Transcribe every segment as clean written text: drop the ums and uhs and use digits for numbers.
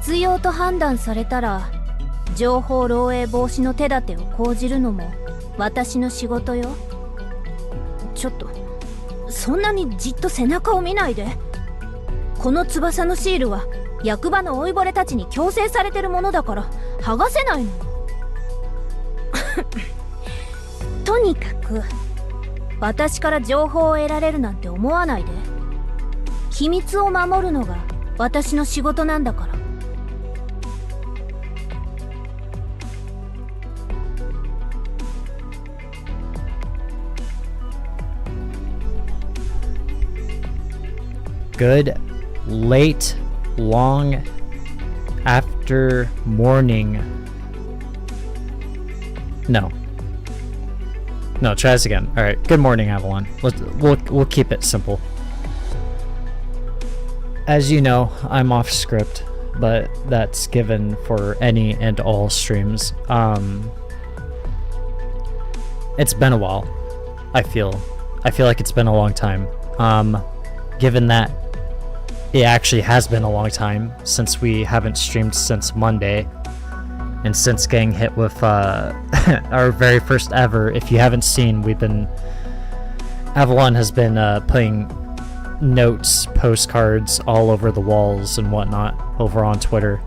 必要と判断されたら情報漏洩防止の手立てを講じるのも私の仕事よ。ちょっとそんなにじっと背中を見ないで。この翼のシールは役場の老いぼれたちに強制されてるものだから剥がせないの。とにかく私から情報を得られるなんて思わないで。秘密を守るのが私の仕事なんだから。Good late long after morning. No, try this again. All right, good morning, Avalon. We'll keep it simple. As you know, I'm off script, but that's given for any and all streams. It's been a while. I feel like it's been a long time. Given that it actually has been a long time since we haven't streamed since Monday, and since getting hit with our very first ever. If you haven't seen, Avalon has been putting notes, postcards all over the walls and whatnot over on Twitter.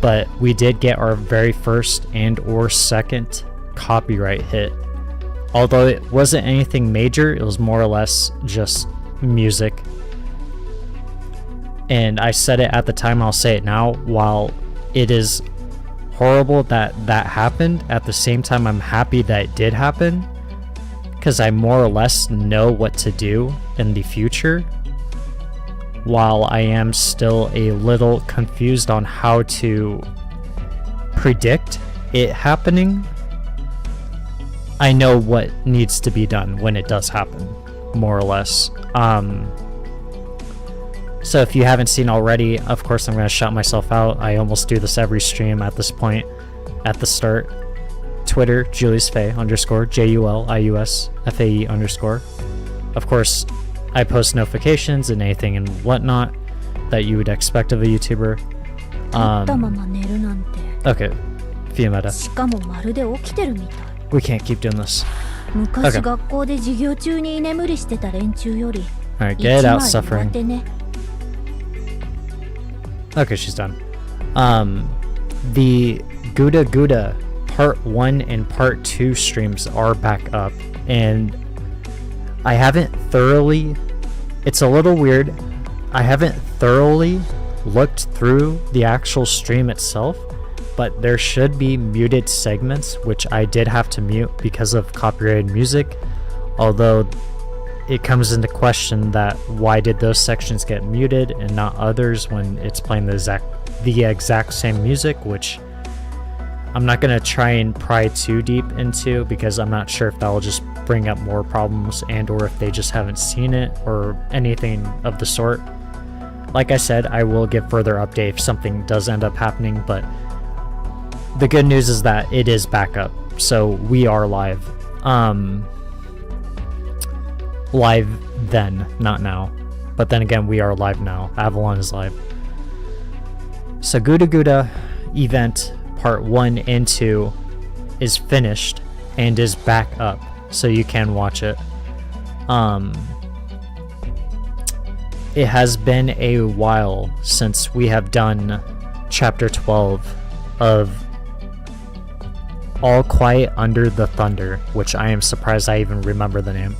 But we did get our very first and or second copyright hit. Although it wasn't anything major, it was more or less just music. And I said it at the time, I'll say it now, while it is horrible that that happened, at the same time I'm happy that it did happen, because I more or less know what to do in the future, while I am still a little confused on how to predict it happening. I know what needs to be done when it does happen, more or less. So if you haven't seen already, of course I'm going to shout myself out. I almost do this every stream at this point, at the start. Twitter, JuliusFae _ JuliusFae _. Of course, I post notifications and anything and whatnot that you would expect of a YouTuber. Okay, Fiametta. We can't keep doing this. Okay. Alright, get out, suffering. Okay, she's done. The Gouda Gouda Part 1 and Part 2 streams are back up, and I haven't thoroughly... It's a little weird. I haven't thoroughly looked through the actual stream itself, but there should be muted segments, which I did have to mute because of copyrighted music, although it comes into question that why did those sections get muted and not others when it's playing the exact same music, which I'm not going to try and pry too deep into, because I'm not sure if that will just bring up more problems and or if they just haven't seen it or anything of the sort. Like I said, I will give further update if something does end up happening, but the good news is that it is back up, so we are live. Live then, not now. But then again, we are live now. Avalon is live. So Gouda Gouda event part 1 and 2 is finished and is back up, so you can watch it. It has been a while since we have done chapter 12 of All Quiet Under the Thunder, which I am surprised I even remember the name.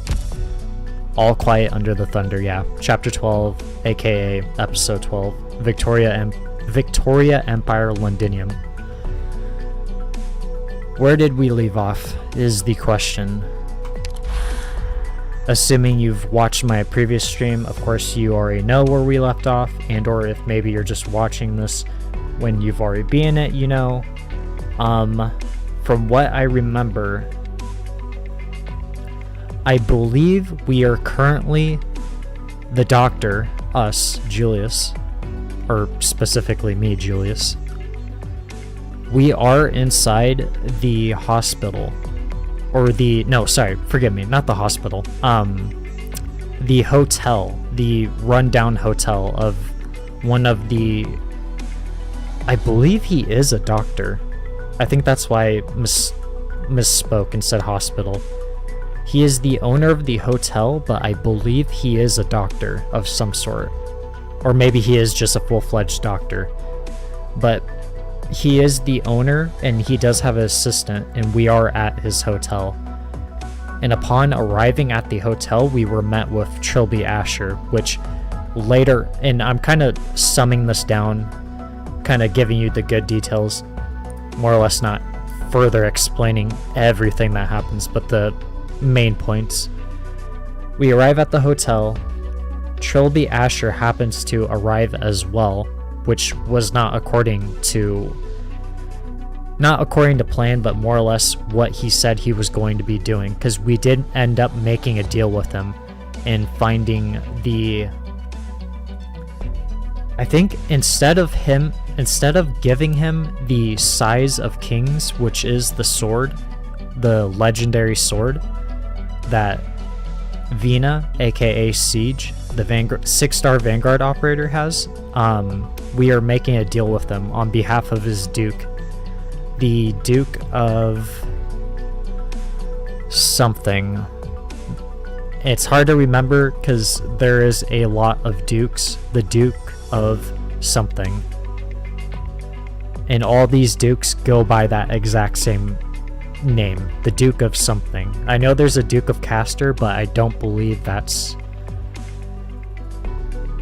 All Quiet Under the Thunder, yeah. Chapter 12, aka Episode 12, Victoria Empire Londinium. Where did we leave off is the question. Assuming you've watched my previous stream, of course you already know where we left off, and or if maybe you're just watching this when you've already been in it, you know. From what I remember, I believe we are currently, the doctor, us, Julius, or specifically me, Julius, we are inside the hospital, or the, no, sorry, forgive me, not the hospital, the hotel, the rundown hotel of one of the I believe he is a doctor. I think that's why I misspoke and said hospital. He is the owner of the hotel, but I believe he is a doctor of some sort. Or maybe he is just a full-fledged doctor. But he is the owner, and he does have an assistant, and we are at his hotel. And upon arriving at the hotel, we were met with Trilby Asher, which later, and I'm kind of summing this down, kind of giving you the good details, more or less not further explaining everything that happens, but the main points. We arrive at the hotel. Trilby Asher happens to arrive as well, which was not according to plan, but more or less what he said he was going to be doing, because we did end up making a deal with him and finding I think instead of giving him the Size of Kings, which is the sword, the legendary sword that Vina, aka Siege, the 6-star Vanguard operator has, we are making a deal with them on behalf of his Duke. The Duke of something. It's hard to remember because there is a lot of Dukes. The Duke of something. And all these Dukes go by that exact same name. The Duke of something. I know there's a Duke of Castor, but I don't believe that's...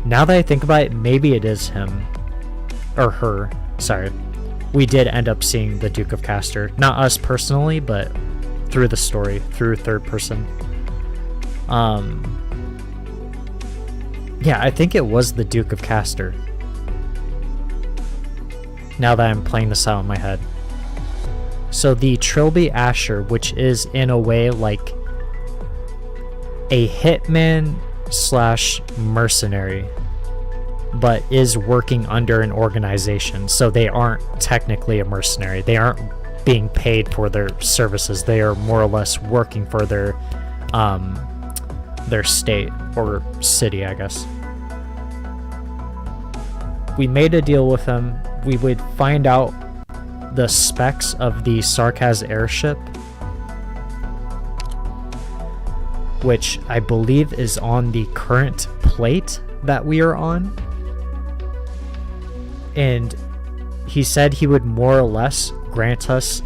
Now that I think about it, maybe it is him. Or her. Sorry. We did end up seeing the Duke of Castor. Not us personally, but through the story. Through third person. Yeah, I think it was the Duke of Castor. Now that I'm playing this out in my head. So the Trilby Asher, which is in a way like a hitman / mercenary, but is working under an organization. So they aren't technically a mercenary. They aren't being paid for their services. They are more or less working for their state or city, I guess. We made a deal with him. We would find out the specs of the Sarkaz airship, which I believe is on the current plate that we are on. And he said he would more or less grant us,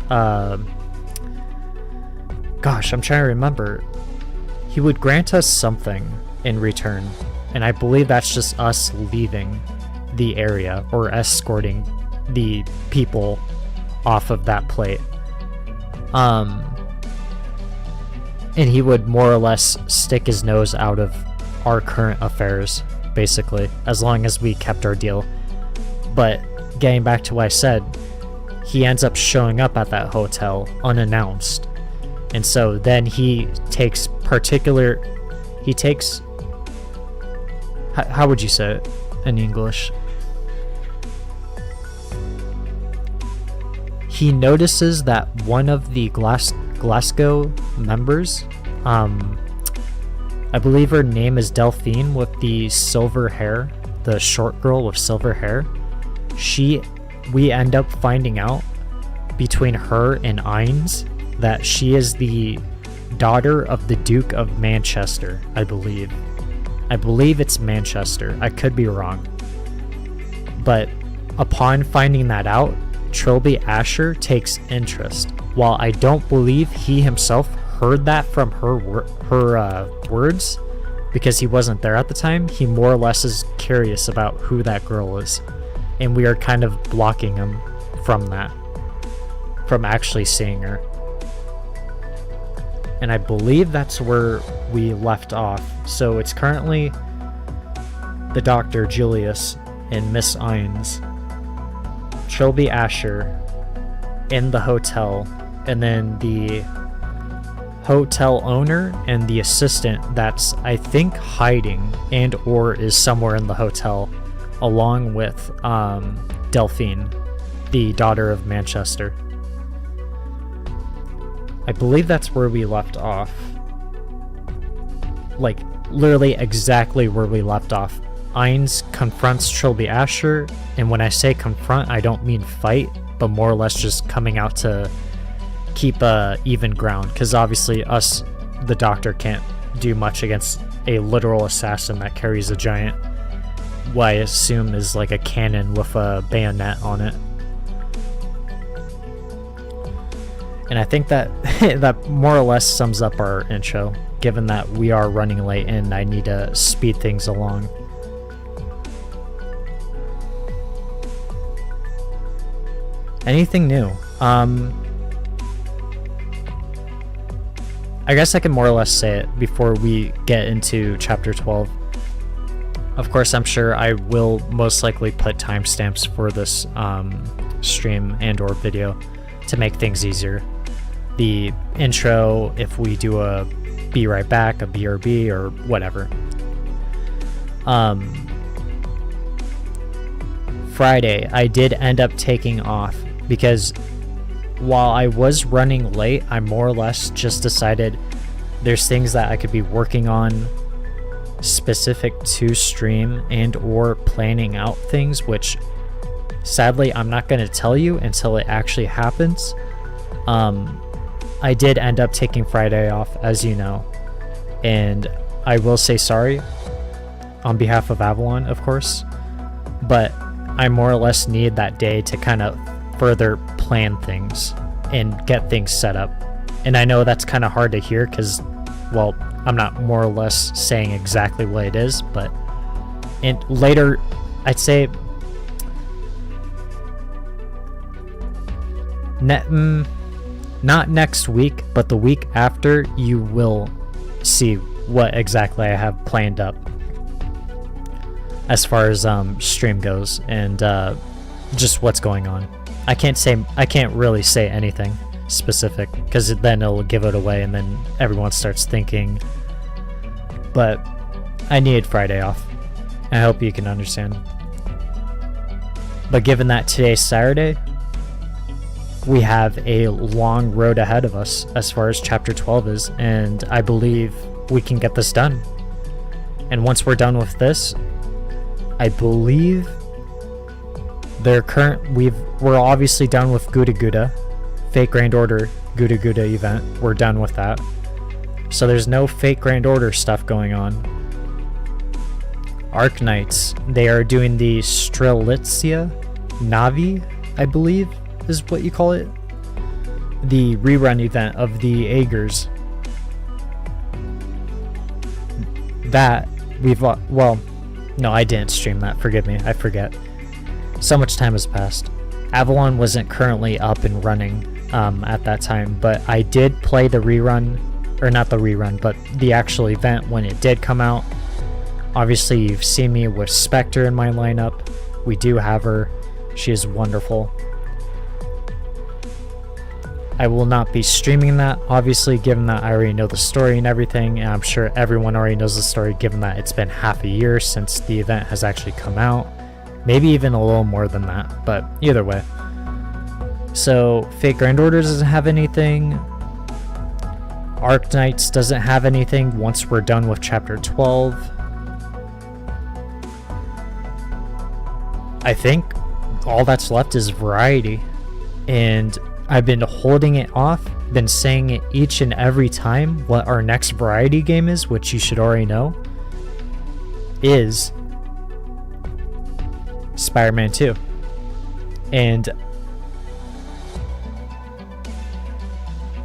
gosh, I'm trying to remember. He would grant us something in return, and I believe that's just us leaving the area or escorting the people off of that plate. And he would more or less stick his nose out of our current affairs, basically, as long as we kept our deal. But getting back to what I said, he ends up showing up at that hotel unannounced. And so then he takes how would you say it in English? He notices that one of the Glasgow members, I believe her name is Delphine with the silver hair, the short girl with silver hair. We end up finding out between her and Ines that she is the daughter of the Duke of Manchester, I believe. I believe it's Manchester. I could be wrong. But upon finding that out, Trilby Asher takes interest. While I don't believe he himself heard that from her words, because he wasn't there at the time, he more or less is curious about who that girl is. And we are kind of blocking him from that, from actually seeing her. And I believe that's where we left off. So it's currently the Dr. Julius and Miss Ines, Trilby Asher in the hotel, and then the hotel owner and the assistant that's, I think, hiding and or is somewhere in the hotel, along with Delphine, the daughter of Manchester. I believe that's where we left off. Like, literally exactly where we left off. Ainz confronts Trilby Asher, and when I say confront, I don't mean fight, but more or less just coming out to keep even ground, because obviously us, the Doctor, can't do much against a literal assassin that carries a giant, what I assume is like a cannon with a bayonet on it. And I think that that more or less sums up our intro, given that we are running late and I need to speed things along. Anything new? I guess I can more or less say it before we get into chapter 12. Of course, I'm sure I will most likely put timestamps for this stream and or video to make things easier. The intro, if we do a be right back, a BRB, or whatever. Friday, I did end up taking off because while I was running late, I more or less just decided there's things that I could be working on specific to stream and or planning out things, which sadly I'm not going to tell you until it actually happens. I did end up taking Friday off, as you know, and I will say sorry on behalf of Avalon, of course, but I more or less need that day to kind of further plan things and get things set up. And I know that's kind of hard to hear because, well, I'm not more or less saying exactly what it is, but later, I'd say not next week, but the week after, you will see what exactly I have planned up as far as stream goes and just what's going on. I can't really say anything specific because then it'll give it away and then everyone starts thinking. But I needed Friday off. I hope you can understand. But given that today's Saturday, we have a long road ahead of us as far as chapter 12 is, and I believe we can get this done. And once we're done with this, I believe we're obviously done with Guda Guda, Fake Grand Order Guda Guda event. We're done with that. So there's no Fake Grand Order stuff going on. Arknights, they are doing the Strelitzia Navi, I believe is what you call it. The rerun event of the Aegers. That no, I didn't stream that. Forgive me, I forget. So much time has passed. Avalon wasn't currently up and running at that time, but I did play the rerun, or not the rerun, but the actual event when it did come out. Obviously, you've seen me with Spectre in my lineup. We do have her. She is wonderful. I will not be streaming that, obviously, given that I already know the story and everything, and I'm sure everyone already knows the story, given that it's been half a year since the event has actually come out. Maybe even a little more than that, but either way. So, Fake Grand Order doesn't have anything. Arknights doesn't have anything once we're done with Chapter 12. I think all that's left is Variety, and I've been holding it off, been saying it each and every time what our next Variety game is, which you should already know, is Spider-Man 2. And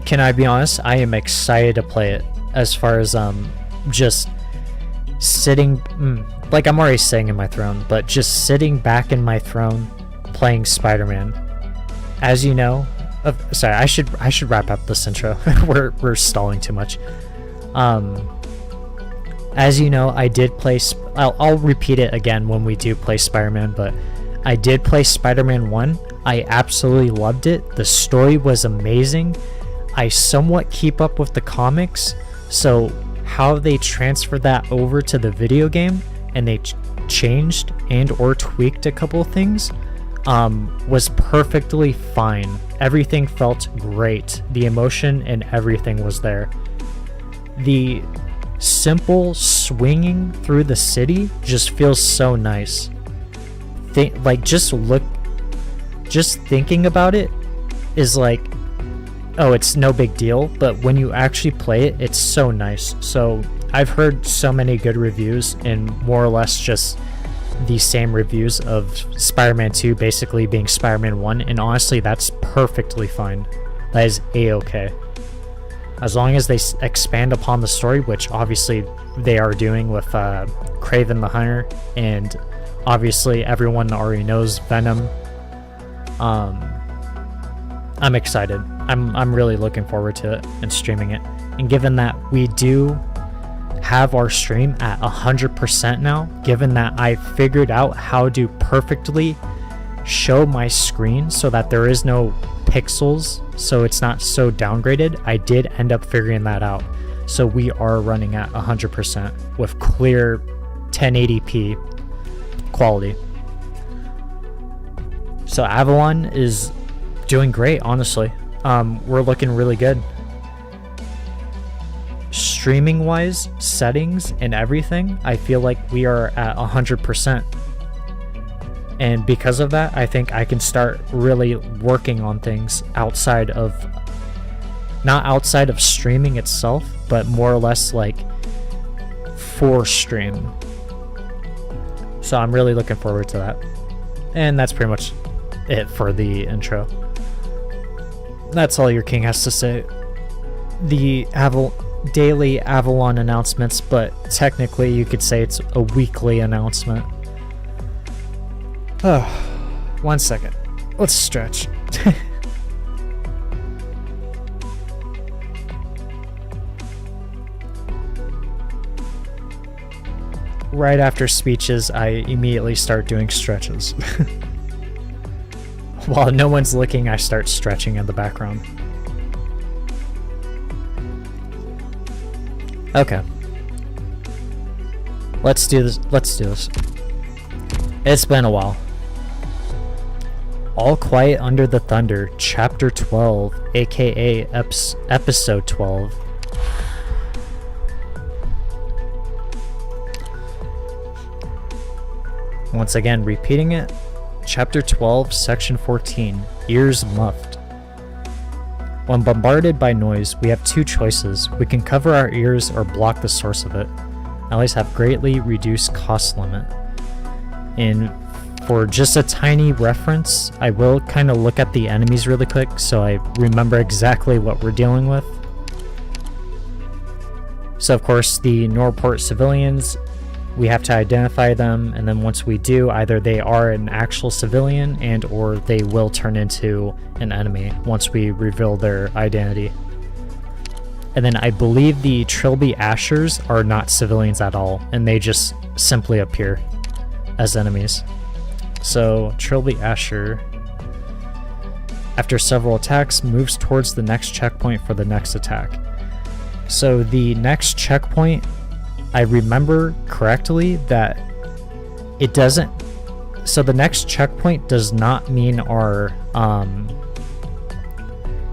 can I be honest, I am excited to play it as far as just sitting, like I'm already sitting in my throne, but just sitting back in my throne playing Spider-Man. As you know, sorry, I should wrap up this intro. we're stalling too much. As you know, I did play. I'll repeat it again when we do play Spider-Man, but I did play Spider-Man 1. I absolutely loved it. The story was amazing. I somewhat keep up with the comics, so how they transferred that over to the video game and they changed and or tweaked a couple of things was perfectly fine. Everything felt great. The emotion and everything was there. The simple swinging through the city just feels so nice. Just thinking about it is like, oh, it's no big deal, but when you actually play it, it's so nice. So I've heard so many good reviews, and more or less just the same reviews of Spider-Man 2 basically being Spider-Man 1, and honestly, that's perfectly fine. That is a-okay. As long as they expand upon the story, which obviously they are doing with Kraven the Hunter, and obviously everyone already knows Venom. I'm excited. I'm really looking forward to it and streaming it. And given that we do have our stream at 100% now, given that I figured out how to perfectly show my screen so that there is no pixels, so it's not so downgraded, I did end up figuring that out. So we are running at 100% with clear 1080p quality. So Avalon is doing great, honestly. We're looking really good. Streaming wise, settings and everything, I feel like we are at 100%. And because of that, I think I can start really working on things outside of, not outside of streaming itself, but more or less like for stream. So I'm really looking forward to that. And that's pretty much it for the intro. That's all your king has to say. The daily Avalon announcements, but technically you could say it's a weekly announcement. Oh, 1 second. Let's stretch. Right after speeches, I immediately start doing stretches. While no one's looking, I start stretching in the background. Okay. Let's do this. It's been a while. All Quiet Under the Thunder, Chapter 12, aka Episode 12. Once again, repeating it. Chapter 12, Section 14, Ears Muffed. When bombarded by noise, we have two choices. We can cover our ears or block the source of it. Allies have greatly reduced cost limit. And for just a tiny reference, I will kind of look at the enemies really quick so I remember exactly what we're dealing with. So of course, the Norport civilians, we have to identify them, and then once we do, either they are an actual civilian and or they will turn into an enemy once we reveal their identity. And then I believe the Trilby Ashers are not civilians at all, and they just simply appear as enemies. So Trilby Asher, after several attacks, moves towards the next checkpoint for the next attack. So the next checkpoint, I remember correctly that it doesn't, so the next checkpoint does not mean our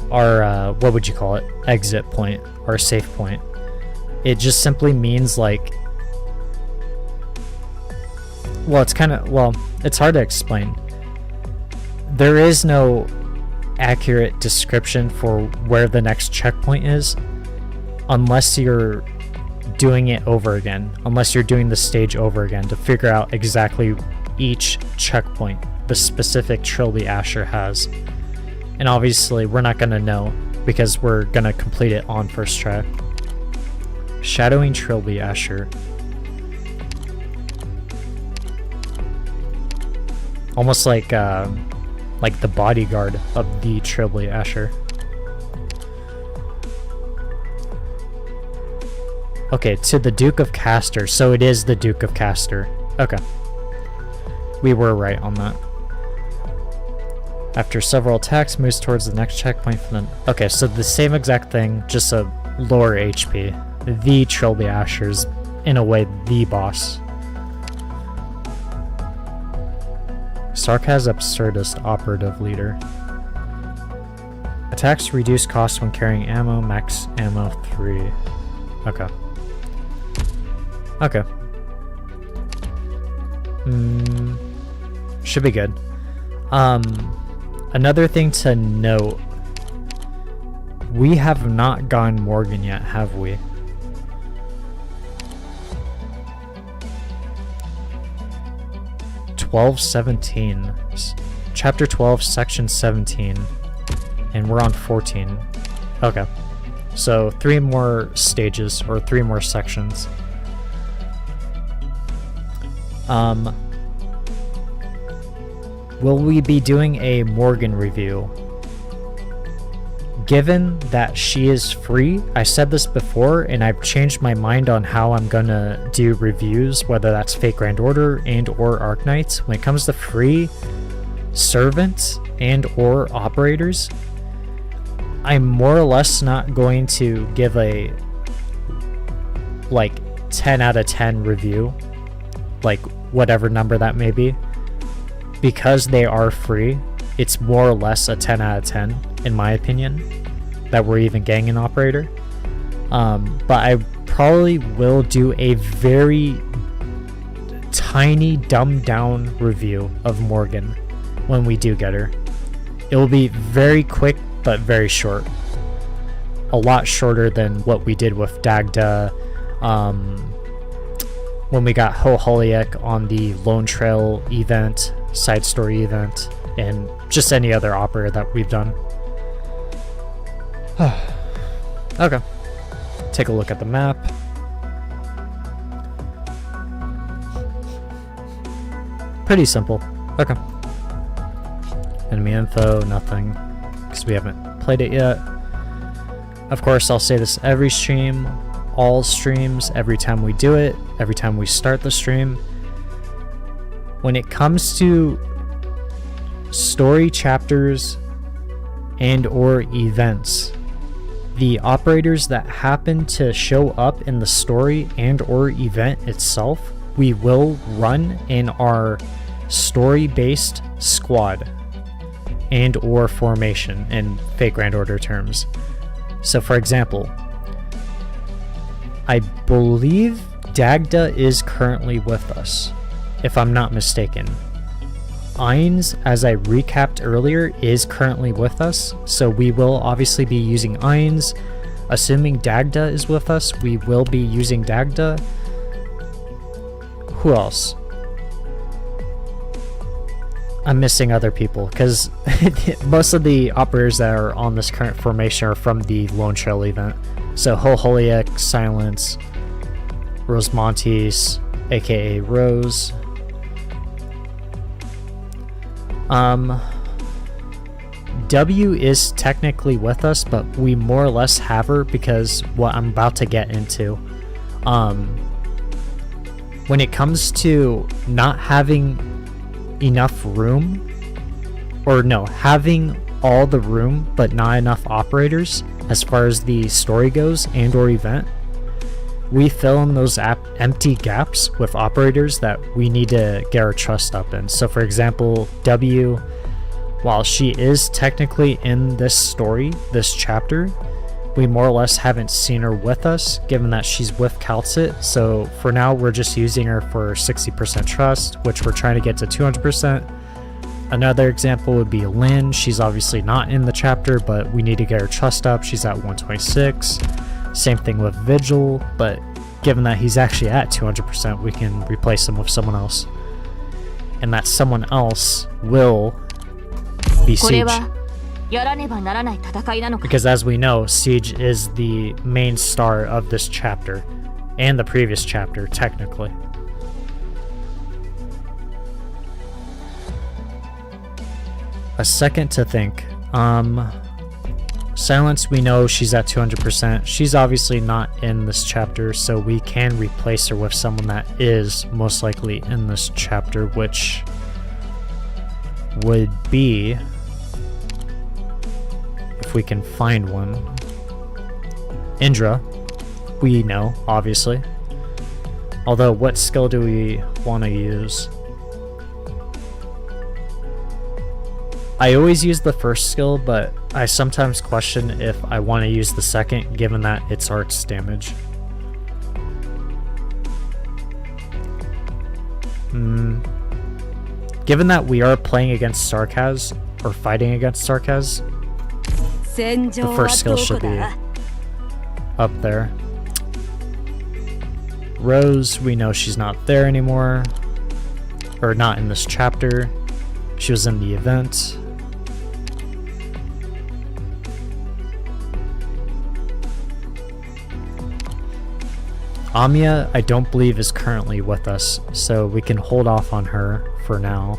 what would you call it, exit point or safe point. It just simply means like, well, it's kind of, well, it's hard to explain. There is no accurate description for where the next checkpoint is unless you're doing it over again, unless you're doing the stage over again to figure out exactly each checkpoint the specific Trilby Asher has. And obviously we're not going to know because we're going to complete it on first try. Shadowing Trilby Asher. Almost like the bodyguard of the Trilby Asher. Okay, to the Duke of Castor. So it is the Duke of Castor. Okay. We were right on that. After several attacks, moves towards the next checkpoint for the... Okay, so the same exact thing, just a lower HP. The Trilby Asher's, in a way, the boss. Sarkaz Absurdist Operative Leader. Attacks reduce cost when carrying ammo, max ammo 3. Okay. Okay. Should be good. Another thing to note, we have not gone Morgan yet, have we? Chapter 12, section 17, and we're on 14. Okay, so 3 more stages, or 3 more sections. Will we be doing a Morgan review? Given that she is free, I said this before, and I've changed my mind on how I'm gonna do reviews, whether that's Fate Grand Order and or Arknights. When it comes to free servants and or operators, I'm more or less not going to give a like 10 out of 10 review, like whatever number that may be, because they are free. It's more or less a 10 out of 10 in my opinion that we're even getting an operator. But I probably will do a very tiny dumbed down review of Morgan when we do get her. It will be very quick but very short, a lot shorter than what we did with Dagda when we got Hoholiak on the Lone Trail event, side story event, and just any other operator that we've done. Okay, take a look at the map. Pretty simple. Okay. Enemy info, nothing, because we haven't played it yet. Of course, I'll say this every stream, all streams, every time we do it, every time we start the stream. When it comes to story chapters and or events, the operators that happen to show up in the story and or event itself, we will run in our story-based squad and or formation in Fate Grand Order terms. So for example, I believe Dagda is currently with us, if I'm not mistaken. Ainz, as I recapped earlier, is currently with us, so we will obviously be using Ainz. Assuming Dagda is with us, we will be using Dagda. Who else? I'm missing other people, because most of the operators that are on this current formation are from the Lone Trail event. So Hoholiak, Silence, Rosemontes, aka Rose. W is technically with us, but we more or less have her because what I'm about to get into. When it comes to not having enough room, or no, having all the room but not enough operators as far as the story goes and or event, we fill in those empty gaps with operators that we need to get our trust up in. So for example, W, while she is technically in this story, this chapter, we more or less haven't seen her with us, given that she's with Calcit. So for now, we're just using her for 60% trust, which we're trying to get to 200%. Another example would be Lynn. She's obviously not in the chapter, but we need to get her trust up. She's at 126. Same thing with Vigil, but given that he's actually at 200%, we can replace him with someone else. And that someone else will be Siege. Because as we know, Siege is the main star of this chapter, and the previous chapter, technically. A second to think. Silence, we know she's at 200%. She's obviously not in this chapter, so we can replace her with someone that is most likely in this chapter, which would be, if we can find one, Indra. We know, obviously. Although, what skill do we want to use? I always use the first skill, but I sometimes question if I want to use the second, given that it's arts damage. Given that we are playing against Sarkaz, or fighting against Sarkaz, the first skill should be up there. Rose, we know she's not there anymore. Or not in this chapter. She was in the event. Amiya, I don't believe is currently with us, so we can hold off on her for now.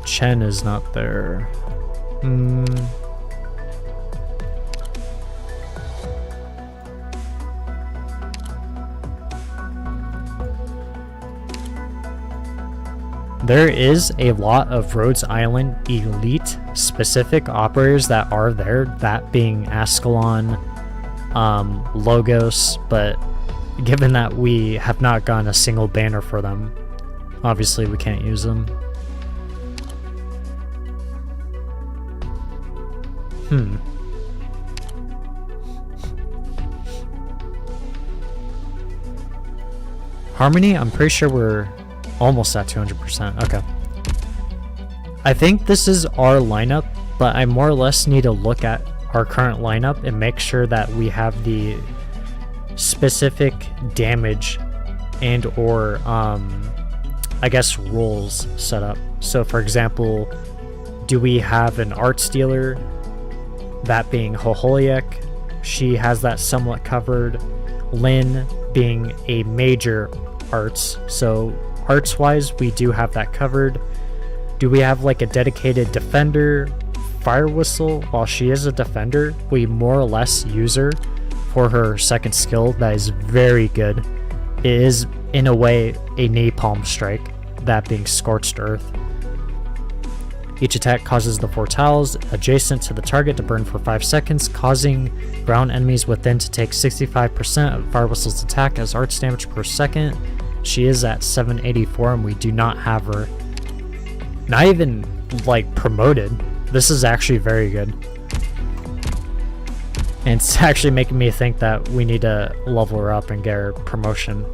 Chen is not there. There is a lot of Rhodes Island elite specific operators that are there, that being Ascalon, Logos, but given that we have not gotten a single banner for them, obviously we can't use them. Harmony, I'm pretty sure we're almost at 200%. Okay. I think this is our lineup, but I more or less need to look at our current lineup and make sure that we have the specific damage and or I guess roles set up. So for example, do we have an arts dealer, that being Hoholiek? She has that somewhat covered. Lin being a major arts, so arts wise we do have that covered. Do we have like a dedicated defender? Fire Whistle, while she is a defender, we more or less use her for her second skill that is very good. It is in a way a napalm strike, that being Scorched Earth. Each attack causes the 4 tiles adjacent to the target to burn for 5 seconds, causing ground enemies within to take 65% of Fire Whistle's attack as arts damage per second. She is at 784 and we do not have her. Not even like promoted. This is actually very good. And it's actually making me think that we need to level her up and get her promotion.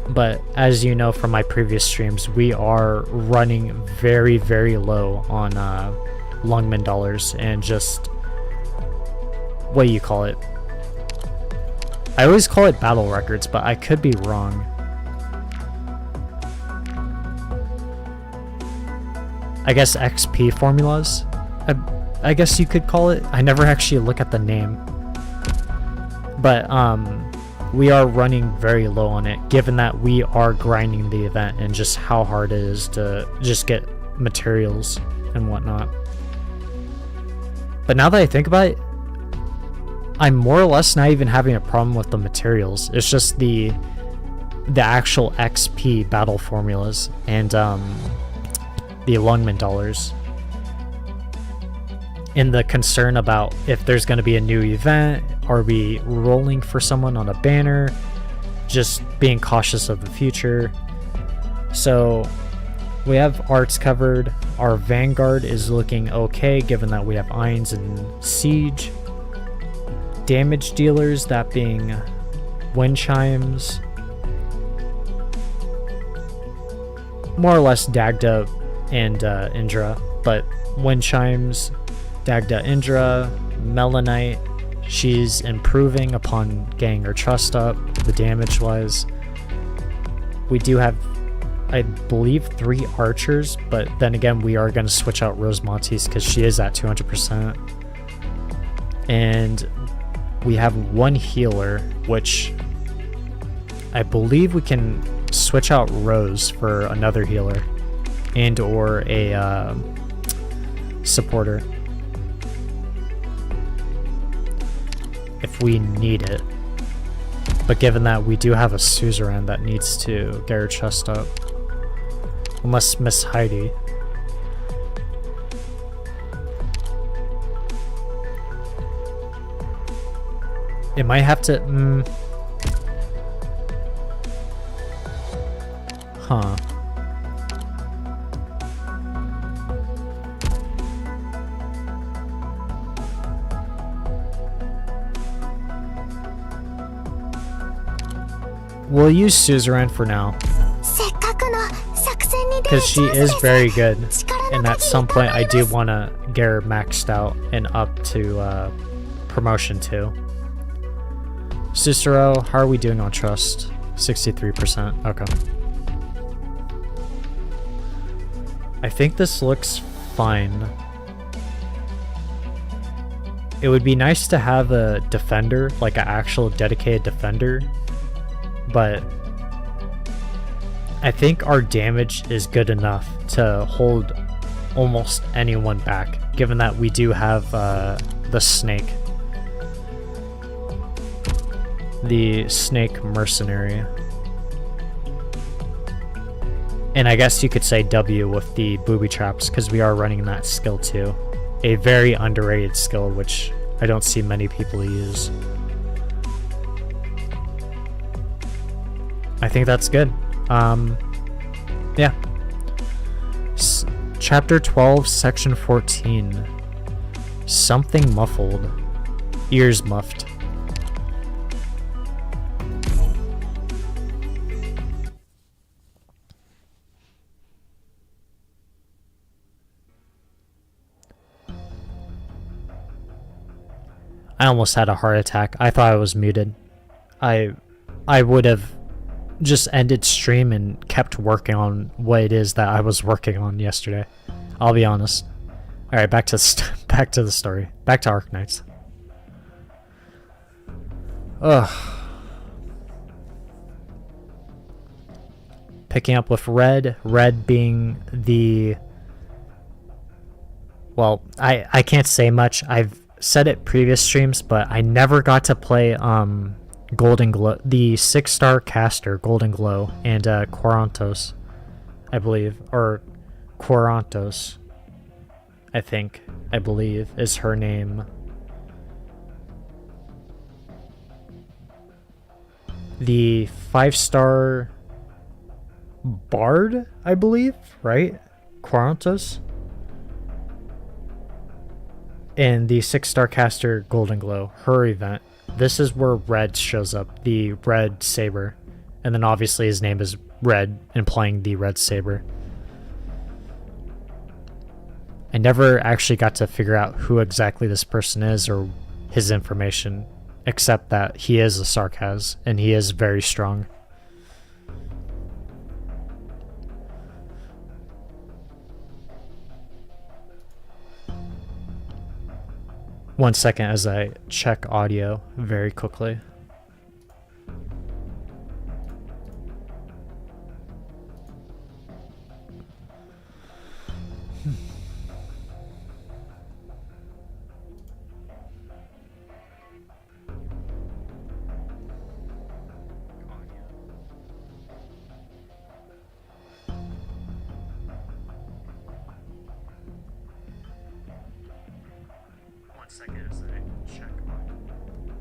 But as you know from my previous streams, we are running very, very low on Lungman dollars and just, what do you call it? I always call it battle records, but I could be wrong. I guess XP formulas? I guess you could call it. I never actually look at the name. But we are running very low on it, given that we are grinding the event and just how hard it is to just get materials and whatnot. But now that I think about it, I'm more or less not even having a problem with the materials. It's just the actual XP battle formulas and the Lungman dollars. And the concern about if there's going to be a new event, are we rolling for someone on a banner, just being cautious of the future. So we have arts covered. Our Vanguard is looking okay given that we have Irons and Siege. Damage dealers, that being Wind Chimes, more or less Dagda and Indra, but Wind Chimes, Dagda, Indra, Melanite, she's improving upon getting her trust up, the damage wise. We do have, I believe, 3 archers, but then again we are going to switch out Rosemontes because she is at 200%. And we have 1 healer, which I believe we can switch out Rose for another healer and or a supporter if we need it. But given that we do have a suzerain that needs to get her chest up, unless Miss Heidi. It might have to huh. We'll use Suzerain for now. Because she is very good. And at some point I do want to get her maxed out and up to promotion 2. Cicero, how are we doing on trust? 63%. Okay. I think this looks fine. It would be nice to have a defender, like an actual dedicated defender, but I think our damage is good enough to hold almost anyone back, given that we do have the snake. The snake mercenary. And I guess you could say W with the booby traps, because we are running that skill too. A very underrated skill, which I don't see many people use. I think that's good. Yeah. Chapter 12, Section 14. Something muffled. Ears muffed. I almost had a heart attack. I thought I was muted. I would have just ended stream and kept working on what it is that I was working on yesterday. I'll be honest. All right, back to the story. Back to Arknights. Ugh. Picking up with Red. Red being the... Well, I can't say much. I've said it previous streams, but I never got to play Golden Glow, the 6-star caster Golden Glow, and Quarantos, I believe, or Quarantos, I believe is her name. The 5-star Bard, I believe, right? Quarantos. And the 6-star caster Golden Glow, her event. This is where Red shows up, the red saber. And then obviously his name is Red, implying the red saber. I never actually got to figure out who exactly this person is or his information, except that he is a Sarkaz, and he is very strong. One second as I check audio very quickly.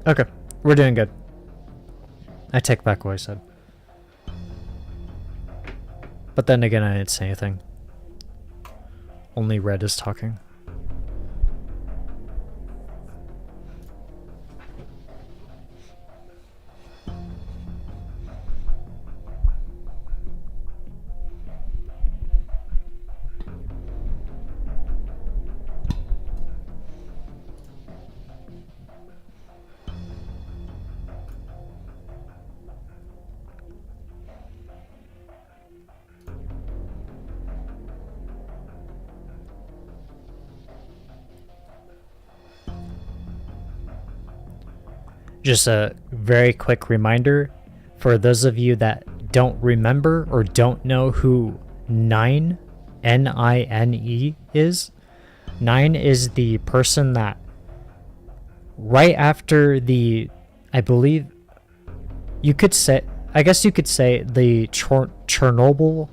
Okay, we're doing good. I take back what I said. But then again, I didn't say anything. Only Red is talking. Just a very quick reminder for those of you that don't remember or don't know who Nine, N-I-N-E, is. Nine is the person that right after the, I believe, you could say, I guess you could say the Chernobyl,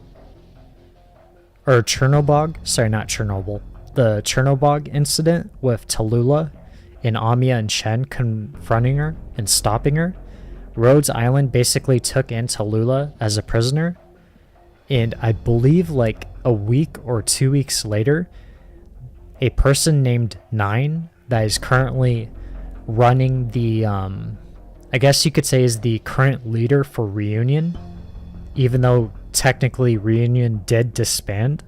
or Chernobog, sorry, not Chernobyl, the Chernobog incident with Tallulah and Amiya and Chen confronting her and stopping her. Rhodes Island basically took in Tallulah as a prisoner, and I believe like a week or 2 weeks later, a person named Nine that is currently running the I guess you could say is the current leader for Reunion, even though technically Reunion did disband.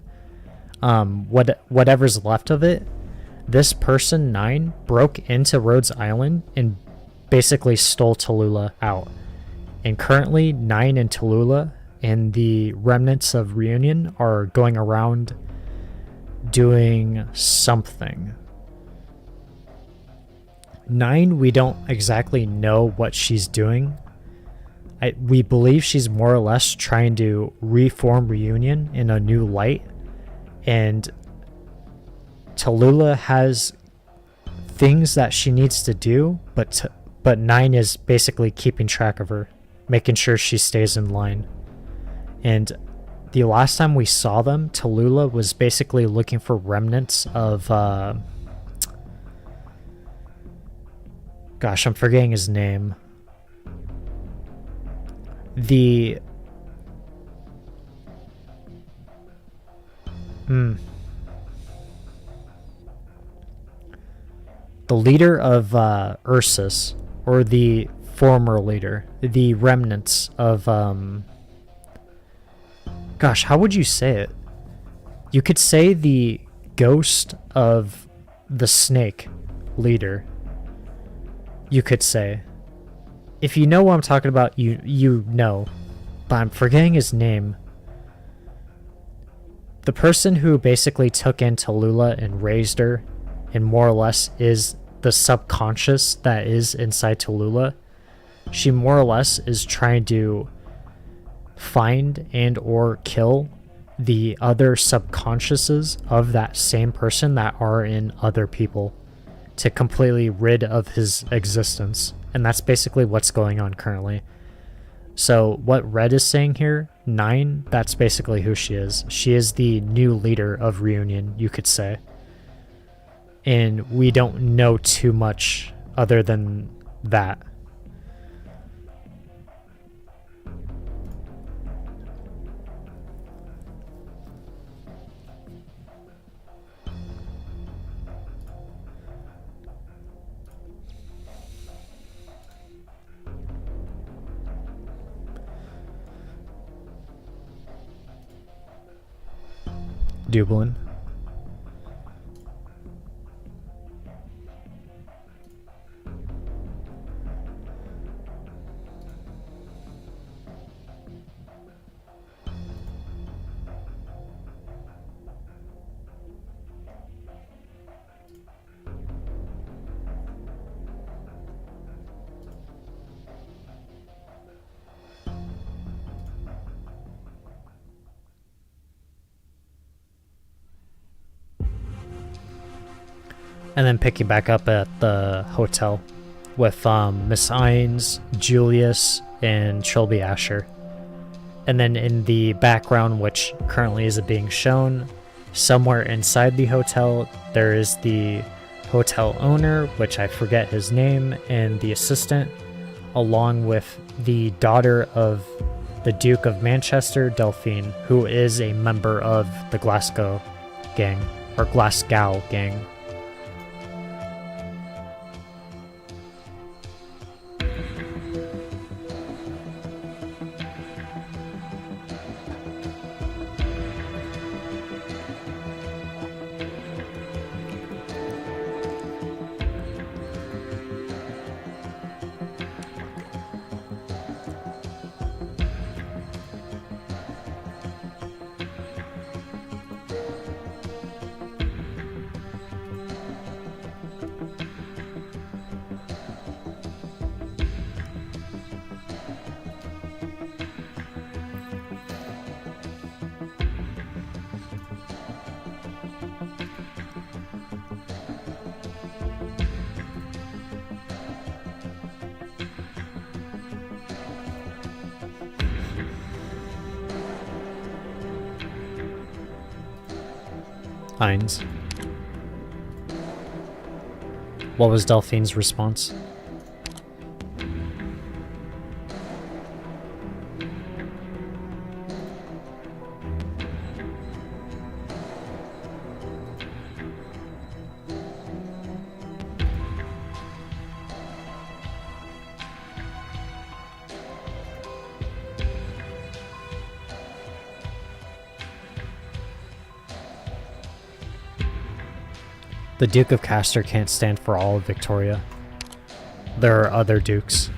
Whatever's left of it, this person 9 broke into Rhodes Island and basically stole Tallulah out. And currently 9 and Tallulah and the remnants of Reunion are going around doing something. 9, we don't exactly know what she's doing. We believe she's more or less trying to reform Reunion in a new light. And Tallulah has things that she needs to do, but 9 is basically keeping track of her, making sure she stays in line. And the last time we saw them, Tallulah was basically looking for remnants of gosh, I'm forgetting his name. The leader of Ursus, or the former leader, the remnants of gosh, how would you say it? You could say the ghost of the snake leader. You could say. If you know what I'm talking about, you know. But I'm forgetting his name. The person who basically took in Tallulah and raised her, and more or less is the subconscious that is inside Tallulah, she more or less is trying to find and or kill the other subconsciouses of that same person that are in other people to completely rid of his existence. And that's basically what's going on currently. So what Red is saying here, 9, that's basically who she is. She is the new leader of Reunion, you could say. And we don't know too much other than that. Dublin. And then picking back up at the hotel with Miss Ines, Julius, and Trilby Asher. And then in the background, which currently isn't being shown, somewhere inside the hotel, there is the hotel owner, which I forget his name, and the assistant, along with the daughter of the Duke of Manchester, Delphine, who is a member of the Glasgow gang, or Glasgow gang. Hines. What was Delphine's response? The Duke of Castor can't stand for all of Victoria. There are other dukes.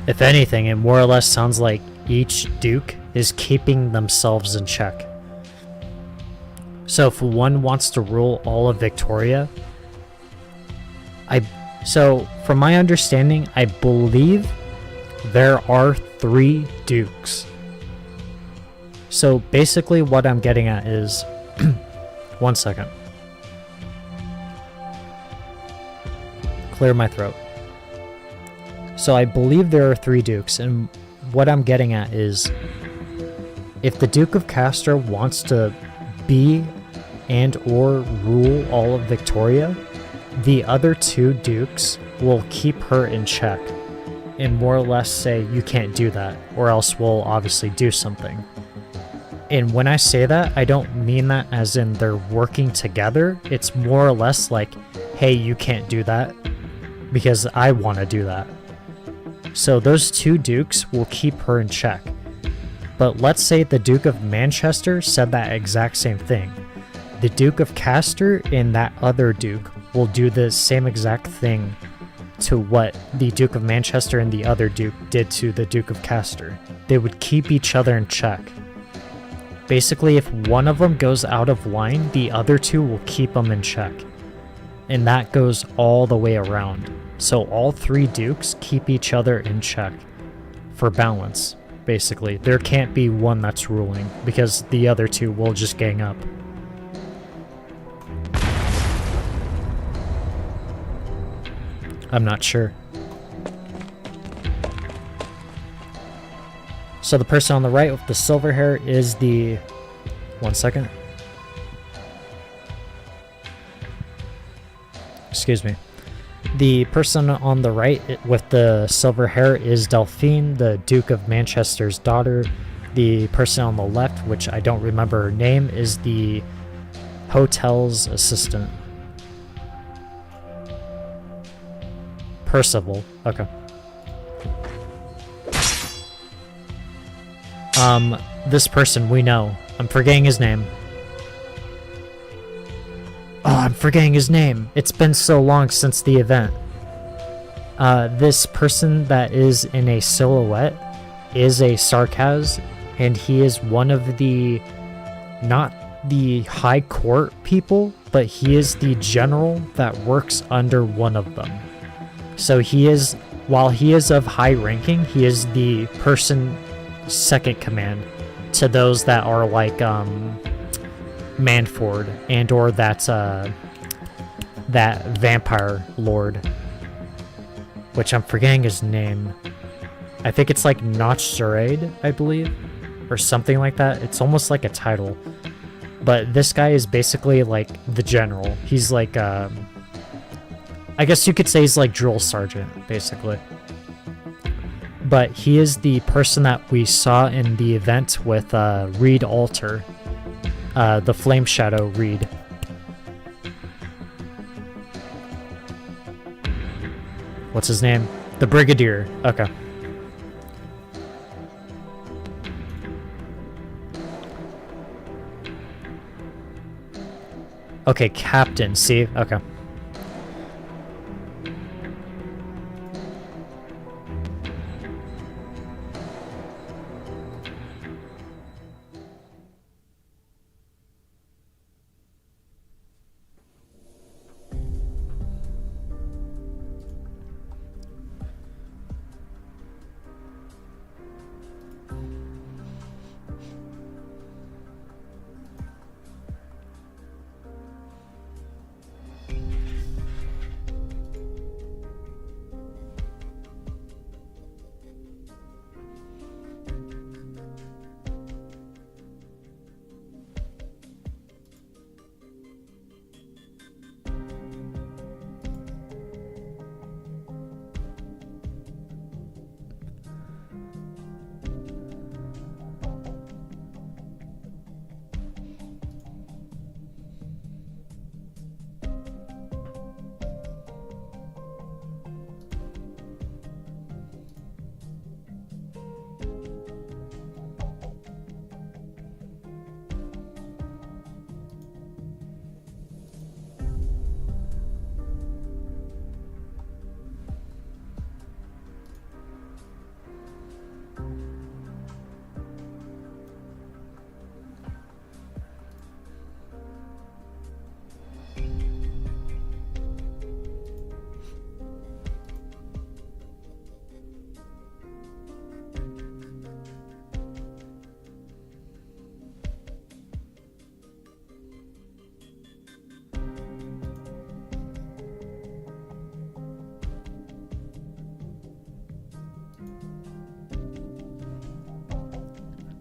If anything, it more or less sounds like each duke is keeping themselves in check. So if one wants to rule all of Victoria, so from my understanding, I believe there are 3 dukes. So basically what I'm getting at is, one second. Clear my throat. So I believe there are 3 dukes, and what I'm getting at is, if the Duke of Castor wants to be and or rule all of Victoria, the other 2 dukes will keep her in check and more or less say, you can't do that, or else we'll obviously do something. And when I say that, I don't mean that as in they're working together. It's more or less like, hey, you can't do that because I want to do that. So those 2 dukes will keep her in check. But let's say the Duke of Manchester said that exact same thing. The Duke of Castor and that other duke will do the same exact thing to what the Duke of Manchester and the other duke did to the Duke of Castor. They would keep each other in check. Basically, if one of them goes out of line, the other 2 will keep them in check. And that goes all the way around. So all 3 dukes keep each other in check for balance, basically. There can't be one that's ruling because the other 2 will just gang up. I'm not sure. So the person on the right with the silver hair is the... One second. Excuse me. The person on the right with the silver hair is Delphine, the Duke of Manchester's daughter. The person on the left, which I don't remember her name, is the hotel's assistant. Percival. Okay. This person we know. I'm forgetting his name. Oh, I'm forgetting his name. It's been so long since the event. This person that is in a silhouette is a Sarkaz, and he is one of the, not the high court people, but he is the general that works under one of them. So he is, while he is of high ranking, he is the person second command to those that are like Manford and or that vampire lord, which I'm forgetting his name. I think it's like Notch Zeraid, I believe, or something like that. It's almost like a title, but this guy is basically like the general. He's like I guess you could say he's like drill sergeant, basically. But he is the person that we saw in the event with Reed Alter, the Flame Shadow Reed. What's his name? The Brigadier. Okay. Okay, Captain. See? Okay.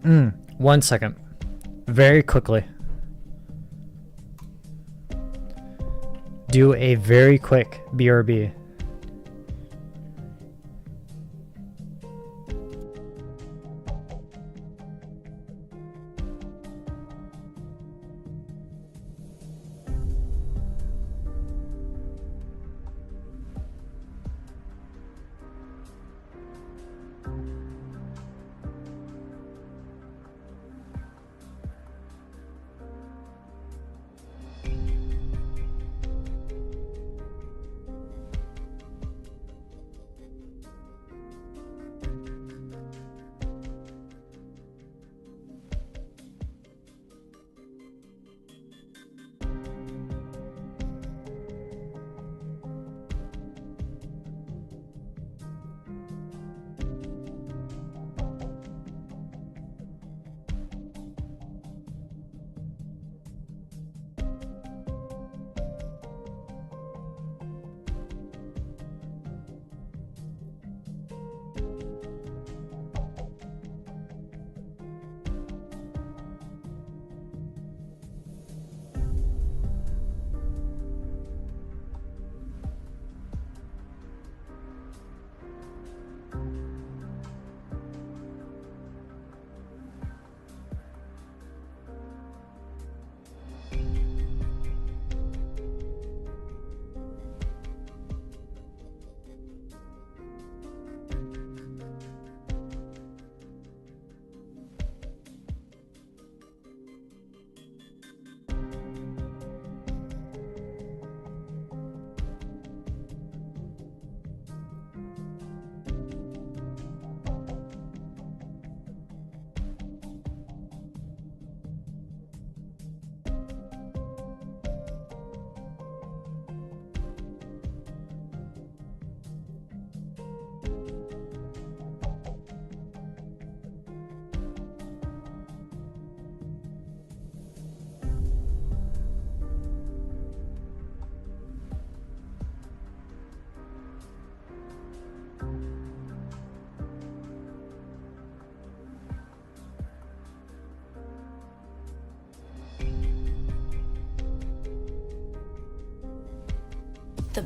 1 second. Very quickly. Do a very quick BRB. The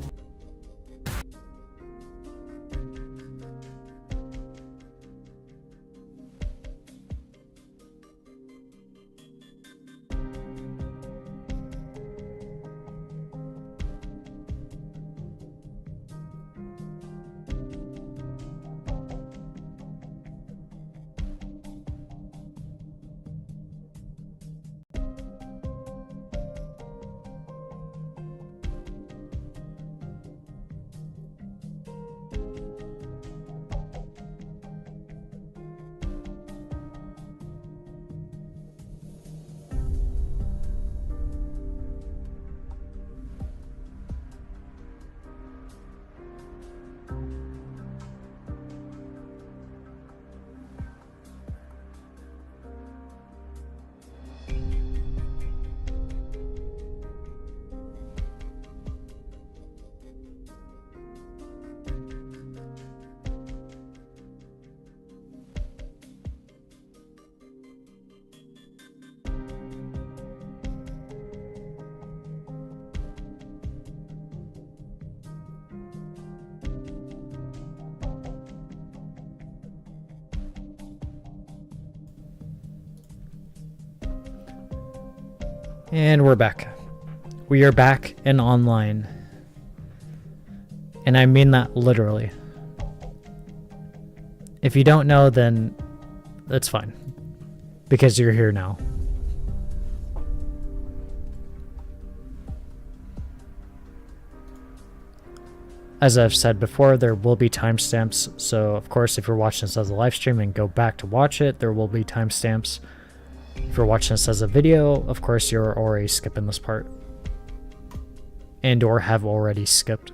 And we're back. We are back and online. And I mean that literally. If you don't know, then that's fine. Because you're here now. As I've said before, there will be timestamps. So, of course, if you're watching this as a live stream and go back to watch it, there will be timestamps. If you're watching this as a video, of course, you're already skipping this part. And or have already skipped.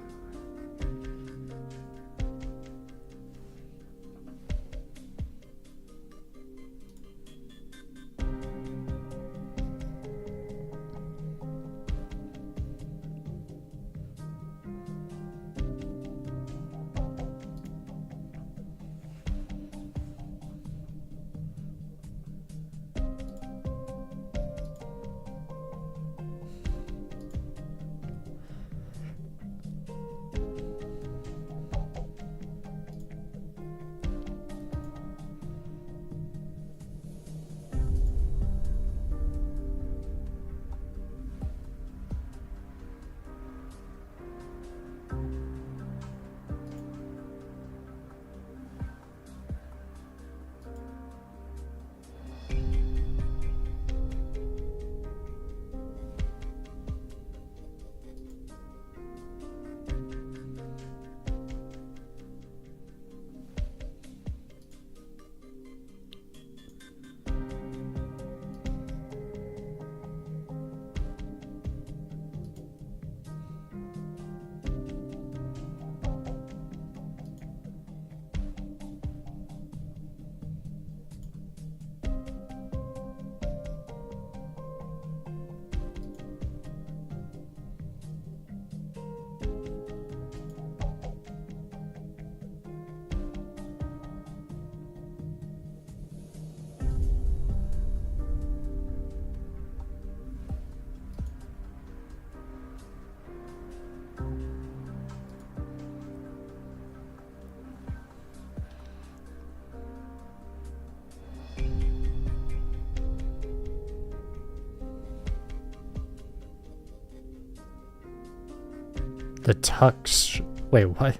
The wait, what?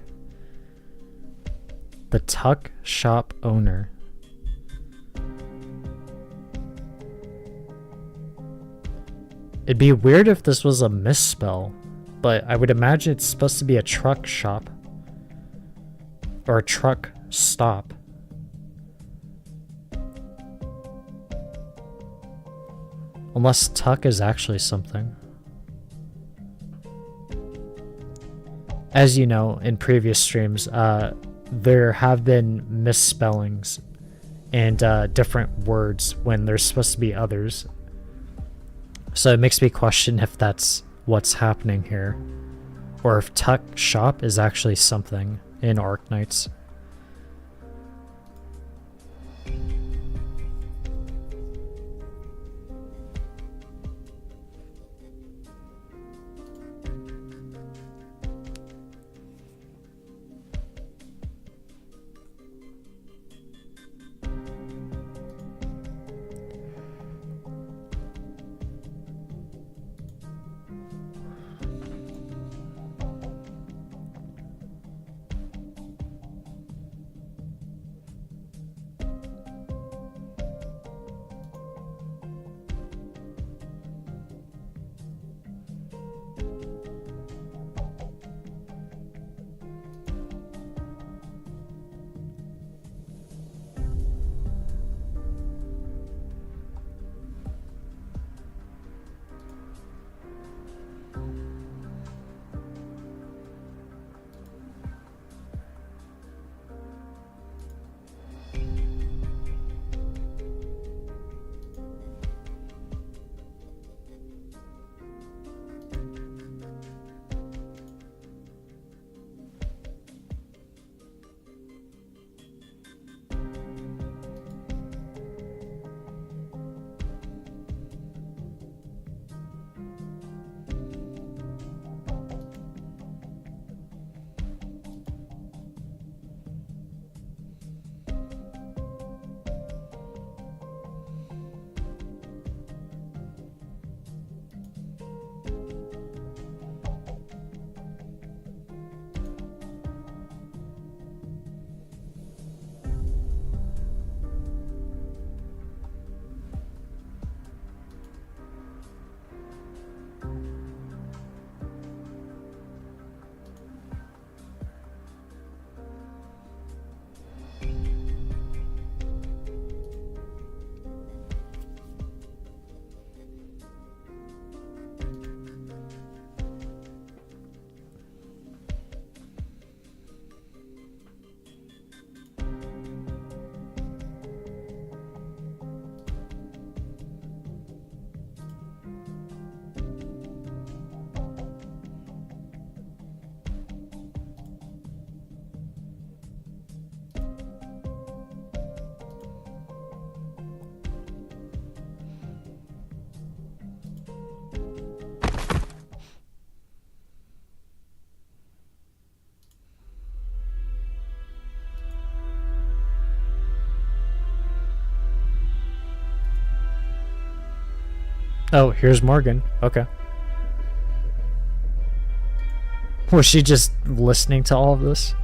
The tuck shop owner. It'd be weird if this was a misspell, but I would imagine it's supposed to be a truck shop. Or a truck stop. Unless tuck is actually something. As you know, in previous streams, there have been misspellings and different words when there's supposed to be others. So it makes me question if that's what's happening here. Or if tuck shop is actually something in Arknights. Oh, here's Morgan. Okay. Was she just listening to all of this?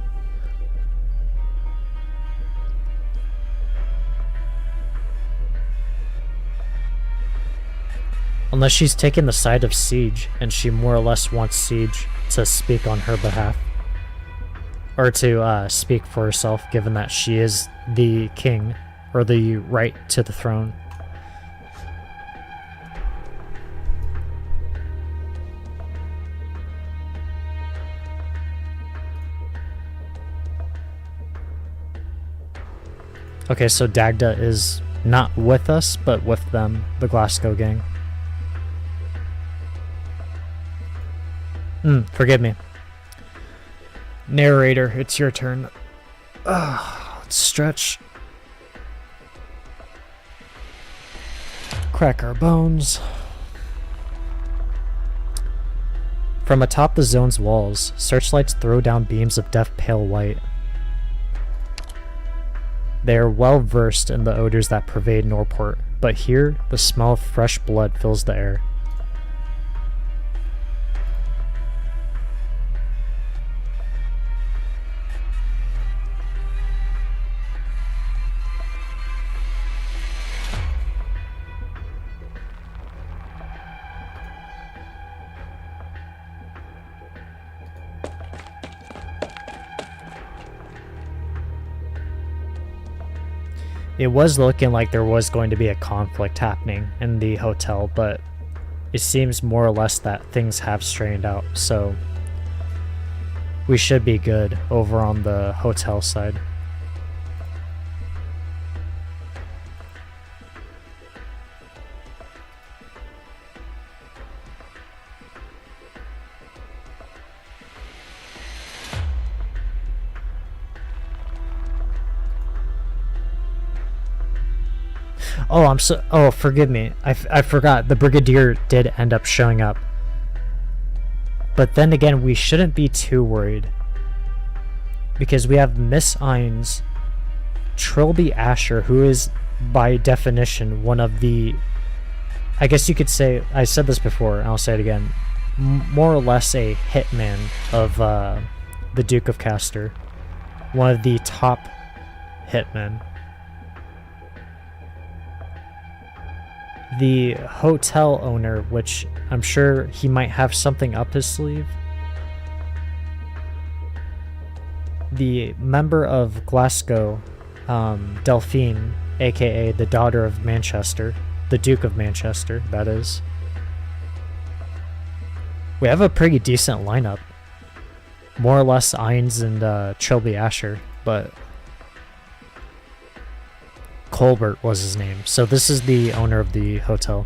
Unless she's taken the side of Siege, and she more or less wants Siege to speak on her behalf. Or to speak for herself, given that she is the king, or the right to the throne. Okay, so Dagda is not with us, but with them, the Glasgow gang. Forgive me. Narrator, it's your turn. Let's stretch. Crack our bones. From atop the zone's walls, searchlights throw down beams of death pale white. They are well versed in the odors that pervade Norport, but here, the smell of fresh blood fills the air. it was looking like there was going to be a conflict happening in the hotel, but it seems more or less that things have straightened out, so we should be good over on the hotel side. Oh, forgive me. I forgot. The Brigadier did end up showing up. But then again, we shouldn't be too worried. Because we have Miss Ines, Trilby Asher, who is, by definition, one of the... I guess you could say, I said this before, and I'll say it again, more or less a hitman of the Duke of Castor. One of the top hitmen. The hotel owner, which I'm sure he might have something up his sleeve. The member of Glasgow, Delphine, aka the daughter of Manchester, the Duke of Manchester, that is. We have a pretty decent lineup. More or less Ines and Trilby Asher, but Colbert was his name. So this is the owner of the hotel.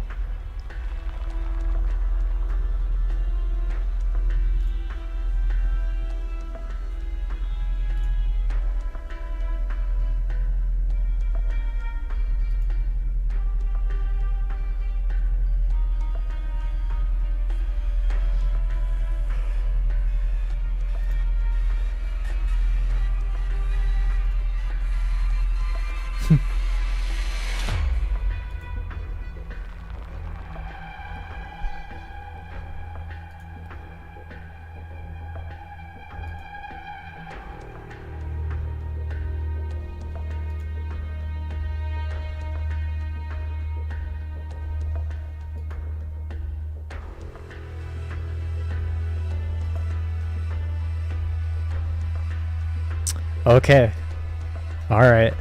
Okay. Alright.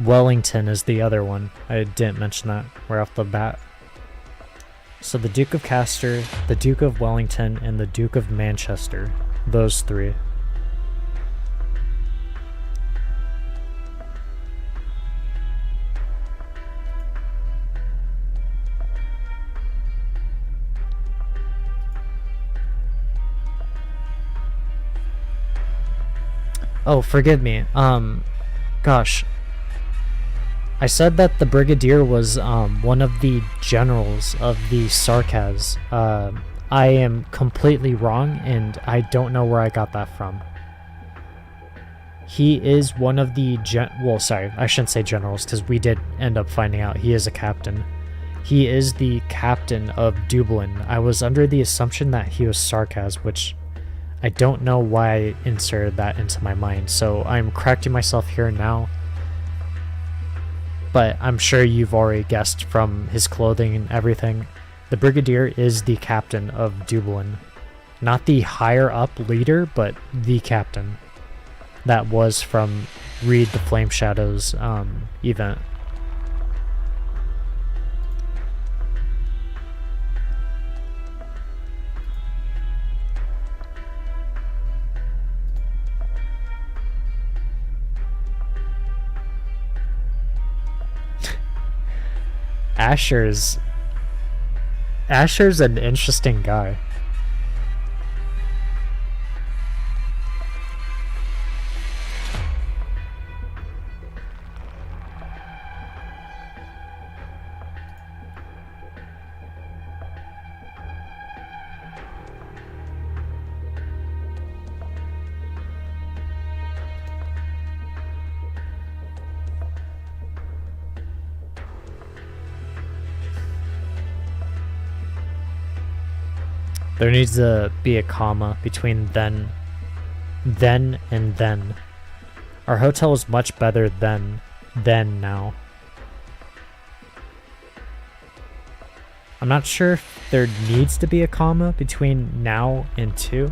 Wellington is the other one. I didn't mention that right off the bat. So the Duke of Castor, the Duke of Wellington, and the Duke of Manchester. Those three. Oh, forgive me. Gosh. I said that the Brigadier was one of the generals of the Sarkaz. I am completely wrong, and I don't know where I got that from. He is one of the well, sorry, I shouldn't say generals, because we did end up finding out he is a captain. He is the captain of Dublin. I was under the assumption that he was Sarkaz, which I don't know why I inserted that into my mind, so I'm correcting myself here now. But I'm sure you've already guessed from his clothing and everything. The Brigadier is the captain of Dublin. Not the higher up leader, but the captain. That was from Read the Flame Shadows event. Asher's an interesting guy. There needs to be a comma between then and then. Our hotel is much better than now. I'm not sure if there needs to be a comma between now and 2.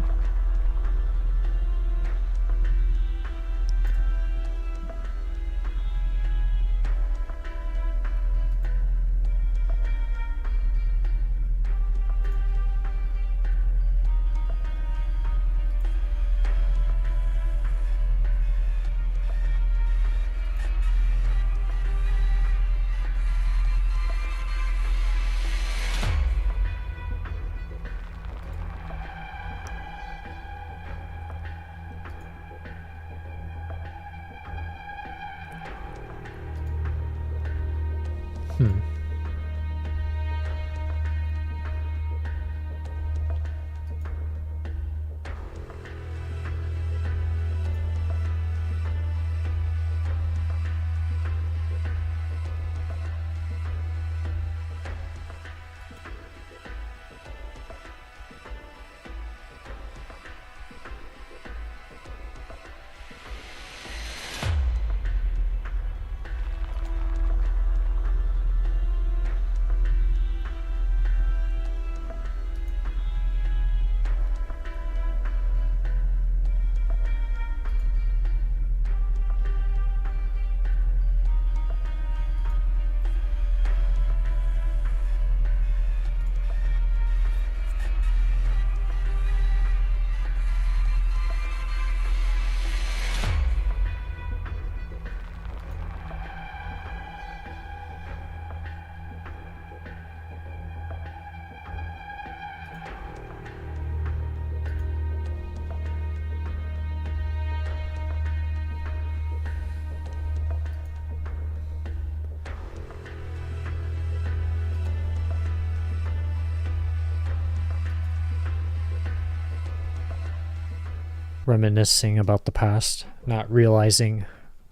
Reminiscing about the past, not realizing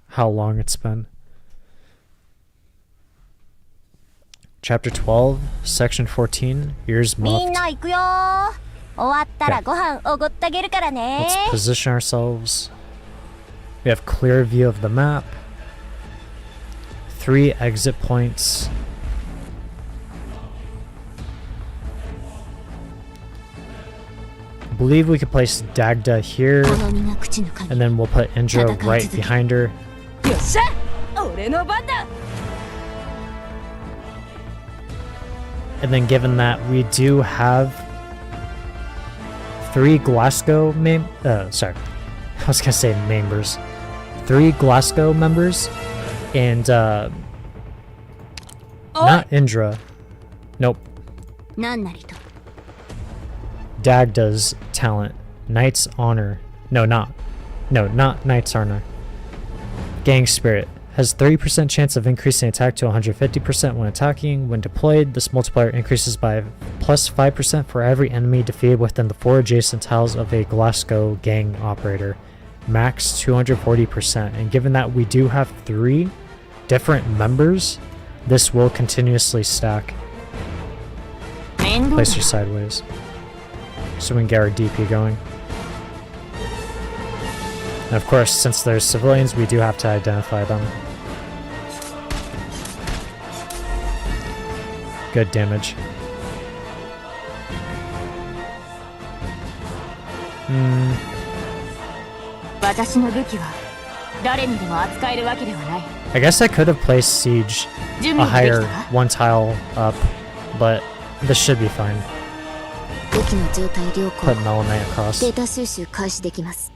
how long it's been. Chapter 12, Section 14, Ears みん Muffed. な行くよー。終わったらご飯おごってあげるからね Let's position ourselves. We have clear view of the map. 3 exit points. I believe we could place Dagda here, 好みが口ぬかに and then we'll put Indra right behind her. よっしゃ俺の番だ And then given that we do have 3 Glasgow sorry, I was gonna say members. 3 Glasgow members, and not Indra. Nope. なんなりと Dagda's talent. Knight's Honor. Not Knight's Honor. Gang Spirit. Has 30% chance of increasing attack to 150% when attacking. When deployed, this multiplier increases by plus 5% for every enemy defeated within the 4 adjacent tiles of a Glasgow gang operator. Max 240%. And given that we do have 3 different members, this will continuously stack. 面倒 Place だ her sideways, so we can get our DP going. And of course, since there's civilians, we do have to identify them. Good damage. 私の武器は誰にでも扱えるわけではない I guess I could have placed Siege 準 a 備でき higher たか one tile up, but this should be fine. 武器の状態良好 Put Mellow Knight across. データ収集開始できます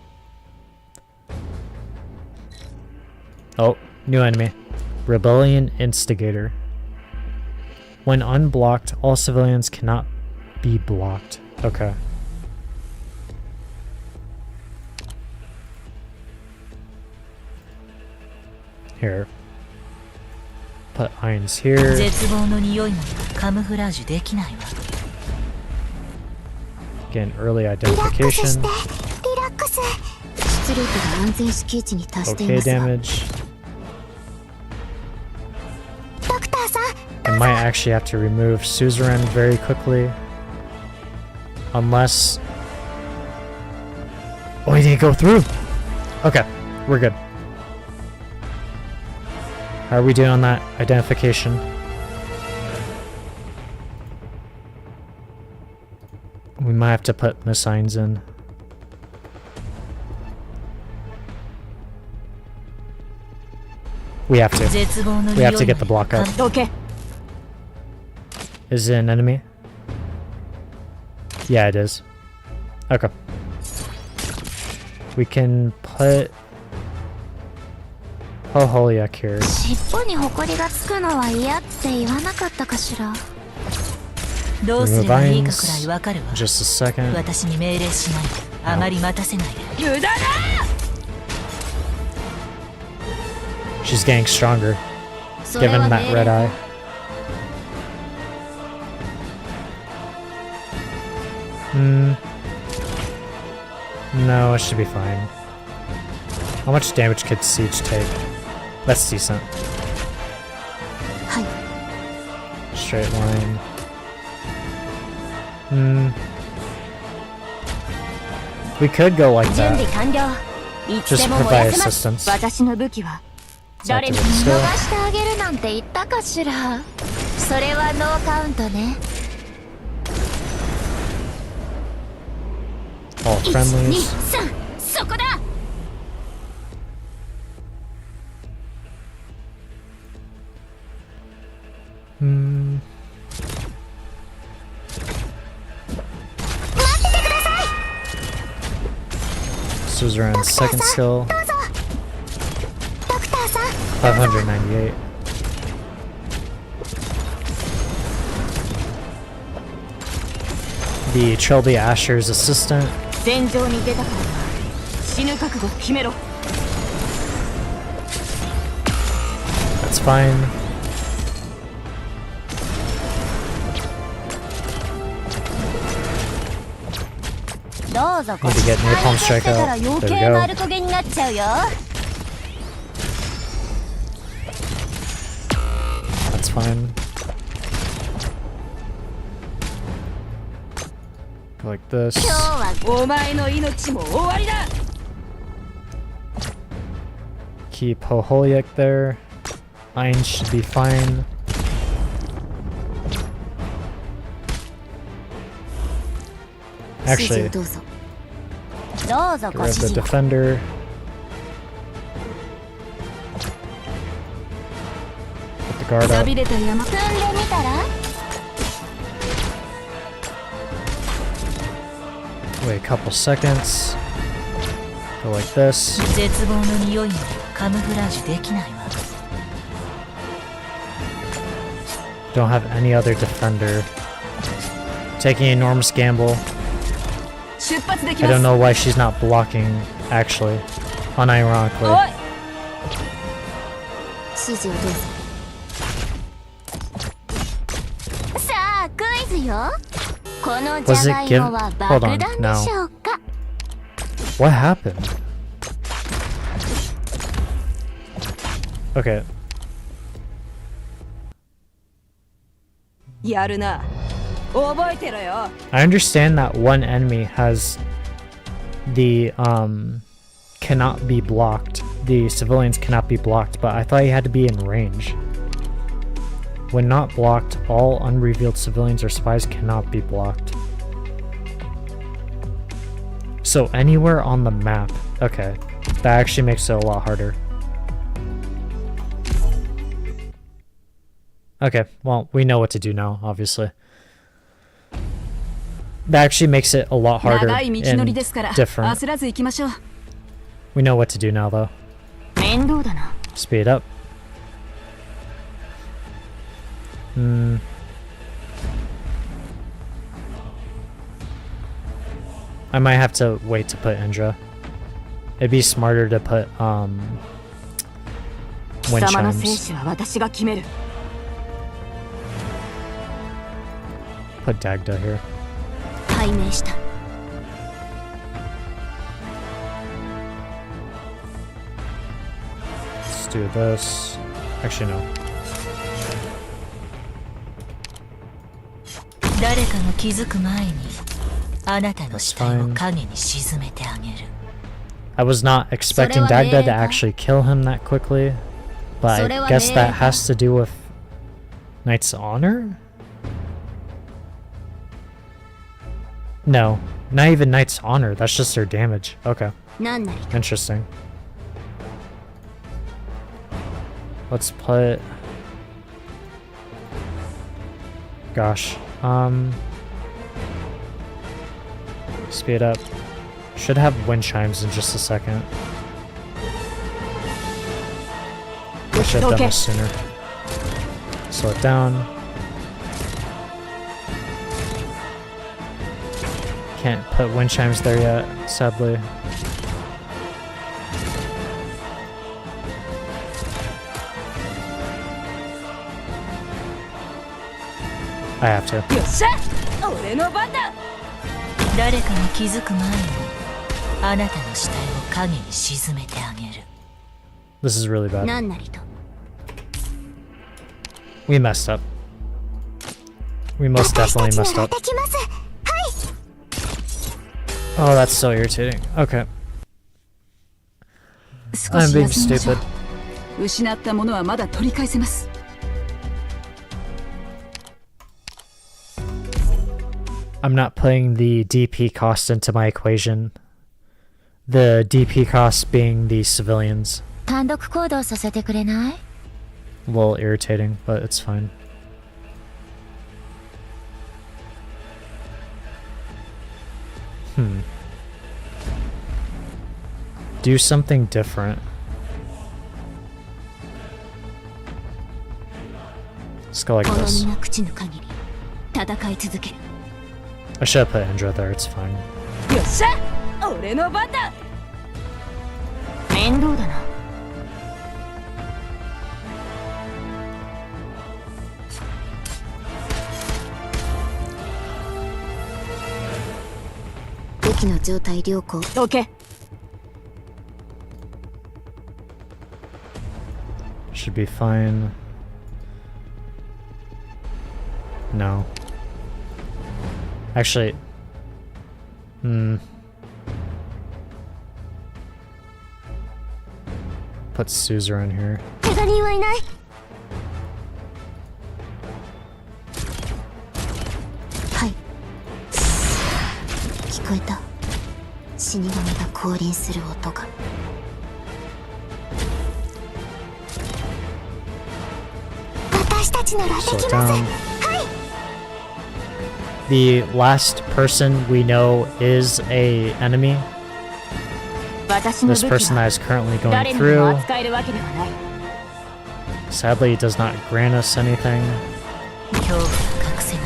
Oh, new enemy. Rebellion Instigator. When unblocked, all civilians cannot be blocked. Okay. Here. Put irons here. 絶望の匂いもカムフラージュできないわ Get an early リラックス identification. してリラックス出力が安全敷地に達してい Okay ますわ damage. ドクターさん I might actually have to remove Suzerain very quickly. Unless... Oh, he didn't go through! Okay, we're good. How are we doing on that identification? We might have to put the signs in. We have to. 絶望の We 匂 have い to get the block up. どけ Is it an enemy? Yeah, it is. Okay. We can put Hoholiak here. 尻尾にホコリがつくのは嫌って言わなかったかしらどうすればいいかくらいわかるわ Just a second. 私に命令しないであまり待たせないで無駄だ She's getting stronger, それ given は that 命 red 令 eye. No, it should be fine. How much damage could Siege take? That's decent. Straight line. We could go like that. Just provide assistance. 私の武器は誰にも逃してあげるなんて言ったかしら。それはノーカウントね。 All friendlies. そこだ。Suzerain's second skill. 598. The Trilby Asher's assistant. 戦場に出たから死ぬ覚悟決めろ。 That's fine. Need to get Napalm Strike out. There we go. That's fine. Go like this. Keep Hoholiak there. Ein should be fine. Actually, get rid of the defender. Put the guard up. Wait a couple seconds. Go like this. Don't have any other defender. Taking an enormous gamble. I don't know why she's not blocking, actually. Unironically. Was it given? Hold on, no. What happened? Okay. I understand that one enemy has the cannot be blocked. The civilians cannot be blocked, but I thought he had to be in range. When not blocked, all unrevealed civilians or spies cannot be blocked. So anywhere on the map. Okay, that actually makes it a lot harder. Okay, well, we know what to do now, obviously. That actually makes it a lot harder and different. We know what to do now, though. Speed up. I might have to wait to put Indra. It'd be smarter to put wind chimes. Put Dagda here. Let's do this. Actually, no. That's fine. I was not expecting Dagda to actually kill him that quickly, but I guess that has to do with Knight's Honor? No, not even Knight's Honor, that's just their damage. Okay. Interesting. Let's put... Gosh. Speed up. Should have wind chimes in just a second. Wish I'd done this sooner. Slow it down. Can't put wind chimes there yet, sadly. I have to. 誰かが気づく前にあなたの死体を影に沈めてあげる。 This is really bad. 何なりと We messed up. We most definitely messed up. できます。 Oh, that's so irritating. Okay. 少 I'm し being 休みましょう stupid. 失ったものはまだ取り返せます。 I'm not putting the DP cost into my equation. The DP cost being the civilians. 単独行動させてくれない？ A little irritating, but it's fine. Do something different. Let's go like 好 this. みが朽ちぬ限り戦い続ける。 I should have put Indra there, it's fine. よっしゃ、俺の番だ。面倒だな。武器の状態良好。どけ。 Should be fine. No. Actually, put Suzer in here. 怪我人はいない。はい。聞こえた。死神が降臨する音が。私たちならでき Slow ます。 down. The last person we know is a enemy. 私の This 武 person 器 that は is currently going 誰にも through. 扱えるわけではない。 Sadly, it does not grant us anything. 恐怖が隠せない。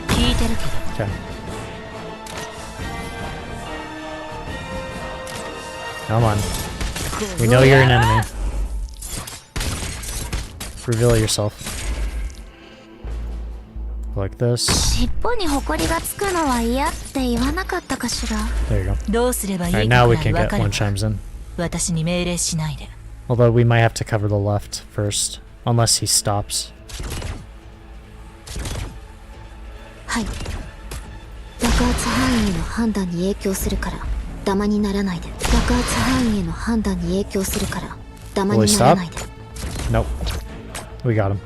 聞いてるけど Okay. Come on. We know you're an enemy. Reveal yourself. Like this. 尻尾に埃がつくのは嫌って言わなかったかしら。 There you go. どうすればいい Alright, か now く we らい can 分 get かれ one ば chimes in. 私に命令しないで。 Although we might have to cover the left first. Unless he stops. はい。爆発範囲への判断に影響するからダマにならないで。爆発範囲への判断に影響するからダマにならないで。 Nope. We got him.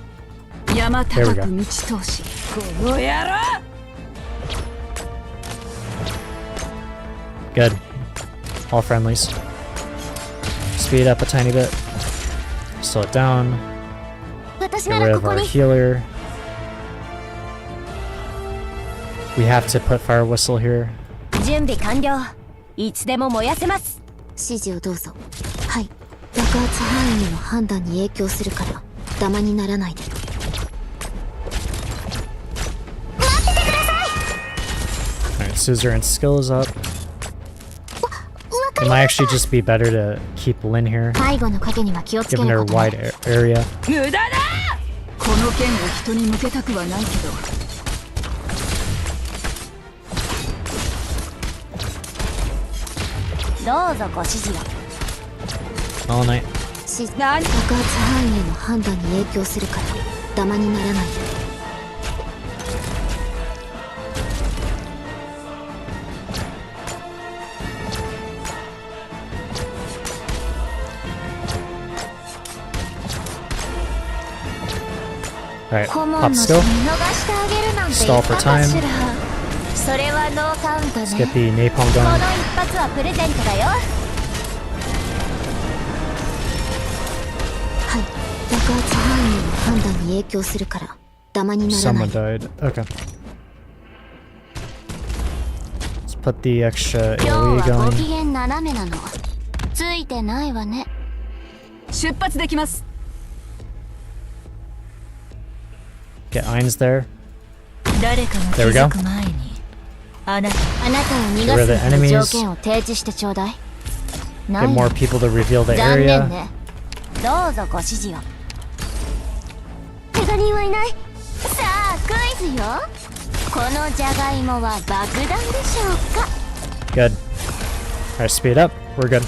山 There 高 we く go. 道通し。この野郎。 Good. All friendlies. Speed up a tiny bit. Slow it down. 私 Get な rid ら of ここ our に。 healer. We have to put fire whistle here. 準備完了。いつでも燃やせます。指示をどうぞ。はい。爆発範囲への判断に影響するからダマにならないで。 Alright, suzerain skill is up. It might actually just be better to keep Lin here, 背後の影には気をつけ given る her ことね。 wide area. 無駄だ。この剣を人に向けたくはないけど。 どうぞご指示を。 All night. 何？爆発範囲への判断に影響するからダマにならないで。 Alright, 顧問 pop の死 skill. 見逃してあげるなんて Stall 言っ for たか time. しら。それはノーカウント Let's ね。 get the napalm この going. 一発はプレゼントだよ。はい。爆発範囲への判断に影響するからダマにならな Someone いで。 died. Okay. Let's put the extra 今 AoE 日はご機 going. 嫌斜めなの。ついてないわね。出発できます。 Get Eins there. 誰かが気 There we go. づく前にあなたあなたを逃が Get rid of す the という enemies. 条件を提示してちょうだい。な Get い more people to reveal the 残念 area. ね。どうぞご指示を。怪我人はいない。さあよ。このジャガイモは爆弾でしょうか。 Good. Alright, speed up. We're good.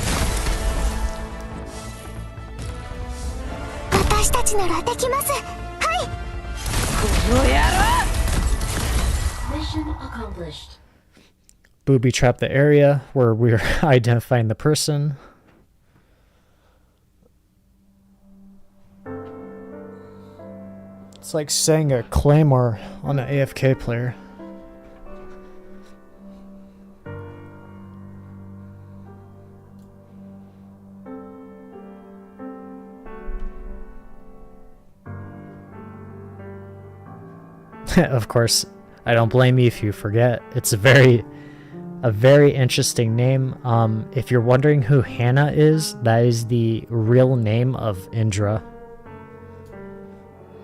私たちならできます。はい。この野郎。 Mission accomplished. Booby trap the area where we're identifying the person. It's like saying a claymore on an AFK player. Of course, I don't blame you if you forget. It's a very interesting name. If you're wondering who Hannah is, that is the real name of Indra.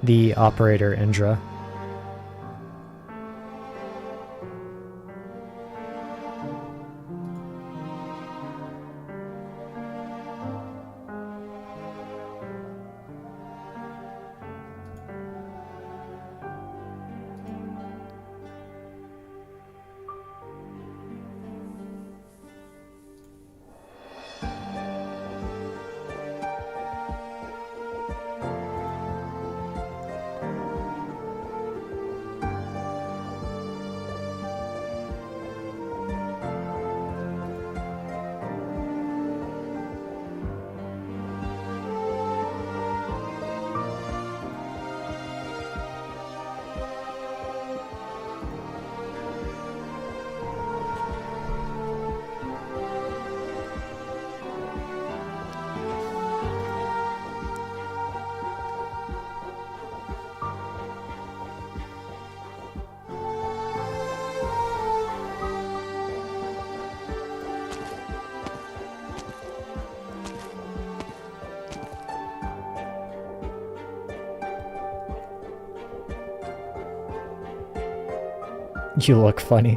The operator Indra. You look funny.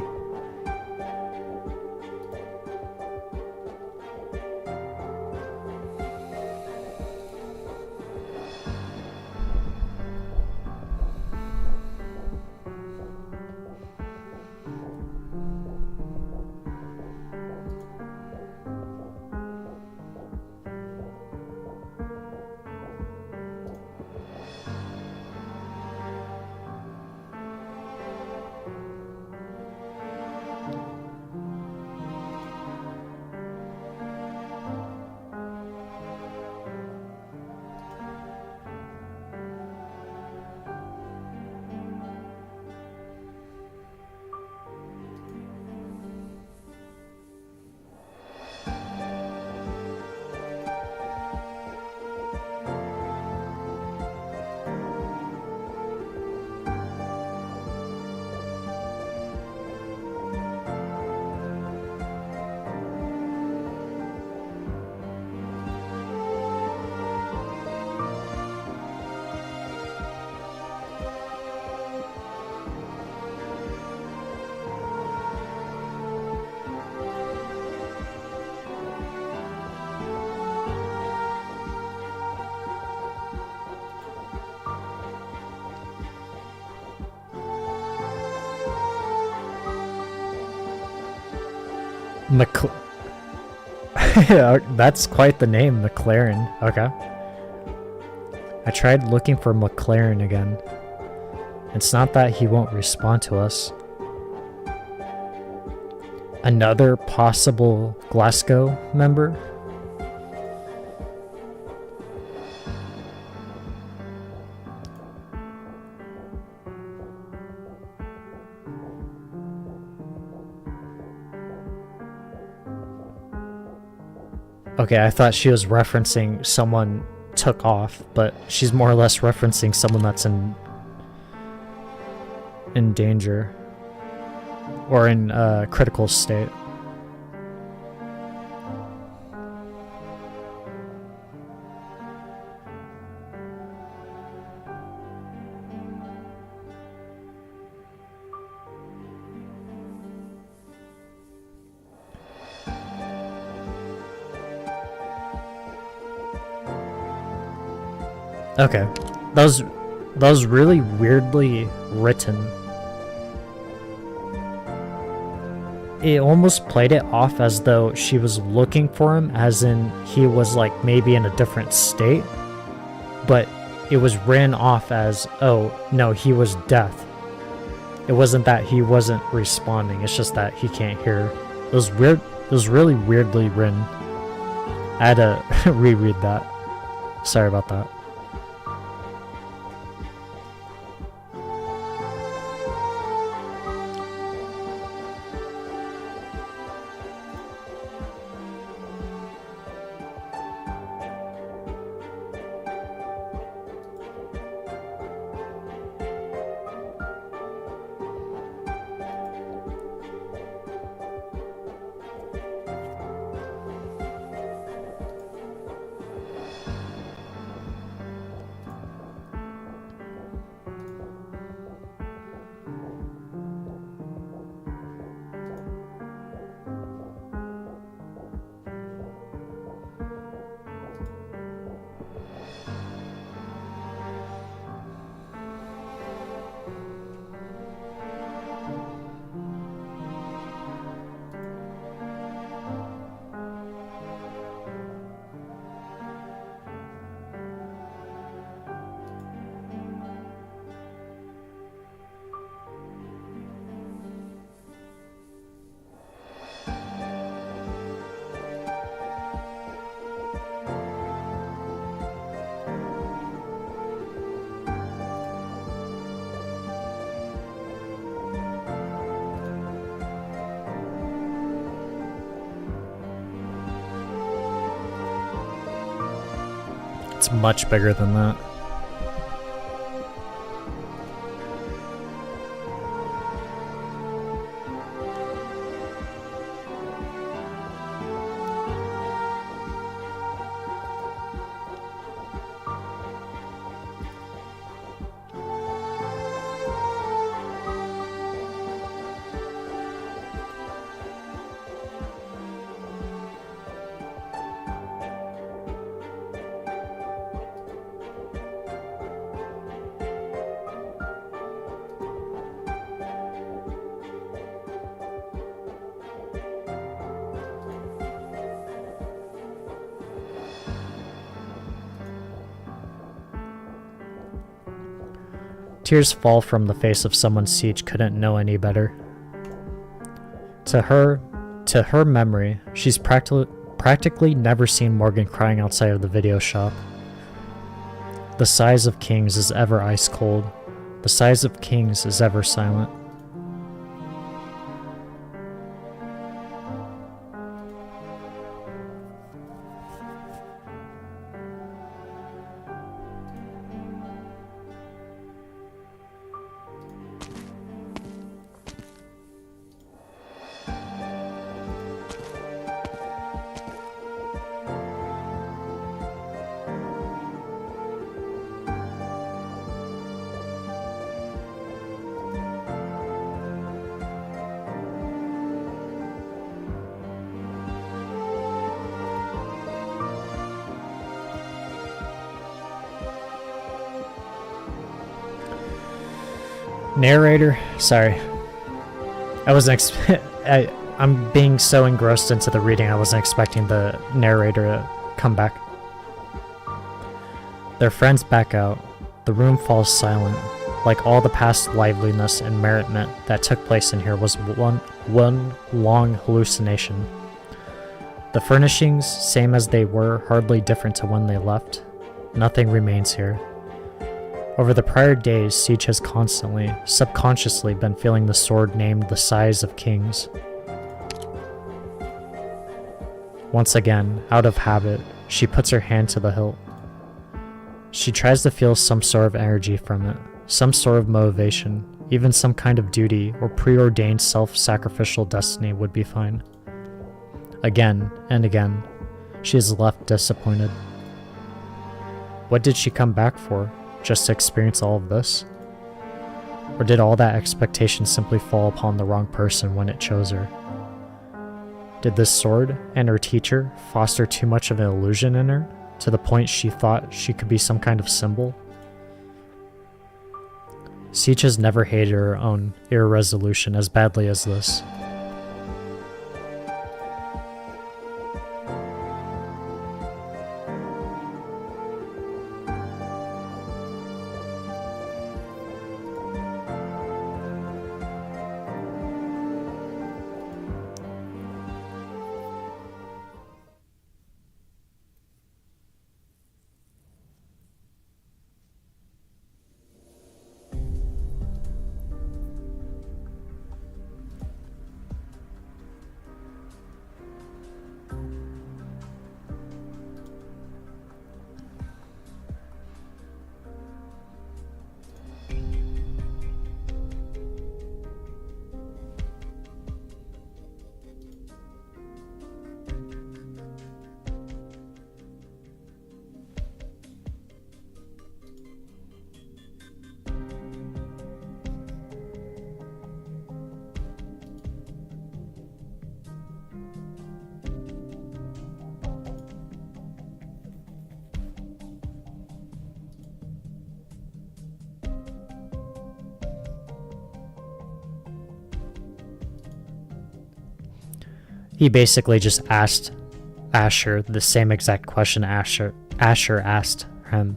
That's quite the name, McLaren. Okay. I tried looking for McLaren again. It's not that he won't respond to us. Another possible Glasgow member? Okay, I thought she was referencing someone took off, but she's more or less referencing someone that's in danger or in a critical state. Okay, that was really weirdly written. it almost played it off as though she was looking for him, as in he was like maybe in a different state, but it was ran off as, oh no, he was deaf. It wasn't that he wasn't responding, it's just that he can't hear. It was weird. It was really weirdly written. I had to reread that. Sorry about that. It's much bigger than that. Tears fall from the face of someone Siege couldn't know any better. To her memory, she's practically never seen Morgan crying outside of the video shop. The size of Kings is ever ice cold. The size of Kings is ever silent. Narrator, sorry. I wasn't I'm being so engrossed into the reading, I wasn't expecting the narrator to come back. Their friends back out. The room falls silent. Like all the past liveliness and merriment that took place in here was one long hallucination. The furnishings, same as they were, hardly different to when they left. Nothing remains here. Over the prior days, Siege has constantly, subconsciously been feeling the sword named the Size of Kings. Once again, out of habit, she puts her hand to the hilt. She tries to feel some sort of energy from it, some sort of motivation, even some kind of duty or preordained self-sacrificial destiny would be fine. Again and again, she is left disappointed. What did she come back for? Just to experience all of this? Or did all that expectation simply fall upon the wrong person when it chose her? Did this sword and her teacher foster too much of an illusion in her, to the point she thought she could be some kind of symbol? Siege has never hated her own irresolution as badly as this. He basically just asked Asher the same exact question Asher asked him.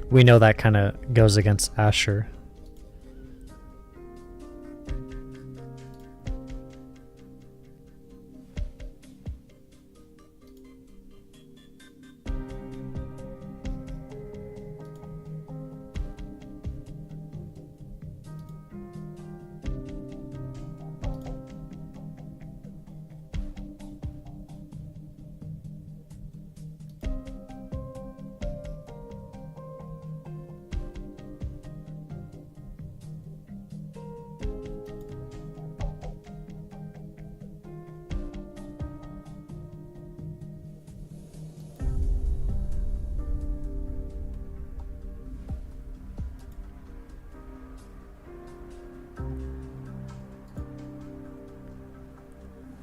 We know that kind of goes against Asher.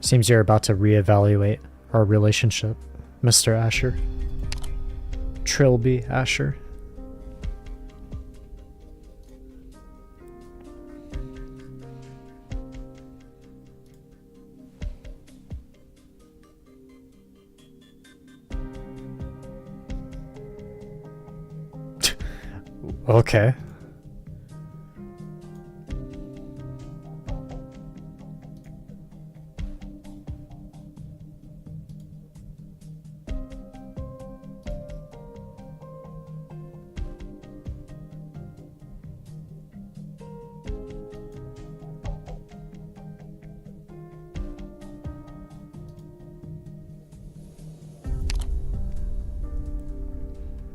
Seems you're about to reevaluate our relationship, Mr. Asher. Trilby Asher. Okay.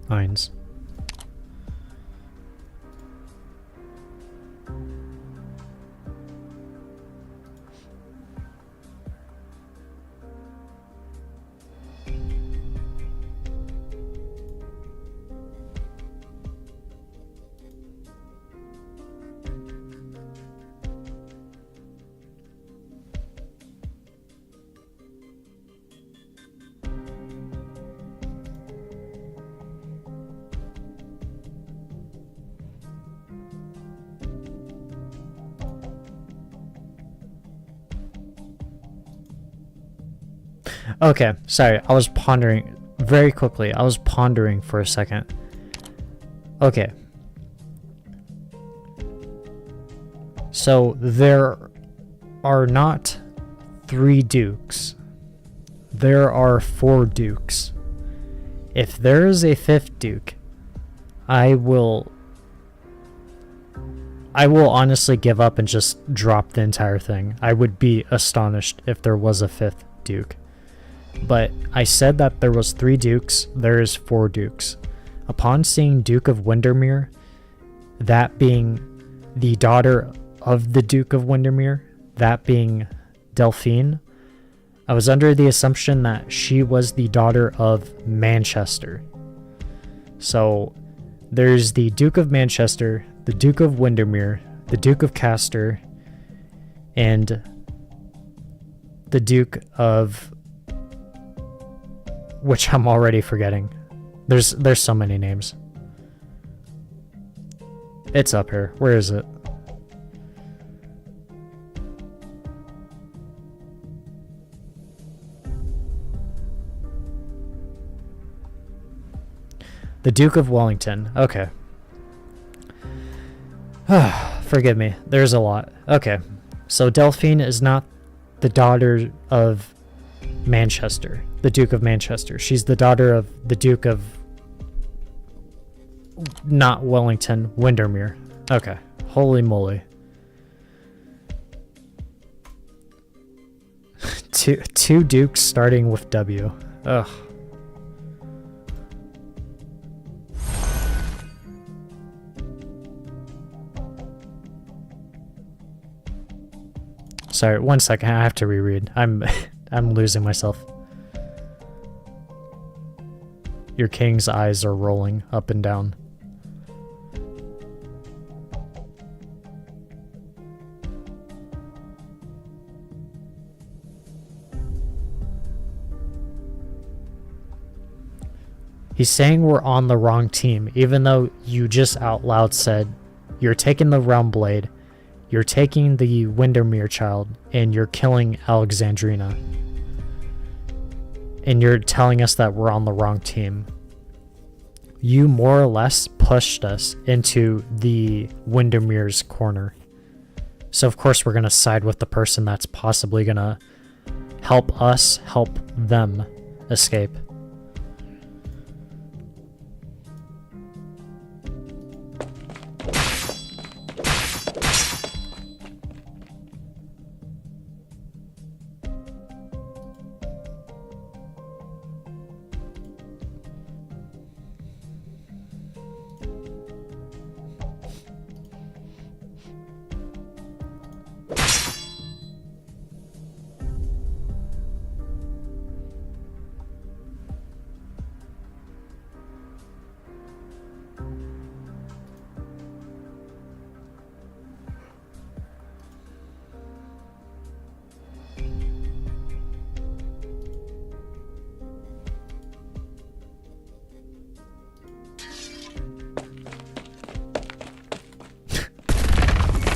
Lines. Okay, sorry, I was pondering very quickly. I was pondering for a second. Okay. So there are not 3 dukes. There are 4 dukes. If there is a 5th duke, I will honestly give up and just drop the entire thing. I would be astonished if there was a 5th duke. But I said that there was 3 dukes, there is 4 dukes. Upon seeing Duke of Windermere, that being the daughter of the Duke of Windermere, that being Delphine, I was under the assumption that she was the daughter of Manchester. So there's the Duke of Manchester, the Duke of Windermere, the Duke of Castor, and the Duke of... which I'm already forgetting. There's so many names. It's up here. Where is it? The Duke of Wellington. Okay. Forgive me. There's a lot. Okay. So Delphine is not the daughter of Manchester, the Duke of Manchester. She's the daughter of the Duke of... not Wellington, Windermere. Okay. Holy moly. Two dukes starting with W. Ugh. Sorry, 1 second. I have to reread. I'm losing myself. Your king's eyes are rolling up and down. He's saying we're on the wrong team, even though you just out loud said you're taking the Realm Blade, you're taking the Windermere Child, and you're killing Alexandrina. And you're telling us that we're on the wrong team. You more or less pushed us into the Windermere's corner. So of course we're going to side with the person that's possibly going to help us help them escape.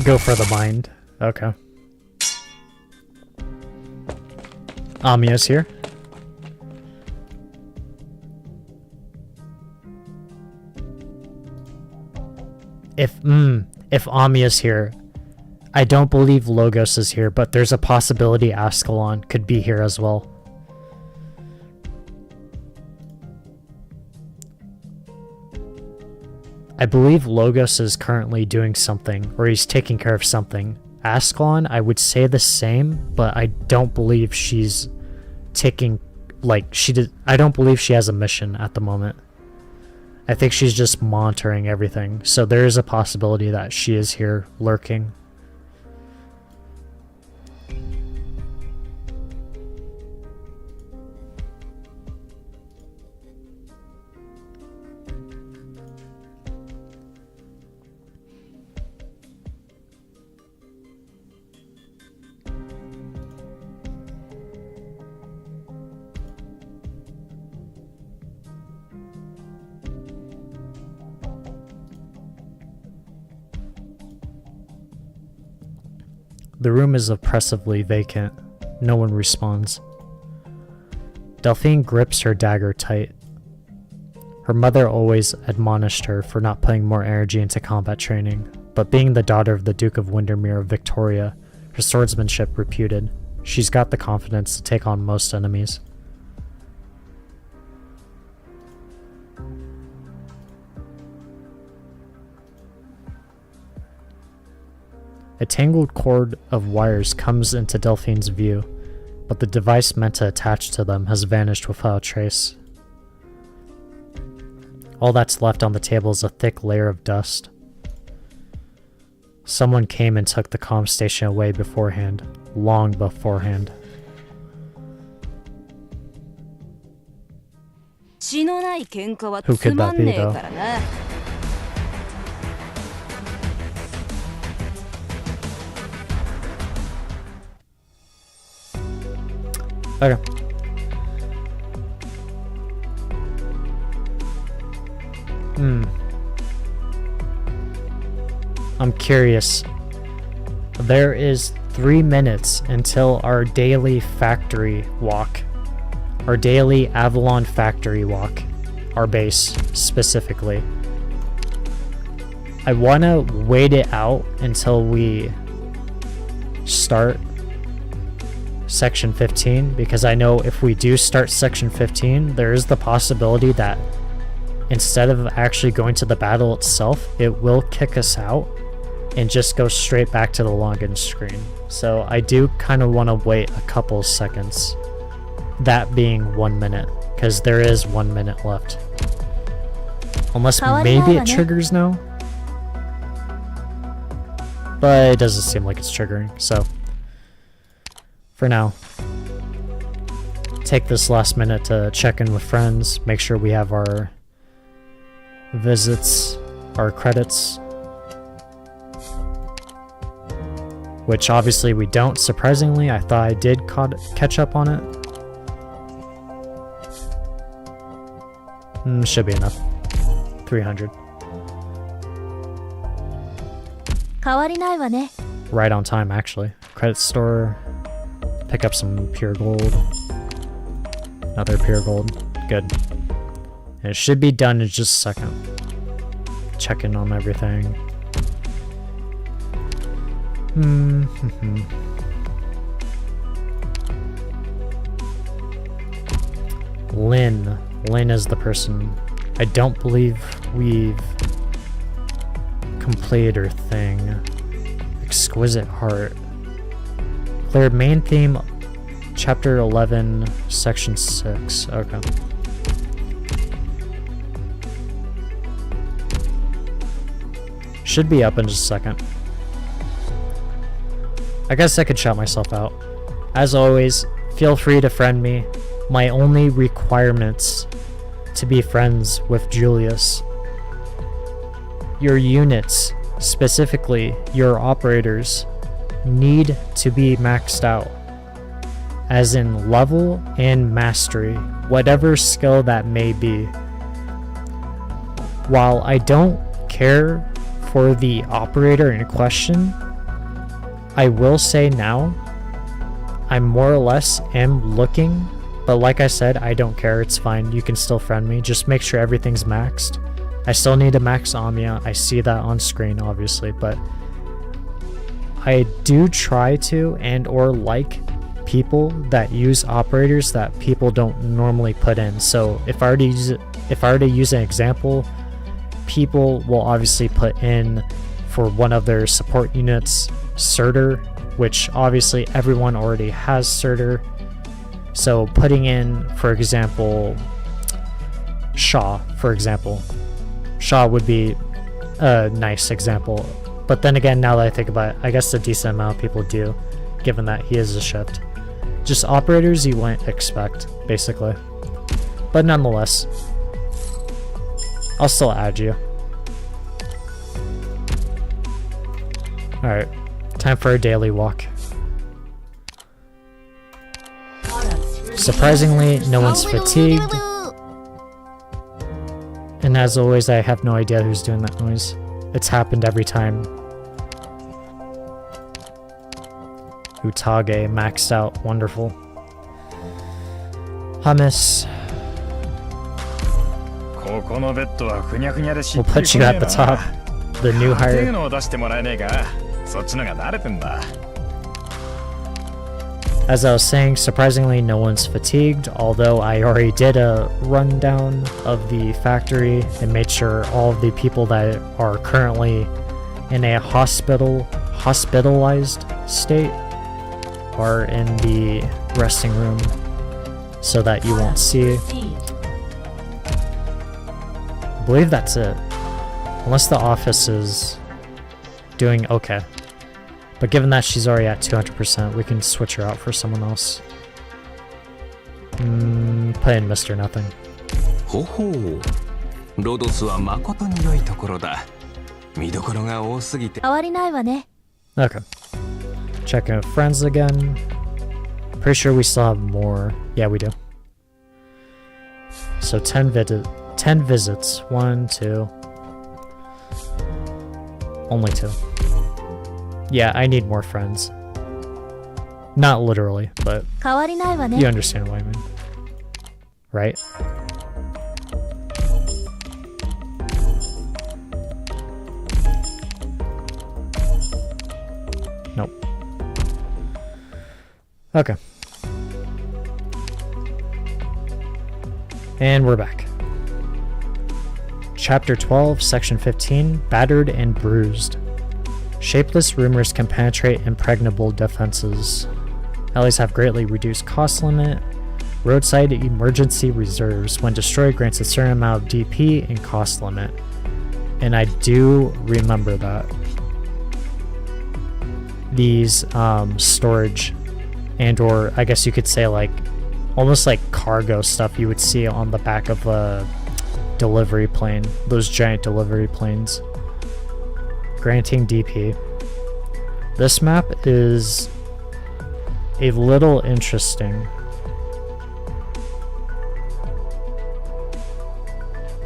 Go for the mind. Okay. Amiya's here. If Amiya's here, I don't believe Logos is here, but there's a possibility Ascalon could be here as well. I believe Logos is currently doing something, or he's taking care of something. Ascalon, I would say the same, but I don't believe she's taking, I don't believe she has a mission at the moment. I think she's just monitoring everything, so there is a possibility that she is here lurking. The room is oppressively vacant. No one responds. Delphine grips her dagger tight. Her mother always admonished her for not putting more energy into combat training, but being the daughter of the Duke of Windermere of Victoria, her swordsmanship reputed, she's got the confidence to take on most enemies. A tangled cord of wires comes into Delphine's view, but the device meant to attach to them has vanished without a trace. All that's left on the table is a thick layer of dust. Someone came and took the comm station away beforehand, long beforehand. Who could that be, though? Okay. I'm curious. There is 3 minutes until our daily factory walk. Our daily Avalon factory walk. Our base, specifically. I want to wait it out until we start Section 15, because I know if we do start Section 15, there is the possibility that instead of actually going to the battle itself, it will kick us out and just go straight back to the login screen. So I do kind of want to wait a couple seconds, that being 1 minute, because there is 1 minute left. Unless maybe it triggers now, but it doesn't seem like it's triggering, so for now, take this last minute to check in with friends, make sure we have our visits, our credits, which obviously we don't. Surprisingly, I thought I did catch up on it. Should be enough. 300. 変わりないわね。 Right on time, actually. Credit store. Pick up some pure gold. Another pure gold. Good. And it should be done in just a second. Check in on everything. Lynn. Lynn is the person. I don't believe we've completed her thing. Exquisite Heart. Cleared main theme, chapter 11, section 6. Okay. Should be up in just a second. I guess I could shout myself out. As always, feel free to friend me. My only requirements to be friends with Julius. Your units, specifically your operators, need to be maxed out. As in level and mastery, whatever skill that may be. While I don't care for the operator in question, I will say now, I more or less am looking, but like I said, I don't care, it's fine, you can still friend me, just make sure everything's maxed. I still need to max Amiya, I see that on screen obviously, but I do try to and or like people that use operators that people don't normally put in. So if I were to use an example, people will obviously put in for one of their support units Surtur, which obviously everyone already has Surtur. So putting in, for example, Shaw, for example. Shaw would be a nice example. But then again, now that I think about it, I guess a decent amount of people do, given that he is a shift. Just operators you wouldn't expect, basically. But nonetheless, I'll still add you. Alright, time for a daily walk. Surprisingly, no one's fatigued. And as always, I have no idea who's doing that noise. It's happened every time. Utage, maxed out, wonderful. Hummus. We'll put you at the top. The new hire. As I was saying, surprisingly no one's fatigued, although I already did a rundown of the factory and made sure all of the people that are currently in a hospitalized state are in the resting room so that you won't see. I believe that's it. Unless the office is doing okay. But given that she's already at 200%, we can switch her out for someone else. Put in Mr. Nothing. Okay. Checking with friends again. Pretty sure we still have more. Yeah, we do. So 10 visits. 1, 2. Only 2. Yeah, I need more friends. Not literally, but you understand what I mean. Right? Nope. Okay. And we're back. Chapter 12, Section 15, Battered and Bruised. Shapeless rumors can penetrate impregnable defenses. Allies have greatly reduced cost limit. Roadside emergency reserves. When destroyed, grants a certain amount of DP and cost limit. And I do remember that. These storage and or I guess you could say like almost like cargo stuff you would see on the back of a delivery plane. Those giant delivery planes. Granting DP. This map is a little interesting.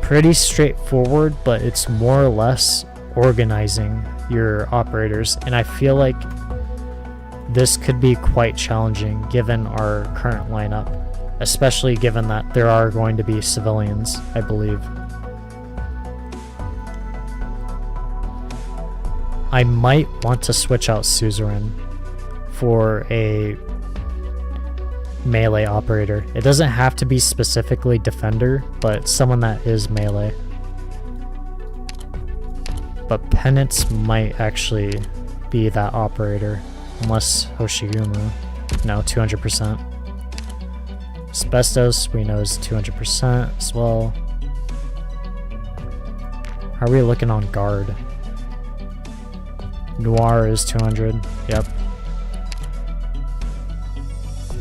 pretty straightforward, but it's more or less organizing your operators, and I feel like this could be quite challenging given our current lineup, especially given that there are going to be civilians, I believe. I might want to switch out Suzerain for a melee operator. It doesn't have to be specifically defender, but someone that is melee. But Penance might actually be that operator, unless Hoshigumu. No, 200%. Asbestos, we know is 200% as well. How are we looking on guard? Noir is 200. Yep.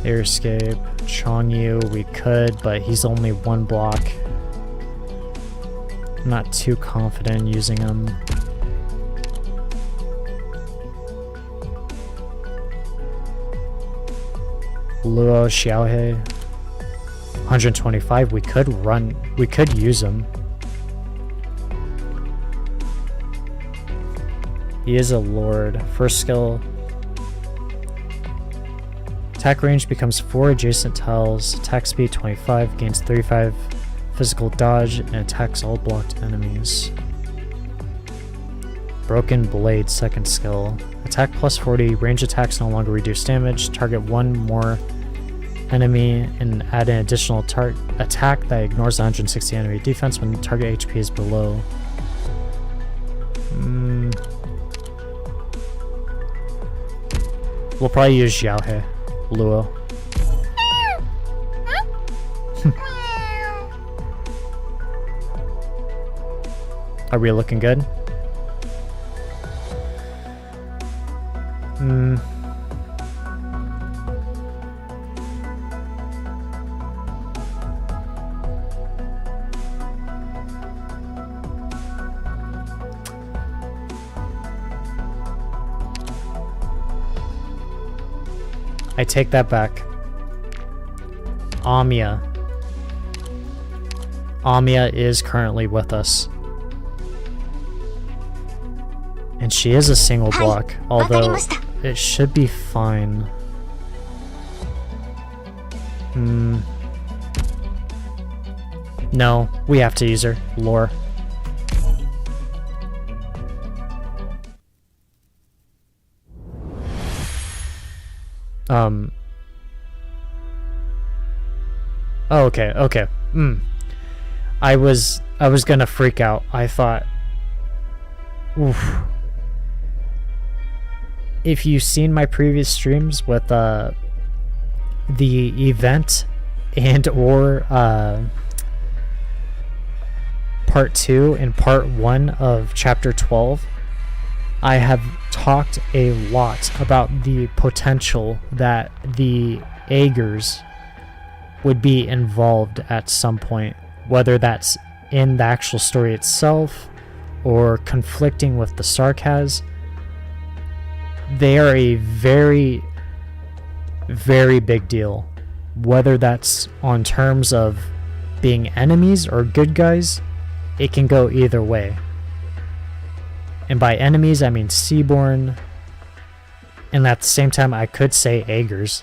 Air Escape. Chongyu, we could, but he's only 1 block. I'm not too confident in using him. Luo Xiaohe. 125. We could use him. He is a lord. First skill. Attack range becomes 4 adjacent tiles. Attack speed 25. Gains 35 physical dodge and attacks all blocked enemies. Broken Blade, second skill. Attack plus 40. Range attacks no longer reduce damage. Target 1 more enemy and add an additional attack that ignores 160 enemy defense when the target HP is below. We'll probably use Xiaohe. Luo. Are we looking good? I take that back. Amiya. Amiya is currently with us. And she is a single block, although it should be fine. No, we have to use her. Lore. Oh, okay. I was gonna freak out. I thought, oof. If you've seen my previous streams with the event and or part 2 and part 1 of chapter 12, I have talked a lot about the potential that the Aegers would be involved at some point, whether that's in the actual story itself or conflicting with the Sarkaz. They are a very, very big deal, whether that's on terms of being enemies or good guys. It can go either way. And by enemies, I mean Seaborn. And at the same time, I could say Aegers.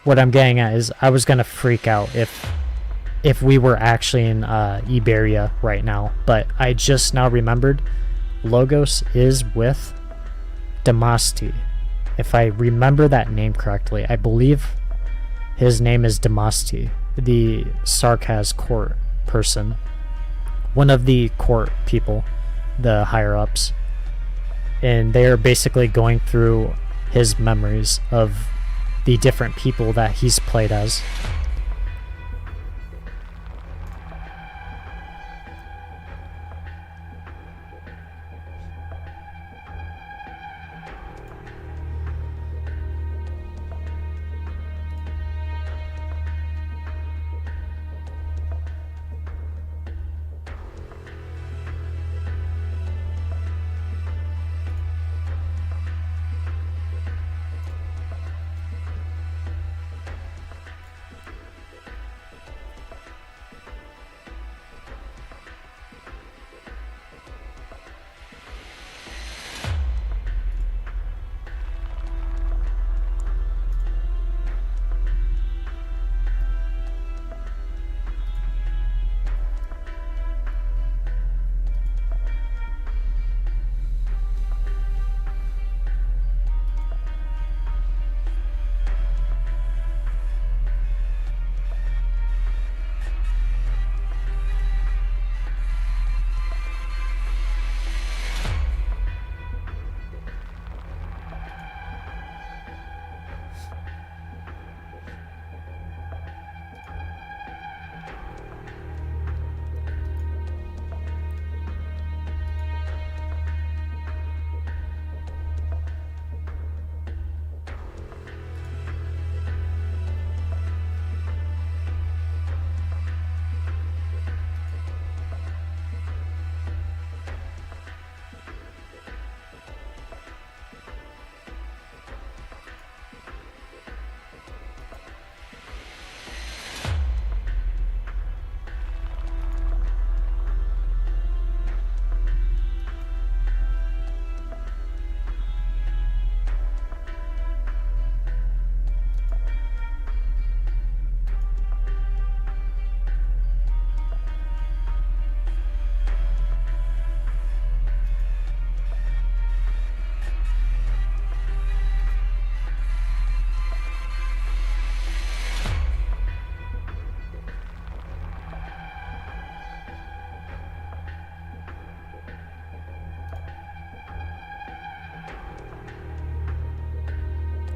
What I'm getting at is I was going to freak out if we were actually in Iberia right now. But I just now remembered Logos is with Damasti. If I remember that name correctly, I believe his name is Damasti, the Sarkaz court person. One of the court people, the higher-ups. And they're basically going through his memories of the different people that he's played as.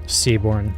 Seaborn.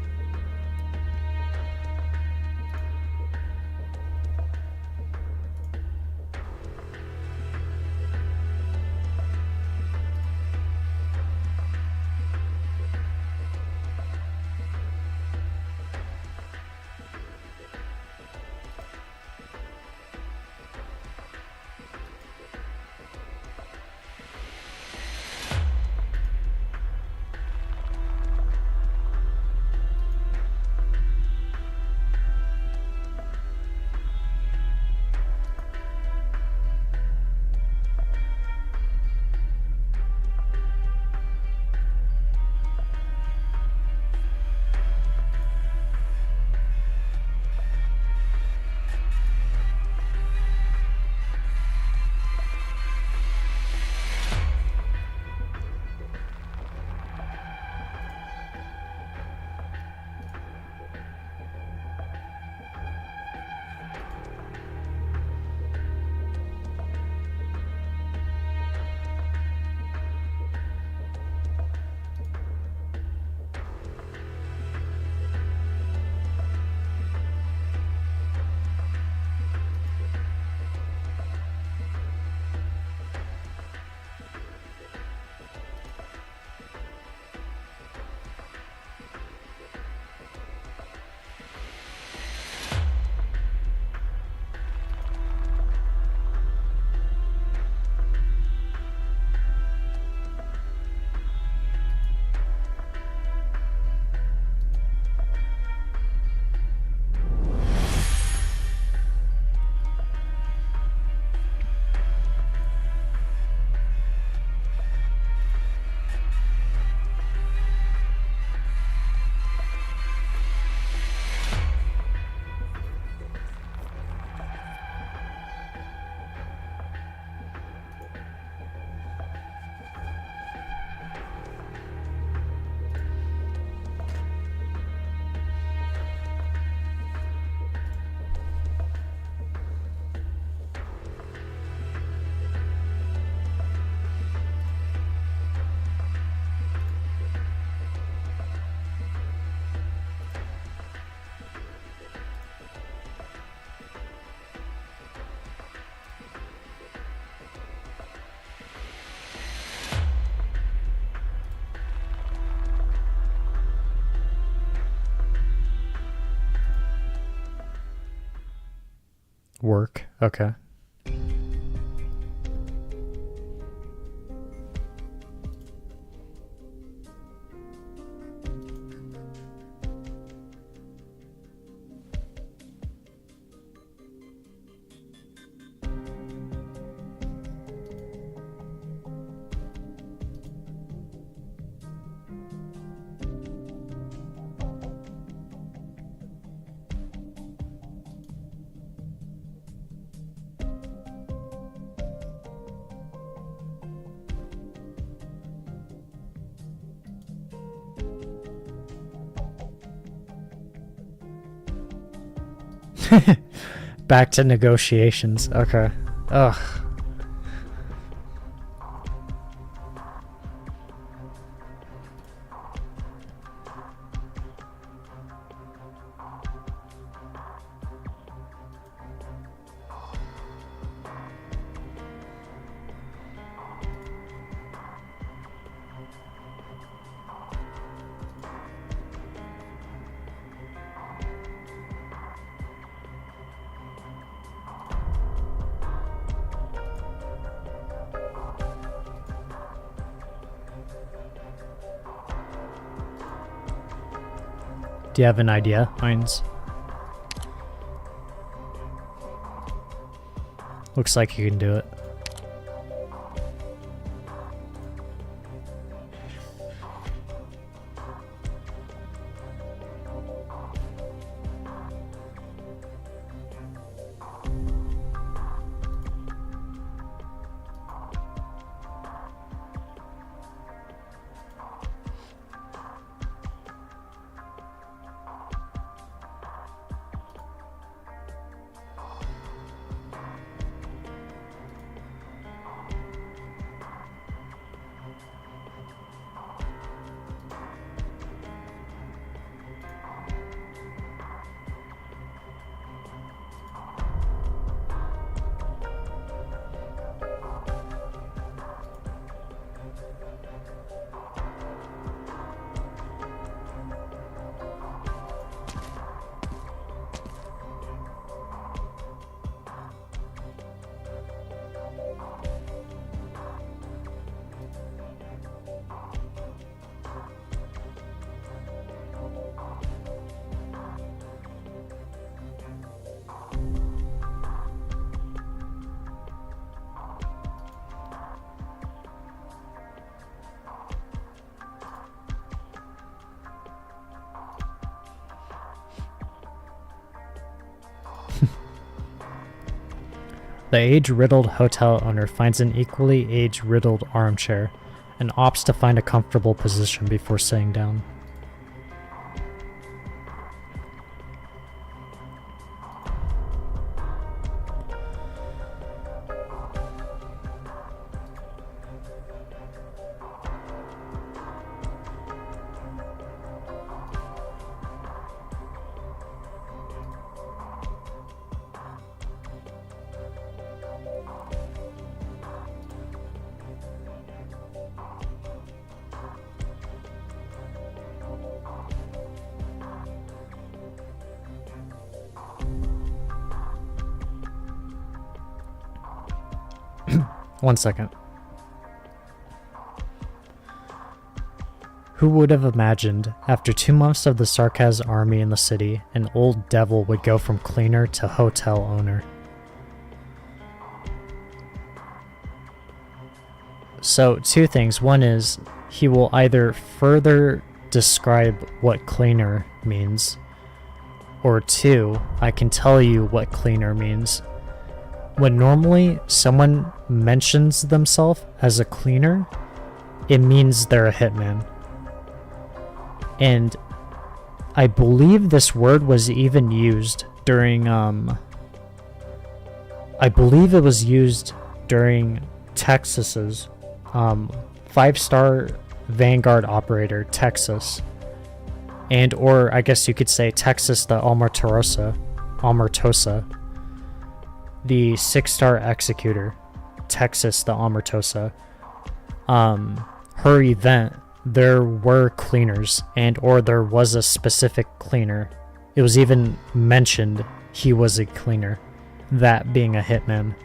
Work. Okay. Back to negotiations. Okay. Ugh. Do you have an idea, Heinz? Looks like you can do it. The age-riddled hotel owner finds an equally age-riddled armchair and opts to find a comfortable position before sitting down. One second. Who would have imagined, after 2 months of the Sarkaz army in the city, an old devil would go from cleaner to hotel owner? So, two things. One is, he will either further describe what cleaner means, or two, I can tell you what cleaner means. When normally someone mentions themselves as a cleaner, it means they're a hitman. And I believe this word was even used during, I believe it was used during Texas's, 5-star Vanguard operator, Texas. And, or I guess you could say Texas the Almertosa. The 6-star executor, Texas the Almertosa. Her event, there were cleaners, and or there was a specific cleaner. It was even mentioned he was a cleaner, that being a hitman.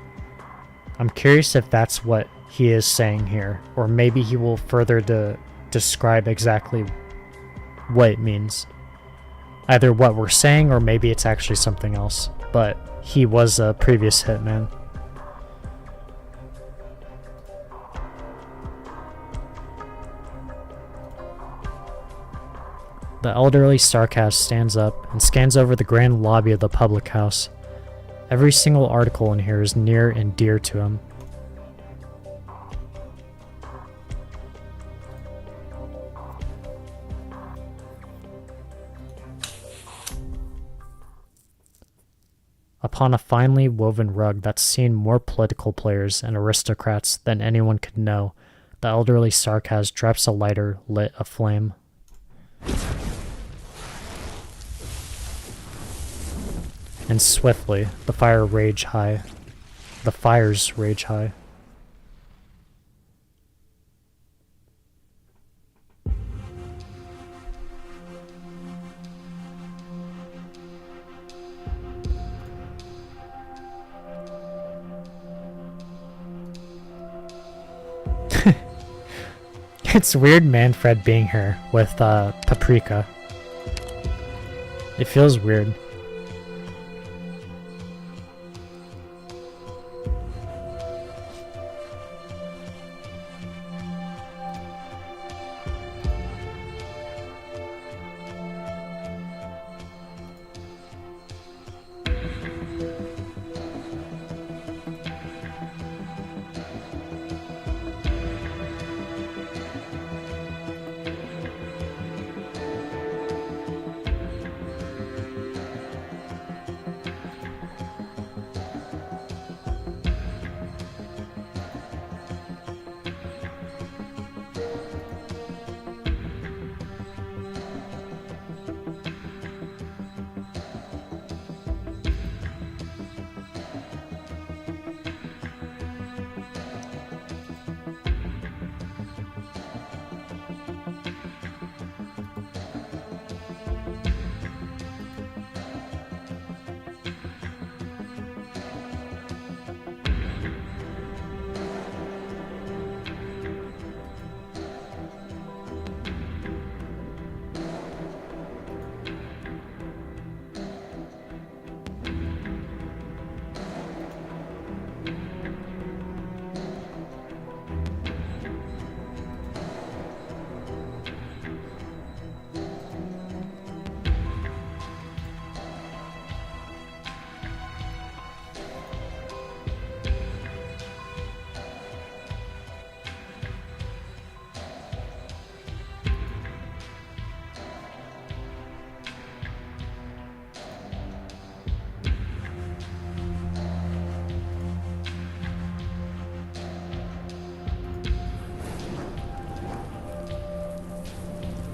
I'm curious if that's what he is saying here, or maybe he will further describe exactly what it means. Either what we're saying, or maybe it's actually something else, but he was a previous hitman. The elderly Sarkaz stands up and scans over the grand lobby of the public house. Every single article in here is near and dear to him. Upon a finely woven rug that's seen more political players and aristocrats than anyone could know, the elderly Sarkaz drops a lighter, lit a flame. And swiftly, the fires rage high. It's weird Manfred being here with Paprika. It feels weird.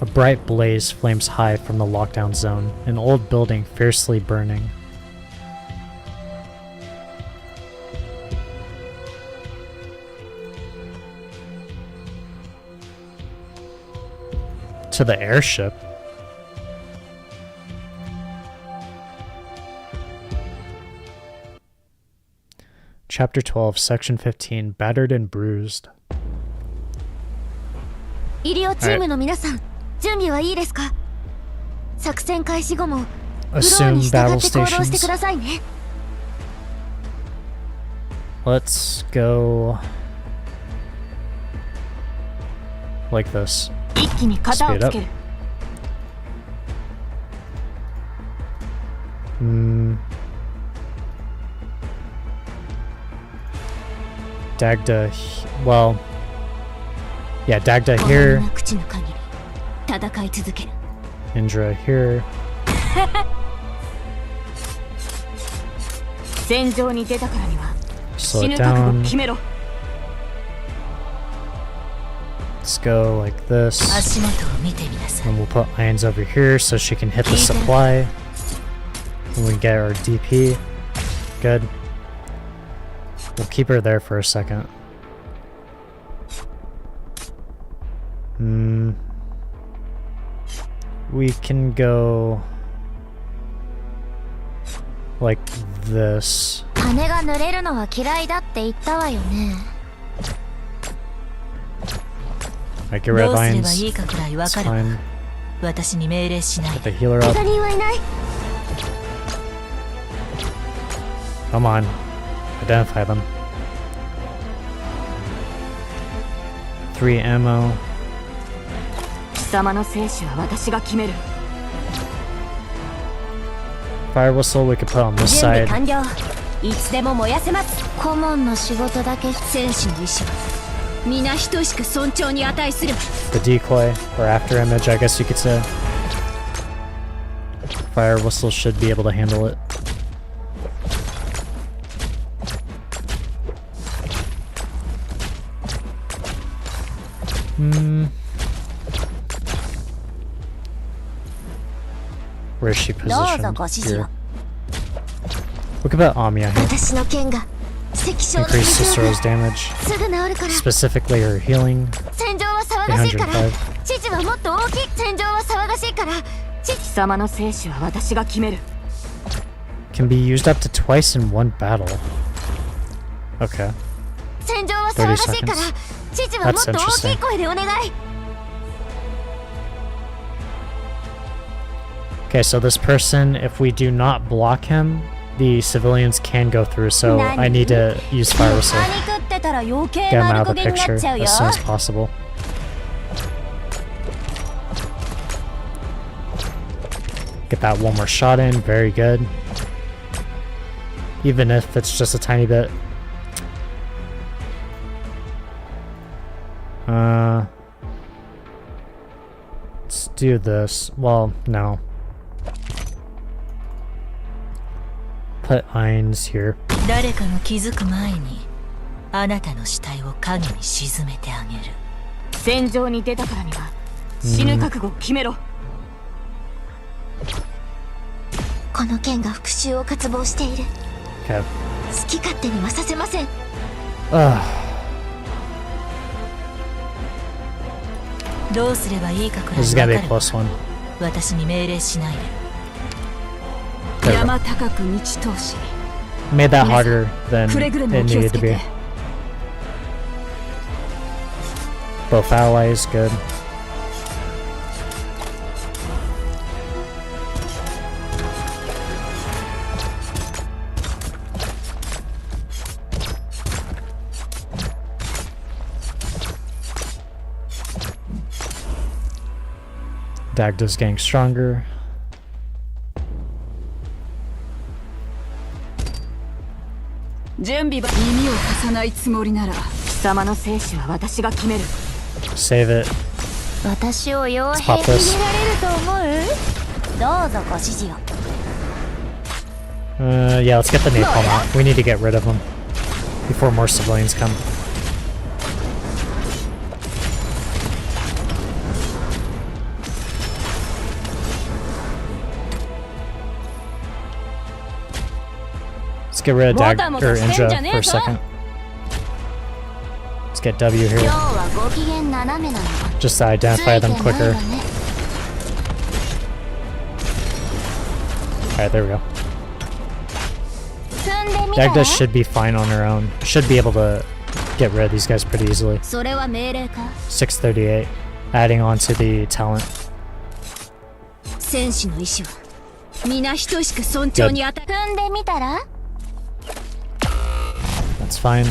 A bright blaze flames high from the lockdown zone, an old building fiercely burning. To the airship. Chapter 12, Section 15, Battered and Bruised. 医療チームの皆さん、準備はいいですか？作戦開始後もフローに従って行動してくださいね。Let's go like this. 一気に型をつける。Dagda, well, yeah, Dagda here, 口の限り戦い続ける。 Indra here. 戦場に出たからには Slow 死 it ぬ覚悟 down. 決めろ。 Let's go like this. 足元を見てみなさい。 And we'll put Irons over here so she can hit the supply. And we get our DP. Good. We'll keep her there for a second. We can go like this. 羽が濡れるのは嫌いだって言ったわよね。 I get rid ど of うすれ Irons. ばいいかくらいわ It's かるわ。 fine. 私に命令しない Get the で。 healer 怪 up. 我人はいない。 Come on. Identify them. 3 ammo. 貴様の生死は私が決める。 Fire whistle we could put on this 準備 side. 完了。いつでも燃やせます。顧問の仕事だけ戦士の意志は皆等しく尊重に値する。 The decoy, or after image, I guess you could say. Fire whistle should be able to handle it. Where is she どうぞ positioned? ご指示 Here. を。 We could put Amiya here. 私の剣が関所の Increase 傷 Cicero's damage. すぐ治るから。 Specifically her healing. 戦場は騒がしいから。 305. 父はもっと大きい。戦場は騒がしいから。貴様の生死は私が決める。 Can be used up to twice in one battle. Okay. 戦場は騒がしいから。 seconds. 父はもっと That's 大きい interesting. 声でお願い。 Okay, so this person, if we do not block him, the civilians can go through, so I need to use fire whistle. パニクってたら余計 Get him 丸 out 焦 of the げにな picture っちゃうよ。 as soon as possible. Get that one more shot in, very good. Even if it's just a tiny bit. Let's do this. Well, no. Put Irons here. 誰かが気づく前にあなたの死体を影に沈めてあげる。戦場に出たからには死ぬ覚悟を決めろ。この剣が復讐を渇望している。 Okay. 好き勝手にはさせません。 Ugh. どうすればいいかくらい This is わ gonna か be a るわ。 close one. 私に命令しないで。 There we go. 山高く道通し。 Made that harder than くれぐれ it も気を needed つけ to be. て。 Both allies, good. Dagda's getting stronger. 準備は耳を貸さないつもりなら貴様の生死は私が決める。 Save it. 私を傭 Let's 兵 pop に this. 入れられると思う？どうぞご指示を。 Yeah, let's get the napalm out. We need to get rid of them before more civilians come. get rid of Inja for a second. Let's get W here. Just to identify them quicker. Alright, there we go. Dagda should be fine on her own. Should be able to get rid of these guys pretty easily. 638. Adding on to the talent. That's fine.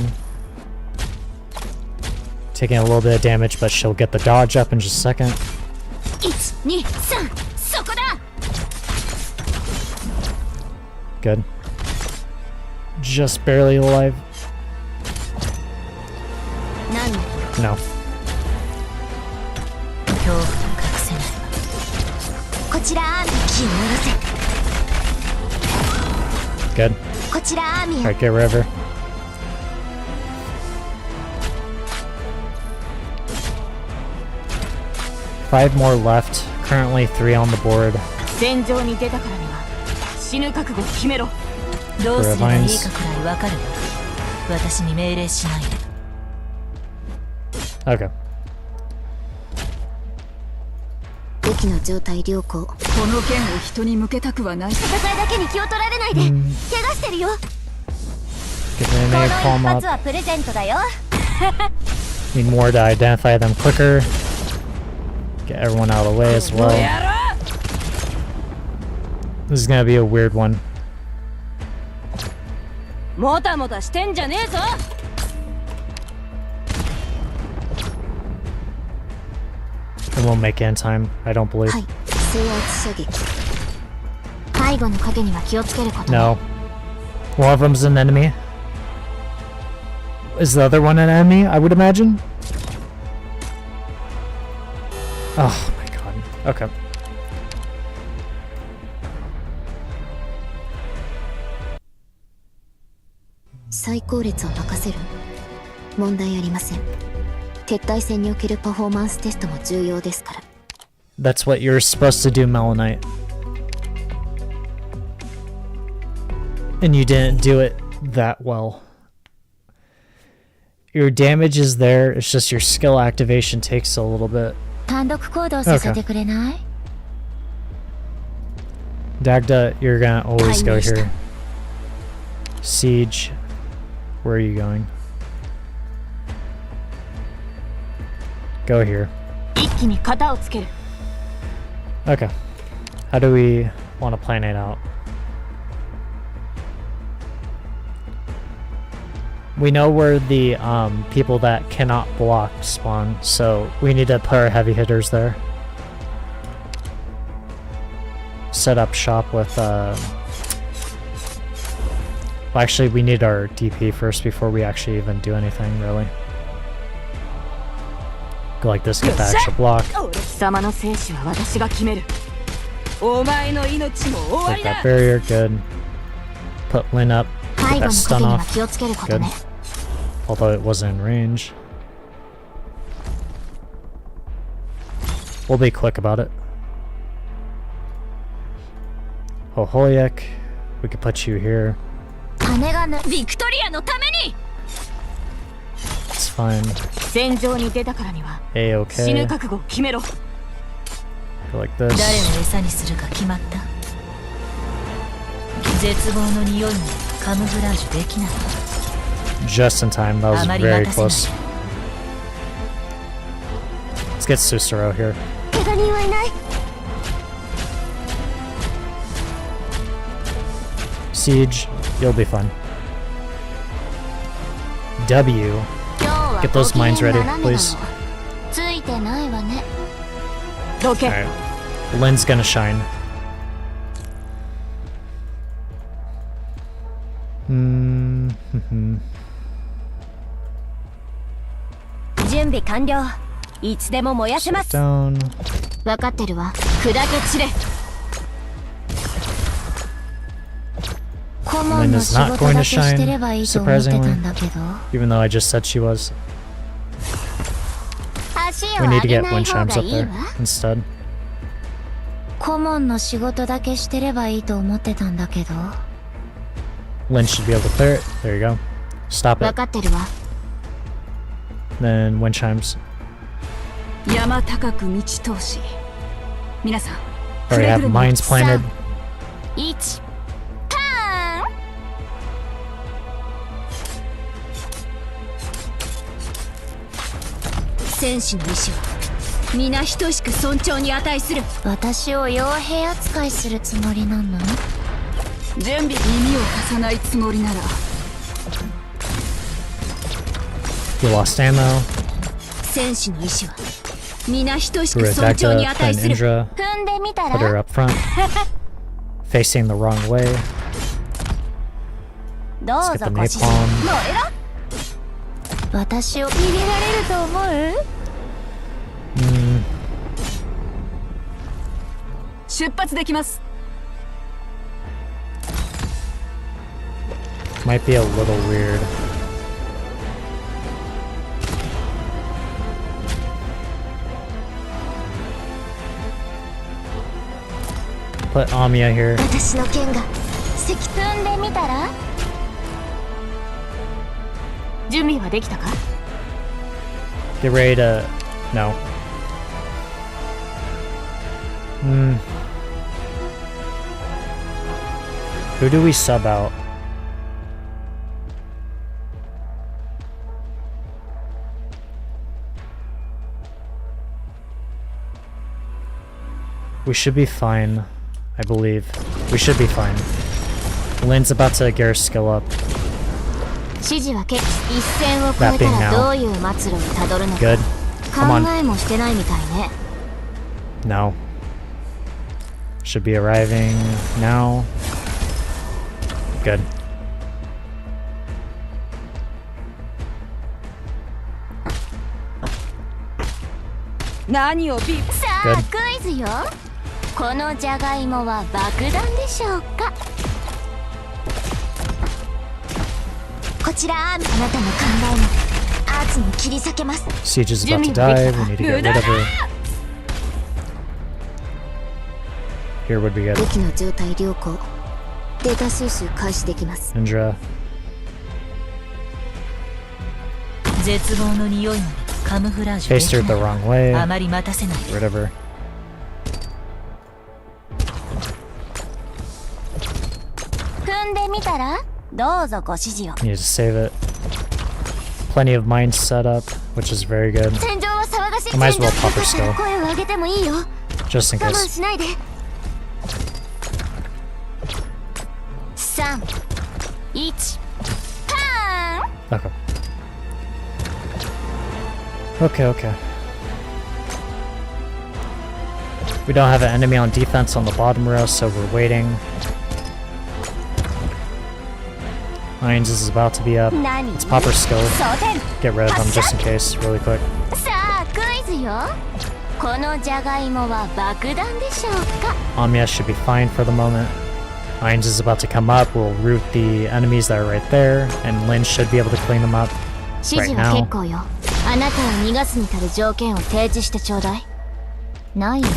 Taking a little bit of damage, but she'll get the dodge up in just a second. Good. Just barely alive. No. Good. Alright, get rid of her. Five more left. Currently 3 on the board. Okay. 武器の状態良好。この剣を人に向けたくはない。戦いだけに気を取られないで。怪我してるよ。Get the enemy palm up. はプレゼントだよ。 Need more to identify them quicker. Get everyone out of the way as well. This is gonna be a weird one. もたもたしてんじゃねえぞ。 It won't make it in time, I don't believe. No. One of them's an enemy. Is the other one an enemy, I would imagine? Oh my god. Okay. That's what you're supposed to do, Melonite. And you didn't do it that well. Your damage is there, it's just your skill activation takes a little bit. Okay. Dagda, you're gonna always go here. Siege, where are you going? Go here. Okay. How do we want to plan it out? We know where the people that cannot block spawn, so we need to put our heavy hitters there. Set up shop with well, actually we need our DP first before we actually even do anything, really. Go like this, get that extra block. Break that barrier, good. Put Lin up, get that stun off, good. Although it wasn't in range. We'll be quick about it. Hohoyak, we could put you here. It's fine. A-okay. Go like this. Just in time, that was very close. Let's get Susuro here. Siege, you'll be fine. W, get those mines ready, please. Alright, Lin's gonna shine. Shut down. Lin is not going to shine, surprisingly, even though I just said she was. We need to get wind chimes up there instead. Lynn should be able to clear it. There you go. Stop 分 it. かってるわ Then wind chimes. 山高く道通し皆さん Already have mines planted. 1ターン戦士の意志は皆等しく尊重に値する私を傭兵扱いするつもりなの準備耳を貸さないつもりなら You lost ammo. 戦士の意志は皆等しく Reread 尊 back 重に up, 値 then する Indra. 踏んでみた Put her ら up front. Facing the wrong way. ど Let's う get ぞ the ご指示 napalm. 私を逃げられると思う 出発できます Might be a little weird. Put Amiya here. 私の剣が石踏んでみたら準備はできたか Get ready to... No. Who do we sub out? We should be fine, I believe. We should be fine. Lynn's about to get her skill up. 指示は一線を越えたらどういう末路をたどるのか Good. 考 Come on. えもしてないみたいね No. Should be arriving now. Good. 何をビッさあクイズよこのじゃがいもは爆弾でしょうかこちらあなたの考えまでアーツに切り裂けます Siege is about to die. We need to get rid of her. Here would be good. 武器の状態良好データ収集開始できます Indra. 絶望の匂いまでカムフラージュで Faced き her な the い wrong way. あまり待たせないで Get rid of her. 踏んでみたらどうぞご指示を Need to save it. Plenty of mines set up, which is very good. 戦場は騒がしい I might as well 戦 pop her 場だ skill. から声を上げてもいいよ Just in 我慢 case. しないで3、1、パーン Okay. Okay. We don't have an enemy on defense on the bottom row, so we're waiting. Mines is about to be up. 何 Let's pop her skill. 装填 Get rid of them just in case, really quick. さあクイズよこのじゃがいもは爆弾でしょうか Amiya should be fine for the moment. Mines is about to come up. We'll root the enemies that are right there, and Lynn should be able to clean them up 指示 right は now. 結構よあなたは逃がすに足る条件を提示してちょうだいないよ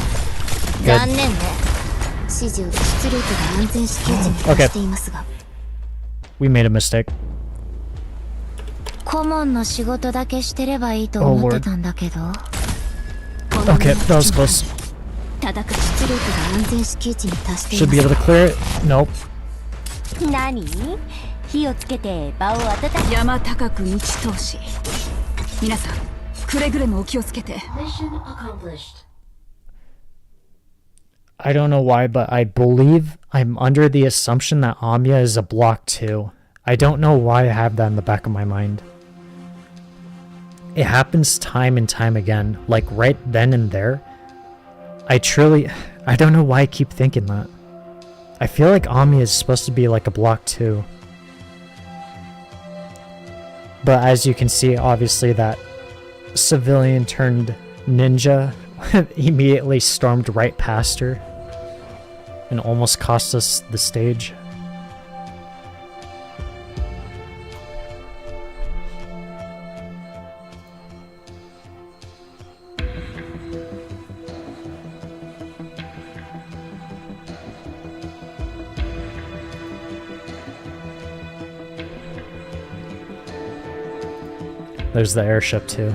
残念ね指示を出ルートが安全至急地に達していますが We made a mistake. 顧問の仕事だけしてればいいと思ってたんだけど Okay, that was close. ただか出ルートが安全至急地に達してい Should ま be す able to clear it. Nope. 何火をつけて場を温め山高く道通し皆さんくれぐれもお気をつけて Mission accomplished. I don't know why, but I believe I'm under the assumption that Amiya is a block 2. I don't know why I have that in the back of my mind. It happens time and time again, like right then and there. I don't know why I keep thinking that. I feel like Amiya is supposed to be like a block 2. But as you can see, obviously that civilian turned ninja immediately stormed right past her and almost cost us the stage. There's the airship too.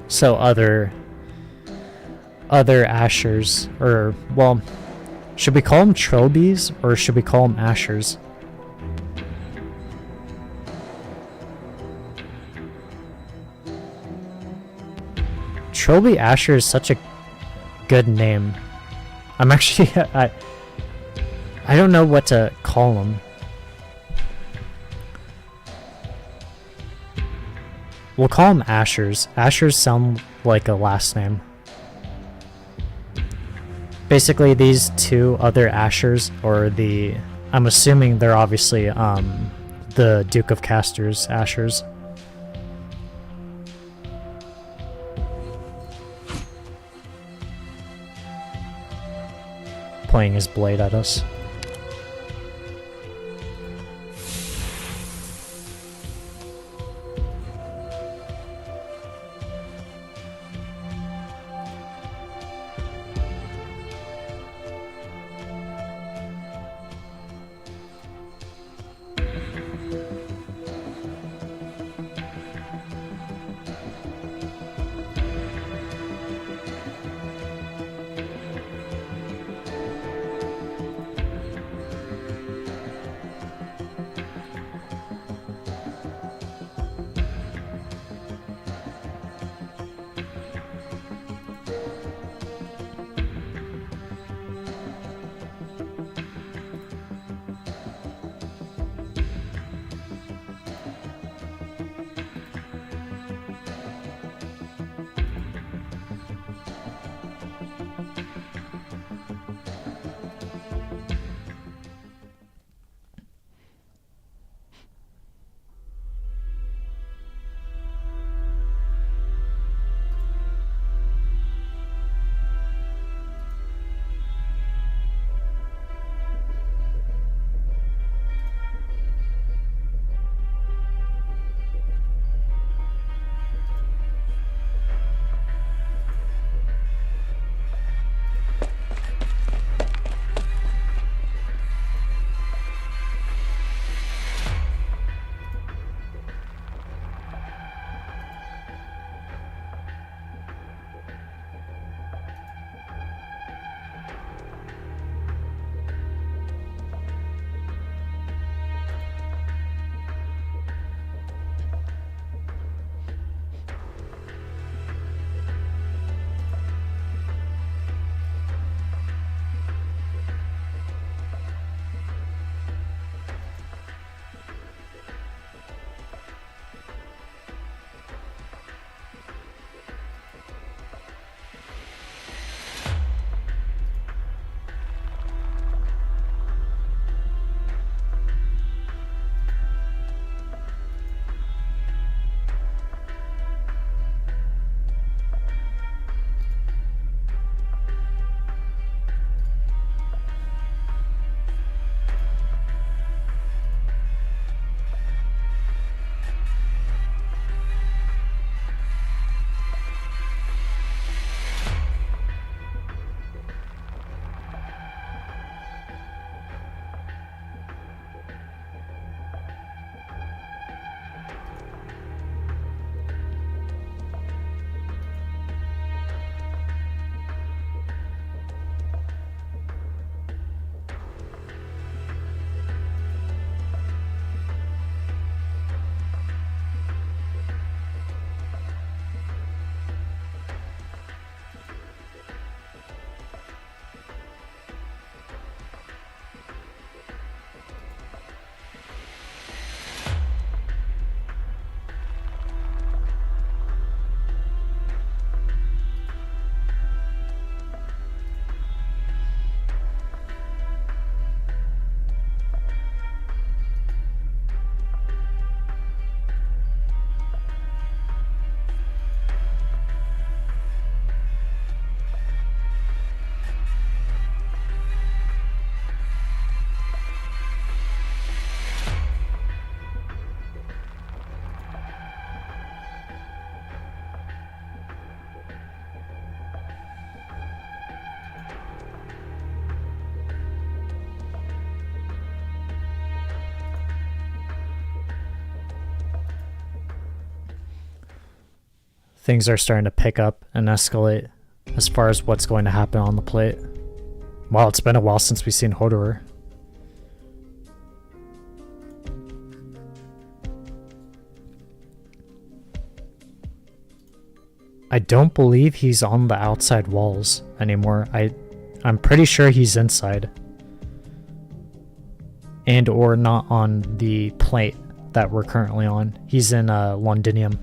So other Ashers, or, well, should we call them Trilbies, or should we call them Ashers? Trilby Asher is such a good name. I'm actually, I don't know what to call them. We'll call them Ashers. Ashers sound like a last name. Basically, these two other Ashers, or the... I'm assuming they're obviously the Duke of Caster's Ashers. Pointing his blade at us. things are starting to pick up and escalate as far as what's going to happen on the plate. Wow, it's been a while since we've seen Hodor. I don't believe he's on the outside walls anymore. I'm pretty sure he's inside. And or not on the plate that we're currently on. He's in Londinium.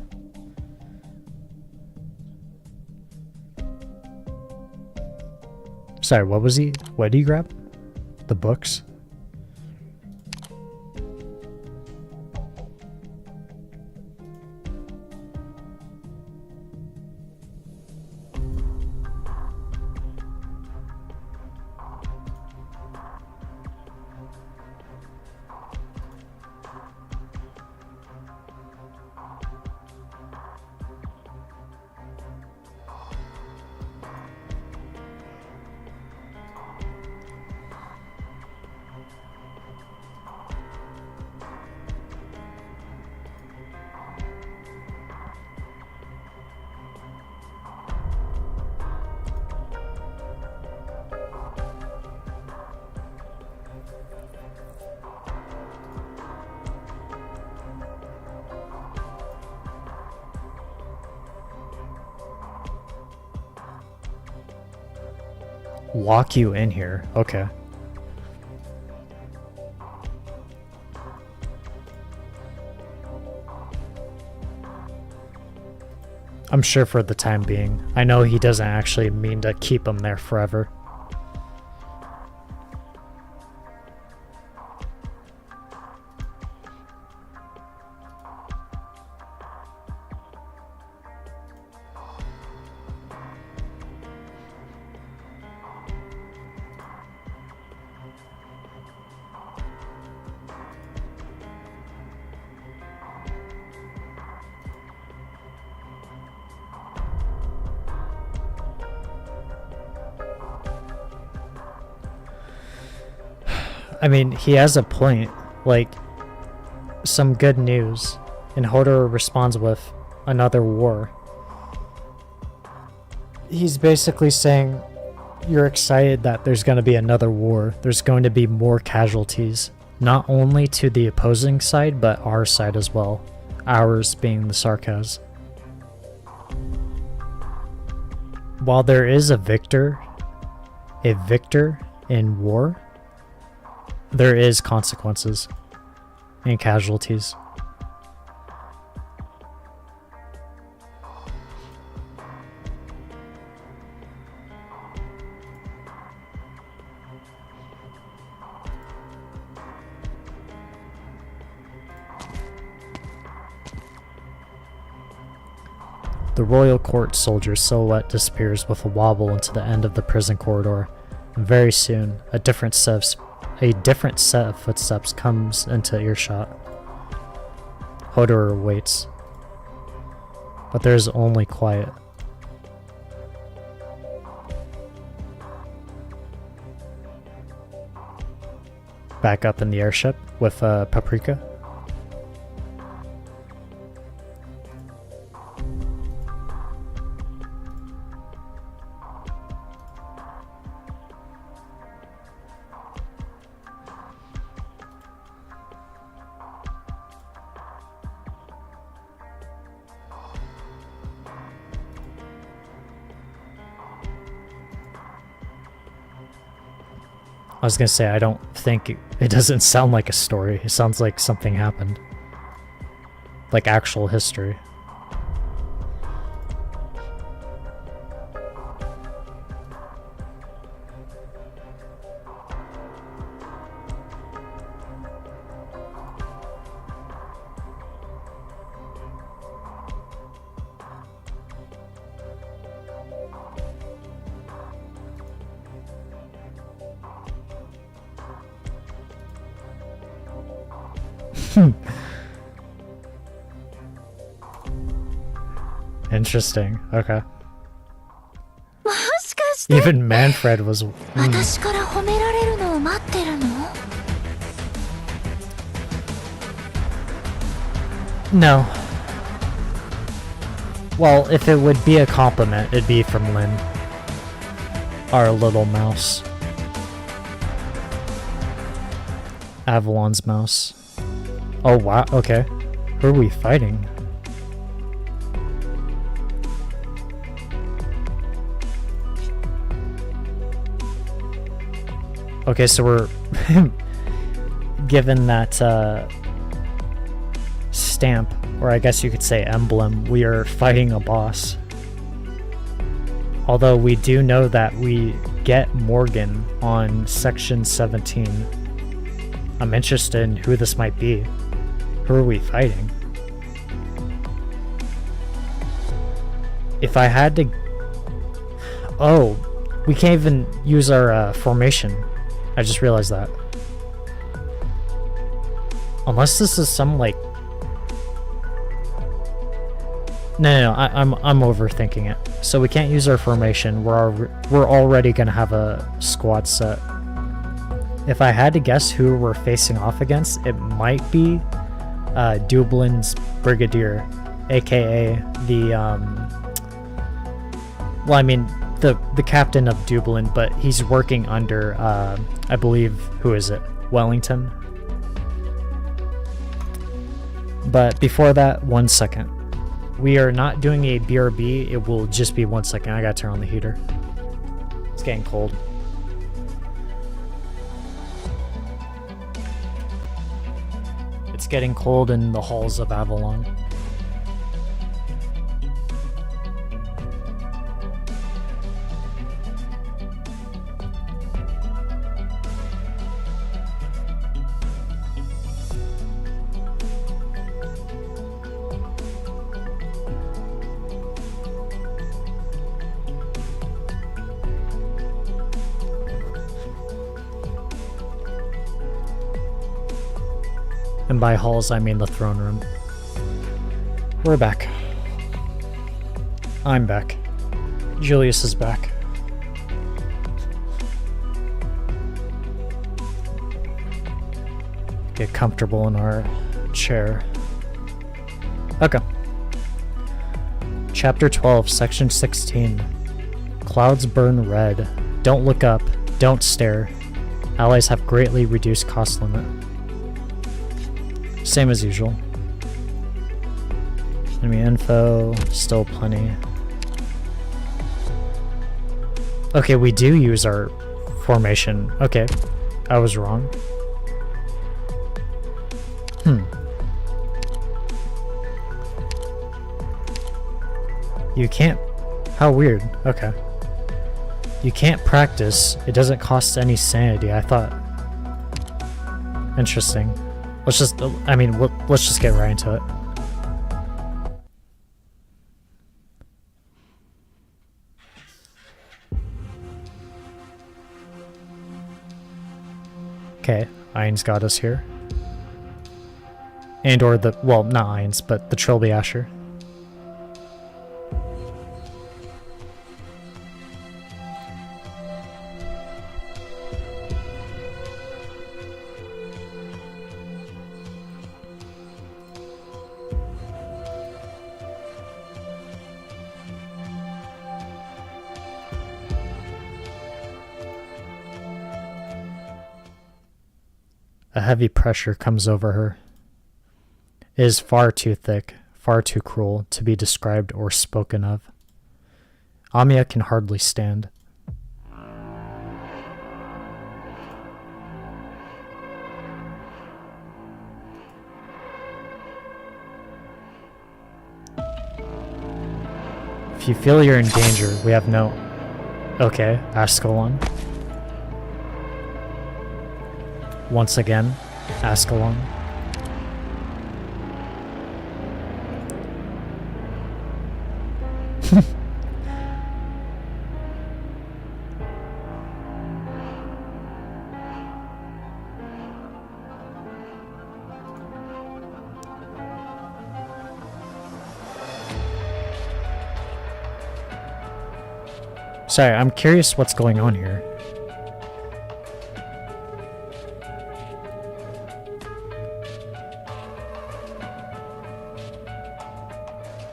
Sorry, what was he? What did he grab? The books? Lock you in here. Okay. I'm sure for the time being. I know he doesn't actually mean to keep him there forever. I mean, he has a point. Like, some good news. And Hodor responds with another war. He's basically saying, you're excited that there's going to be another war. There's going to be more casualties. Not only to the opposing side, but our side as well. Ours being the Sarkaz. While there is a victor in war, there is consequences and casualties. The royal court soldier's silhouette disappears with a wobble into the end of the prison corridor, and very soon a different set of footsteps comes into earshot. Hodor waits, but there is only quiet. Back up in the airship with Paprika. I was gonna say, I don't think it doesn't sound like a story. It sounds like something happened. Like actual history. Interesting. Okay. Even Manfred was. No. Well, if it would be a compliment, it'd be from Lynn. Our little mouse. Avalon's mouse. Oh wow, okay. Who are we fighting? Okay, so we're given that stamp, or I guess you could say emblem, we are fighting a boss. Although we do know that we get Morgan on section 17. I'm interested in who this might be. Who are we fighting? If I had to... Oh, we can't even use our formation. I just realized that. Unless this is some like... No, I'm overthinking it. So we can't use our formation. We're already gonna have a squad set. If I had to guess who we're facing off against, it might be Dublin's Brigadier, aka the well, I mean the captain of Dublin, but he's working under I believe, who is it? Wellington. But before that, 1 second. We are not doing a BRB, it will just be 1 second. I gotta turn on the heater. It's getting cold. It's getting cold in the halls of Avalon. And by halls, I mean the throne room. We're back. I'm back. Julius is back. Get comfortable in our chair. Okay. Chapter 12, Section 16. Clouds burn red. Don't look up. Don't stare. Allies have greatly reduced cost limit. Same as usual. Enemy info, still plenty. Okay, we do use our formation. Okay, I was wrong. You can't... How weird. Okay. You can't practice. It doesn't cost any sanity. I thought... Interesting. Let's just... I mean, let's just get right into it. Okay, Ain's got us here. And or the... Well, not Ain's, but the Trilby Asher. A heavy pressure comes over her. It is far too thick, far too cruel to be described or spoken of. Amiya can hardly stand. If you feel you're in danger, we have no... Okay, Ascalon. Once again, Ascalon. Sorry, I'm curious what's going on here.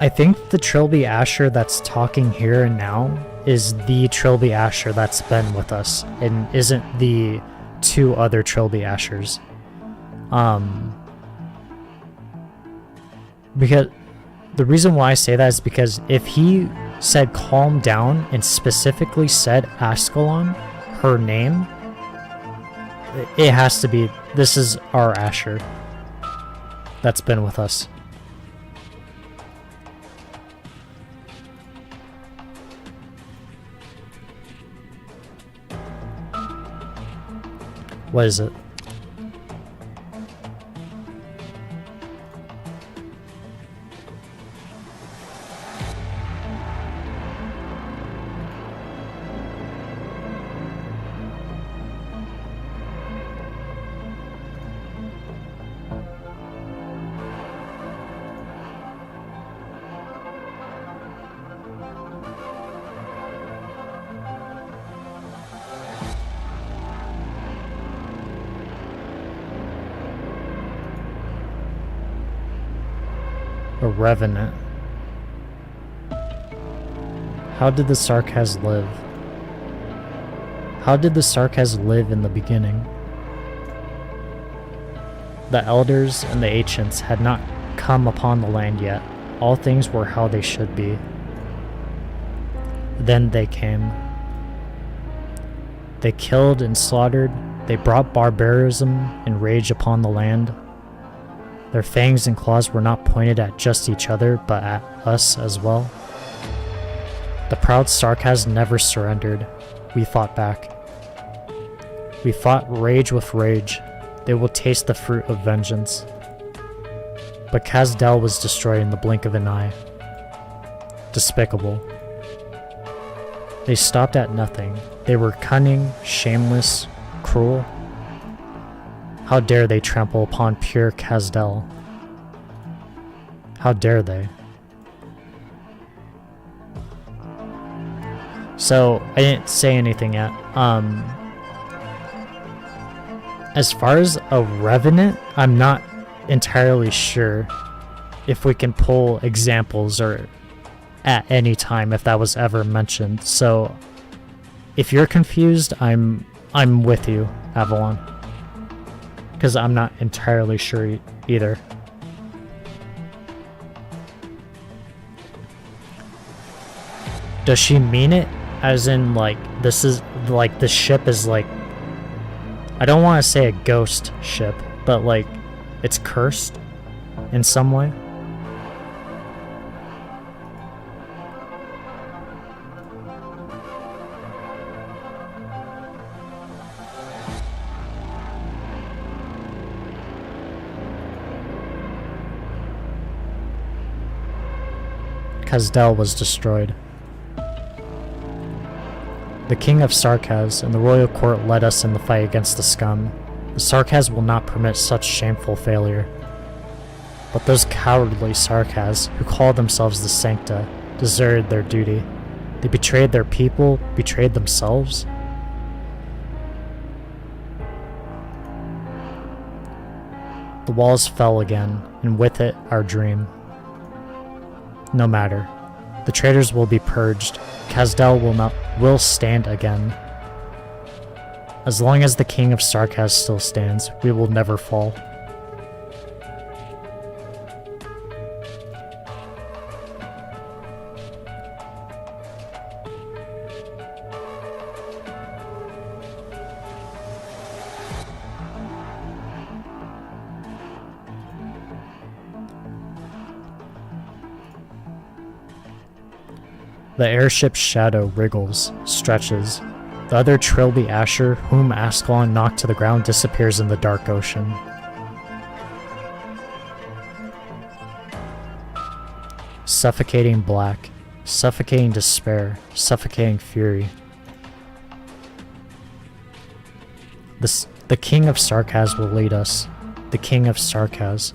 I I think the Trilby Asher that's talking here and now is the Trilby Asher that's been with us and isn't the two other Trilby Ashers. Because the reason why I say that is because if he said calm down and specifically said Ascalon, her name, it has to be, this is our Asher that's been with us. What is it? A revenant. How did the Sarkaz live? How did the Sarkaz live in the beginning? The elders and the ancients had not come upon the land yet. All things were how they should be. Then they came. They killed and slaughtered. They brought barbarism and rage upon the land. Their fangs and claws were not pointed at just each other, but at us as well. The proud Sarkaz never surrendered. We fought back. We fought rage with rage. They will taste the fruit of vengeance. But Kazdel was destroyed in the blink of an eye. Despicable. They stopped at nothing. They were cunning, shameless, cruel. How dare they trample upon pure Kazdel? How dare they? So, I didn't say anything yet. As far as a revenant, I'm not entirely sure if we can pull examples or at any time if that was ever mentioned. So, if you're confused, I'm with you, Avalon. Because I'm not entirely sure either. Does she mean it as in like this is like the ship is like, I don't want to say a ghost ship, but like it's cursed in some way? Kazdel was destroyed. The king of Sarkaz and the royal court led us in the fight against the scum. The Sarkaz will not permit such shameful failure. But those cowardly Sarkaz, who call themselves the Sancta, deserted their duty. They betrayed their people, betrayed themselves. The walls fell again, and with it, our dream. No matter. The traitors will be purged. Kazdel will stand again. As long as the king of Sarkaz still stands, we will never fall. The airship's shadow wriggles, stretches. The other Trilby Asher, whom Ascalon knocked to the ground, disappears in the dark ocean. Suffocating black, suffocating despair, suffocating fury. The king of Sarkaz will lead us. The king of Sarkaz.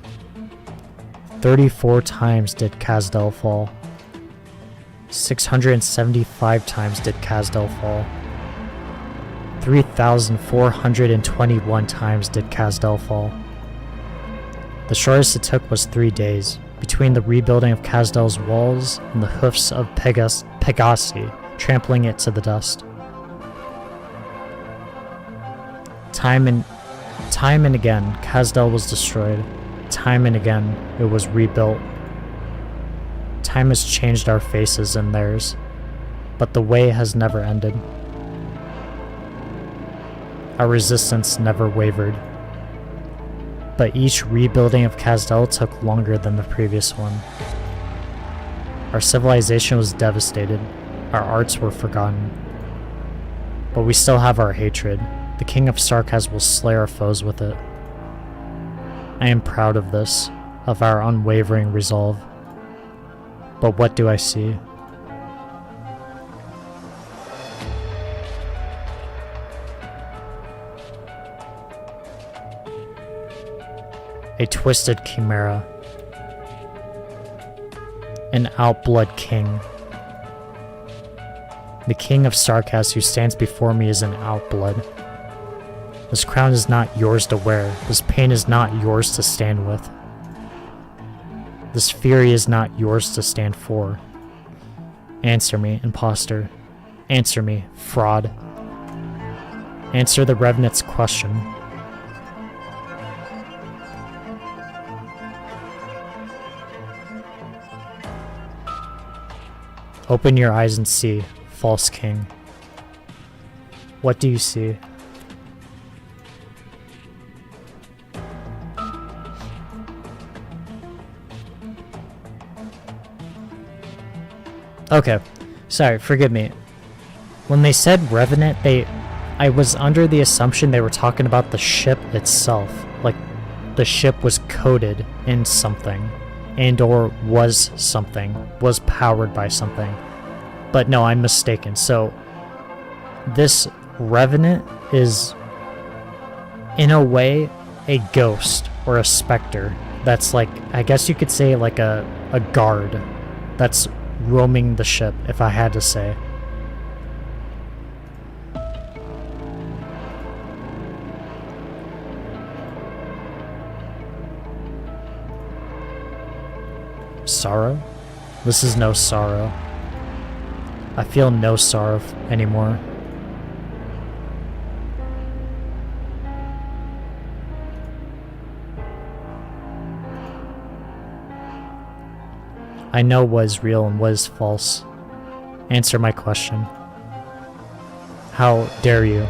34 times did Kazdel fall. 675 times did Kazdel fall. 3,421 times did Kazdel fall. The shortest it took was 3 days, between the rebuilding of Kasdel's walls and the hoofs of Pegasi, trampling it to the dust. Time and again, Kasdel was destroyed. Time and again, it was rebuilt. Time has changed our faces and theirs, but the way has never ended. Our resistance never wavered. But each rebuilding of Kasdel took longer than the previous one. Our civilization was devastated. Our arts were forgotten. But we still have our hatred. The King of Sarkaz will slay our foes with it. I am proud of this, of our unwavering resolve. But what do I see? A twisted chimera. An outblood king. The King of Sarkaz who stands before me is an outblood. This crown is not yours to wear. This pain is not yours to stand with. This fury is not yours to stand for. Answer me, imposter. Answer me, fraud. Answer the Revenant's question. Open your eyes and see, false king. What do you see? Okay, sorry, forgive me. When they said Revenant, I was under the assumption they were talking about the ship itself. Like, the ship was coded in something. And or was something. Was powered by something. But no, I'm mistaken. So, this Revenant is, in a way, a ghost or a specter. That's like, I guess you could say like a guard. That's roaming the ship, if I had to say. Sorrow? This is no sorrow. I feel no sorrow anymore. I know what is real and what is false. Answer my question. How dare you?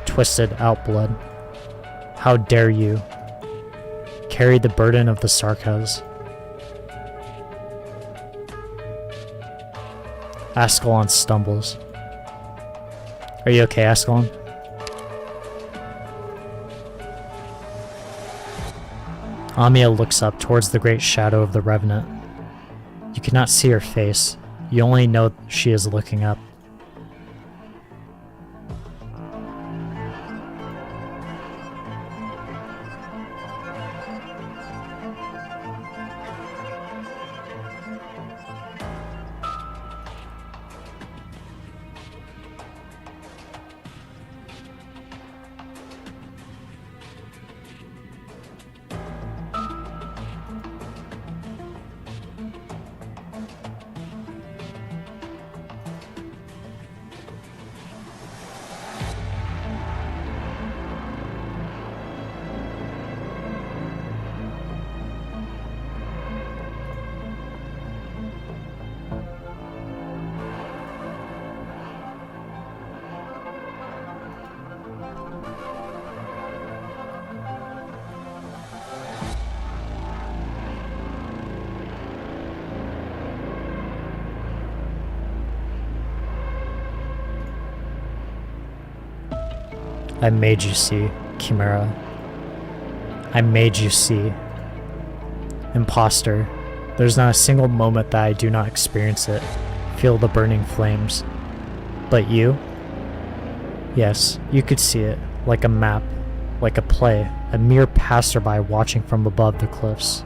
Twisted outblood. How dare you? Carry the burden of the Sarkaz. Ascalon stumbles. Are you okay, Ascalon? Amia looks up towards the great shadow of the Revenant. You cannot see her face. You only know she is looking up. I made you see, Chimera. I made you see. Imposter. There's not a single moment that I do not experience it. Feel the burning flames. But you? Yes, you could see it, like a map, like a play, a mere passerby watching from above the cliffs.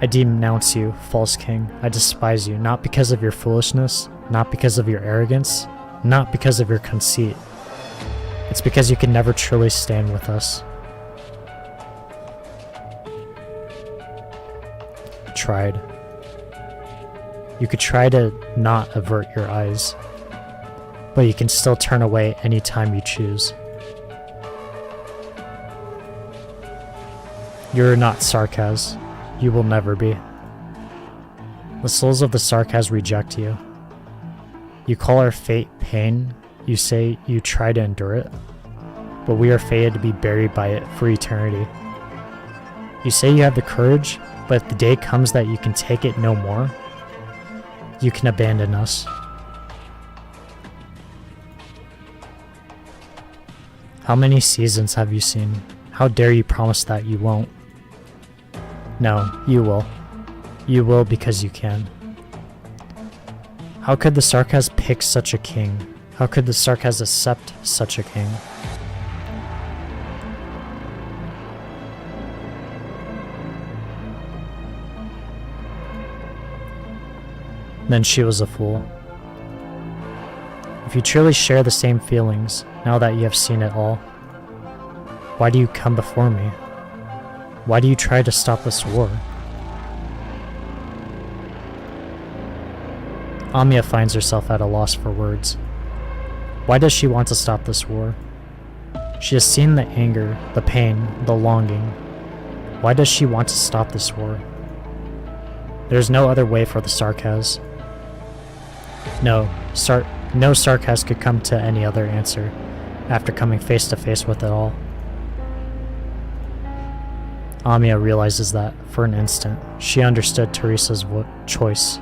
I denounce you, false king. I despise you, not because of your foolishness, not because of your arrogance, not because of your conceit. It's because you can never truly stand with us. tried. You could try to not avert your eyes, but you can still turn away anytime you choose. You're not Sarkaz. You will never be. The souls of the Sarkaz reject you. You call our fate pain. You say you try to endure it, but we are fated to be buried by it for eternity. You say you have the courage, but if the day comes that you can take it no more, you can abandon us. How many seasons have you seen? How dare you promise that you won't? No, you will. You will because you can. How could the Sarkaz pick such a king? How could the Sarkaz accept such a king? Then she was a fool. If you truly share the same feelings, now that you have seen it all, why do you come before me? Why do you try to stop this war? Amiya finds herself at a loss for words. Why does she want to stop this war? She has seen the anger, the pain, the longing. Why does she want to stop this war? There's no other way for the Sarkaz. No Sarkaz could come to any other answer after coming face to face with it all. Amiya realizes that, for an instant, she understood Teresa's choice.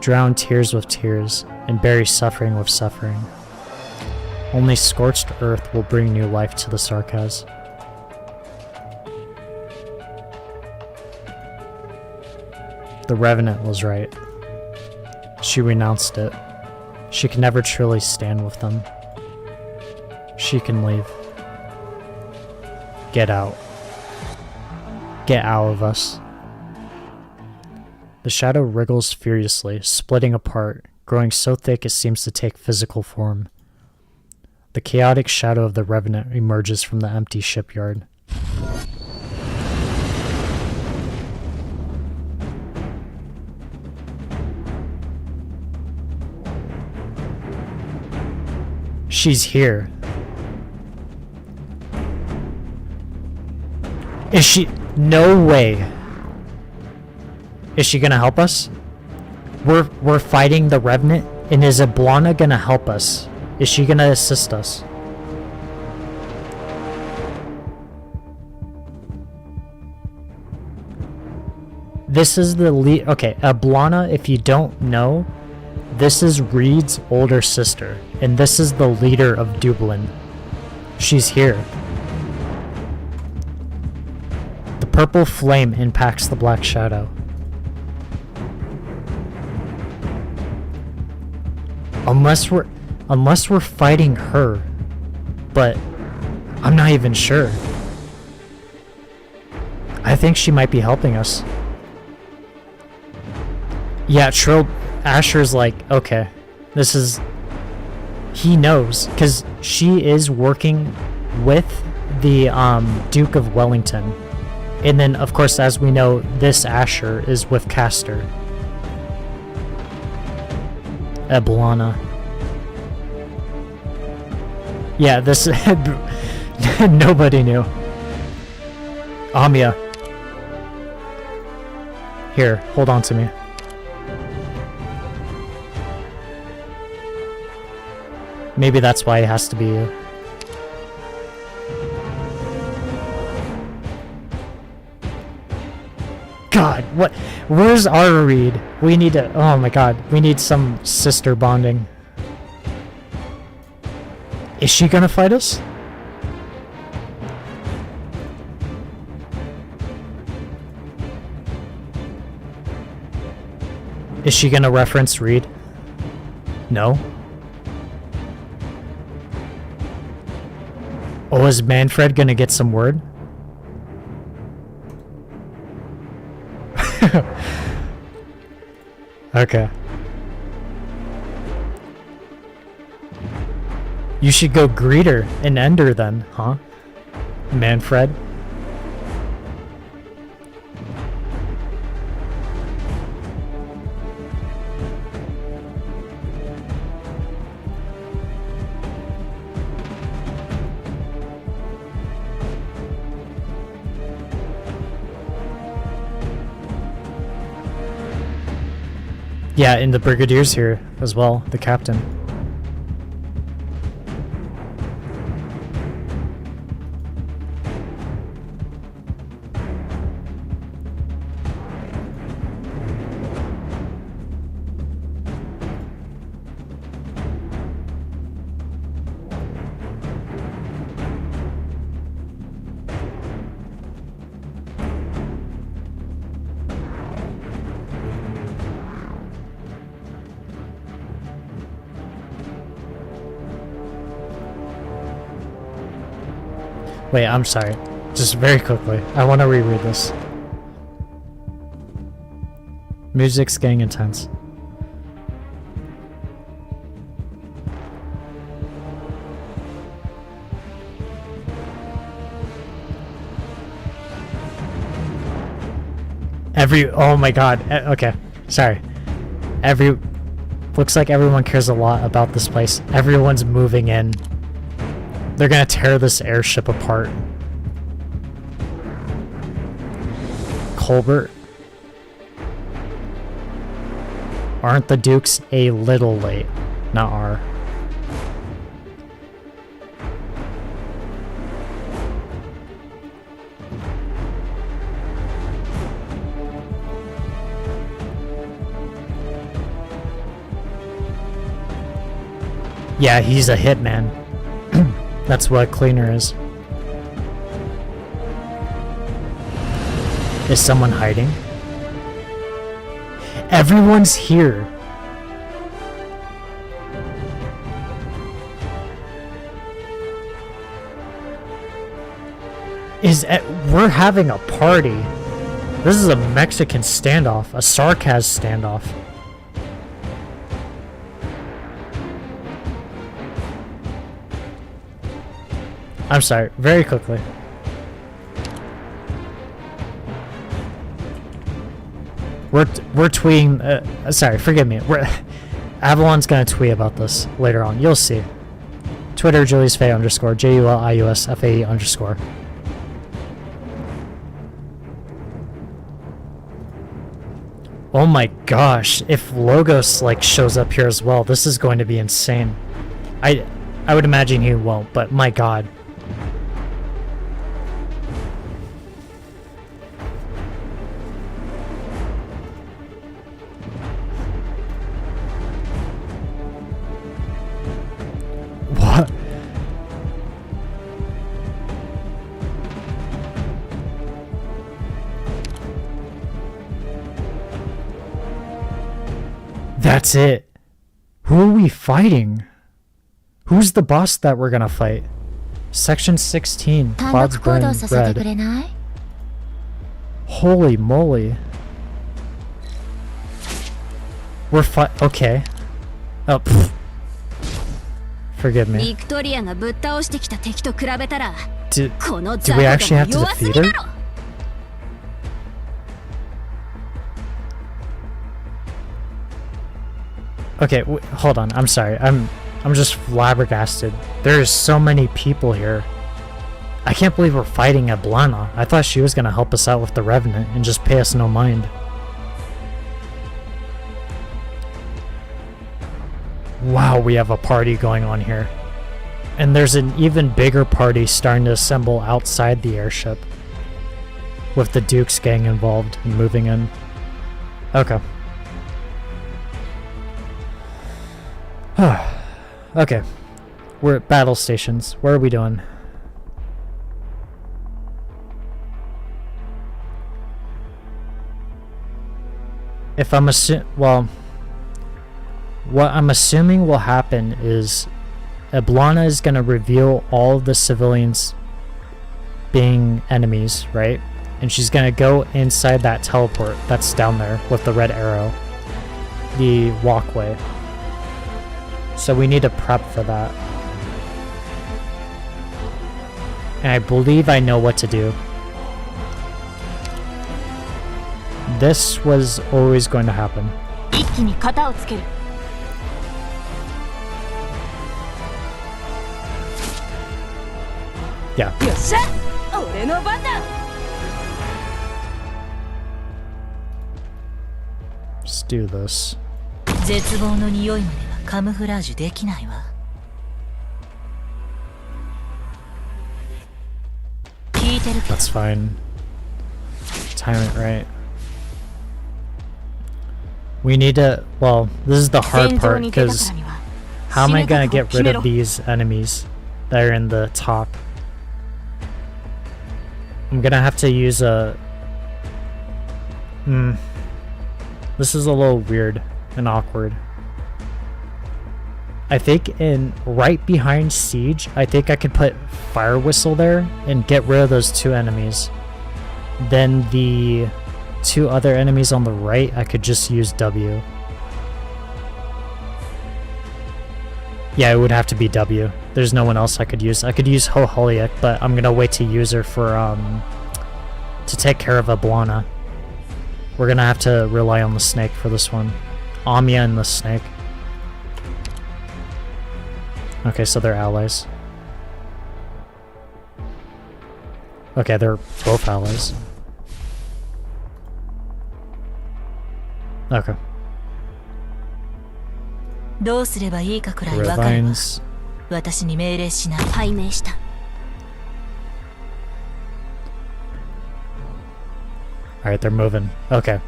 Drown tears with tears, and bury suffering with suffering. Only scorched earth will bring new life to the Sarkaz. The Revenant was right. She renounced it. She can never truly stand with them. She can leave. Get out. Get out of us. The shadow wriggles furiously, splitting apart, growing so thick it seems to take physical form. The chaotic shadow of the Revenant emerges from the empty shipyard. She's here. Is she? No way. Is she gonna help us? We're fighting the Revenant, and is Ablana gonna help us? Is she gonna assist us? This is the lead. Okay, Ablana, if you don't know, this is Reed's older sister, and this is the leader of Dublin. She's here. The purple flame impacts the black shadow. Unless we're fighting her, but I'm not even sure. I think she might be helping us. Yeah, Asher's like, okay, this is... He knows, because she is working with the Duke of Wellington. And then, of course, as we know, this Asher is with Castor. Ablana. Yeah, this... Nobody knew. Amiya. Here, hold on to me. Maybe that's why it has to be you. God, what? Where's our Reed? We need to... Oh my god, we need some sister bonding. Is she gonna fight us? Is she gonna reference Reed? No. Oh, is Manfred gonna get some word? Okay. You should go greet her and end her then, huh? Manfred? Yeah, and the brigadier's here as well, the captain. Wait, I'm sorry. Just very quickly. I want to reread this. Music's getting intense. Oh my god. Okay. Sorry. Looks like everyone cares a lot about this place. Everyone's moving in. They're gonna tear this airship apart. Colbert? Aren't the Dukes a little late? Not are. Yeah, he's a hitman. That's what a cleaner is. Is someone hiding? Everyone's here. We're having a party. This is a Mexican standoff, a sarcasm standoff. I'm sorry, very quickly. We're tweeting. Sorry, forgive me. Avalon's gonna tweet about this later on. You'll see. Twitter JuliusFae _ JULIUSFAE_. Oh my gosh! If Logos like shows up here as well, this is going to be insane. I would imagine he won't, but my god. What? That's it. Who are we fighting? Who's the boss that we're gonna fight? Section 16. Clouds burn red. Holy moly. We're okay. Oh, pfft. Forgive me. Do we actually have to defeat her? Okay, hold on. I'm sorry. I'm just flabbergasted. There's so many people here. I can't believe we're fighting Ablana. I thought she was gonna help us out with the Revenant and just pay us no mind. Wow, we have a party going on here. And there's an even bigger party starting to assemble outside the airship. With the Dukes gang involved and moving in. Okay. Okay. We're at battle stations. What are we doing? If I'm well, what I'm assuming will happen is Ablana is going to reveal all of the civilians being enemies, right? And she's going to go inside that teleport that's down there with the red arrow. The walkway. So we need to prep for that. And I believe I know what to do. This was always going to happen. Yeah. Let's do this. 絶望の匂いまではカムフラージュできないわ。聞いてるけど。 That's fine. Time it right. We need to. Well, this is the hard part because how am I gonna get rid of these enemies that are in the top? I'm gonna have to use a. This is a little weird and awkward. I think in right behind Siege, I think I could put Fire Whistle there and get rid of those two enemies. Then the two other enemies on the right, I could just use W. Yeah, it would have to be W. There's no one else I could use. I could use Hoholiak, but I'm gonna wait to use her for to take care of Ablana. We're gonna have to rely on the snake for this one. Amiya and the snake. Okay, so they're allies. Okay, they're both allies. Okay. どうすればいいかくらいわ Red かるわ。 lines. 私に命令しない。拝命した。 Alright, they're moving. Okay.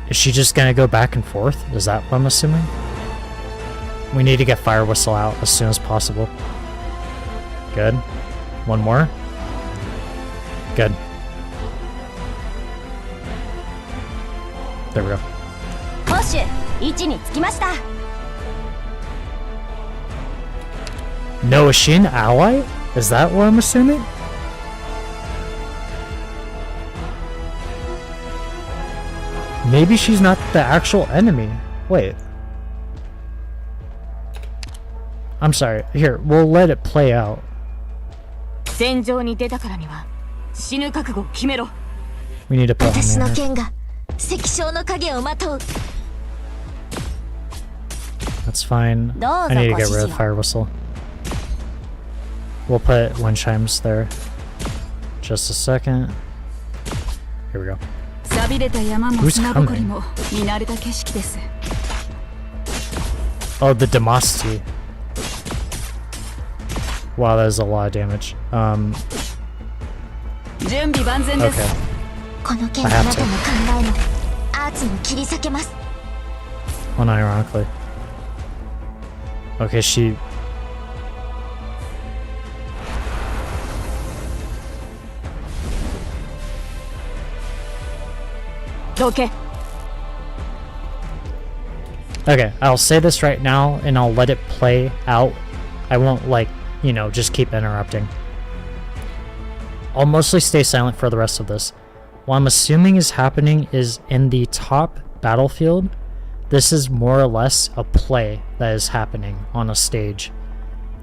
Is she just gonna go back and forth? Is that what I'm assuming? We need to get Fire Whistle out as soon as possible. Good. One more. Good. There we go. ポッシュ位置につきました。 No, is she an ally? Is that what I'm assuming? Maybe she's not the actual enemy. Wait. I'm sorry. Here, we'll let it play out. 戦場に出たからには死ぬ覚悟を決めろ。 We need to put 私 on の there. 剣が石章の影をまとう。 That's fine. どう I ぞ need to ご get 指 rid 示 of を。 Fire Whistle. We'll put wind chimes there. Just a second. Here we go. 錆びれた山も Who's 砂ぼこり coming? も見慣れた景色です。 Oh, the Demasti. Wow, that is a lot of damage. 準備万全です。 Okay. この剣あなたの考えもアーツも切り裂けます。 Unironically. Okay, she... Okay. Okay, I'll say this right now and I'll let it play out. I won't, like, you know, just keep interrupting. I'll mostly stay silent for the rest of this. What I'm assuming is happening is in the top battlefield, this is more or less a play that is happening on a stage.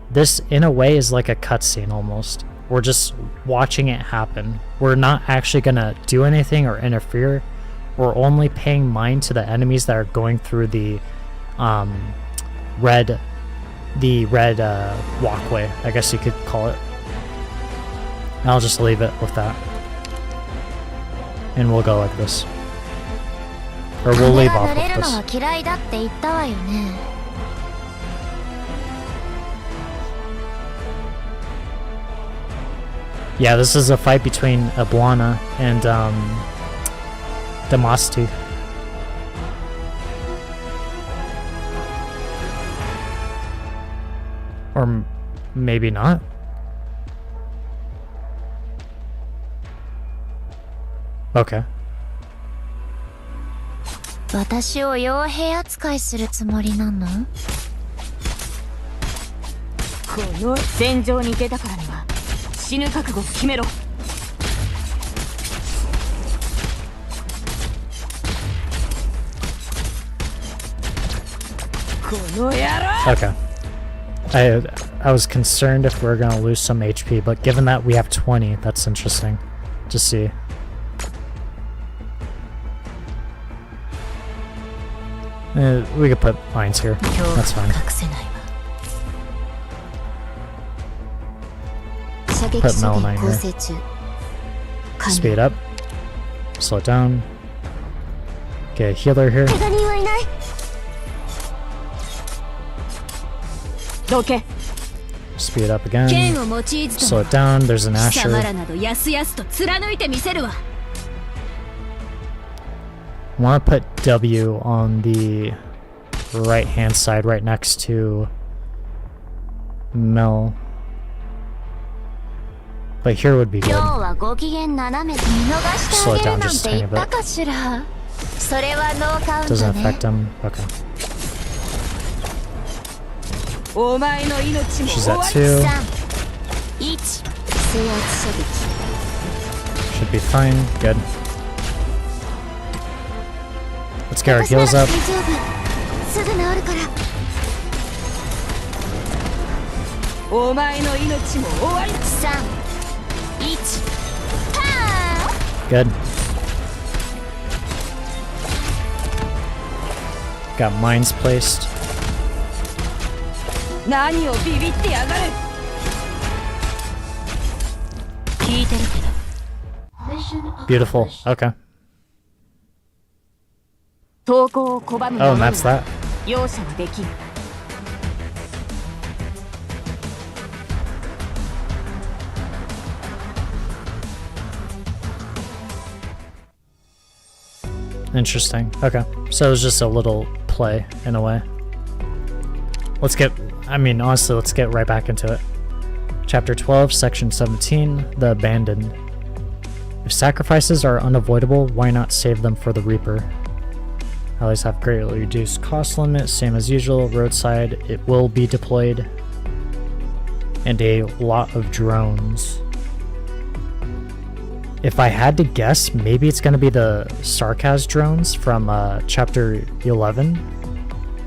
This, in a way, is like a cutscene almost. We're just watching it happen. We're not actually gonna do anything or interfere. We're only paying mind to the enemies that are going through the red walkway, I guess you could call it. And I'll just leave it with that. And we'll go like this. Or we'll leave off 濡れ with るのは this. 嫌いだって言ったわよね。 Yeah, this is a fight between Ablana and Demasti. Or maybe not. Okay. 私を傭兵扱いするつもりなの？この戦場に出たからには死ぬ覚悟を決めろ。この野郎。 Okay. I was concerned if we were gonna lose some HP, but given that we have 20, that's interesting to see. We could put mines here. 恐怖 That's は fine. 隠せないわ。射撃 Put 処 Mel 理 9構成中。完了。 Speed up. Slow it down. Get a healer here. 怪我人はいない。どけ Speed up again. 剣を用いずと Slow it down. There's an 貴様 Asher. らなどやすやすと貫いてみせるわ I want to put W on the right hand side right next to Mel. But here would be 今 good. 日はご機嫌斜め見逃してあげるなんて言ったかしらそれはノーカウント Doesn't ね affect him. Okay. お前の命も She's 終 at わり 2. 3、1制圧射撃 Should be fine. Good. Let's get our 私なら heals 大 up. 丈夫すぐ治るからお前の命も終わり3、1パー Good. Got mines placed. 何をビビってやがる聞いてるけど Mission Beautiful. accomplished. Okay. 投稿を拒む Oh, 者 and に that's は that. 容赦はできん Interesting. Okay. So it was just a little play in a way. Let's get, honestly, let's get right back into it. Chapter 12, Section 17, The Abandoned. If sacrifices are unavoidable, why not save them for the Reaper? Allies have greatly reduced cost limit, same as usual. Roadside, it will be deployed. And a lot of drones. If I had to guess, maybe it's going to be the Sarkaz drones from Chapter 11.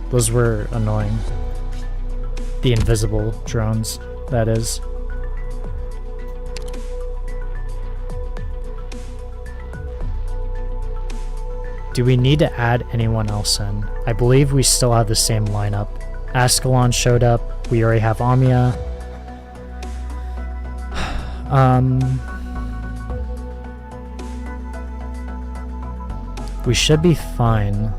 Those were annoying. The invisible drones, that is. Do we need to add anyone else in? I believe we still have the same lineup. Ascalon showed up. We already have Amiya. We should be fine.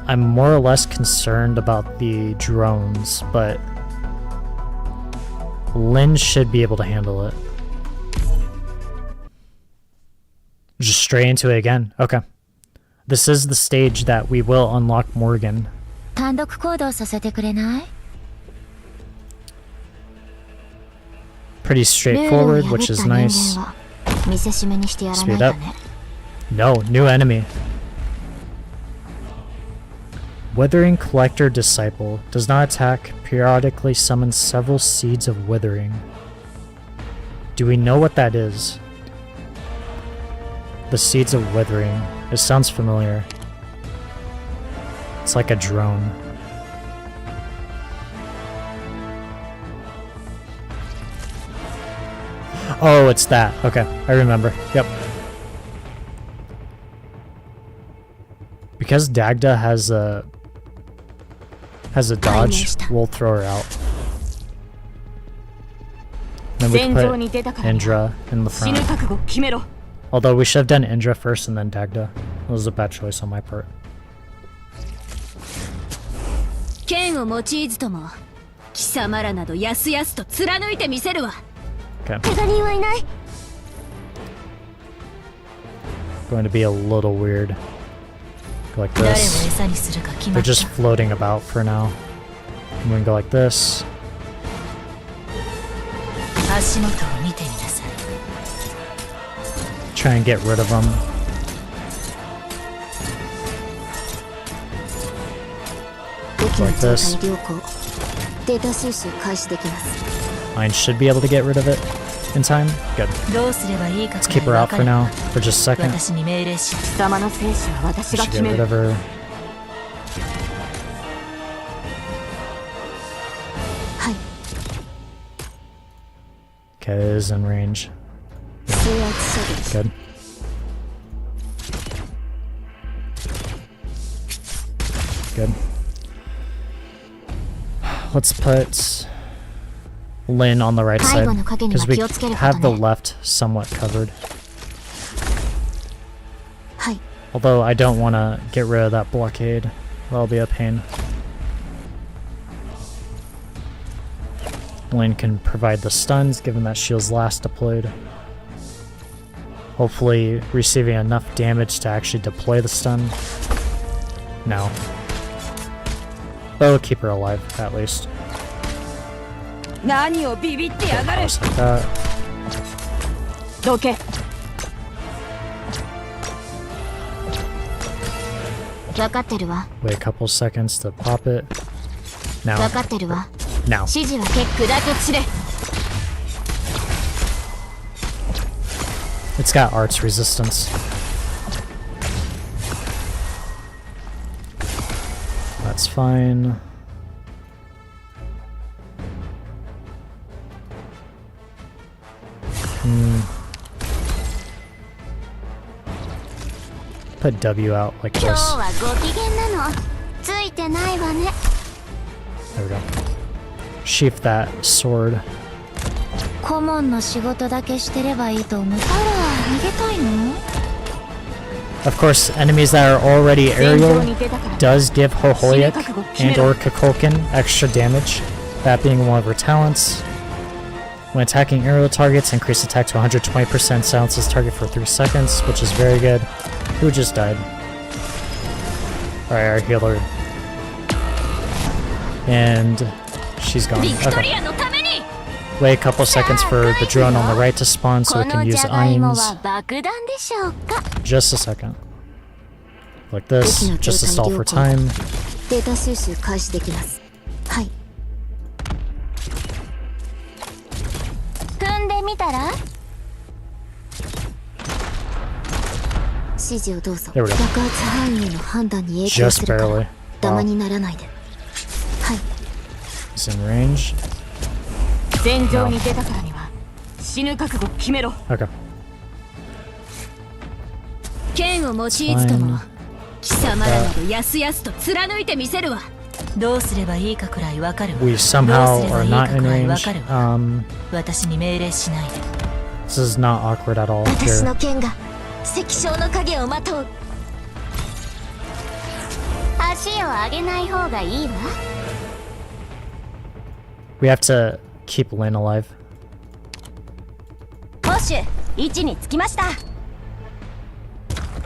I'm more or less concerned about the drones, but Lynn should be able to handle it. Just straight into it again. Okay. This is the stage that we will unlock Morgan. 単独行動させてくれない Pretty ルールを straightforward, 破 which っ is た人間 nice. は見せしめにしてやらない Speed と up. ね No, new enemy. Withering Collector Disciple does not attack, periodically summons several seeds of withering. Do we know what that is? The seeds of withering. It sounds familiar. It's like a drone. Oh, it's that. Okay, I remember. Yep. Because Dagda has a dodge, we'll throw her out. Then we 戦 can 場 put に出たからには Indra in the 死ぬ front. 覚悟決めろ Although we should have done Indra first and then Dagda. It was a bad choice on my part. 剣を用いずとも貴様らなどやすやすと貫いてみせるわ Okay. 怪我人はいない Going to be a little weird. Go like 誰を this. 餌にするか決 They're まった just floating about for now. I'm gonna go like this. 足元を見てみなさい Try and get rid of them. 武器の Like 状 this. 態良好データ収集開始できます Mine should be able to get rid of it in time. Good. どうすればいいか Let's く keep her らい out 分か for れ now ば for just a second. 私に命令し貴様の生死は私 We が should 決 get め rid る of her. はい Okay, it is in range. 制圧射撃 Good. Good. Let's put Lynn on the right side because we have the left somewhat covered. はい Although I don't want to get rid of that blockade. That'll be a pain. Lane can provide the stuns, given that she was last deployed. Hopefully receiving enough damage to actually deploy the stun. No. But it'll keep her alive, at least. 何をビビってやがる Just like that. どけ 分かってるわ Wait a couple seconds to pop it. Now. 分かってるわ Now. 指示は結構だけ散れ It's got arts resistance. That's fine. Put W out like 今日 this. はご機嫌なのついてないわね There we go. Sheath that sword. 顧問の仕事だけしてればいいと思ったら逃げたいの Of course, enemies that are already aerial does give Hohoyak and or Kukulkan extra damage, that being one of her talents. When attacking aerial targets, increase attack to 120%, silences target for 3 seconds, which is very good. Who just died? Alright, our healer. And she's gone. Okay. Wait a couple seconds for the drone on the right to spawn so we can use Ains. Just a second. Like this, just to stall for time. データ収集開始できますはい踏んでみたら指示をどうぞ There we go. 爆発範囲への判断に影響す Just るから barely. ダマ Wow. にならないではい He's in range. 戦場に出たからには死ぬ覚悟決めろ Okay. 剣を用いつとも貴様らなどやすやすと貫いてみせるわどうすればいいかくらいわかるわ We どう somehow すれば are いいか not in くらいわ range. かるわ 私に命令しないで This is not awkward at all 私 here. の剣が石章の影をまとう足を上げない方がいいわ We have to keep Lynn alive. ポッシュ位置につきました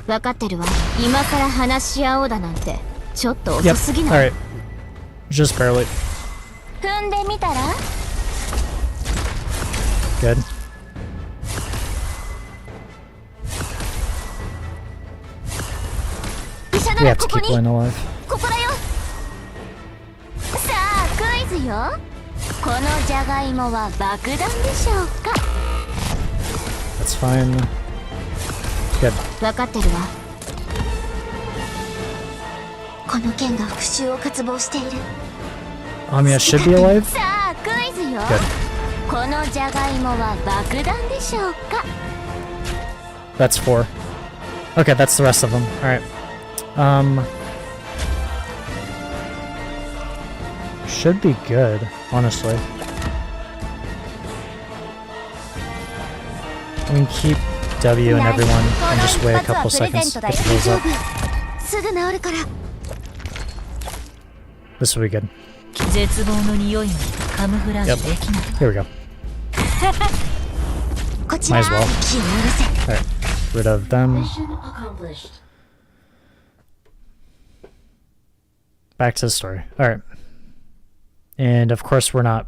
分かってるわ今さら話し合おうだなんてちょっと遅 Yep. すぎない Alright. Just barely. 踏んでみたら Good. We have to keep Lynn alive. ここだよさあクイズよこのじゃがいもは爆弾でしょうか That's fine. Good. 分かってるわこの剣が復讐を渇望している Amiya should be alive. さあクイズよ Good. このじゃがいもは爆弾でしょうか That's 4. Okay, that's the rest of them. Alright. Should be good, honestly. We can keep W and everyone and just wait a couple seconds to get the heals up. すぐ治るから This will be good. 絶望の匂いまでカムフラージュできない Here we go. こちら Might as well. 気を下ろせ Alright. Rid of them. Mission accomplished. Back to the story. Alright. And of course we're not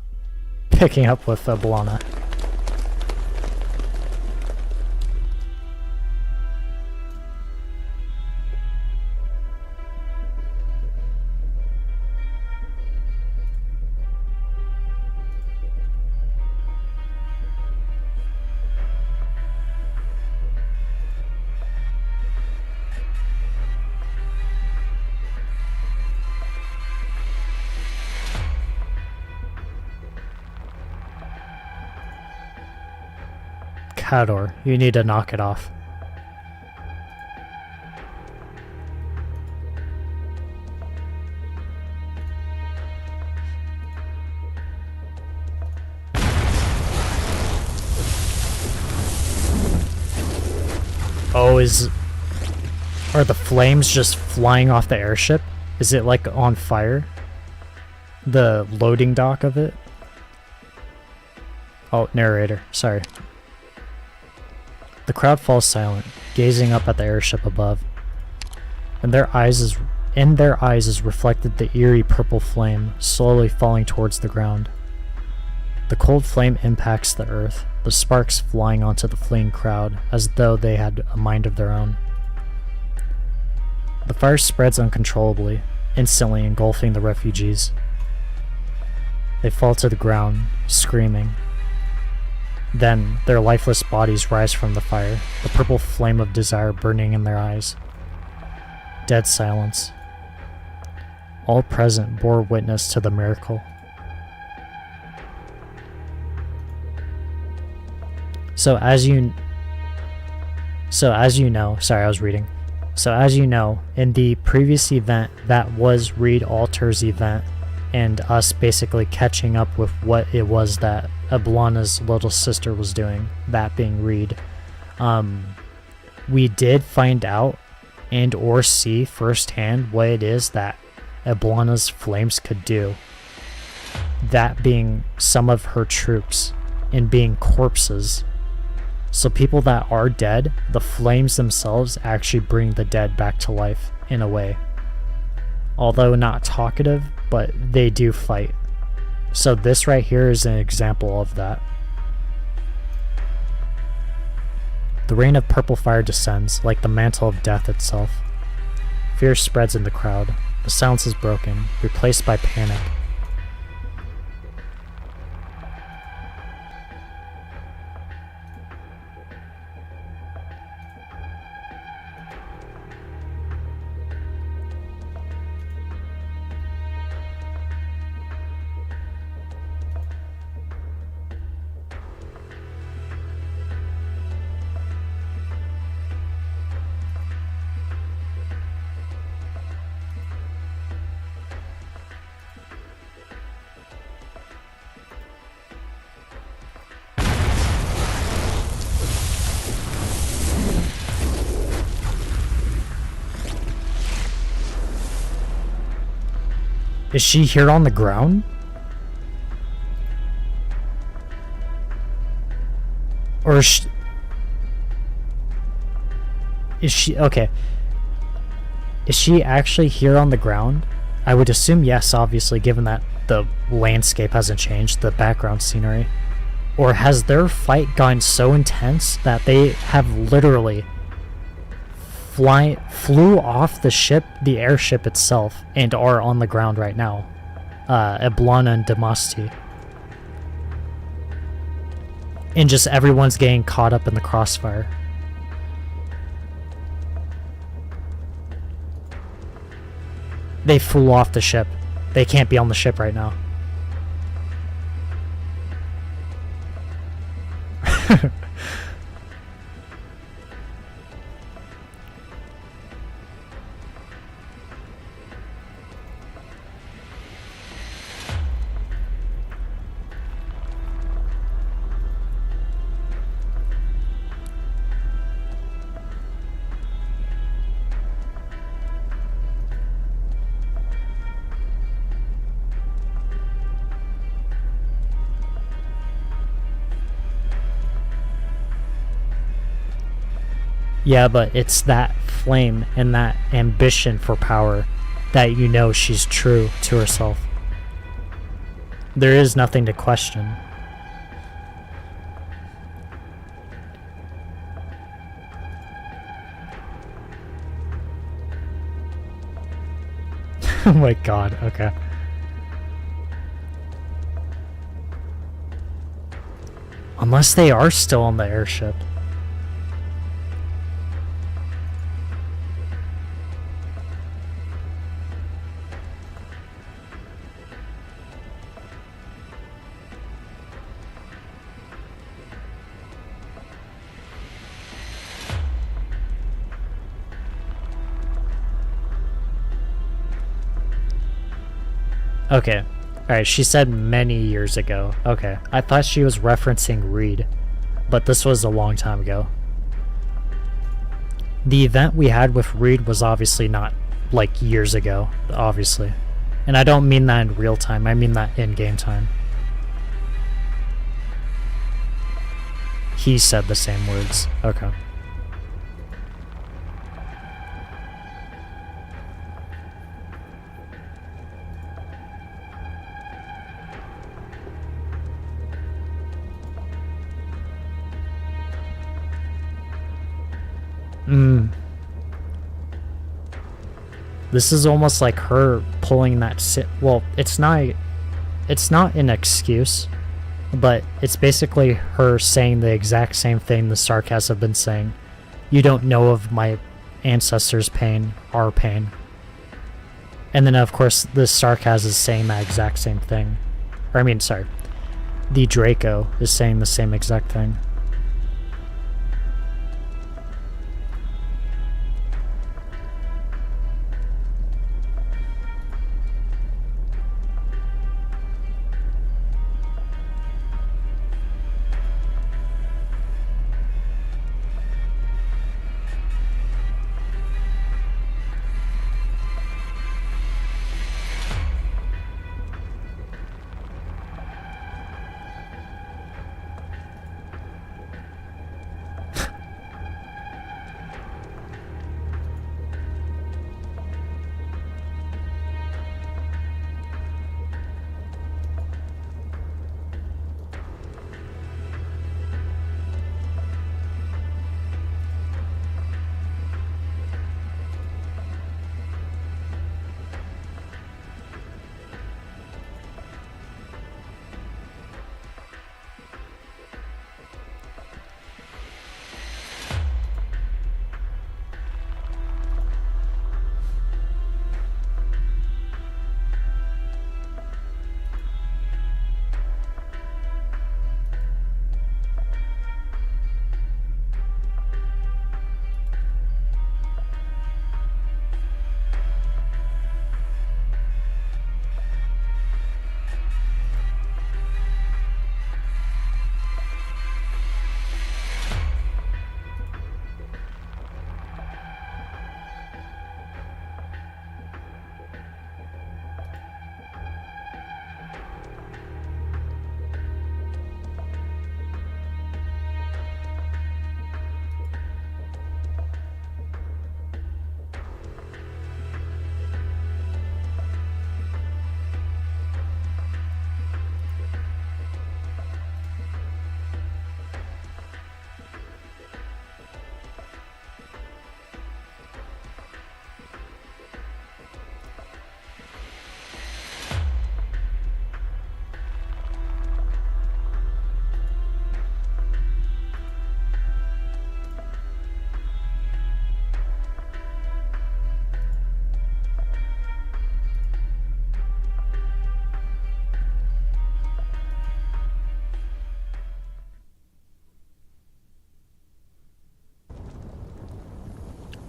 picking up with Bolana. Cador, you need to knock it off. Oh, are the flames just flying off the airship? Is it like on fire? The loading dock of it? Oh, narrator, sorry. The crowd falls silent, gazing up at the airship above. In their eyes is reflected the eerie purple flame, slowly falling towards the ground. The cold flame impacts the earth, the sparks flying onto the fleeing crowd, as though they had a mind of their own. The fire spreads uncontrollably, instantly engulfing the refugees. They fall to the ground, screaming. Then, their lifeless bodies rise from the fire, the purple flame of desire burning in their eyes. Dead silence. All present bore witness to the miracle. So as you know, sorry, I was reading. So as you know, in the previous event, that was Reed Alter's event, and us basically catching up with what it was that Ablana's little sister was doing, that being Reed. We did find out and or see firsthand what it is that Ablana's flames could do. That being some of her troops and being corpses. So people that are dead, the flames themselves actually bring the dead back to life in a way. Although not talkative, but they do fight. So this right here is an example of that. The rain of purple fire descends like the mantle of death itself. Fear spreads in the crowd. The silence is broken, replaced by panic. Is she here on the ground? Or is she okay? Is she actually here on the ground? I would assume yes, obviously, given that the landscape hasn't changed, the background scenery. Or has their fight gotten so intense that they have literally flew off the ship, the airship itself, and are on the ground right now? Eblana and Damasti. And just everyone's getting caught up in the crossfire. They flew off the ship. They can't be on the ship right now. Yeah, but it's that flame and that ambition for power that you know she's true to herself. There is nothing to question. Oh my god, okay. Unless they are still on the airship. Okay. Alright, she said many years ago. Okay. I thought she was referencing Reed, but this was a long time ago. The event we had with Reed was obviously not, like, years ago, obviously. And I don't mean that in real time, I mean that in game time. he said the same words. Okay. This is almost like her pulling that well, it's not an excuse, but it's basically her saying the exact same thing the Sarkas have been saying. You don't know of my ancestors' pain, our pain. And then of course the Sarkas is saying that exact same thing. Or I mean, sorry. The Draco is saying the same exact thing.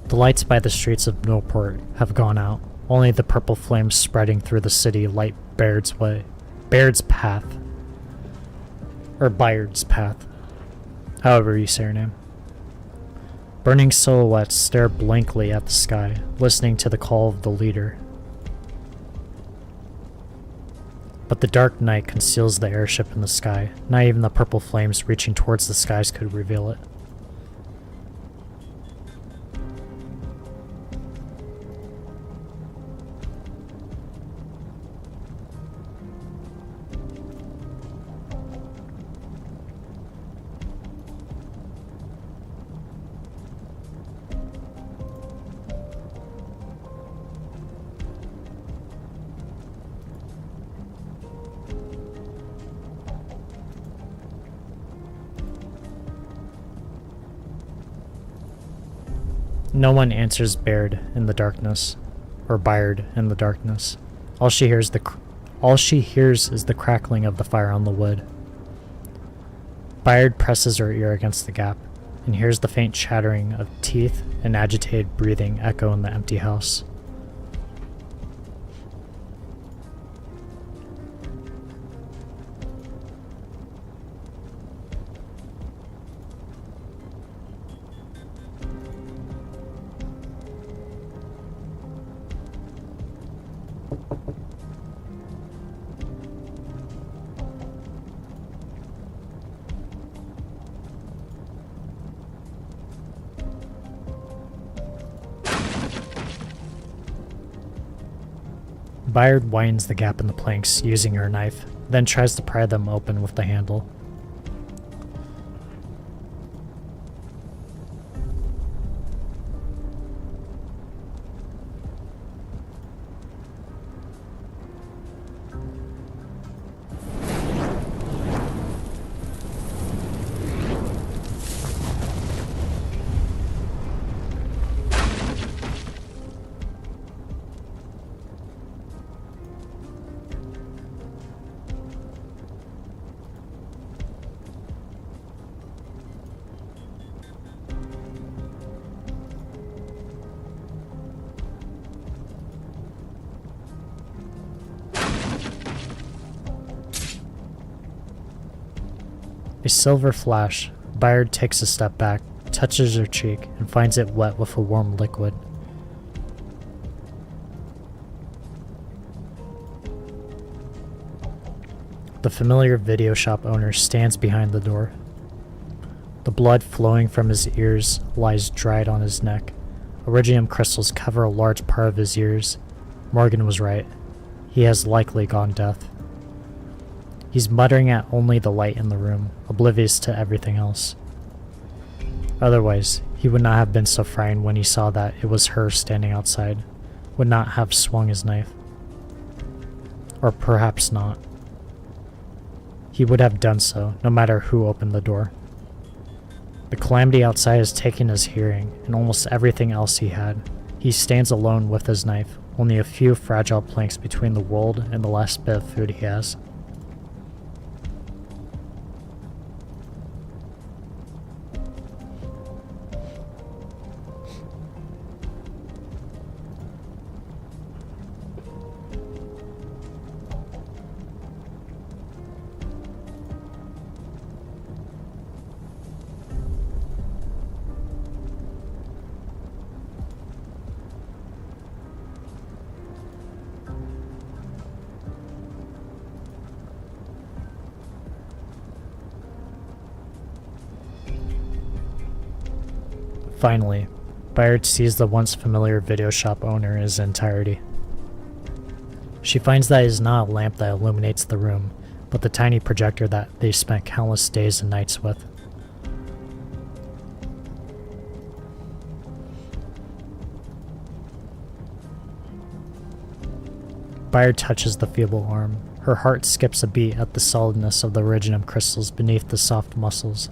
The lights by the streets of Millport have gone out. Only the purple flames spreading through the city light Baird's way. Baird's path. Or Bayard's path. However you say her name. Burning silhouettes stare blankly at the sky, listening to the call of the leader. But the dark night conceals the airship in the sky. Not even the purple flames reaching towards the skies could reveal it. No one answers Baird in the darkness, or Bayard in the darkness. All she hears is the crackling of the fire on the wood. Bayard presses her ear against the gap, and hears the faint chattering of teeth and agitated breathing echo in the empty house. Bayard widens the gap in the planks using her knife, then tries to pry them open with the handle. A silver flash. Bayard takes a step back, touches her cheek, and finds it wet with a warm liquid. The familiar video shop owner stands behind the door. The blood flowing from his ears lies dried on his neck. Iridium crystals cover a large part of his ears. Morgan was right. He has likely gone deaf. He's muttering at only the light in the room, oblivious to everything else. Otherwise, he would not have been so frightened when he saw that it was her standing outside, would not have swung his knife. Or perhaps not. He would have done so, no matter who opened the door. The calamity outside has taken his hearing, and almost everything else he had. He stands alone with his knife, only a few fragile planks between the world and the last bit of food he has. Finally, Bayard sees the once familiar video shop owner in his entirety. She finds that it is not a lamp that illuminates the room, but the tiny projector that they spent countless days and nights with. Bayard touches the feeble arm. Her heart skips a beat at the solidness of the iridium crystals beneath the soft muscles.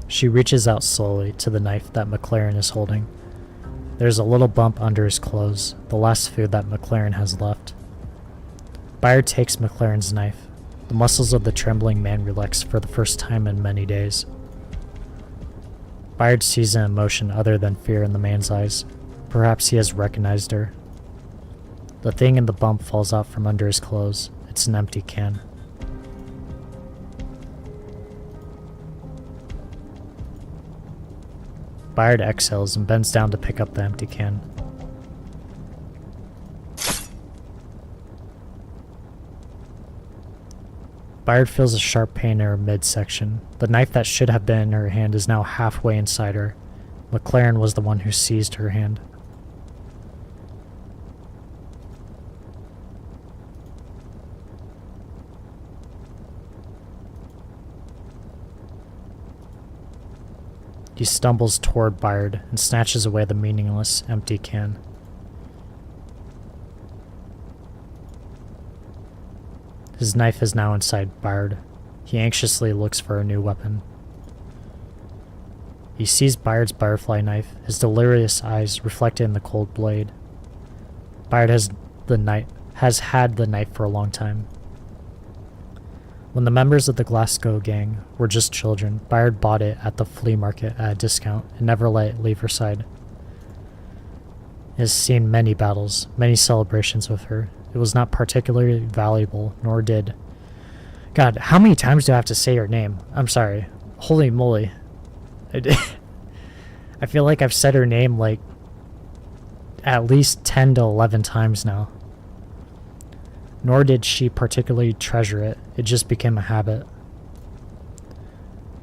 She reaches out slowly to the knife that McLaren is holding. There's a little bump under his clothes, the last food that McLaren has left. Bayard takes McLaren's knife. The muscles of the trembling man relax for the first time in many days. Bayard sees an emotion other than fear in the man's eyes. Perhaps he has recognized her. The thing in the bump falls out from under his clothes. It's an empty can. Bayard exhales and bends down to pick up the empty can. Bayard feels a sharp pain in her midsection. The knife that should have been in her hand is now halfway inside her. McLaren was the one who seized her hand. He stumbles toward Bayard and snatches away the meaningless, empty can. His knife is now inside Bayard. He anxiously looks for a new weapon. He sees Bayard's butterfly knife, his delirious eyes reflected in the cold blade. Bayard has had the knife for a long time. When the members of the Glasgow gang were just children, Bayard bought it at the flea market at a discount and never let it leave her side. He has seen many battles, many celebrations with her. It was not particularly valuable, nor did... God, how many times do I have to say your name? I'm sorry. Holy moly. I feel like I've said her name like at least 10 to 11 times now. Nor did she particularly treasure it. It just became a habit.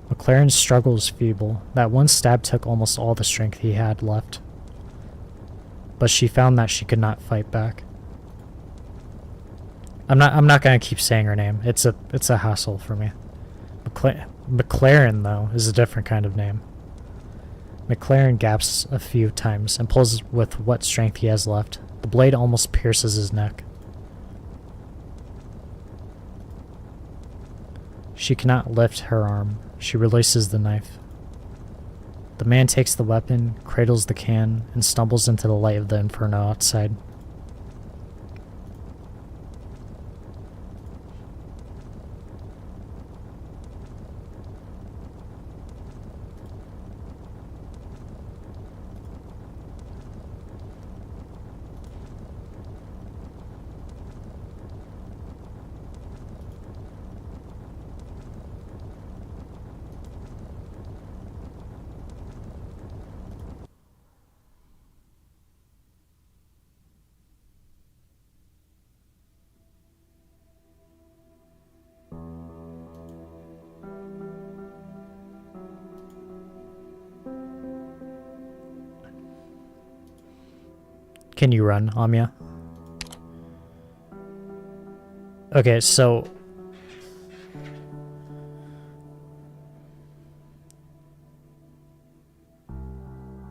McLaren's struggle was feeble. That one stab took almost all the strength he had left. But she found that she could not fight back. I'm not gonna keep saying her name. It's a hassle for me. McLaren, though, is a different kind of name. McLaren gasps a few times and pulls with what strength he has left. The blade almost pierces his neck. She cannot lift her arm. She releases the knife. The man takes the weapon, cradles the can, and stumbles into the light of the inferno outside. Can you run, Amiya? Okay, so...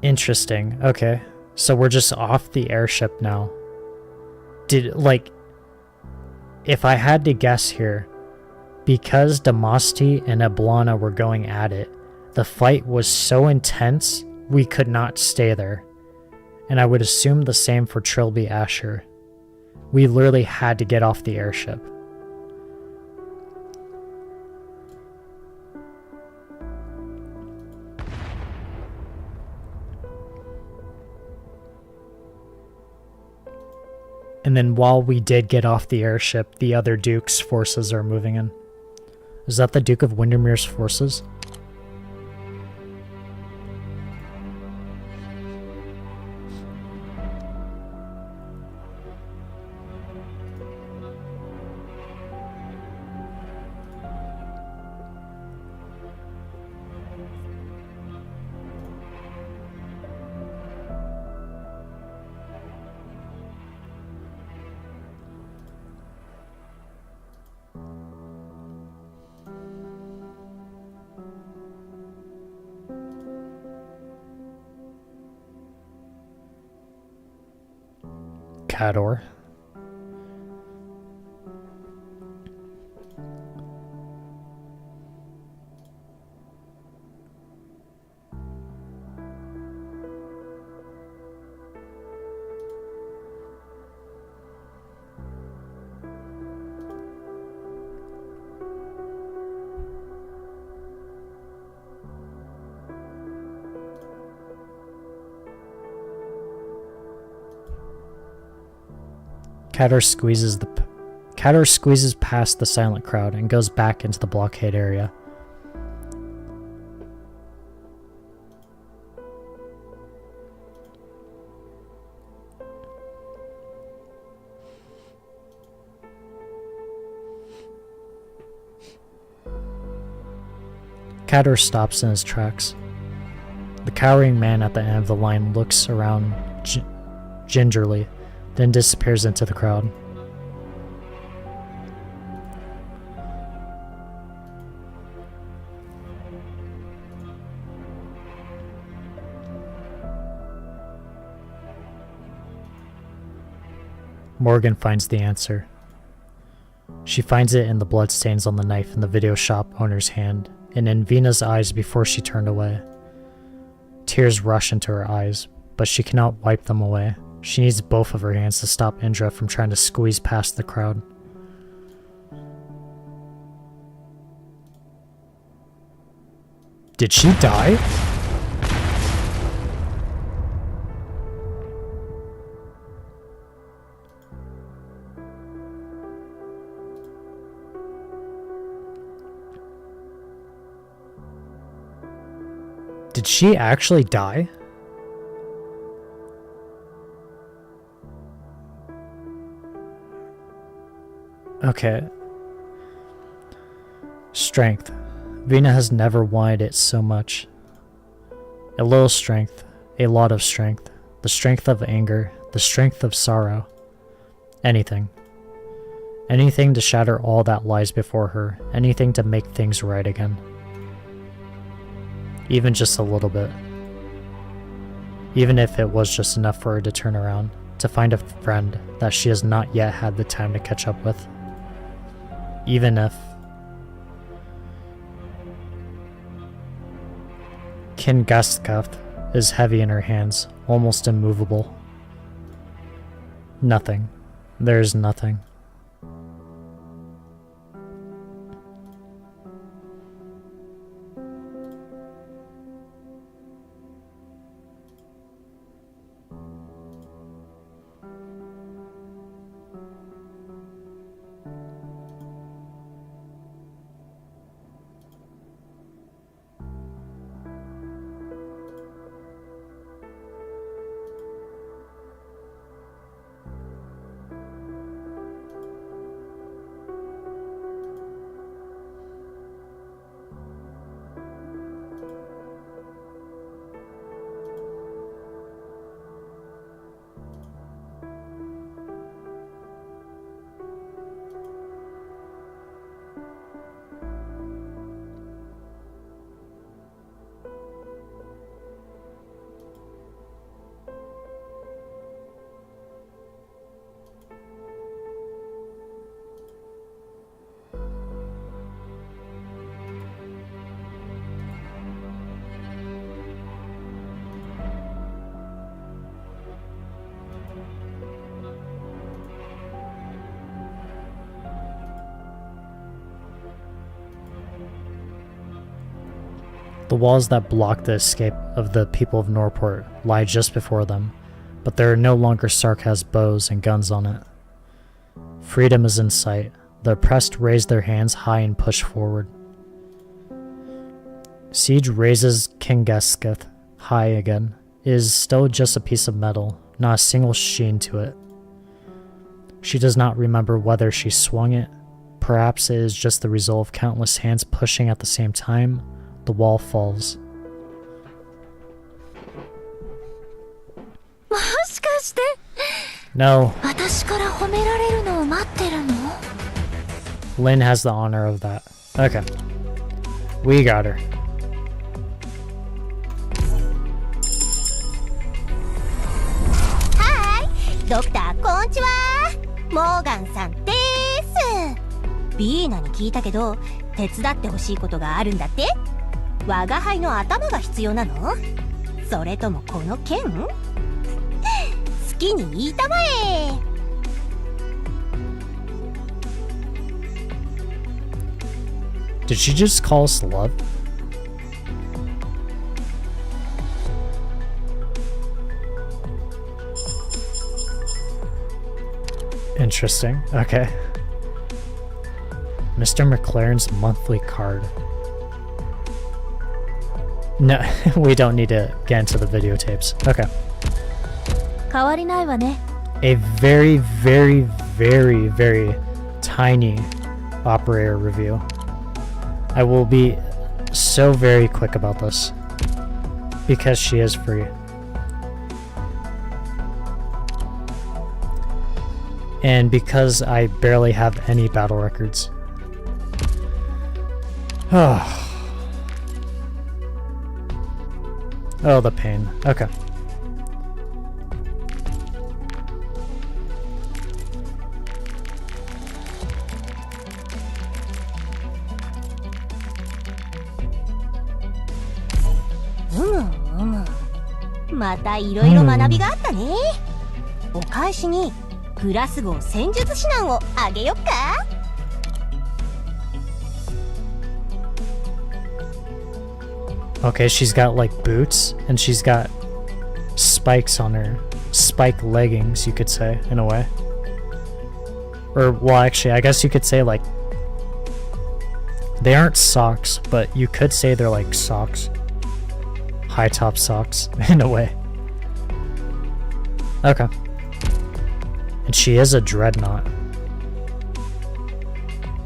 Interesting. Okay. So we're just off the airship now. If I had to guess here, because Damasti and Ablana were going at it, the fight was so intense, we could not stay there. And I would assume the same for Trilby Asher. We literally had to get off the airship. And then while we did get off the airship, the other Duke's forces are moving in. Is that the Duke of Windermere's forces? Cador. Cador squeezes past the silent crowd and goes back into the blockade area. Cador stops in his tracks. The cowering man at the end of the line looks around gingerly, then disappears into the crowd. Morgan finds the answer. She finds it in the bloodstains on the knife in the video shop owner's hand, and in Vina's eyes before she turned away. Tears rush into her eyes, but she cannot wipe them away. She needs both of her hands to stop Indra from trying to squeeze past the crowd. Did she die? Did she actually die? Okay. Strength. Vina has never wanted it so much. A little strength, a lot of strength, the strength of anger, the strength of sorrow. Anything. Anything to shatter all that lies before her, anything to make things right again. Even just a little bit. Even if it was just enough for her to turn around, to find a friend that she has not yet had the time to catch up with. Even if... Kingaskath is heavy in her hands, almost immovable. Nothing. There's nothing. The walls that block the escape of the people of Norport lie just before them, but there are no longer Sarkaz bows and guns on it. Freedom is in sight. The oppressed raise their hands high and push forward. Siege raises Kingaskath high again. It is still just a piece of metal, not a single sheen to it. She does not remember whether she swung it. Perhaps it is just the result of countless hands pushing at the same time. The wall falls. No. Lynn has the honor of that. Okay. We got her. Hi! Doctor, こんにちは。モーガンさんです。ビーナに聞いたけど、手伝ってほしいことがあるんだって？我が輩の頭が必要なの？それともこの剣？好きに言いたまえ。Did she just call us love? Interesting. Okay. Mr. McLaren's monthly card. No, we don't need to get into the videotapes. Okay. 変わりないわね。 A very, very, very, very tiny operator review. I will be so very quick about this because she is free. And because I barely have any battle records. Oh, the pain. Okay.うむ。またいろいろ学びがあったね。お返しにグラス号戦術指南をあげよっか。Okay, she's got like boots and she's got spikes on her. Spike leggings, you could say, in a way. Or, well, actually, I guess you could say like... They aren't socks, but you could say they're like socks. High top socks, in a way. Okay. And she is a dreadnought.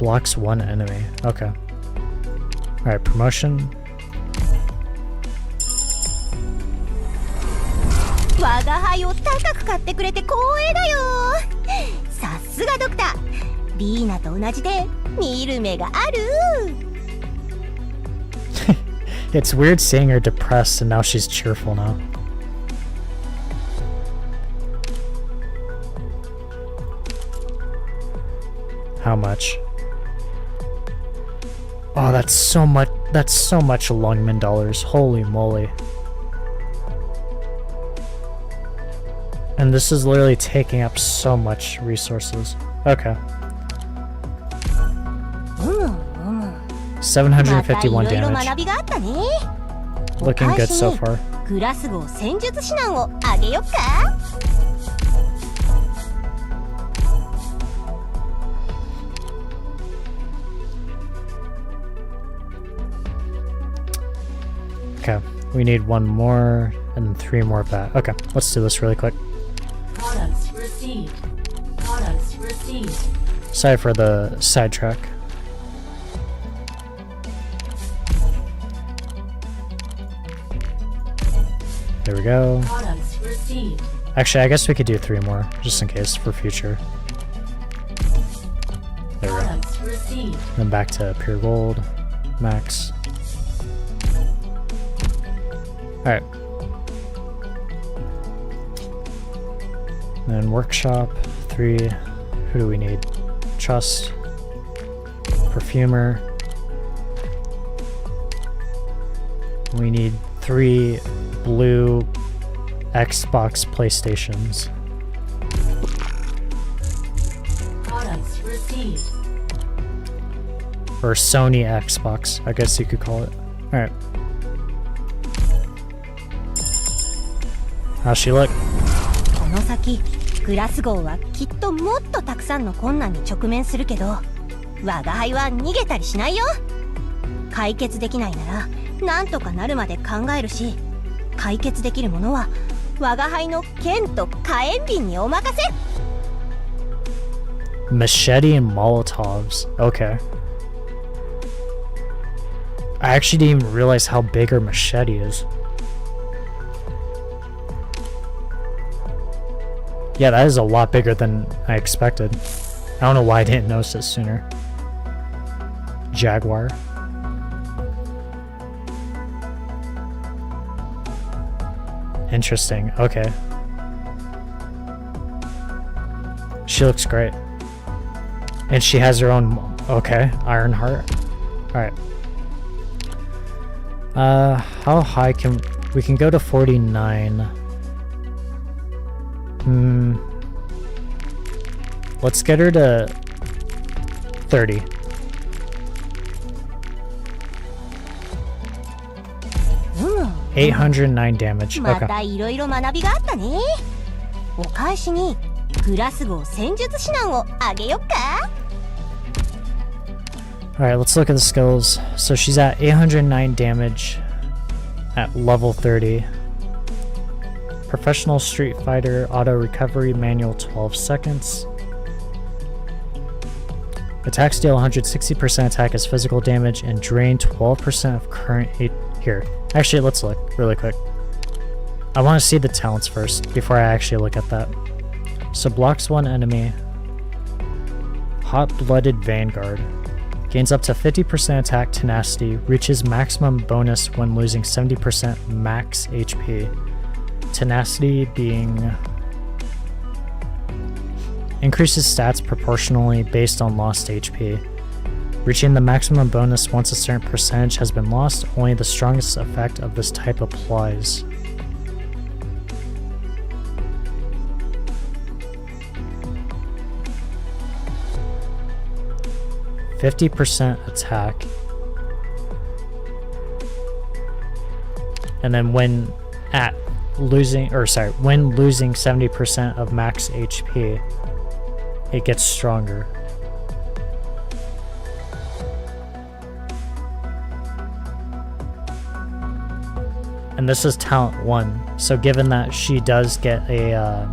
Blocks one enemy. Okay. Alright, promotion. 我が輩を高く買ってくれて光栄だよ。さすがドクター。リーナと同じで見る目がある。It's weird seeing her depressed and now she's cheerful now. How much? Oh, that's so much. That's so much Lungman dollars. Holy moly. And this is literally taking up so much resources. Okay. 751 damage. Looking good so far. グラス号戦術指南をあげよっか。Okay, we need one more and 3 more of that. Okay, let's do this really quick. Products received. Products received. Sorry for the sidetrack. There we go. Products received. Actually, I guess we could do 3 more, just in case, for future. There we go. Products received. Then back to pure gold, max. Alright. Then workshop, 3. Who do we need? Trust. Perfumer. We need 3 blue Xbox PlayStations. Products received. Or Sony Xbox, I guess you could call it. Alright. How's she look? この先グラス号はきっともっとたくさんの困難に直面するけど、我が輩は逃げたりしないよ。解決できないならなんとかなるまで考えるし、解決できるものは我が輩の剣と火炎瓶にお任せ。 Machete and Molotovs. Okay. I actually didn't even realize how big her machete is. Yeah, that is a lot bigger than I expected. I don't know why I didn't notice it sooner. Jaguar. Interesting. Okay. She looks great. And she has her own... Okay. Iron Heart. Alright. How high can... We can go to 49. Let's get her to 30. Mm. 809 damage. ま Okay. たいろいろ学びがあったね。お返しにグラス号戦術指南をあげよっか。 Alright, let's look at the skills. So she's at 809 damage at level 30. Professional Street Fighter, auto recovery, manual 12 seconds. Attacks deal 160% attack as physical damage and drain 12% of current here. Actually, let's look really quick. I want to see the talents first before I actually look at that. So blocks one enemy. Hot-blooded Vanguard. Gains up to 50% attack tenacity. Reaches maximum bonus when losing 70% max HP. Tenacity being... increases stats proportionally based on lost HP. Reaching the maximum bonus once a certain percentage has been lost, only the strongest effect of this type applies. %50 attack. And then when losing 70% of max HP, it gets stronger. And this is talent 1, so given that she does get a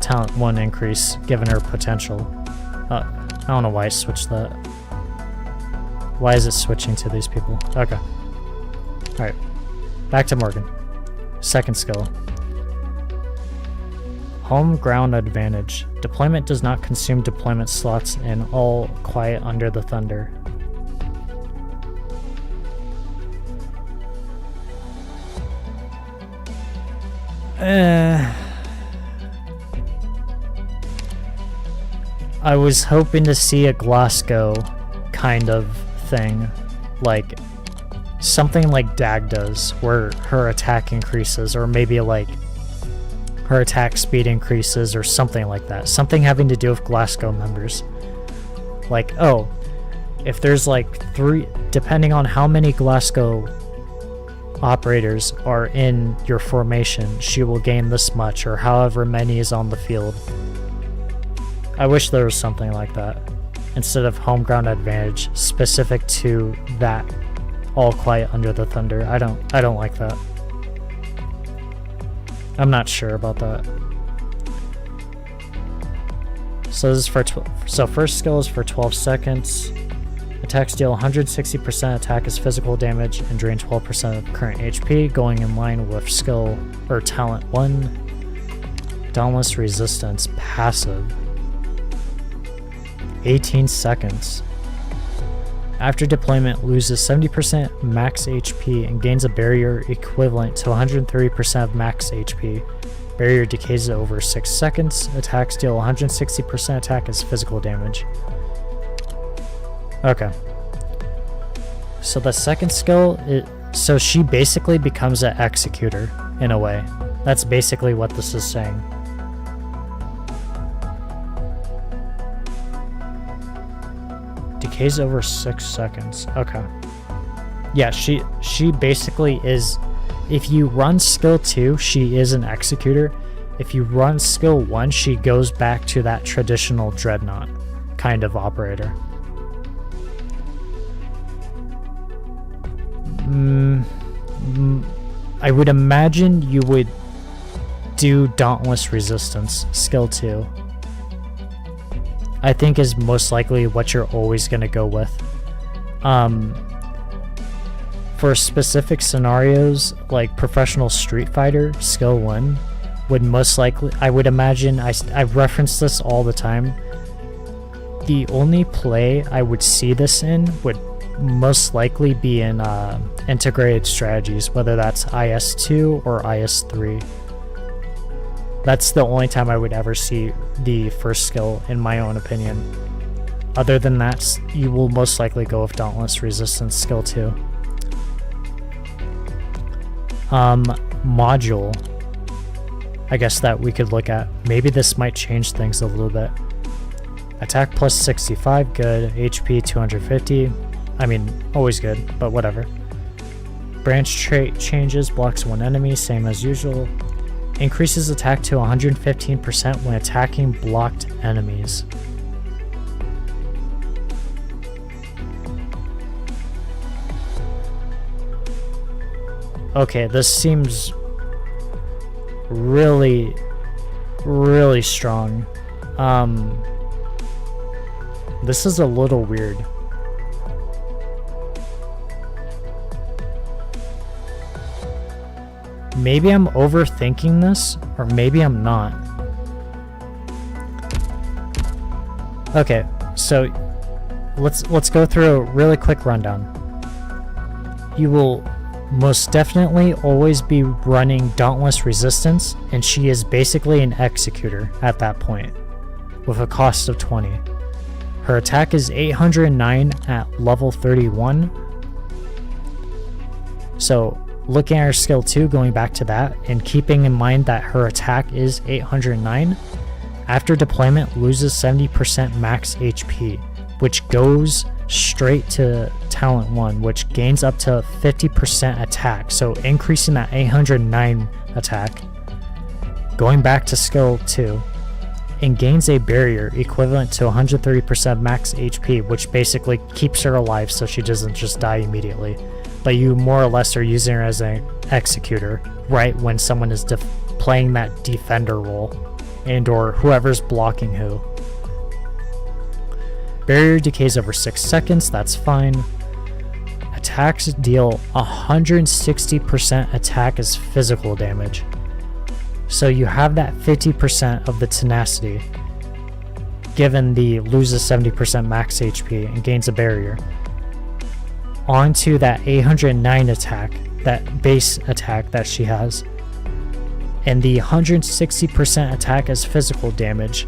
talent 1 increase given her potential. I don't know why I switched that. Why is it switching to these people? Okay. Alright. Back to Morgan. Second skill. Home ground advantage. Deployment does not consume deployment slots in All Quiet Under the Thunder. I was hoping to see a Glasgow kind of thing, like something like Dag does, where her attack increases, or maybe like her attack speed increases, or something like that. Something having to do with Glasgow members. Like, oh, if there's like 3, depending on how many Glasgow operators are in your formation, she will gain this much, or however many is on the field. I wish there was something like that instead of home ground advantage specific to that All Quiet Under the Thunder. I don't like that. I'm not sure about that. So this is for so first skill is for 12 seconds. Attacks deal 160% attack as physical damage and drain 12% of current HP, going in line with skill or talent 1. Dauntless resistance passive. 18 seconds. After deployment, loses 70% max HP and gains a barrier equivalent to 130% of max HP. Barrier decays over 6 seconds. Attacks deal 160% attack as physical damage. Okay. So the second skill, so she basically becomes an executor in a way. That's basically what this is saying. Decays over 6 seconds. Okay. Yeah, she basically is, if you run skill 2, she is an executor. If you run skill 1, she goes back to that traditional dreadnought kind of operator. I would imagine you would do Dauntless Resistance, skill 2. I think is most likely what you're always going to go with. For specific scenarios, like Professional Street Fighter, skill 1 would most likely, I would imagine, I reference this all the time. The only play I would see this in would most likely be in integrated strategies, whether that's IS-2 or IS-3. That's the only time I would ever see the first skill, in my own opinion. Other than that, you will most likely go with Dauntless Resistance skill 2. Module, I guess that we could look at. Maybe this might change things a little bit. Attack plus 65, good. HP 250. I mean, always good, but whatever. Branch trait changes, blocks 1 enemy, same as usual. Increases attack to 115% when attacking blocked enemies. Okay, this seems really, really strong. This is a little weird. Maybe I'm overthinking this, or maybe I'm not. Okay, so let's go through a really quick rundown. You will most definitely always be running Dauntless Resistance, and she is basically an executor at that point, with a cost of 20. Her attack is 809 at level 31. So looking at her skill 2, going back to that, and keeping in mind that her attack is 809, after deployment loses 70% max HP, which goes straight to talent 1, which gains up to 50% attack, so increasing that 809 attack. Going back to skill 2, and gains a barrier equivalent to 130% max HP, which basically keeps her alive so she doesn't just die immediately. But you more or less are using her as an executor right when someone is playing that defender role, and or whoever's blocking who. Barrier decays over 6 seconds, that's fine. attacks deal 160% attack as physical damage. So you have that 50% of the tenacity, given the loses 70% max HP and gains a barrier, onto that 809 attack, that base attack that she has, and the 160% attack as physical damage,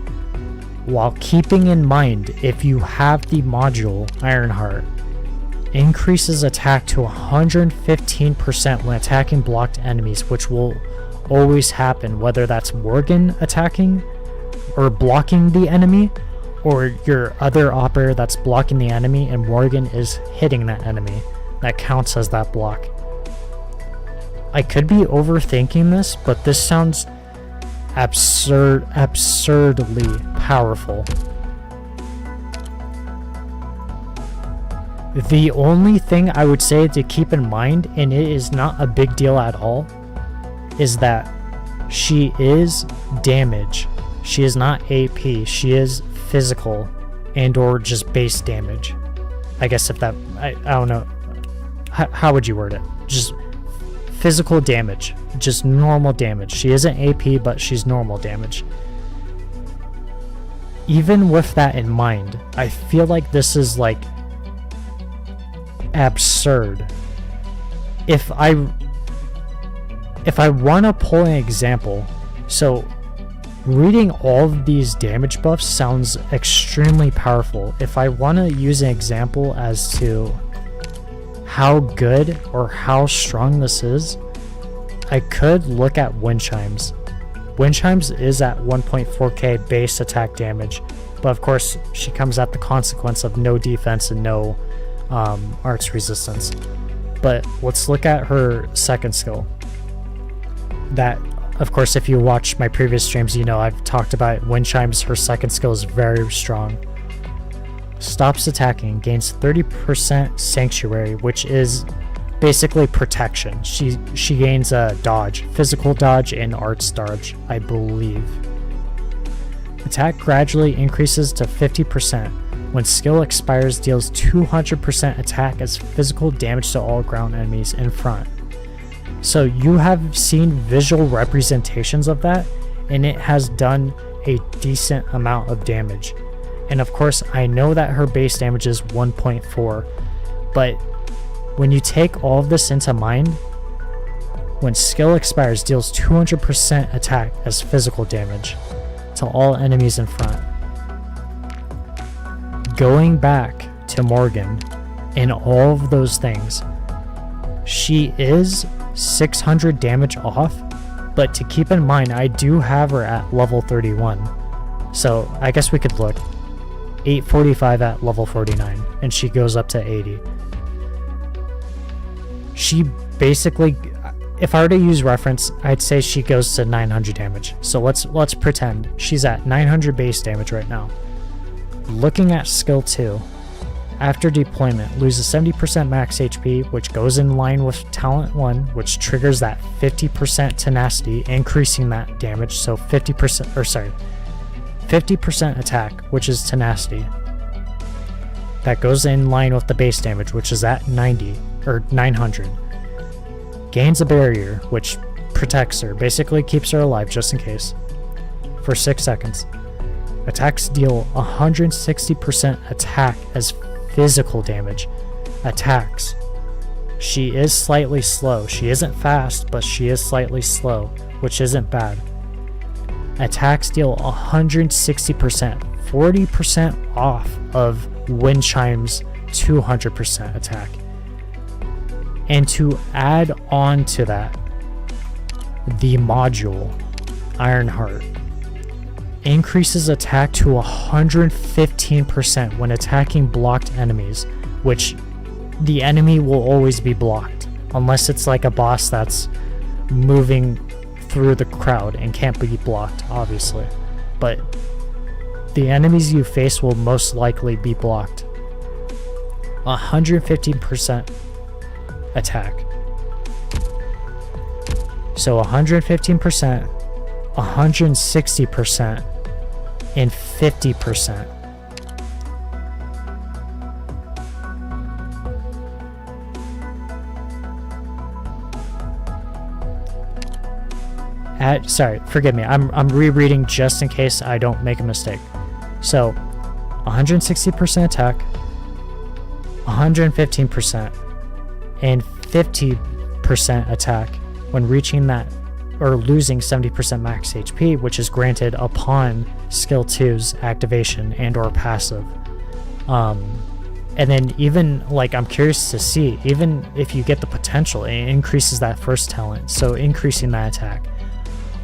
while keeping in mind if you have the module Ironheart, increases attack to 115% when attacking blocked enemies, which will always happen, whether that's Morgan attacking or blocking the enemy, or your other operator that's blocking the enemy and Morgan is hitting that enemy. That counts as that block. I could be overthinking this, but this sounds absurdly powerful. The only thing I would say to keep in mind, and it is not a big deal at all, is that she is damage. She is not AP. She is physical and or just base damage. I guess if that, I don't know. How would you word it? Just physical damage. Just normal damage. She isn't AP, but she's normal damage. Even with that in mind, I feel like this is like absurd. If I want to pull an example, so reading all of these damage buffs sounds extremely powerful. If I want to use an example as to how good or how strong this is, I could look at Wind Chimes. Wind Chimes is at 1.4k base attack damage, but of course she comes at the consequence of no defense and no arts resistance. But let's look at her second skill. That, of course, if you watch my previous streams, you know I've talked about Wind Chimes. Her second skill is very strong. Stops attacking, gains 30% sanctuary, which is basically protection. She gains a dodge, physical dodge and arts dodge, I believe. Attack gradually increases to 50%. When skill expires, deals 200% attack as physical damage to all ground enemies in front. So you have seen visual representations of that, and it has done a decent amount of damage. And of course, I know that her base damage is 1.4, but when you take all of this into mind, when skill expires, deals 200% attack as physical damage to all enemies in front. Going back to Morgan and all of those things, she is 600 damage off, but to keep in mind, I do have her at level 31. So I guess we could look. 845 at level 49, and she goes up to 80. She basically, if I were to use reference, I'd say she goes to 900 damage. So let's pretend she's at 900 base damage right now. Looking at skill 2, after deployment, loses 70% max HP, which goes in line with talent 1, which triggers that 50% tenacity, increasing that damage. So 50% attack, which is tenacity. That goes in line with the base damage, which is at 90 or 900. Gains a barrier, which protects her, basically keeps her alive just in case, for 6 seconds. Attacks deal 160% attack as physical damage. Attacks. She is slightly slow. She isn't fast, but she is slightly slow, which isn't bad. Attacks deal 160%, 40% off of Wind Chime's 200% attack. And to add on to that, the module, Ironheart, increases attack to 115% when attacking blocked enemies, which the enemy will always be blocked, unless it's like a boss that's moving through the crowd and can't be blocked, obviously. But the enemies you face will most likely be blocked. 115% attack. So 115%, 160%, and 50%. sorry, forgive me. I'm rereading just in case I don't make a mistake. So 160% attack, 115%, and 50% attack when reaching that or losing 70% max HP, which is granted upon skill 2's activation and or passive. And then even like, I'm curious to see, even if you get the potential, it increases that first talent, so increasing that attack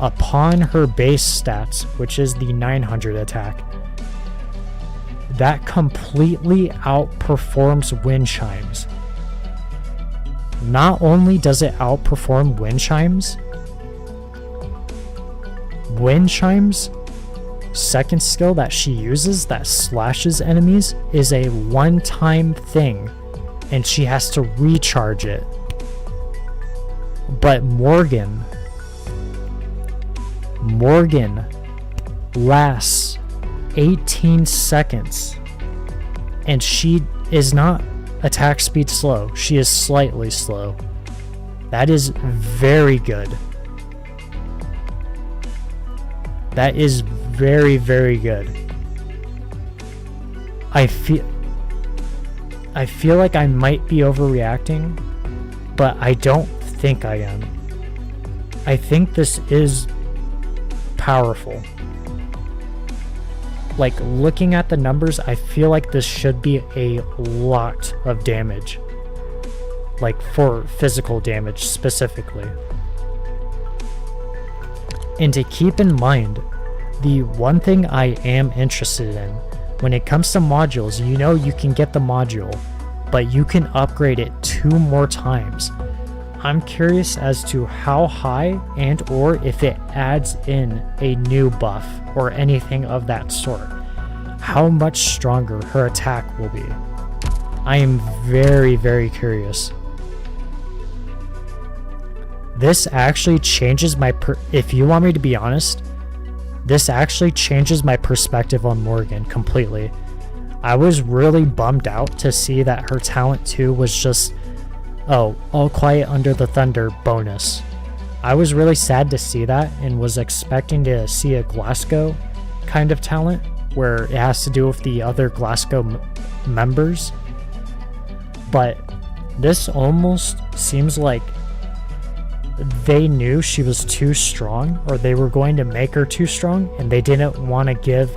upon her base stats, which is the 900 attack. That completely outperforms wind chimes. Not only does it outperform wind chimes, second skill that she uses that slashes enemies is a one-time thing, and she has to recharge it. But Morgan lasts 18 seconds, and she is not attack speed slow, she is slightly slow. That is very good. That is very, very good. I feel like I might be overreacting, but I don't think I am. I think this is powerful. Like, looking at the numbers, I feel like this should be a lot of damage. Like, for physical damage specifically. And to keep in mind, the one thing I am interested in, when it comes to modules, you know you can get the module, but you can upgrade it 2 more times. I'm curious as to how high and or if it adds in a new buff or anything of that sort. How much stronger her attack will be. I am very, very curious. This actually changes my if you want me to be honest, this actually changes my perspective on Morgan completely. I was really bummed out to see that her talent 2 was just, oh, All Quiet Under the Thunder bonus. I was really sad to see that and was expecting to see a Glasgow kind of talent where it has to do with the other Glasgow members. But this almost seems like they knew she was too strong, or they were going to make her too strong, and they didn't want to give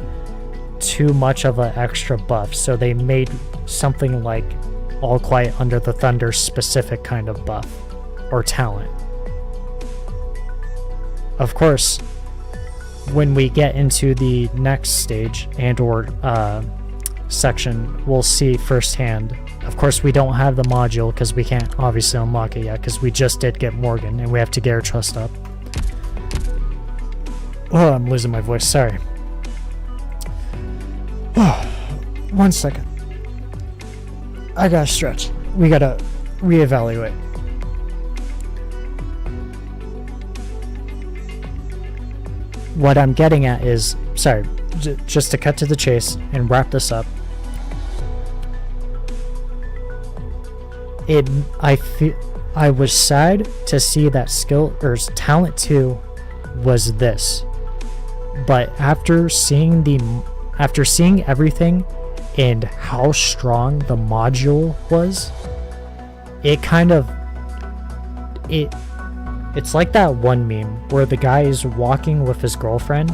too much of an extra buff, so they made something like All Quiet Under the Thunder specific kind of buff or talent. Of course, when we get into the next stage and or section, we'll see firsthand. Of course, we don't have the module because we can't obviously unlock it yet, because we just did get Morgan and we have to get her trust up. Oh, I'm losing my voice, sorry. Oh, 1 second. I gotta stretch. We gotta reevaluate. What I'm getting at is, sorry, just to cut to the chase and wrap this up. I was sad to see that skill or talent 2 was this, but after seeing everything and how strong the module was, it's like that one meme where the guy is walking with his girlfriend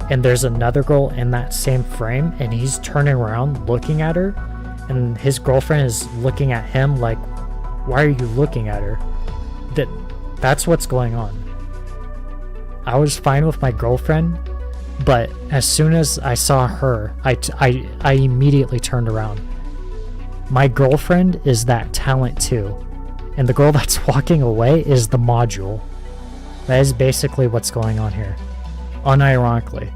and there's another girl in that same frame and he's turning around looking at her and his girlfriend is looking at him like, why are you looking at her? That's what's going on. I was fine with my girlfriend, but as soon as I saw her, I immediately turned around. My girlfriend is that talent 2, and the girl that's walking away is the module. That is basically what's going on here, unironically.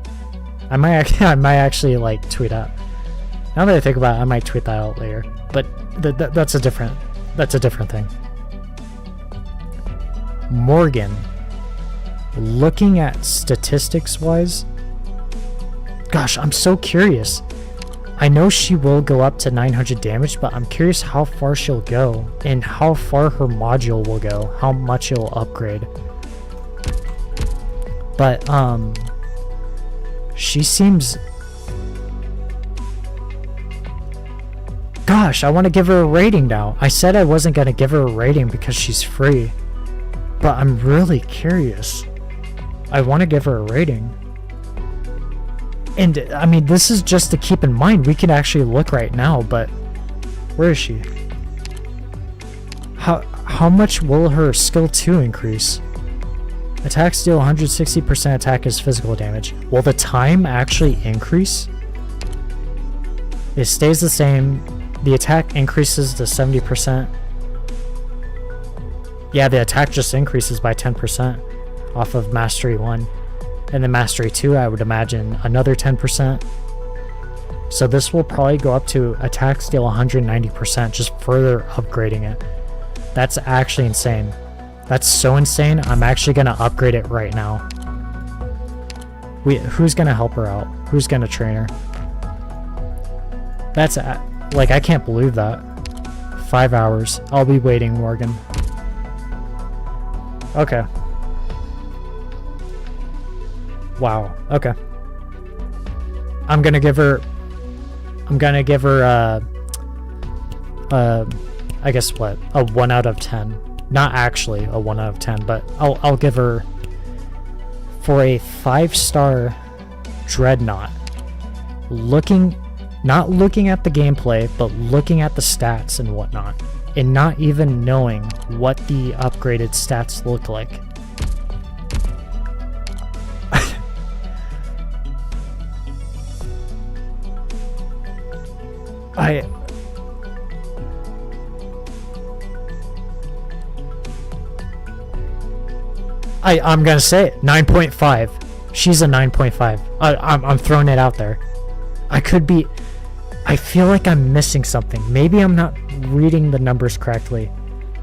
I might actually like tweet out. Now that I think about it, I might tweet that out later. But that's a different thing. Morgan, looking at statistics wise, gosh, I'm so curious. I know she will go up to 900 damage, but I'm curious how far she'll go and how far her module will go, how much it'll upgrade. But she seems... Gosh, I want to give her a rating now. I said I wasn't going to give her a rating because she's free. But I'm really curious. I want to give her a rating. And, I mean, this is just to keep in mind. We can actually look right now, but... Where is she? How much will her skill 2 increase? Attacks deal 160% attack as physical damage. Will the time actually increase? It stays the same. The attack increases to 70%. Yeah, the attack just increases by 10% off of Mastery 1. And then Mastery 2, I would imagine another 10%. So this will probably go up to attack deal 190%, just further upgrading it. That's actually insane. That's so insane, I'm actually going to upgrade it right now. Who's going to help her out? Who's going to train her? That's, like, I can't believe that. 5 hours. I'll be waiting, Morgan. Okay. Wow. Okay. I'm gonna give her I guess what? A 1 out of 10. Not actually a 1 out of 10, but I'll give her, for a 5-star Dreadnought, not looking at the gameplay, but looking at the stats and whatnot, and not even knowing what the upgraded stats look like. I'm gonna say it, 9.5. She's a 9.5. I'm throwing it out there. I feel like I'm missing something. Maybe I'm not reading the numbers correctly.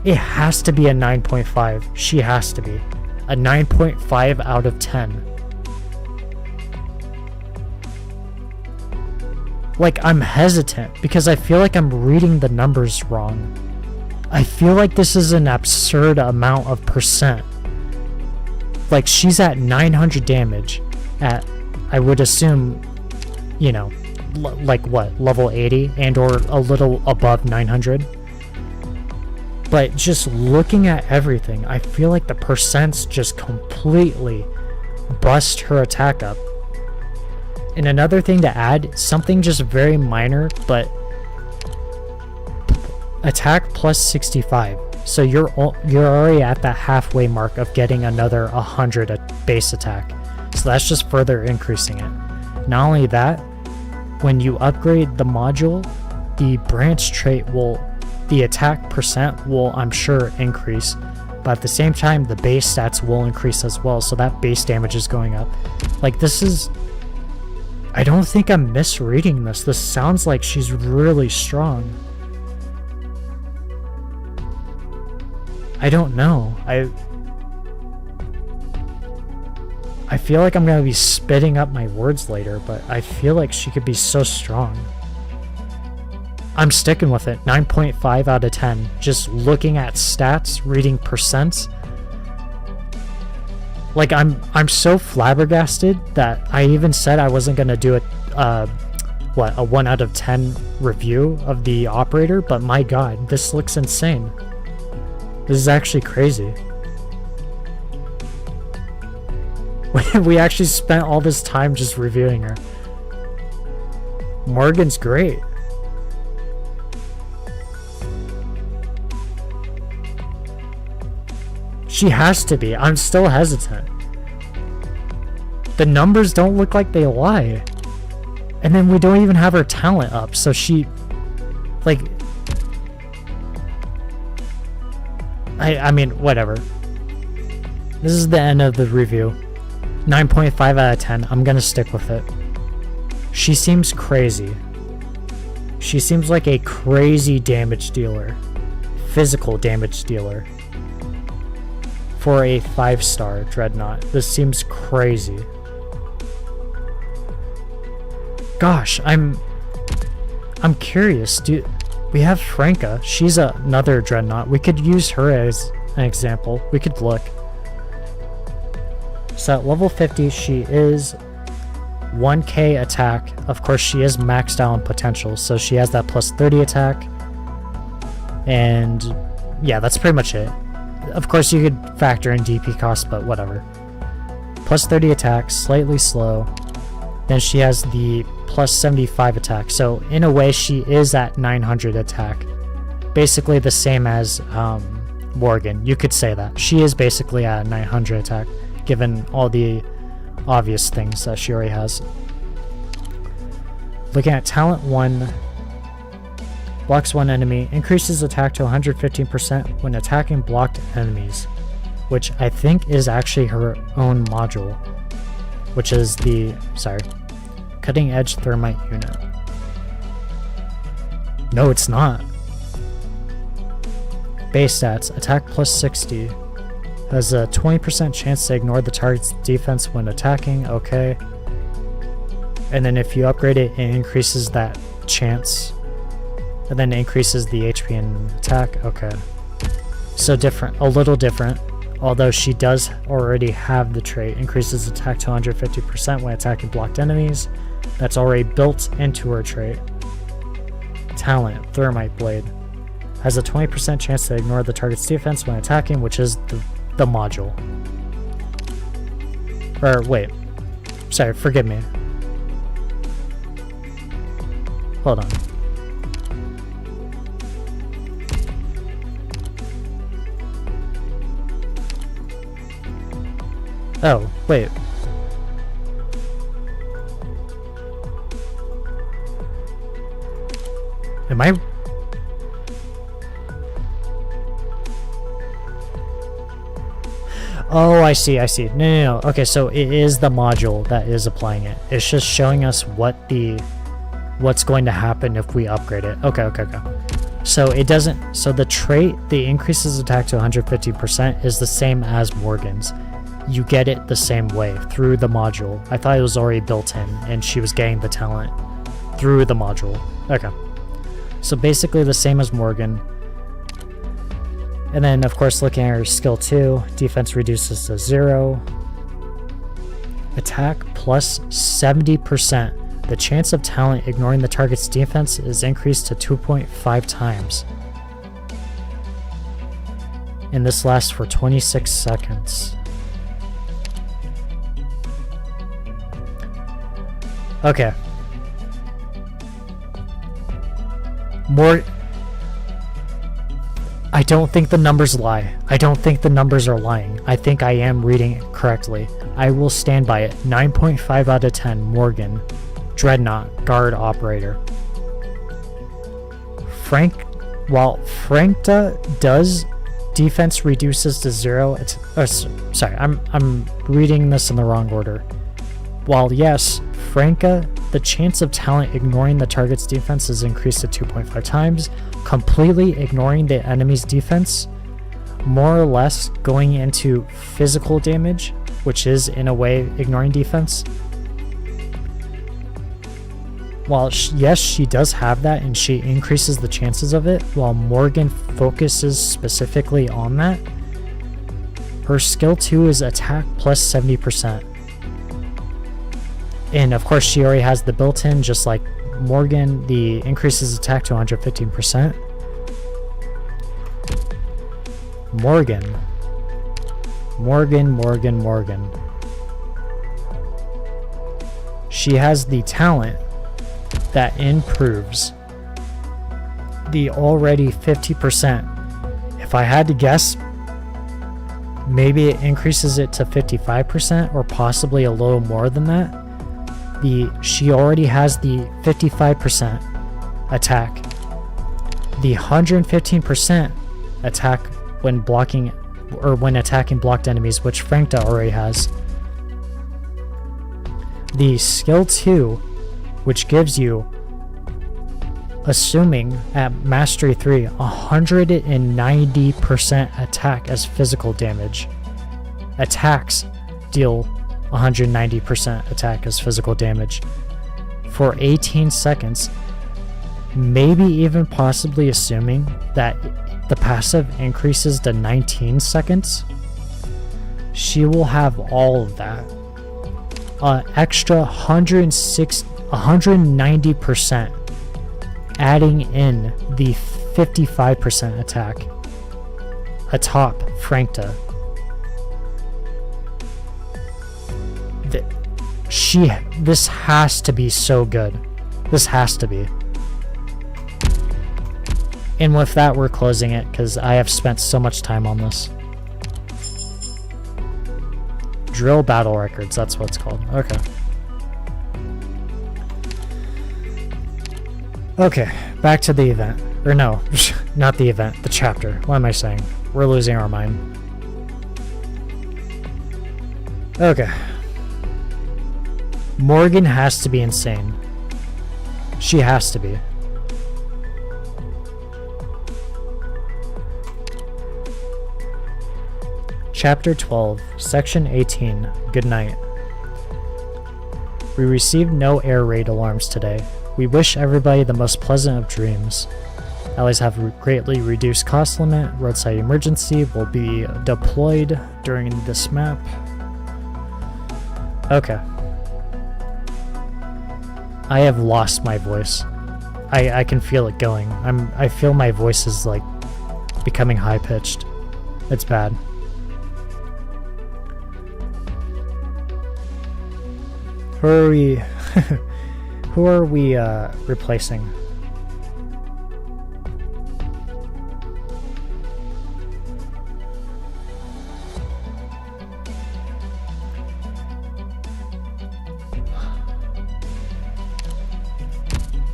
It has to be a 9.5. She has to be. A 9.5 out of 10. Like, I'm hesitant because I feel like I'm reading the numbers wrong. I feel like this is an absurd amount of percent. Like, she's at 900 damage at, I would assume, you know, like what, level 80 and or a little above 900. But just looking at everything, I feel like the percents just completely bust her attack up. And another thing to add, something just very minor, but attack plus 65. So you're already at that halfway mark of getting another 100 base attack. So that's just further increasing it. Not only that, when you upgrade the module, the branch trait will, the attack percent will, I'm sure, increase. But at the same time, the base stats will increase as well. So that base damage is going up. Like, this is... I don't think I'm misreading this. This sounds like she's really strong. I don't know. I feel like I'm gonna be spitting up my words later, but I feel like she could be so strong. I'm sticking with it. 9.5 out of 10. Just looking at stats, reading percents. Like, I'm so flabbergasted that I even said I wasn't gonna do a 1 out of 10 review of the operator, but my god, this looks insane. This is actually crazy. We actually spent all this time just reviewing her. Morgan's great. She has to be. I'm still hesitant. The numbers don't look like they lie. And then we don't even have her talent up, so she... Like... I mean, whatever. This is the end of the review. 9.5 out of 10. I'm gonna stick with it. She seems crazy. She seems like a crazy damage dealer. Physical damage dealer. For a 5-star Dreadnought. This seems crazy. Gosh, I'm curious. We have Franca. She's another Dreadnought. We could use her as an example. We could look. So at level 50, she is 1k attack. Of course, she is maxed out on potential, so she has that plus 30 attack. And yeah, that's pretty much it. Of course, you could factor in DP cost, but whatever. Plus 30 attack, slightly slow. Then she has the plus 75 attack. So in a way, she is at 900 attack. Basically the same as Morgan. You could say that. She is basically at 900 attack, given all the obvious things that she already has. Looking at talent 1, blocks one enemy, increases attack to 115% when attacking blocked enemies, which I think is actually her own module, which is the, cutting edge thermite unit. No, it's not. Base stats, attack plus 60. Has a 20% chance to ignore the target's defense when attacking, okay. And then if you upgrade it, it increases that chance. And then increases the HP and attack, okay. So different, a little different. Although she does already have the trait, increases attack to 150% when attacking blocked enemies. That's already built into her trait. Talent, Thermite Blade. Has a 20% chance to ignore the target's defense when attacking, which is the module. Or wait, sorry, forgive me. Hold on. Oh, wait. Am I... Oh, I see. No. Okay, so it is the module that is applying it. It's just showing us what's going to happen if we upgrade it. Okay. So it doesn't... So the trait, the increases attack to 150% is the same as Morgan's. You get it the same way, through the module. I thought it was already built in, and she was getting the talent through the module. Okay. So basically the same as Morgan. And then, of course, looking at her skill 2, defense reduces to 0. Attack plus 70%. The chance of talent ignoring the target's defense is increased to 2.5 times. And this lasts for 26 seconds. Okay. More... I don't think the numbers lie. I don't think the numbers are lying. I think I am reading it correctly. I will stand by it. 9.5 out of 10, Morgan. Dreadnought, Guard Operator. While Frankta does defense reduces to 0, sorry, I'm reading this in the wrong order. While yes, Franka, the chance of talent ignoring the target's defense is increased to 2.5 times, completely ignoring the enemy's defense, more or less going into physical damage, which is in a way ignoring defense. While yes, she does have that and she increases the chances of it, while Morgan focuses specifically on that, her skill 2 is attack plus 70%. And of course she already has the built-in, just like Morgan, the increases attack to 115%. Morgan. She has the talent that improves the already 50%. If I had to guess, maybe it increases it to 55% or possibly a little more than that. She already has the 55% attack, the 115% attack when blocking or when attacking blocked enemies, which Frankta already has. The skill 2, which gives you, assuming at mastery 3, 190% attack as physical damage. Attacks deal 190% attack as physical damage for 18 seconds, maybe even possibly assuming that the passive increases to 19 seconds. she will have all of that. Extra 190%, adding in the 55% attack atop Frankta. This has to be so good. This has to be. And with that, we're closing it because I have spent so much time on this. Drill battle records, that's what it's called. Okay. Okay, back to the event. Or no, not the event, the chapter. What am I saying? We're losing our mind. Okay. Morgan has to be insane. She has to be. Chapter 12, Section 18, Good Night. We received no air raid alarms today. We wish everybody the most pleasant of dreams. Allies have greatly reduced cost limit. Roadside emergency will be deployed during this map. Okay. I have lost my voice. I can feel it going. I feel my voice is like becoming high pitched. It's bad. Who are we who are we replacing?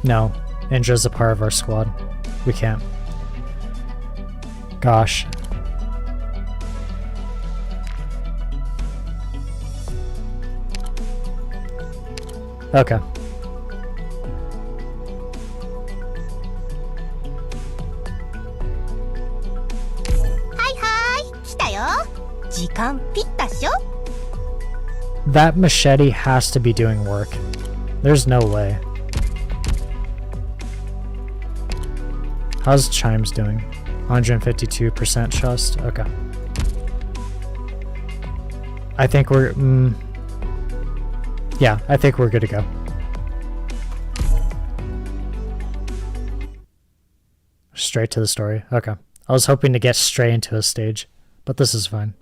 No, Indra's a part of our squad. We can't. Gosh. Okay. That machete has to be doing work. There's no way. How's Chimes doing? 152% trust? Okay. I think we're... yeah, I think we're good to go. Straight to the story. Okay. I was hoping to get straight into a stage, but this is fine.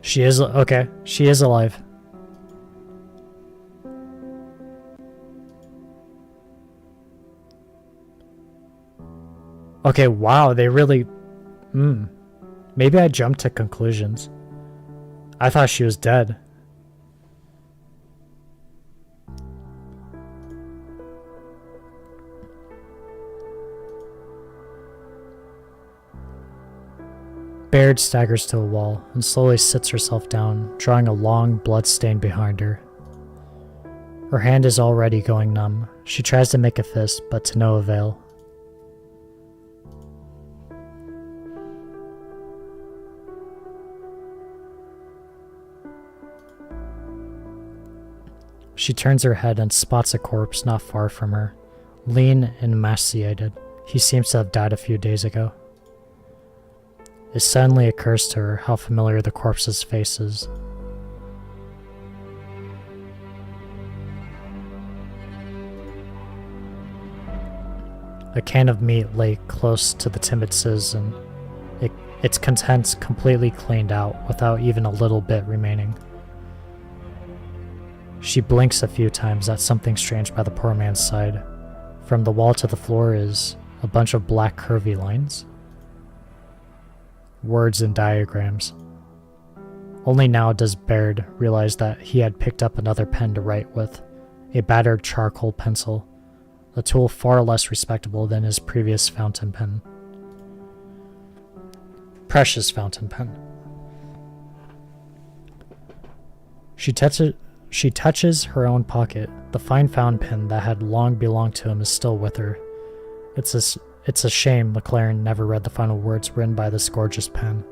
She is okay. She is alive. Okay, wow, they really... Maybe I jumped to conclusions. I thought she was dead. Baird staggers to a wall and slowly sits herself down, drawing a long blood stain behind her. Her hand is already going numb. She tries to make a fist, but to no avail. She turns her head and spots a corpse not far from her, lean and emaciated. He seems to have died a few days ago. It suddenly occurs to her how familiar the corpse's face is. A can of meat lay close to the timid citizen, its contents completely cleaned out without even a little bit remaining. She blinks a few times at something strange by the poor man's side. From the wall to the floor is a bunch of black curvy lines. Words and diagrams. Only now does Baird realize that he had picked up another pen to write with, a battered charcoal pencil, a tool far less respectable than his previous fountain pen. Precious fountain pen. She touches her own pocket. The fine fountain pen that had long belonged to him is still with her. It's a shame McLaren never read the final words written by this gorgeous pen.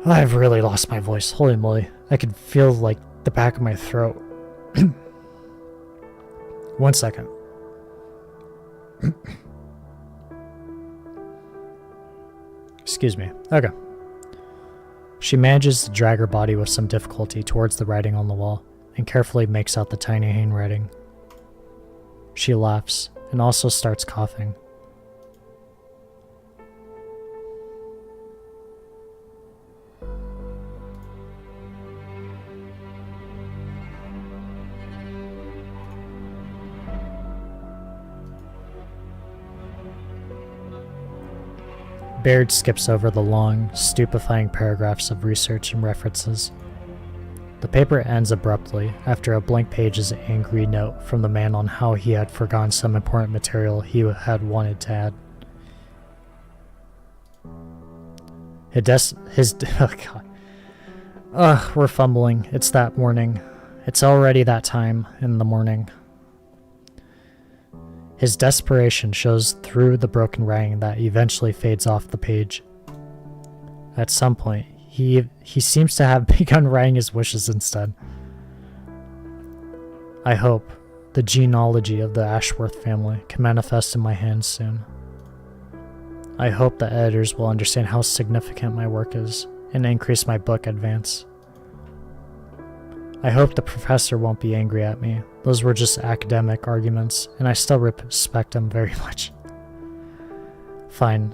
I've really lost my voice. Holy moly. I could feel like the back of my throat. 1 second. Excuse me. Okay. She manages to drag her body with some difficulty towards the writing on the wall and carefully makes out the tiny handwriting. She laughs and also starts coughing. Baird skips over the long, stupefying paragraphs of research and references. The paper ends abruptly after a blank page's angry note from the man on how he had forgotten some important material he had wanted to add. Oh god. Ugh, we're fumbling. It's that morning. It's already that time in the morning. His desperation shows through the broken writing that eventually fades off the page. At some point, he seems to have begun writing his wishes instead. I hope the genealogy of the Ashworth family can manifest in my hands soon. I hope the editors will understand how significant my work is and increase my book advance. I hope the professor won't be angry at me. Those were just academic arguments, and I still respect him very much. Fine.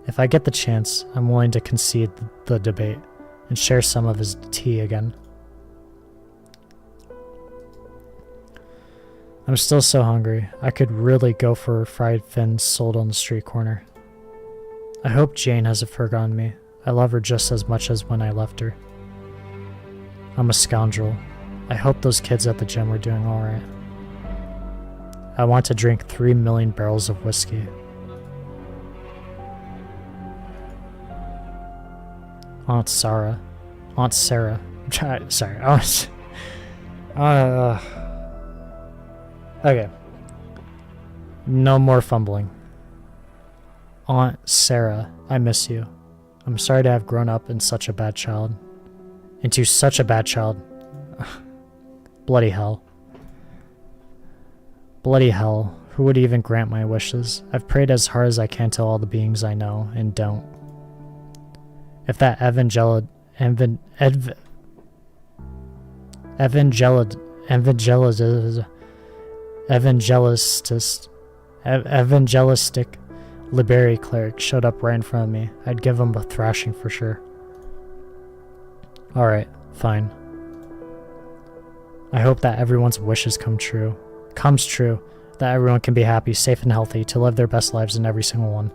If I get the chance, I'm willing to concede the debate and share some of his tea again. I'm still so hungry. I could really go for fried fins sold on the street corner. I hope Jane hasn't forgotten me. I love her just as much as when I left her. I'm a scoundrel. I hope those kids at the gym are doing alright. I want to drink 3 million barrels of whiskey. Aunt Sarah. Sorry. Okay. No more fumbling. Aunt Sarah, I miss you. I'm sorry to have grown up into such a bad child. Bloody hell. Bloody hell. Who would even grant my wishes? I've prayed as hard as I can to all the beings I know and don't. If that evangelist evangelistic library cleric showed up right in front of me, I'd give him a thrashing for sure. Alright, fine. I hope that everyone's wishes comes true, that everyone can be happy, safe, and healthy to live their best lives in every single one.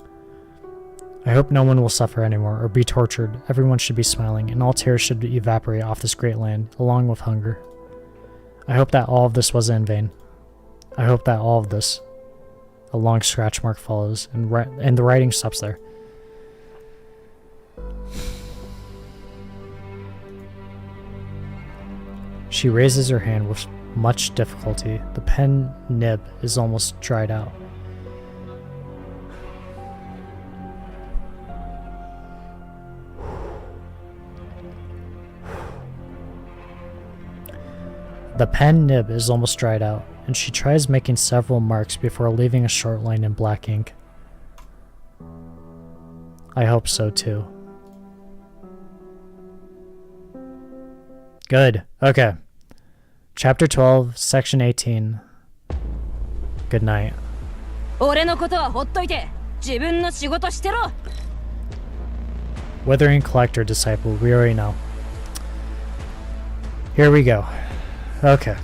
I hope no one will suffer anymore or be tortured. Everyone should be smiling, and all tears should evaporate off this great land, along with hunger. I hope that all of this wasn't in vain. I hope that all of this. A long scratch mark follows, and the writing stops there. She raises her hand with much difficulty. The pen nib is almost dried out. The pen nib is almost dried out, and she tries making several marks before leaving a short line in black ink. I hope so too. Good. Okay. Chapter 12, Section 18. Good night. 俺のことはほっといて自分の仕事してろ。 Withering Collector Disciple, we already know. Here we go. Okay.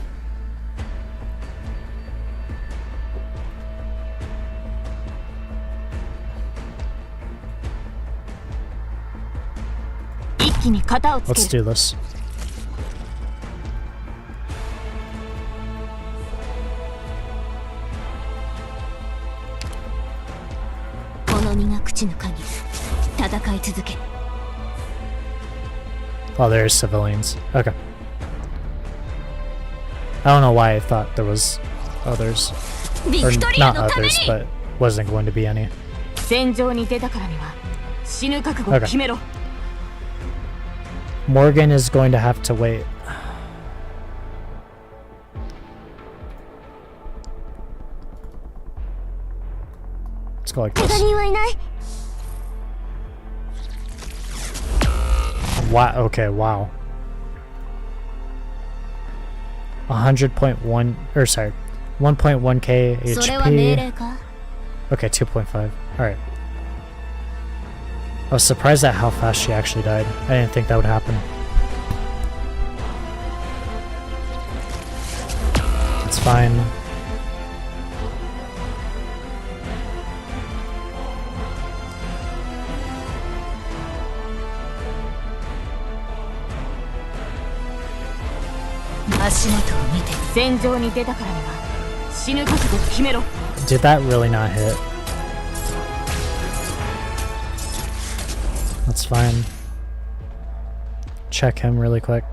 Let's do this. Oh, there's civilians. Okay. I don't know why I thought there was others. Or not others, but wasn't going to be any. Okay. Morgan is going to have to wait. Let's go like this. Wow, okay, wow. 100.1, or sorry, 1.1k HP. Okay, 2.5. Alright. I was surprised at how fast she actually died. I didn't think that would happen. It's fine. Did that really not hit? That's fine. Check him really quick.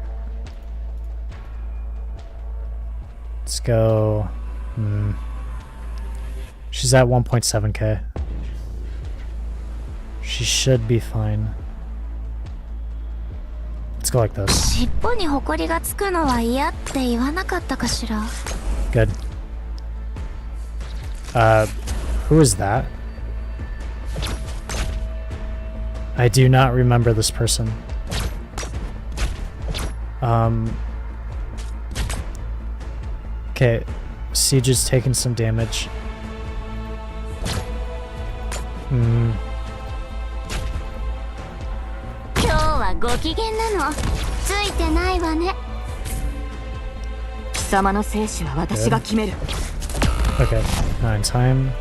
Let's go. She's at 1.7k. She should be fine. Let's go like this. Good. Who is that? I do not remember this person. Okay, Siege is taking some damage. Okay, not in time.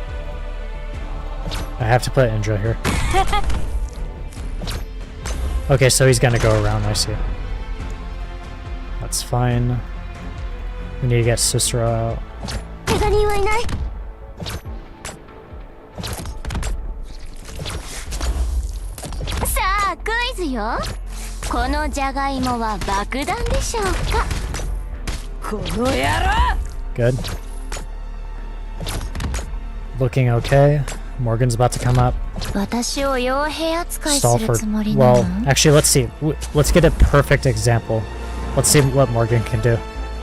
I have to put Indra here. Okay, so he's gonna go around, I see. That's fine. We need to get Susura out. Good. Looking okay. Morgan's about to come up. Stall for... Well, actually, let's see. Let's get a perfect example. Let's see what Morgan can do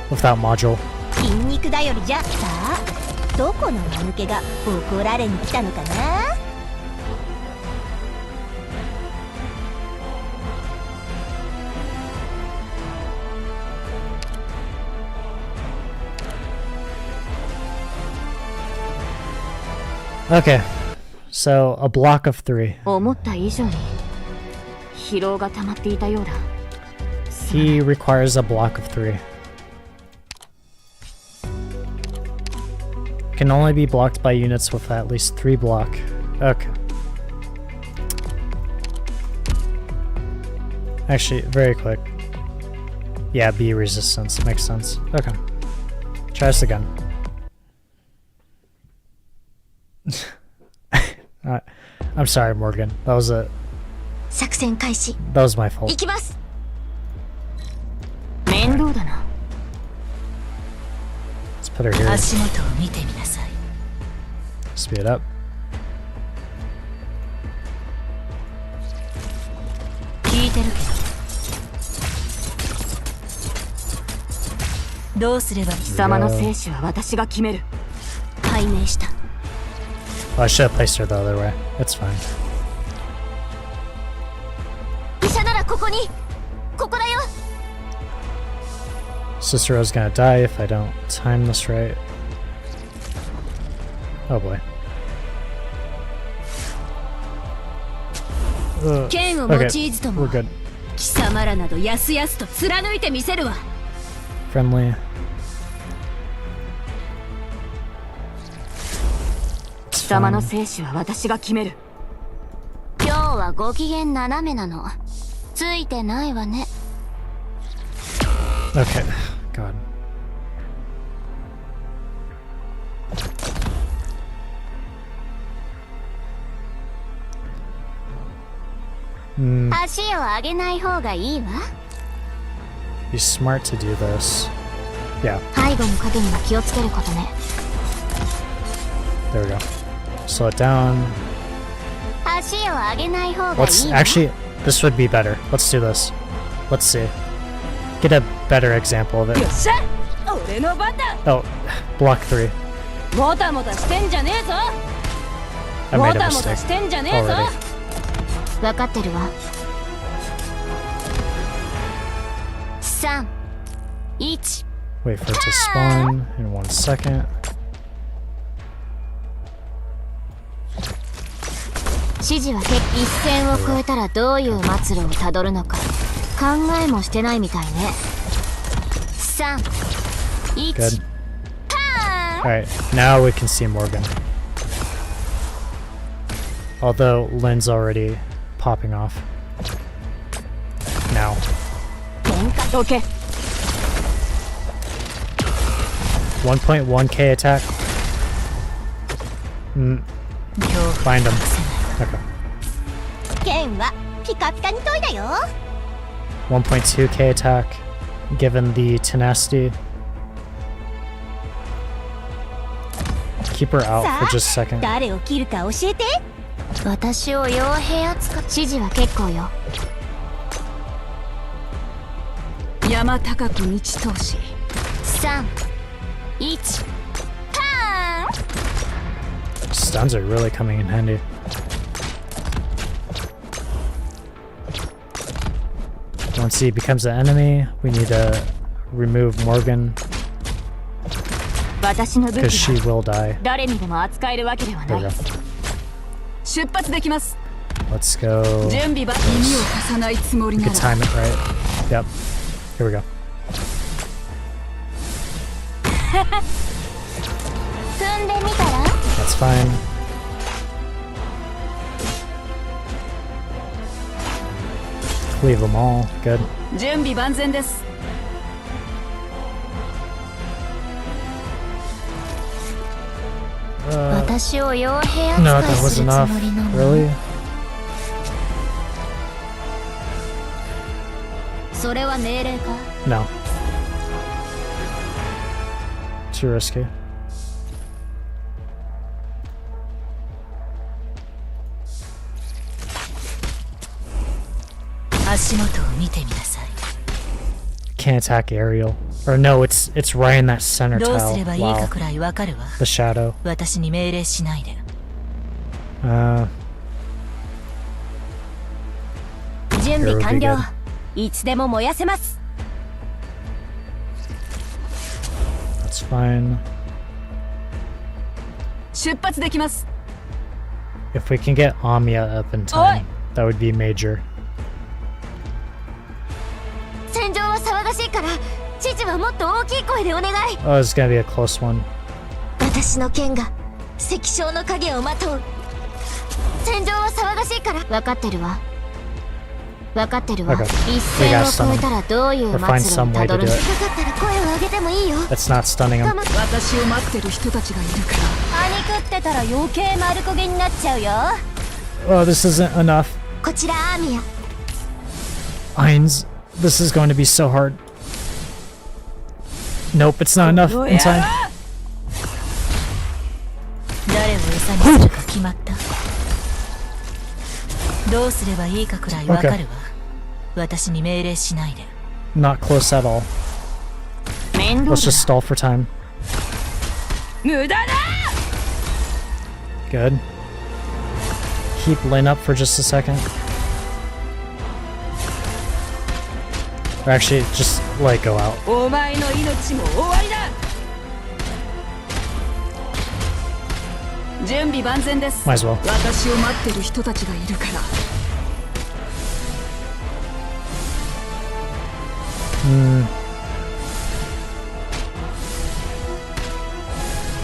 without module. Okay, so a block of 3. 進む。 He requires a block of 3. Can only be blocked by units with at least 3 block. Okay. Actually, very quick. Yeah, B resistance. Makes sense. Okay. Try this again. I'm sorry, Morgan. That was 作戦開始。 that was my fault. 行きます。面倒だな。 Let's put her here. 足元を見てみなさい。 Speed up. 聞いてるけど。どうすればいい？貴様の生死は私が決める。解明した。 Oh, I should have placed her the other way. It's fine. 医者ならここに。ここだよ。 Cicero's gonna die if I don't time this right. Oh boy. 剣を Okay, 用いずと we're も good. 貴様らなどやすやすと貫いてみせるわ。 Friendly. 貴様の生死は私が決める。今日はご機嫌斜めなの。ついてないわね。 Okay. God. Hmm. 足を上げない方がいいわ。 Be smart to do this. Yeah, 背後の影には気をつけることね。 there we go. Slow it down. 足を上げない方がいいわ。 Let's actually, this would be better. Let's do this. Let's see. Get a better example of it. よっしゃ、俺の番だ。 Oh, block 3. もたもたしてんじゃねえぞ。 I も made a たもた mistake してんじゃねえぞ。 already. 分かってるわ。3、1。 Wait for it to spawn in 1 second. 指示は一線を越えたらどういう末路をたどるのか考えもしてないみたいね。3、1。 Good. Alright, now we can see Morgan. Although Lynn's already popping off. Now. どけ。 1.1k attack. Find him. Okay. 剣はピカピカに研いだよ。 1.2k attack. Given the tenacity. Keep her out for just a second. 誰を切るか教えて。私を傭兵扱い。指示は結構よ。山高く道通し。3、1。ターン。 Stuns are really coming in handy. Once he becomes an enemy, we need to remove Morgan 私の武 because 器 she は will die. 誰にでも扱えるわけでは There な we い。 go. 出発できます。 Let's go. 準備は耳を貸さないつもり We な can ら。 time it right. Yep. Here we go. 踏んでみたら。 That's fine. Leave them all. Good. 準備万全です。 私を傭兵 No, 扱 that い was するつ enough. もりなの。 Really? それは命令か。 No. Too risky. 足元を見てみなさい。 Can't attack aerial. Or no, it's right in that center どうす tile. ればいいか Wow. くらいわかるわ。 The shadow. 私に命令しないで。 準備完 Here 了 we。いつでも燃やせます。 That's fine. 出発できます。 If we can get Amiya up in time, that would be major. 戦場は騒がしいから知事はもっと大きい声でお願い。 Oh, it's gonna be a close one. 私の剣が石章の影をまとう。戦場は騒がしいから。分かってるわ。分かってるわ。 Okay. 一線を越えたらどういう末路をたどるのか。かかったら声を上げてもいいよ。 That's not stunning him. 私を待ってる人たちがいるから。パニクってたら余計丸焦げになっちゃうよ。 Oh, this isn't enough. こちらアーミヤ。 Ainz, this is going to be so hard. Nope, it's not enough in time. 誰を餌にするか決まった。どうすればいいかくらいわかるわ。私に命令しないで。 Not close at all. 面 Let's 倒 just stall for time. 無駄だ。 Good. Keep Lynn up for just a second. Or actually, just let it go out. お前の命も終わりだ。準備万全です。 Might as well. 私を待ってる人たちがいるから。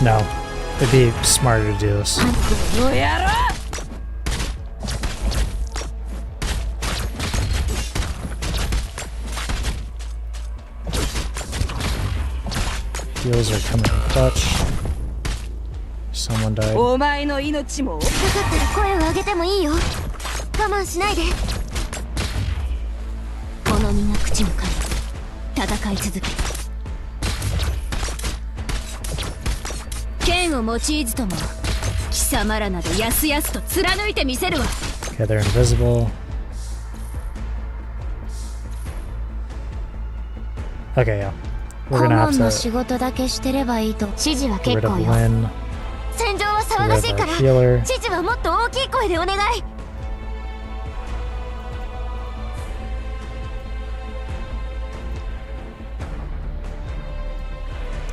No. It'd be smarter to do this. この野郎。 Heals are coming in clutch. Someone died. お前の命も。かかったら声を上げてもいいよ。我慢しないで。この身が口もかみ戦い続け。剣を用いずとも貴様らなどやすやすと貫いてみせるわ。 Okay, they're invisible. Okay, yeah. We're 顧 gonna 問 have の to 仕事だけしてればいいと。指示は get 結 rid 構 of よ。 Lynn. 戦場は Get 騒 rid が of しい our から healer. 指示はもっと大きい声でお願い。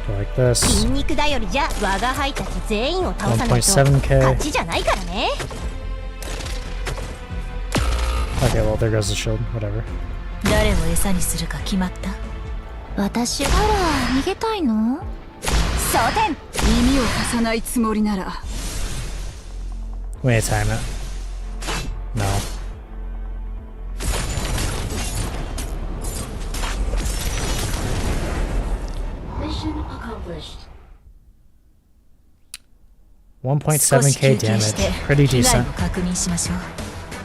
Go like this. 筋肉だよりじゃ我が輩たち全員を倒さないと 1.7k. 勝ちじゃないからね。 Okay, well, there goes the shield. Whatever. 誰を餌にするか決まった。私から逃げたいの？蒼天。耳を貸さないつもりなら。 We need to time it. No. Mission accomplished. 1.7k 休憩して damage. Pretty 被害 decent. を確認しましょう。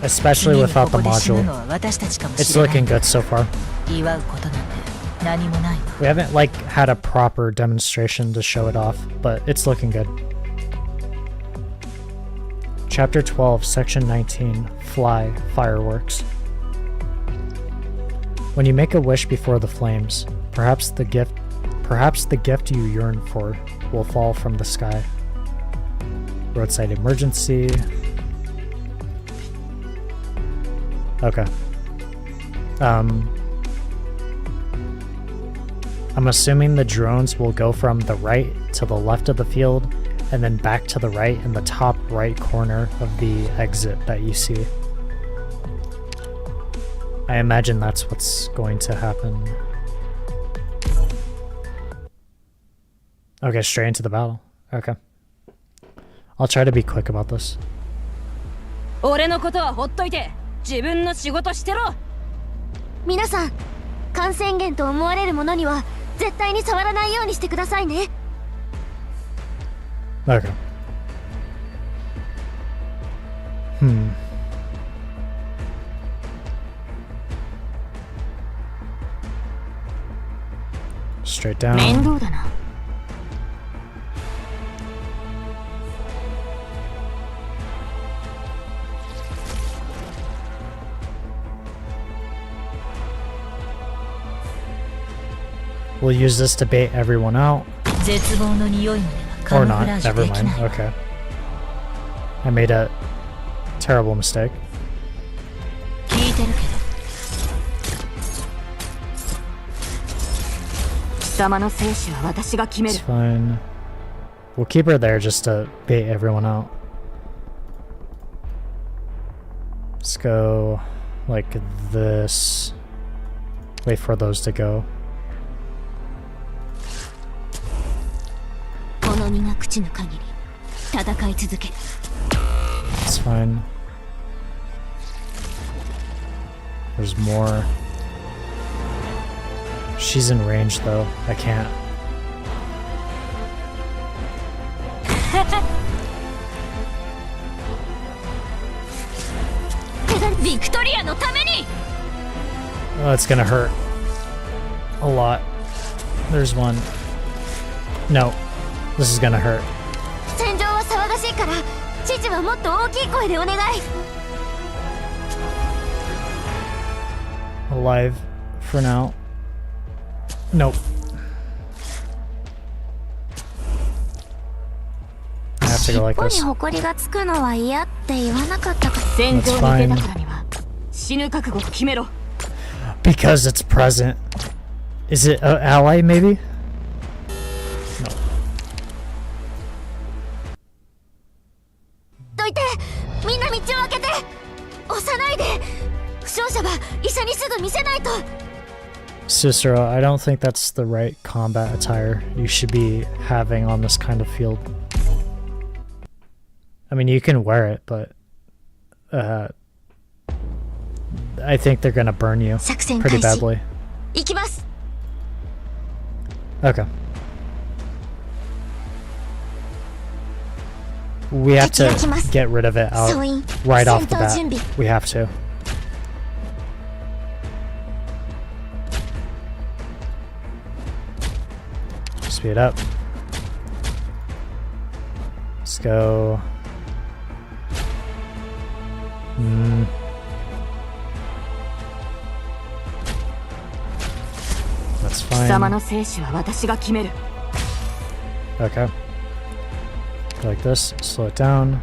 Especially 次に without こ the こで死ぬ module. のは私たちかも It's しれない。 looking good so far. 祝うことなんて何もないわ。 We haven't, like, had a proper demonstration to show it off, but it's looking good. Chapter 12, Section 19, Fly, Fireworks. When you make a wish before the flames, perhaps the gift you yearn for will fall from the sky. Roadside emergency. Okay. I'm assuming the drones will go from the right to the left of the field and then back to the right in the top right corner of the exit that you see. I imagine that's what's going to happen. Okay, straight into the battle. Okay. I'll try to be quick about this. 俺のことはほっといて自分の仕事してろ。皆さん、感染源と思われるものには絶対に触らないようにしてくださいね。 Okay. Straight down. 面倒だな。 We'll use this to bait everyone out. 絶望の匂いまではカ Or モフ not. ラージュ Never でき mind. ない。 Okay. I made a terrible mistake. 聞いてるけど。貴様の生死は私が決める It's。fine. We'll keep her there just to bait everyone out. Let's go like this. Wait for those to go. この身が朽ちぬ限り戦い続ける。 It's fine. There's more. She's in range though. I can't. ビクトリアのために。 Oh, it's gonna hurt a lot. There's one. No, this is gonna hurt. 戦場は騒がしいから、父はもっと大きい声でお願い。 Alive for now. Nope. I have to go like 尻尾 this. に埃がつくのは嫌って言わなかったか。戦場に出たからには死ぬ覚悟を決めろ。 Because it's present. Is it an ally, maybe? No. どいて、みんな道を開けて。押さないで。負傷者は医者にすぐ見せないと。 Cicero, I don't think that's the right combat attire you should be having on this kind of field. I mean, you can wear it, but I think they're gonna burn you pretty badly. 行きます。 Okay. We have to get rid of it out right off the bat. We have to. Speed up. Let's go. That's 貴様 fine. の生死は私が決める。 Okay. Go like this. Slow it down.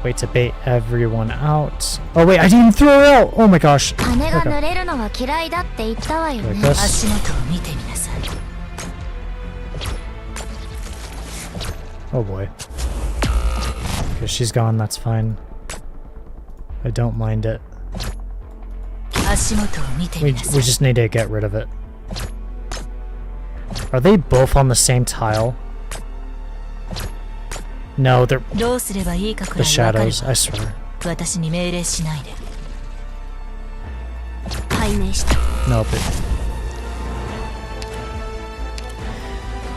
Wait to bait everyone out. Oh wait, I didn't even throw her out! Oh my gosh. 羽が Okay. 濡れるのは嫌いだって言ったわよ Like ね。 this. 足元を見てみなさい。 Oh boy. Okay, she's gone, that's fine. I don't mind it. 足元を見て We みなさい。 just need to get rid of it. Are they both on the same tile? No, they're どうすればいいかく the らい分かる shadows, わ。 I swear. 私に命令しないで。解明した。 Nope.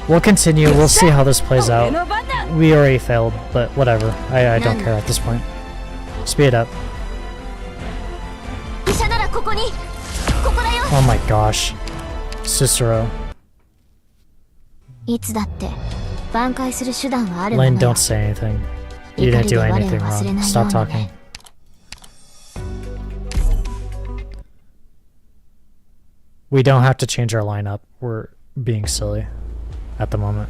We'll continue, we'll see how this plays out. We already failed, but whatever. I don't care at this point. Speed up. 医者ならここに。ここだよ。 Oh my gosh. Cicero. いつだって挽回する手段はあるもの Lynn, よ。 don't say anything. You didn't do anything wrong. Stop talking. We don't have to change our lineup. We're being silly at the moment.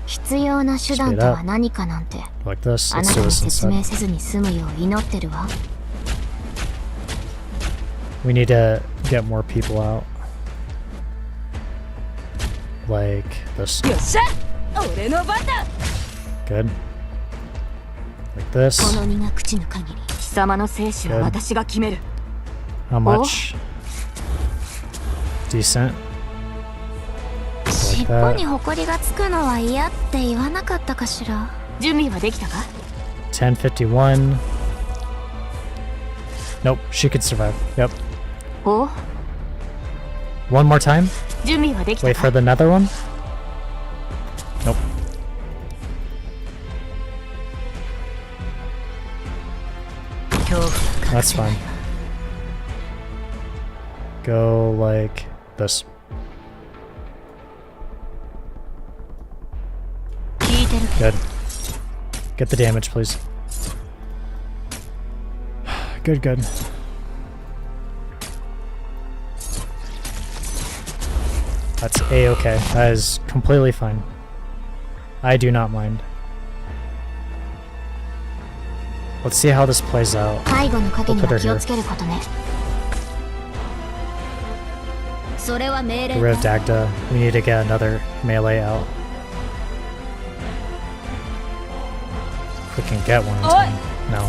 必要な手段とは何かなんて Like this. あ Let's な do たに this 説明 instead. せずに済むよう祈ってるわ。 We need to get more people out. Like this. よっしゃ、俺の番だ。 Good. Like this. この身が朽ちぬ限り。貴様の生死は私が決める。 How much? Decent. 尻 Like 尾 that. に埃がつくのは嫌って言わなかったかしら。準備はできたか。 1051. Nope, she could survive. Yep. お、 One more time. 準備はできた Wait か。 for the nether one. Nope. 恐怖は隠 That's せない fine. Go like this. 聞いてるけ Good. Get the damage, please. Good, good. That's A-okay. That is completely fine. I do not mind. Let's see how this plays out. 背後の影に We'll put her は気を here. つけることね。それは命 Get 令 rid of Dagda. We need to get another melee out. If we can get one in time. No.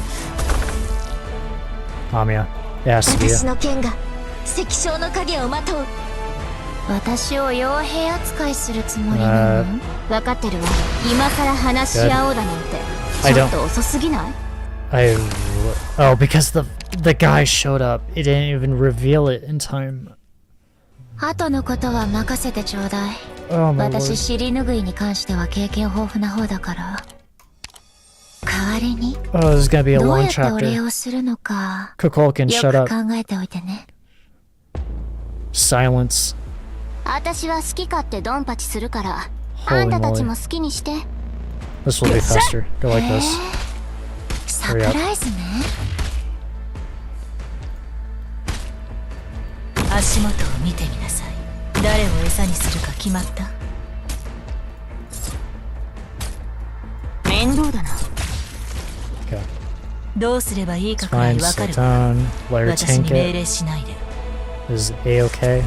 Amiya. It has to be 私 you. の剣が石章の影をまとう。私を傭兵扱いするつもりなの？分かってるわ。今さら話し合おうだなんて I ちょ don't- っと遅すぎない？ Oh, because the guy showed up. It didn't even reveal it in time. 後のことは任せてちょうだい。 Oh my 私 lord. 尻拭いに関しては経験豊富な方だから。代わりに Oh, this is gonna be a どう long やってお礼 chapter. をするのか Kukulkan, よ shut く up. 考えておいてね。 Silence. 私は好き勝手ドンパチするから、 Holy あんたたち moly. も好きにして。 This will be faster. Go like this. サプライズね。足元を見てみなさい。誰を餌にするか決まった？面倒だな。 Okay. どうすればいいか It's くらい fine. わか Sit る。 down. Let her 私に tank 命 it. 令しないで。 Is A okay?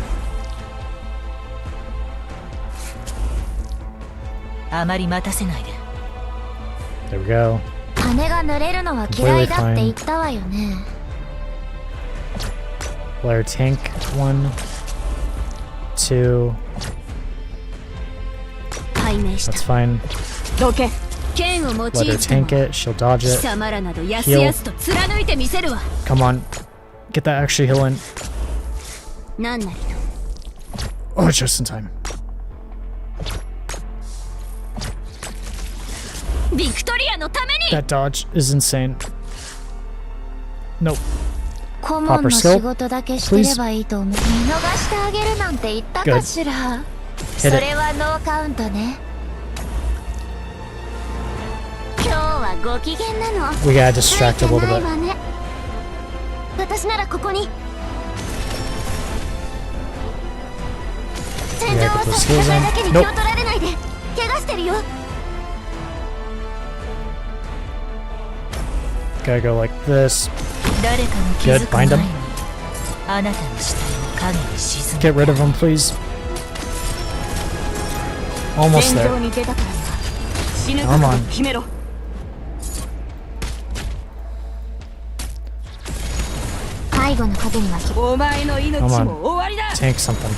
あまり待たせないで。 There we go. 羽が濡れるのは嫌いだって言ったわよね。 Let her tank 1, 2. 解明した。 That's fine. どけ。剣を用い Let her ても tank it. She'll dodge 貴 it. 様らなどやすやすと貫いてみせるわ。 Come on. Get that extra heal in. なんなりと Oh, just in time. ビクトリアのために。 That dodge is insane. Nope. 顧問の仕事だけしてればいいと思う。見逃してあげるなんて言ったかしら。そ Hit it. れはノーカウントね。今日はご機嫌なの。 We gotta distract a little ない bit. わね。私ならここに。戦場をさせないだけに気を取られないで。怪我してるよ。 Gotta go like this. 誰かの気づ Good. く Bind 前 him. にあなたの死体を影に沈め Get rid of him, please. Almost 戦場 there. に出たからには死ぬ Come 覚 on. 悟を決めろ。背後の影には気お前の命 Come on. も終わりだ。 Tank something.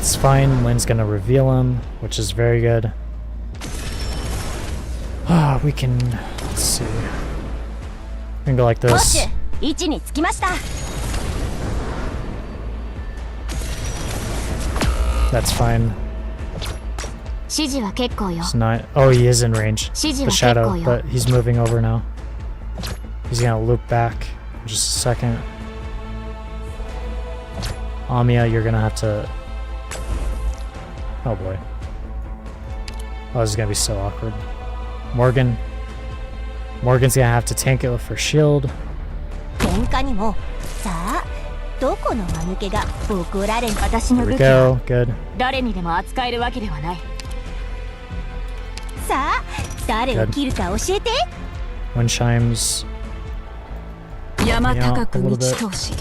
It's fine. Lynn's gonna reveal him, which is very good. Ah, we can. Let's see. We can go like ボッシ this. ュ位置につきました。 That's fine. 指示は結構よ。 It's not. Oh, he is in range. Shiji The wa shadow, kekkou yo. but he's moving over now. He's gonna loop back in just a second. Amiya, you're gonna have to. Oh boy. Oh, this is gonna be so awkward. Morgan. Morgan's gonna have to tank it with her shield. 喧嘩にもさあどこの間抜けが怒られん。私の Here we 武器は go. Good. 誰にでも扱えるわけではない。さあ誰を切るか教えて。 Wind chimes. 山高く道通し。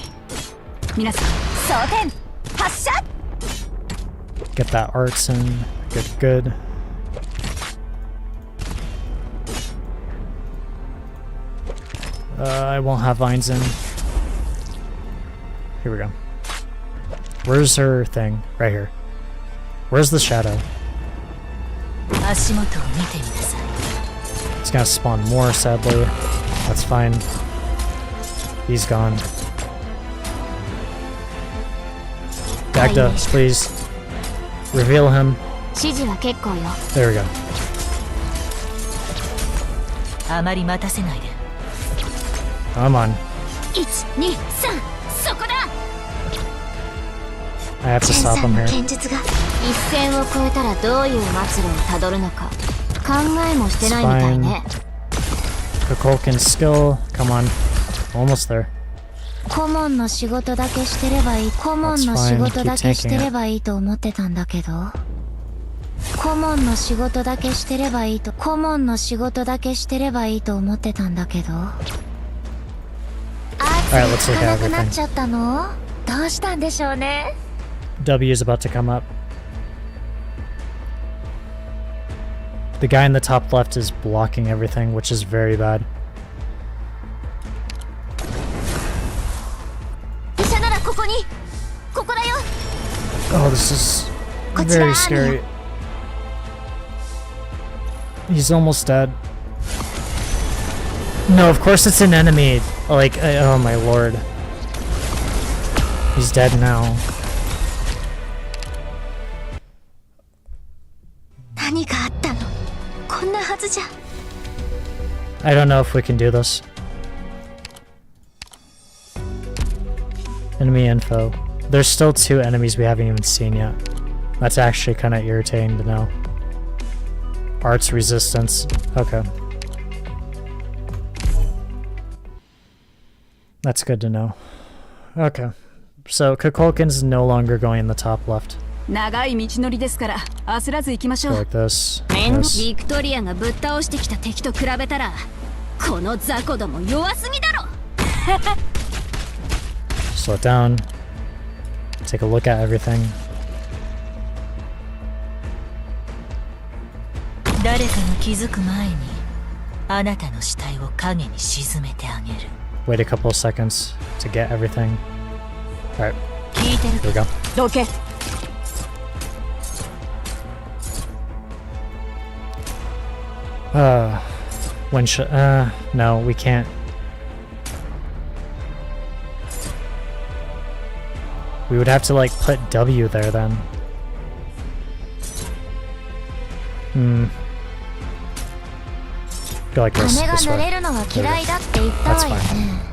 皆さん装填発射。 Get that arts in. Good, good. I won't have vines in. Here we go. Where's her thing? Right here. Where's the shadow? 足元を見てみなさい。 It's gonna spawn more, sadly. That's fine. He's gone. Dagda, please. Reveal him. 指示は結構よ。 There we go. あまり待たせないで。 Come on. 1、2、3そこだ。 I have to チェン stop さ him んの here. 剣術が一線を越えたらどういう末路をたどるのか考えもしてないみたいね。 Kukulkan's skill. Come on. Almost there. 顧問の仕事だけしてればいい。顧問の仕事だけしてればいいと思ってたんだけど。顧問の仕事だけしてればいいと。顧問の仕事だけしてればいいと思ってたんだけど。Alright, let's つ look かな at くなっ everything. ちゃったの？どうしたんでしょうね。 W is about to come up. The guy in the top left is blocking everything, which is very bad. Oh, this is very scary. He's almost dead. No, of course it's an enemy. Like, oh my lord. He's dead now. 何があったの？こんなはずじゃ。I don't know if we can do this. Enemy info. There's still 2 enemies we haven't even seen yet. That's actually kind of irritating to know. Arts resistance. Okay. That's good to know. Okay. So Kukulkan's no longer going in the top left. 長い道のりですから焦らず行きましょ Go う。 like this. ビクトリアがぶっ倒してきた敵と比べたらこの雑魚ども弱すぎだろ。 Slow it down. Take a look at everything. 誰かが気づく前にあなたの死体を影に沈めてあげる。 Wait a couple of seconds to get everything. Alright, 聞いてる here we go. どけ。 When should, no, we can't. We would have to, like, put W there then. Go like this. 羽が This 濡れ way. るのは嫌いだって言ったわよ That's ね。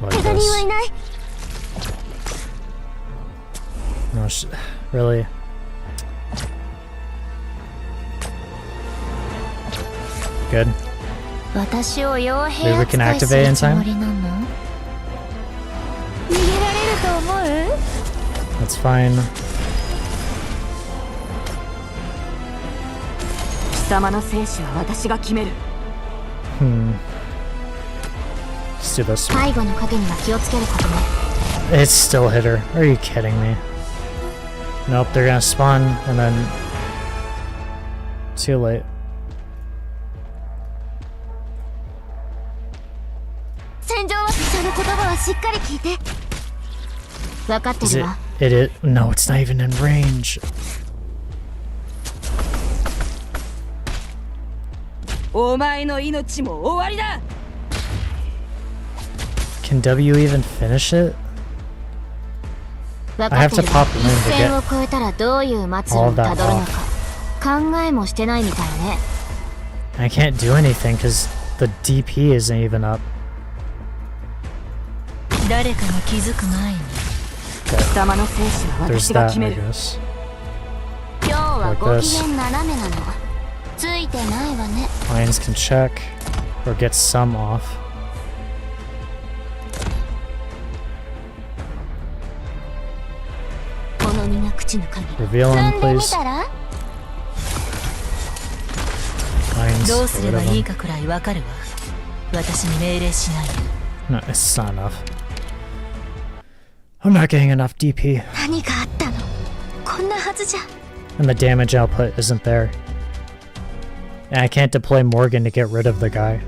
Like 怪我人は this. いない。 No, really? Good. 私を傭 Maybe 兵 we can 扱いす activate る in つも time? りなの？逃げられると思う？ That's fine. 貴様の生死は私が決める。 Let's do this. 背後の影には気をつけることね。 It still hit her. Are you kidding me? Nope, they're gonna spawn and then... Too late. 戦場はその言葉はしっかり聞いて。分かって Is る it... わ。 No, it's not even in range. お前の命も終わりだ。 Can W even finish it? 分 I か have って to るわ。 pop 一 in to 線を get 越えたらどういう末路 all を of that たどるの off. か考えもしてないみたいね。 I can't do anything because the DP isn't even up. 誰かが気づく前に貴様の生死は There's 私が that, 決め I る。 guess. 今日は Like ご this. 機嫌斜めなの。ついてないわね。 Lions can check or get some off. この身が口の鍵。 Reveal 踏 him, んでみ please. たら？ Lions, どうす get れ rid ば of いい him. かくらいわかるわ。私に命令しないで。 No, it's not enough. I'm not getting enough DP. 何があったの？こんなはずじゃ。 And the damage output isn't there. And I can't deploy Morgan to get rid of the guy.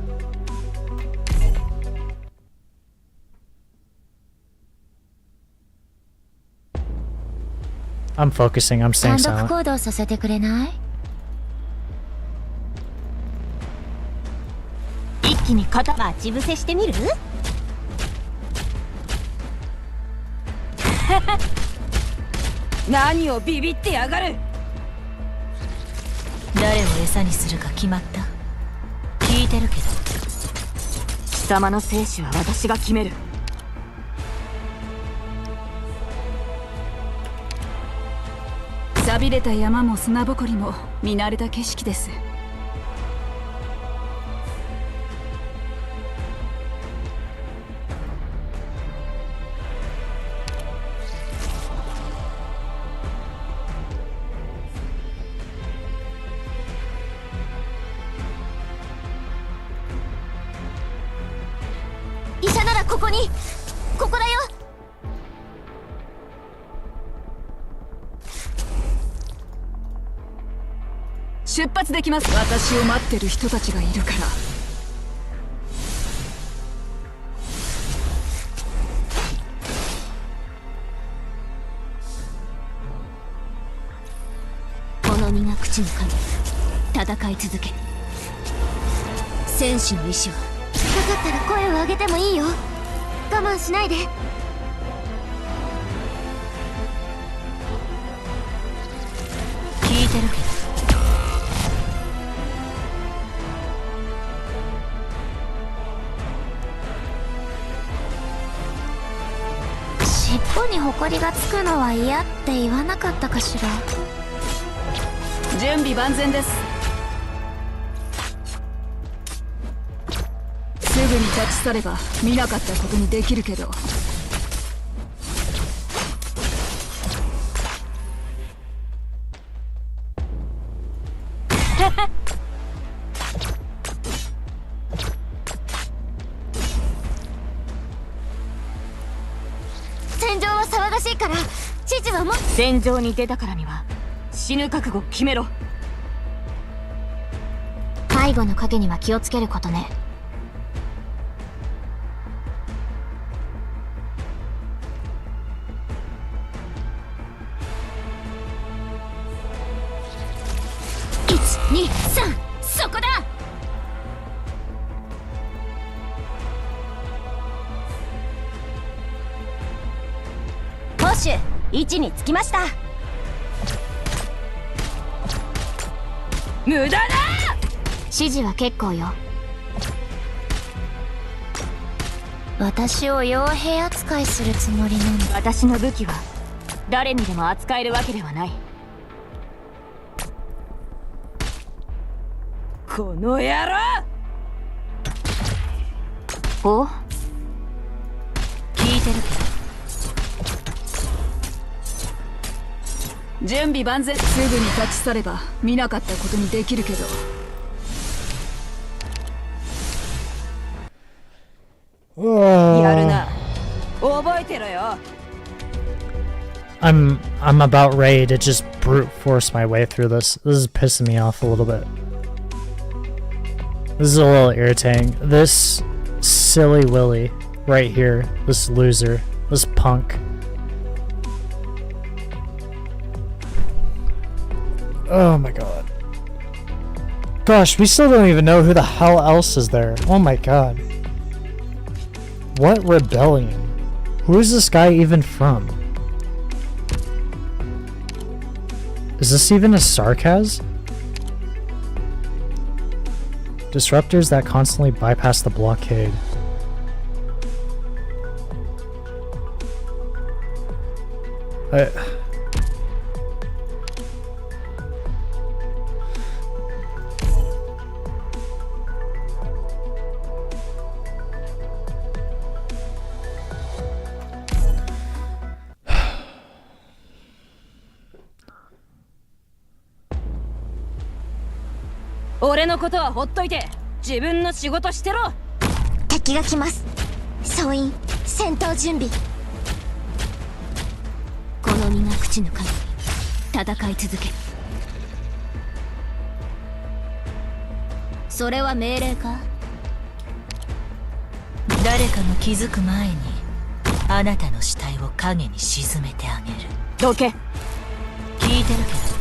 I'm focusing, I'm staying 単独 silent. 行動させてくれない？一気に肩待ち伏せしてみる？何をビビってやがる。誰を餌にするか決まった？聞いてるけど。貴様の生死は私が決める。錆びれた山も砂ぼこりも見慣れた景色です。医者ならここに。ここだよ。出発できます。私を待ってる人たちがいるから。この身が口の鍵、戦い続ける。戦士の意志は。かかったら声を上げてもいいよ。我慢しないで。聞いてるけど。尻尾にホコリがつくのは嫌って言わなかったかしら。準備万全です。すぐに立ち去れば見なかったことにできるけど。戦場は騒がしいから、知事はもう。戦場に出たからには死ぬ覚悟を決めろ。背後の影には気をつけることね。123、そこだ。ポッシュ位置につきました。無駄だ。指示は結構よ。私を傭兵扱いするつもりなんだ。私の武器は誰にでも扱えるわけではない。この野郎。お、聞いてるけど。準備万全。すぐに立ち去れば見なかったことにできるけど。やるな。覚えてろよ。I'm about ready to just brute force my way through this. This is pissing me off a little bit. This is a little irritating. This silly Willy right here, this loser, this punk. Oh my god. Gosh, we still don't even know who the hell else is there. Oh my god. What rebellion? Who is this guy even from? Is this even a sarcasm? Disruptors that constantly bypass the blockade.「俺のことはほっといて自分の仕事してろ。敵が来ます。総員戦闘準備。この身が口の鍵、戦い続ける。それは命令か？誰かが気づく前にあなたの死体を影に沈めてあげる。どけ。聞いてるけど。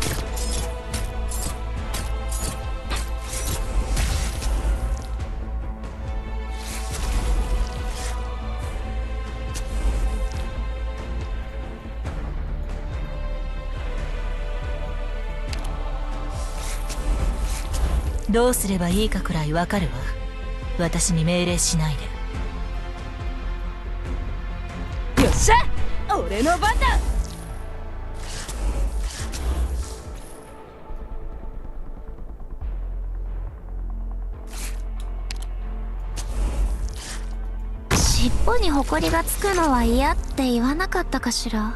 どうすればいいかくらいわかるわ。私に命令しないで。よっしゃ、俺の番だ。尻尾にホコリがつくのは嫌って言わなかったかしら。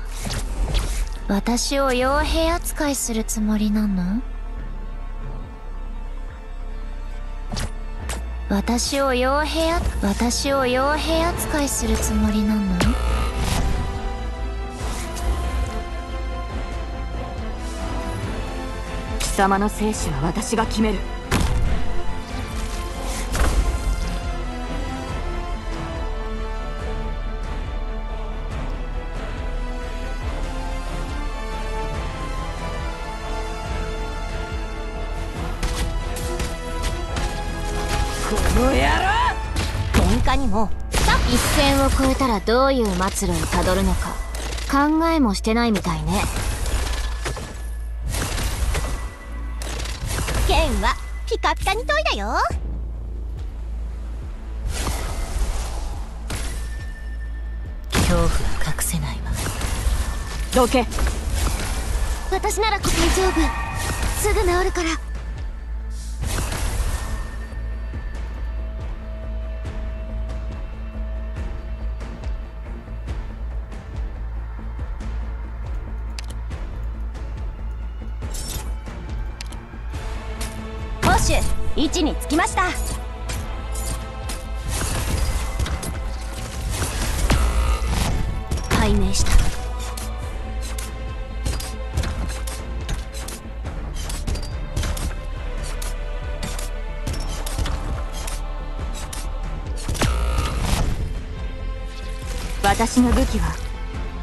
私を傭兵扱いするつもりなの？私を傭兵扱いするつもりなの？様の生死は私が決める。この野郎！喧嘩にも一線を越えたらどういう末路をたどるのか考えもしてないみたいね。剣はピカピカに研いだよ。恐怖は隠せないわ。どけ。私なら大丈夫。すぐ治るから。位置につきました。解明した。私の武器は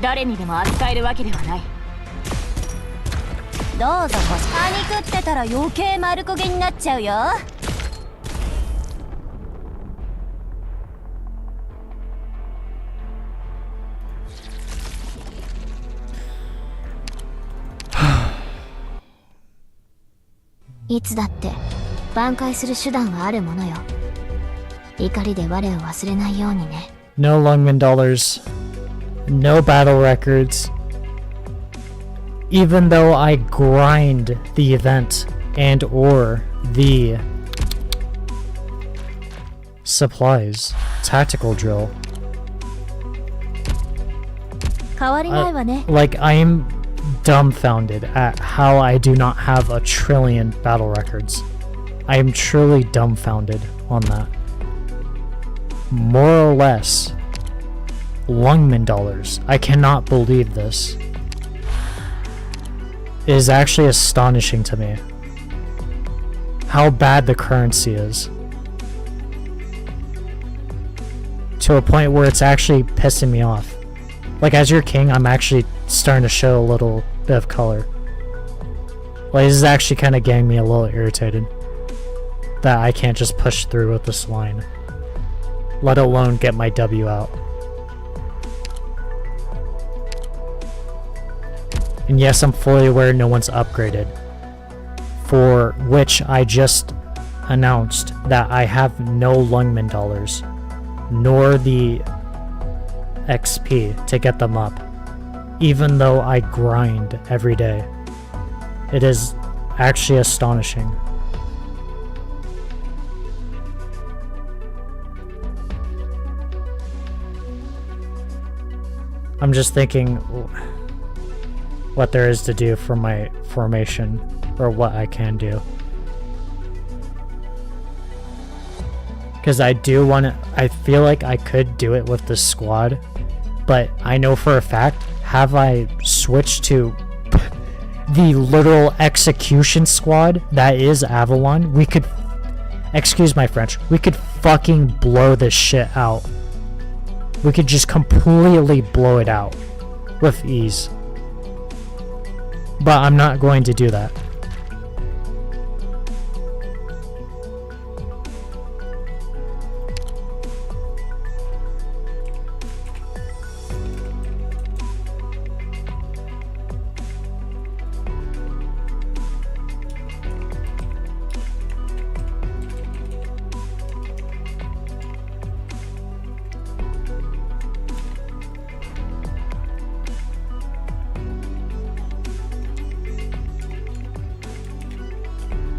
誰にでも扱えるわけではない。どうぞパニクってたら余計丸焦げになっちゃうよ。いつだって挽回する手段はあるものよ。怒りで我を忘れないようにね。No Lungman dollars. No battle records. Even though I grind the event and or the supplies, tactical drill. 変わりないわね。Like, I am dumbfounded at how I do not have a trillion battle records. I am truly dumbfounded on that. More or less, Lungman dollars. I cannot believe this. It is actually astonishing to me how bad the currency is, to a point where it's actually pissing me off. Like, as your king, I'm actually starting to show a little bit of color. Like, this is actually kind of getting me a little irritated that I can't just push through with this line, let alone get my W out. And yes, I'm fully aware no one's upgraded, for which I just announced that I have no Lungman dollars, nor the XP to get them up, even though I grind every day. It is actually astonishing. I'm just thinking what there is to do for my formation, or what I can do. Because I do want to, I feel like I could do it with the squad, but I know for a fact, have I switched to the literal execution squad that is Avalon, we could, excuse my French, we could fucking blow this shit out. We could just completely blow it out with ease. But I'm not going to do that.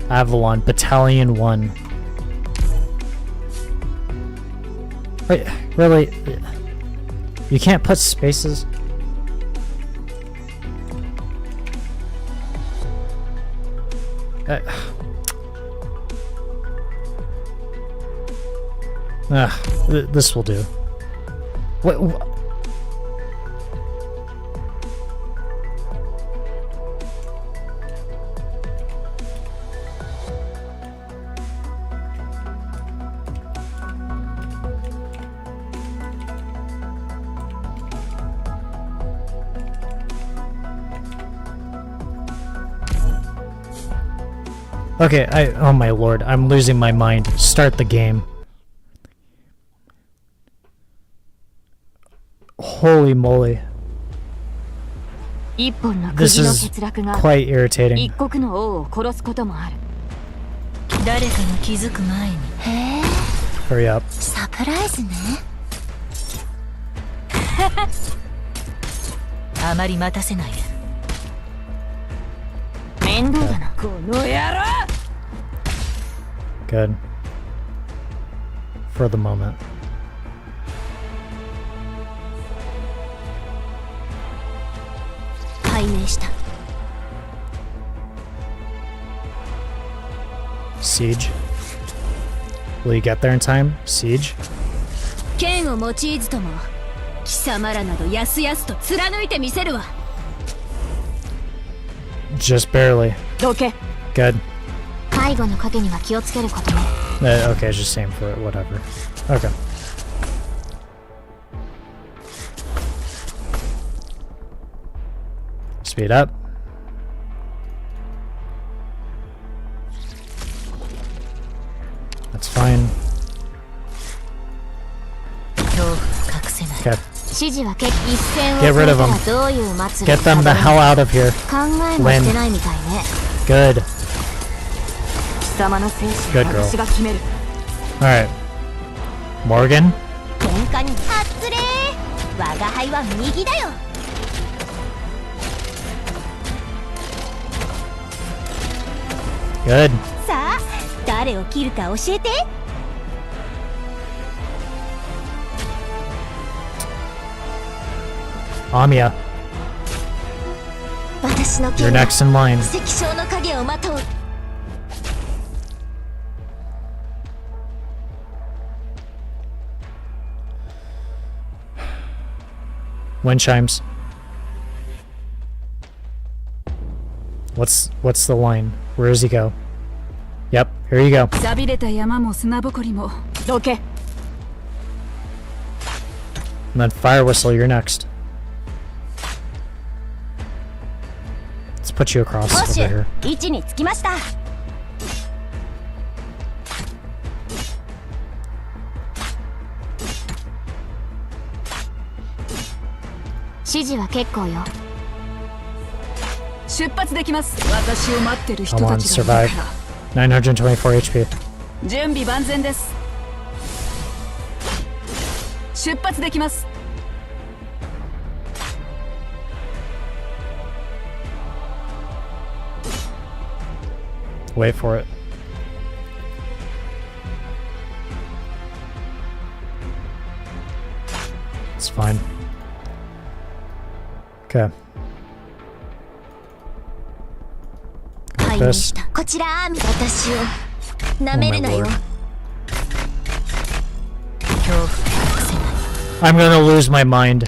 Avalon, Battalion 1. Wait, really? You can't put spaces? This will do. What? Okay, oh my lord, I'm losing my mind. Start the game. Holy moly. 一本の This 釘の is 欠落が quite irritating. 一国の王を殺すこともある。誰かが気づく前に。へえ、 Hurry up. サプライズね。あまり待たせないで。面倒だな、この野郎。 Good. For the moment. 解明した。 Siege. Will you get there in time? Siege? 剣を用いずとも貴様らなどやすやすと貫いてみせるわ。 Just barely. どけ。 Good. 背後の影には気をつけることね。Okay, just aim for it, whatever. Okay. Speed up. That's fine. 恐怖は隠せない。 Okay. 指示は一戦を Get 終 rid え of た them. らどういう祭り Get them the hell out of here. 考えもしてないみたいね。 Good. 貴様の生死 Good は girl. 私が決める。 Alright. Morgan? 喧嘩にはつれー。我が輩は右だよ。 Good. さあ誰を切るか教えて。 Amiya, 私の you're 剣は next in line. 石章の影をまとう。 Wind chimes. What's the line? Where does he go? Yep, here you go. 錆びれた山も砂ぼこりもどけ。 And then fire whistle, you're next. Let's put you across ポッシ over ュ here. 位置につきました。 指示は結構よ。出発できます。私を待ってる人 Come た on, ちがい survive. るか 924 HP. ら。準備万全です。出発できます。 Wait for it. It's fine. Okay. 解 Got 明 this. した。こちらアーミ。私を舐めるな Oh よ。 my lord. 恐怖は隠せない。 I'm gonna lose my mind.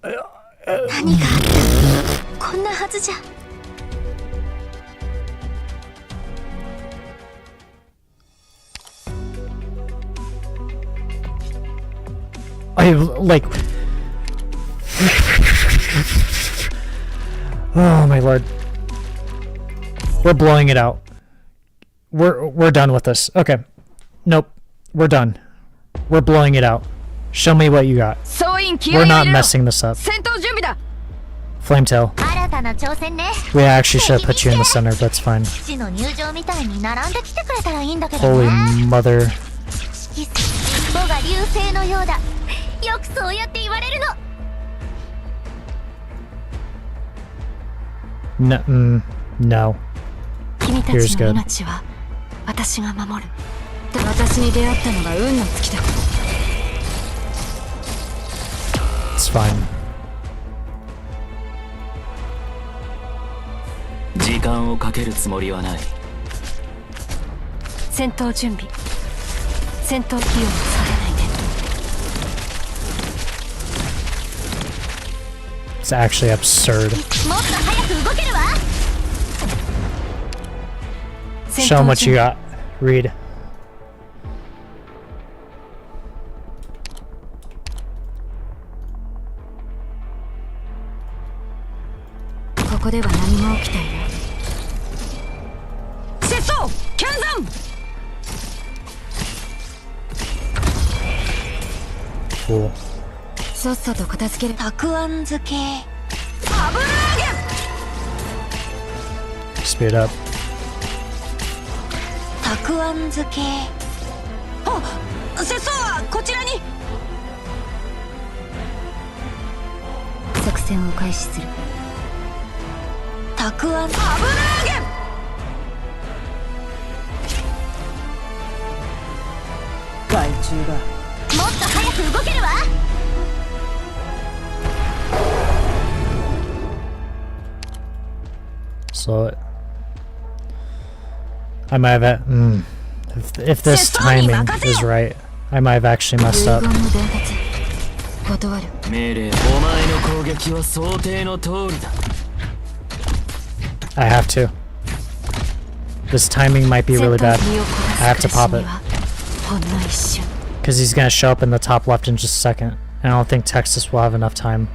何があったこんなはずじゃ。 I like. Oh my lord. We're blowing it out. We're done with this. Okay. Nope. We're done. We're blowing it out. Show me what you got. 総員気合 We're を入 not れろ。 messing this up. 戦闘準備だ。 Flametail. 新たな挑戦ね。 We actually should have put you in the center, but it's fine. 父の入場みたいに並んできてくれたらいいんだけど Holy ね。 mother. 我が流星のようだ。よくそうやって言われるの。 No. 君た Here's ち good. の命は私が守る。私に出会ったのが運の尽きだ。 It's fine. 時間をかけるつもりはない。戦闘準備。戦闘費用も下げないで。 It's actually absurd. もっと早く動けるわ。 Show them what you got. Read. ここでは何も起きていない。fool. さっさと片付ける。たくあん漬け。 Speed up. たくあん漬け。拙僧はこちらに。作戦を開始する。たくあん。害虫が。もっと早く動けるわ。 Slow it. I might have. If this timing is right, I might have actually messed up. 断る。命令。お前の攻撃は想定の通りだ。I have to. This timing might be really bad. I have to pop it. ほんの一瞬。 Because he's gonna show up in the top left in just a second. And I don't think Texas will have enough time.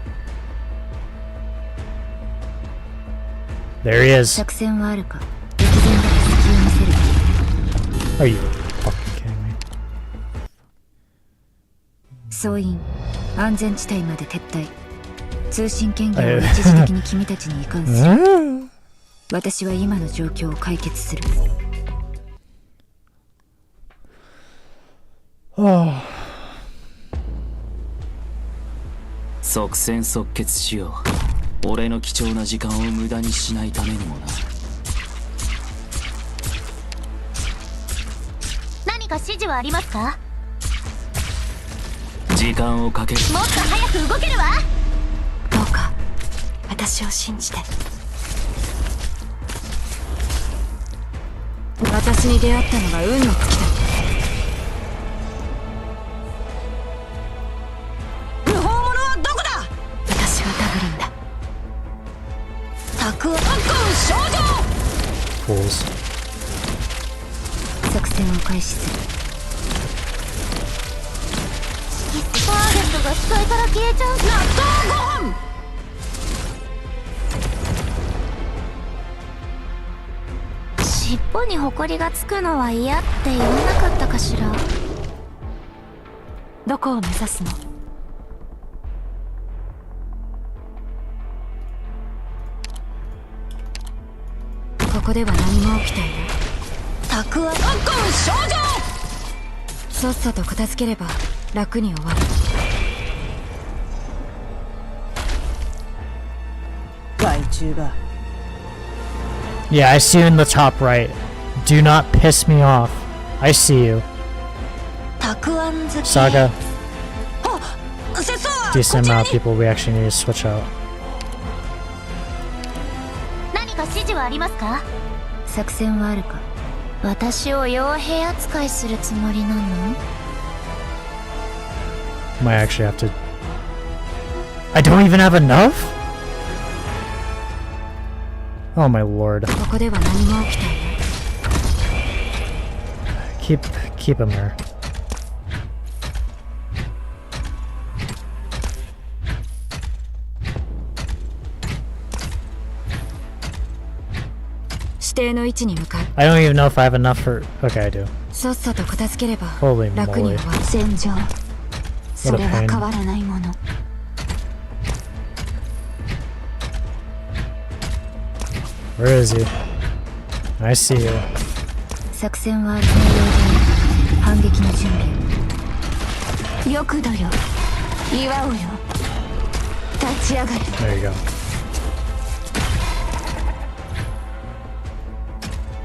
There he is. 作戦はあるか。敵前で隙を見せる。 Are you fucking kidding me? 総員、安全地帯まで撤退。通信権限を一時的に君たちに移管する。私は今の状況を解決する。即戦即決しよう。俺の貴重な時間を無駄にしないためにもな。何か指示はありますか？時間をかける。もっと早く動けるわ。どうか私を信じて。私に出会ったのが運の尽きだ。無法者はどこだ。私がダブルんだ。たくあん。少女。 Fools. 作戦を開始する。ターゲットが視界から消えちゃう。納豆ご飯。尻尾にホコリがつくのは嫌って言わなかったかしら。どこを目指すの？ここでは何も起きていない。たくあん。少女。さっさと片付ければ楽に終わる。害虫が。 Yeah, I see you in the top right. Do not piss me off. I see you. たくあん漬け。 Saga, 拙僧は decent amount of people we actually need to switch out. 何か指示はありますか？作戦はあるか。私を傭兵扱いするつもりなの？ Might actually have to. I don't even have enough? Oh my lord. ここでは何も起きていない。 Keep him there. 指定の位置に向かう。 I don't even know if I have enough for. Okay, I do. さっさと片付ければ Holy 楽に moly. 終わる。戦場。 What そ a れは pain. 変わらないもの。 Where is he? I see you. 作戦はある。反撃の準備。よくだよ。祝おうよ。立ち上がる。 There you go.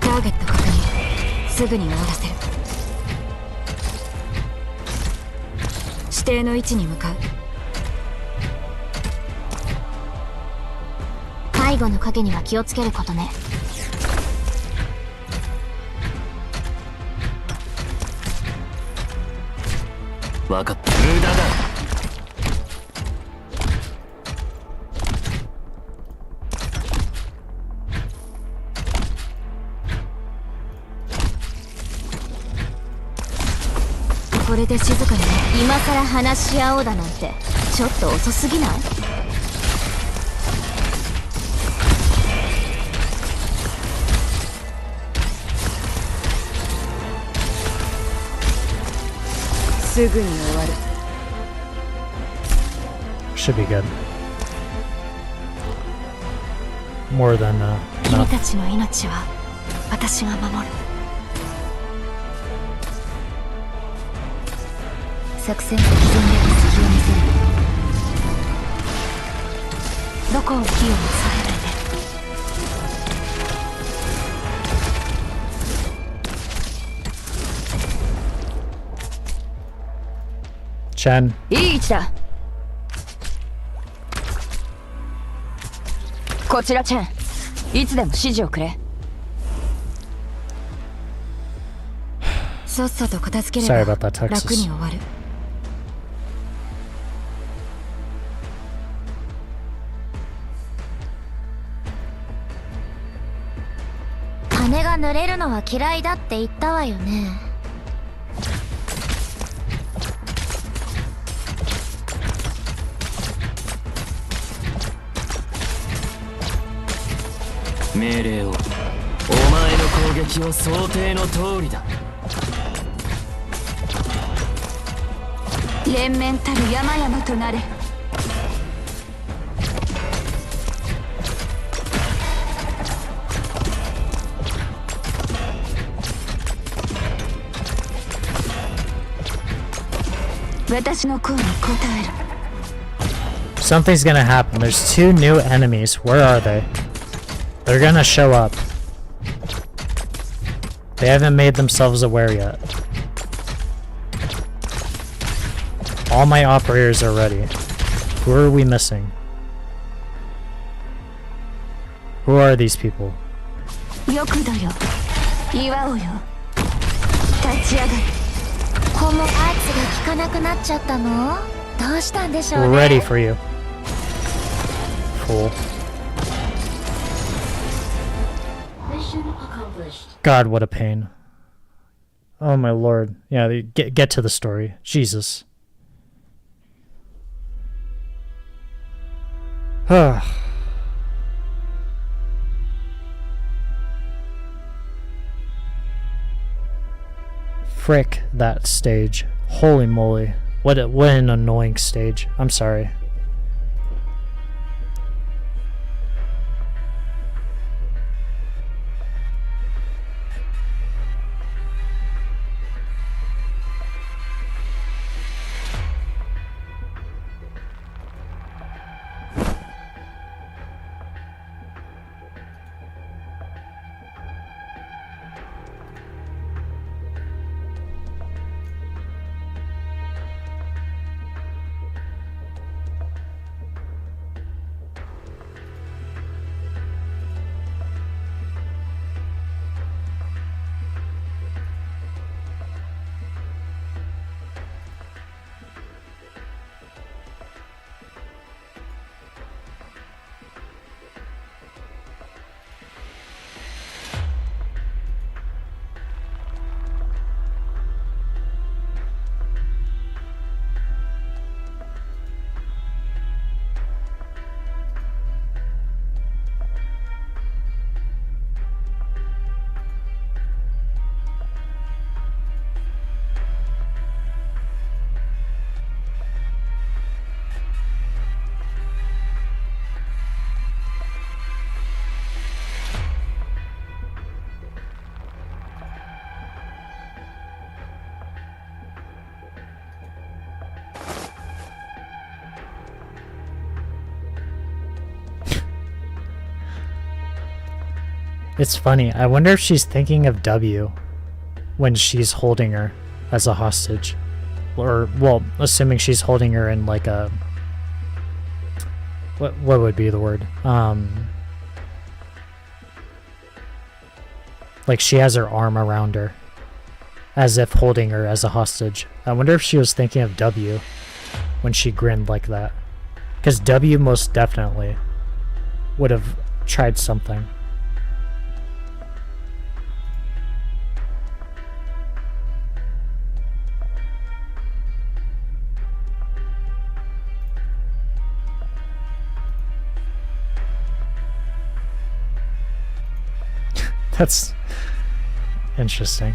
ターゲット確認。すぐに終わらせる。指定の位置に向かう。背後の影には気をつけることね。分かった。無駄だ。これで静かにね。今さら話し合おうだなんてちょっと遅すぎない？すぐに終わる。Should be good. More than 君 enough. たちの命は私が守る。作戦的全力隙を見せる。どこを器用にされないで。 Chen. いい位置だ。こちらチェン、いつでも指示をくれ。さっさと片付け Sorry れば about that, Texas. 楽に終わる。羽が濡れるのは嫌いだって言ったわよね。命令を。お前の攻撃を想定の通りだ。連綿たる山々となれ。私の声に応える。 Something's gonna happen. There's 2 new enemies. Where are they? They're gonna show up. They haven't made themselves aware yet. All my operators are ready. Who are we missing? Who are these people? よくだよ。祝おうよ。立ち上がる。このアーツが効かなくなっちゃったの？どうしたんでしょう We're ね。 ready for you. Fool. Mission accomplished. God, what a pain. Oh my lord. Yeah, get to the story. Jesus. Frick that stage. Holy moly. What an annoying stage. I'm sorry. It's funny. I wonder if she's thinking of W when she's holding her as a hostage. Or, well, assuming she's holding her in like a... What would be the word? Like she has her arm around her, as if holding her as a hostage. I wonder if she was thinking of W when she grinned like that. Because W most definitely would have tried something. That's interesting.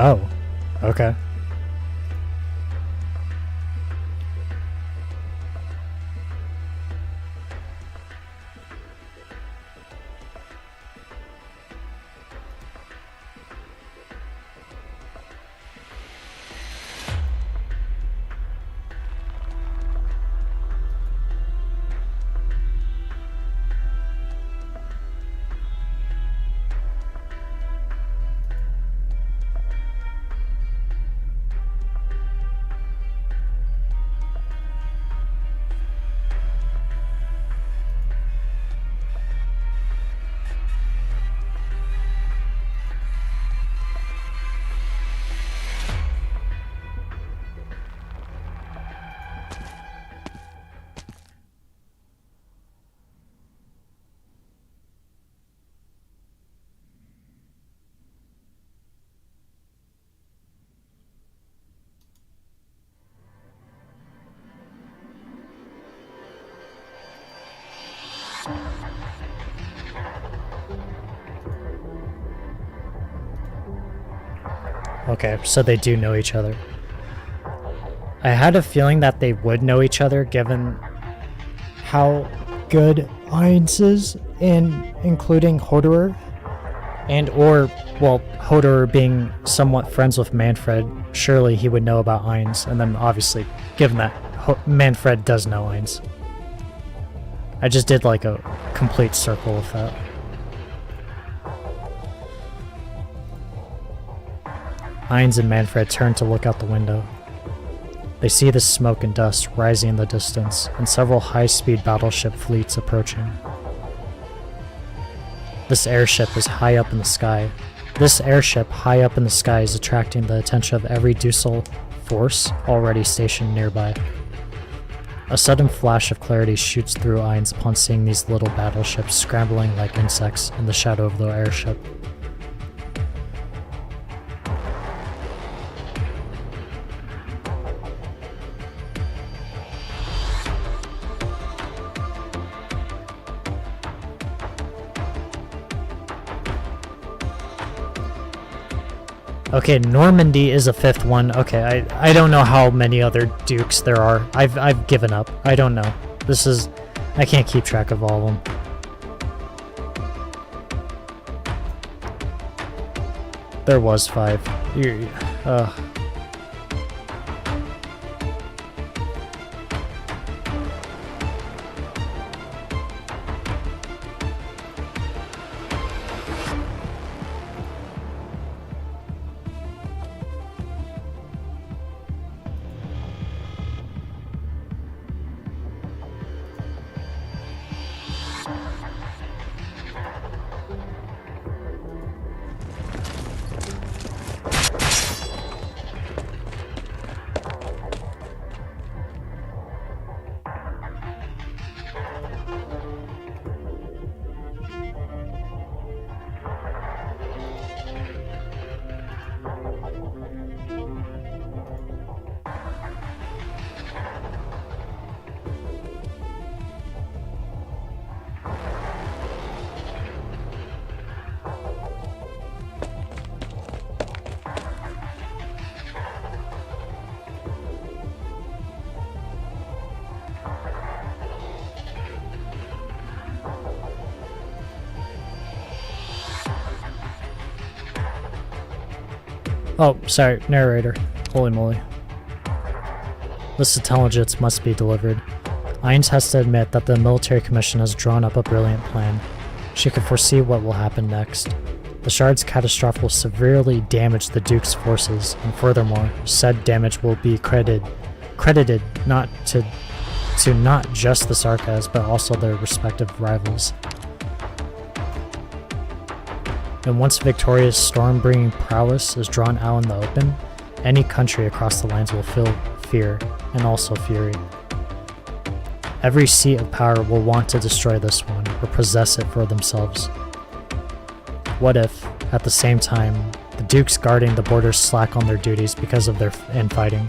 Oh, okay. Okay, so they do know each other. I had a feeling that they would know each other given how good Ainz is in including Hodour, and well, Hodour being somewhat friends with Manfred, surely he would know about Ainz, and then obviously, given that Manfred does know Ainz. I just did like a complete circle of that. Ainz and Manfred turn to look out the window. They see the smoke and dust rising in the distance, and several high-speed battleship fleets approaching. This airship is high up in the sky. This airship high up in the sky is attracting the attention of every Dussel force already stationed nearby. A sudden flash of clarity shoots through Ainz upon seeing these little battleships scrambling like insects in the shadow of the airship. Okay, Normandy is a fifth one. Okay, I don't know how many other dukes there are. I've given up. I don't know. This is... I can't keep track of all of them. There was 5. Oh, sorry, narrator. Holy moly. This intelligence must be delivered. Ainz has to admit that the military commission has drawn up a brilliant plan. She can foresee what will happen next. The Shard's catastrophe will severely damage the Duke's forces, and furthermore, said damage will be credited not to not just the Sarkas, but also their respective rivals. And once Victoria's storm-bringing prowess is drawn out in the open, any country across the lands will feel fear, and also fury. Every seat of power will want to destroy this one, or possess it for themselves. What if, at the same time, the dukes guarding the borders slack on their duties because of their infighting?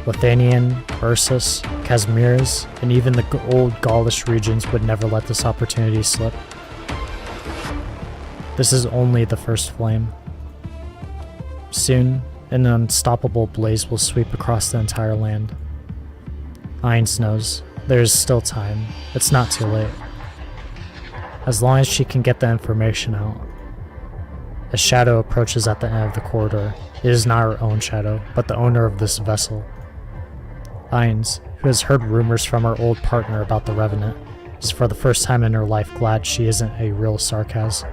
Lithanian, Ursus, Casimirs, and even the old Gaulish regions would never let this opportunity slip. This is only the first flame. Soon, an unstoppable blaze will sweep across the entire land. Ainz knows there is still time. It's not too late. As long as she can get the information out. A shadow approaches at the end of the corridor. It is not her own shadow, but the owner of this vessel. Ainz, who has heard rumors from her old partner about the Revenant, is for the first time in her life glad she isn't a real Sarkaz.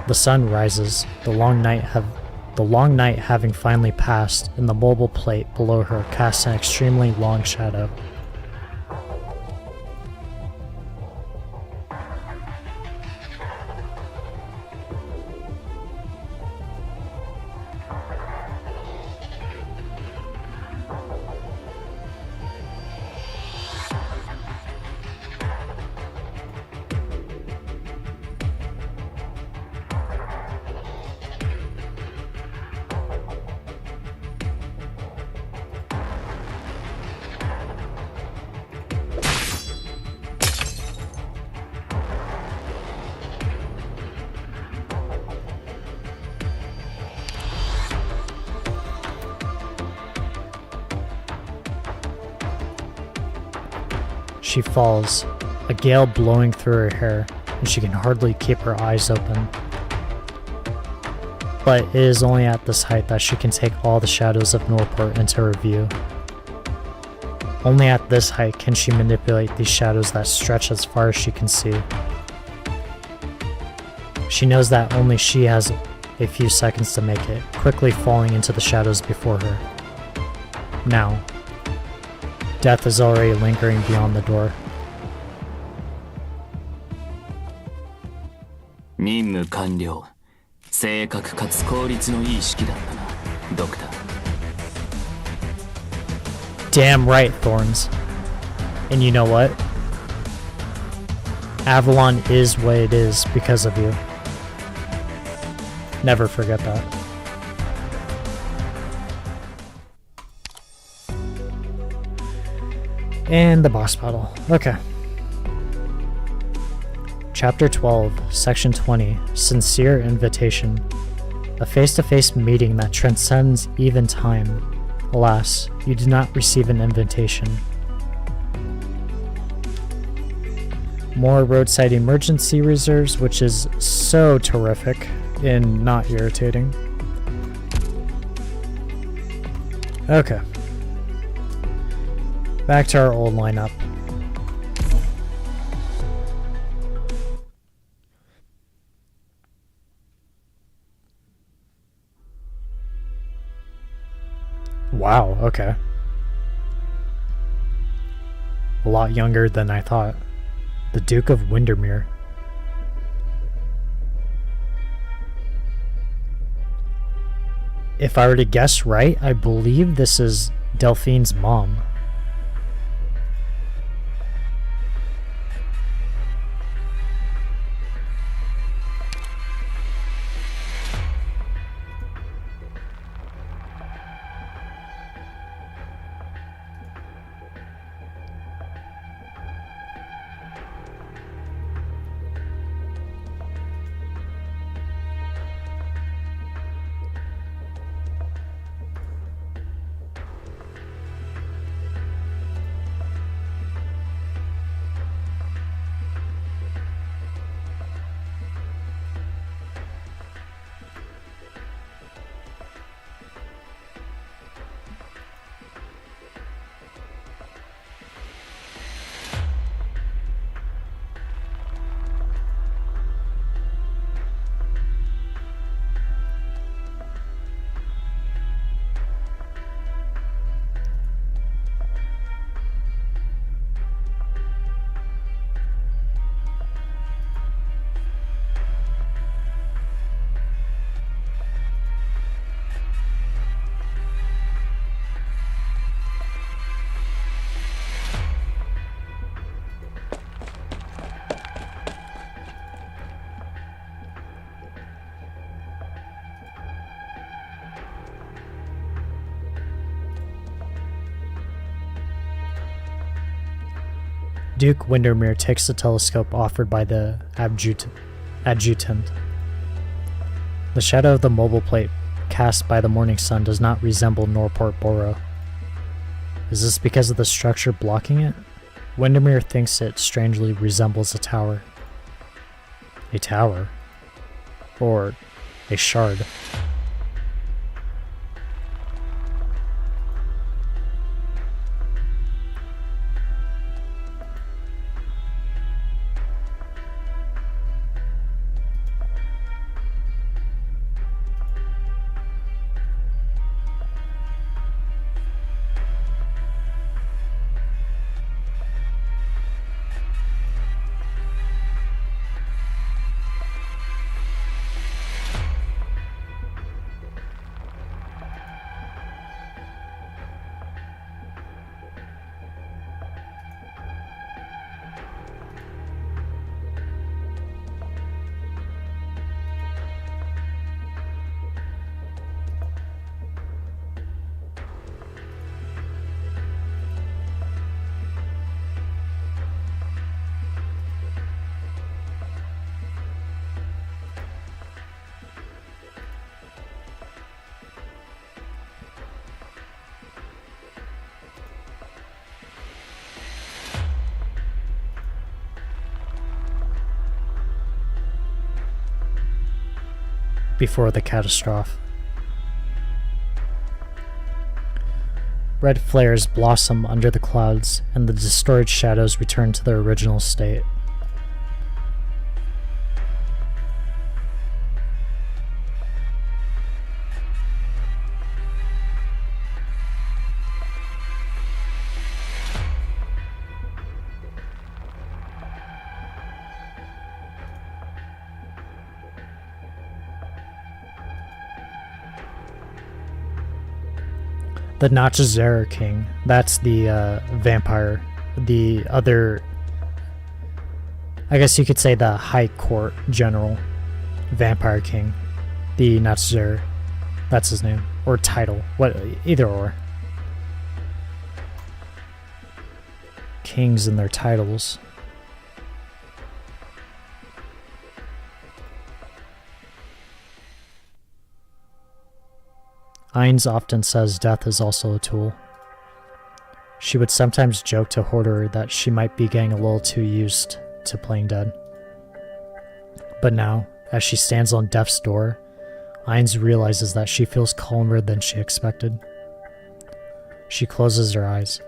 The sun rises, the long night having finally passed, and the mobile plate below her casts an extremely long shadow. She falls, a gale blowing through her hair, and she can hardly keep her eyes open. But it is only at this height that she can take all the shadows of Norport into her view. Only at this height can she manipulate these shadows that stretch as far as she can see. She knows that only she has a few seconds to make it, quickly falling into the shadows before her. Now, death is already lingering beyond the door. 任務完了。正確かつ効率のいい指揮だったな、ドクター。Damn right, Thorns. And you know what? Avalon is what it is because of you. Never forget that. And the boss battle. Okay. Chapter 12, Section 20, Sincere Invitation. A face-to-face meeting that transcends even time. Alas, you do not receive an invitation. More roadside emergency reserves, which is so terrific and not irritating. Okay. Back to our old lineup. Wow, okay. A lot younger than I thought. The Duke of Windermere. If I were to guess right, I believe this is Delphine's mom. Duke Windermere takes the telescope offered by the adjutant. The shadow of the mobile plate cast by the morning sun does not resemble Norport Borough. Is this because of the structure blocking it? Windermere thinks it strangely resembles a tower. A tower? Or a shard? Before the catastrophe. Red flares blossom under the clouds, and the distorted shadows return to their original state. The Nachazera King, that's the vampire. The other, I guess you could say the High Court General, Vampire King. The Nachazera, that's his name. Or title, either or. Kings and their titles. Ainz often says death is also a tool. She would sometimes joke to Horder that she might be getting a little too used to playing dead. But now, as she stands on death's door, Ainz realizes that she feels calmer than she expected. She closes her eyes.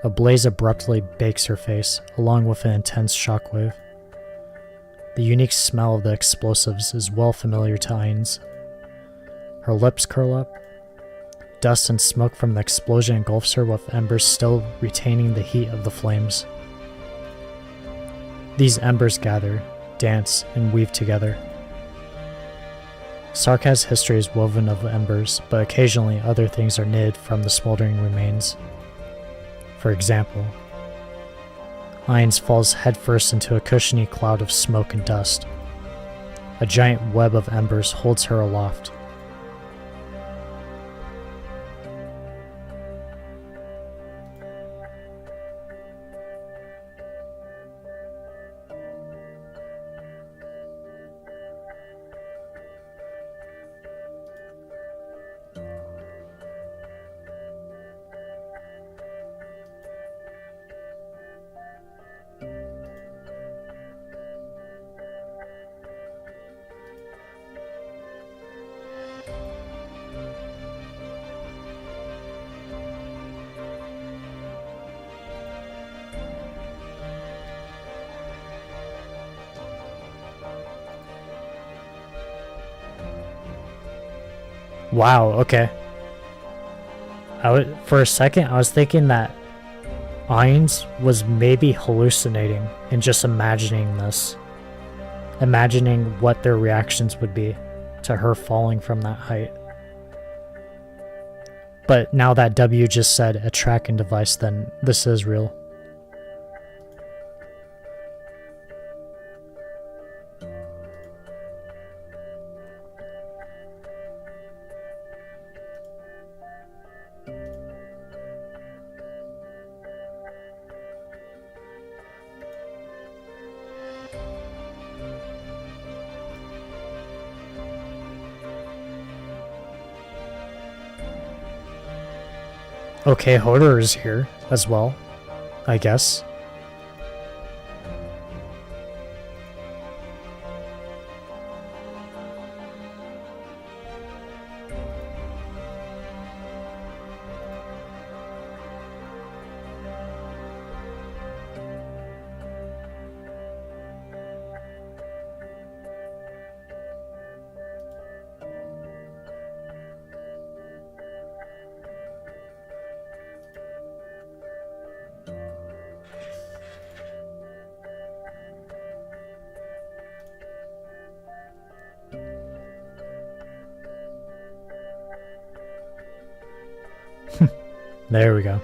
A blaze abruptly bakes her face, along with an intense shockwave. The unique smell of the explosives is well familiar to Ainz. Her lips curl up. Dust and smoke from the explosion engulfs her, with embers still retaining the heat of the flames. These embers gather, dance, and weave together. Sarkaz's history is woven of embers, but occasionally other things are knitted from the smoldering remains. For example, Ainz falls headfirst into a cushiony cloud of smoke and dust. A giant web of embers holds her aloft. Wow, okay. For a second, I was thinking that Ainz was maybe hallucinating and just imagining this. Imagining what their reactions would be to her falling from that height. But now that W just said a tracking device, then this is real. Okay, Hodor is here as well, I guess. There we go.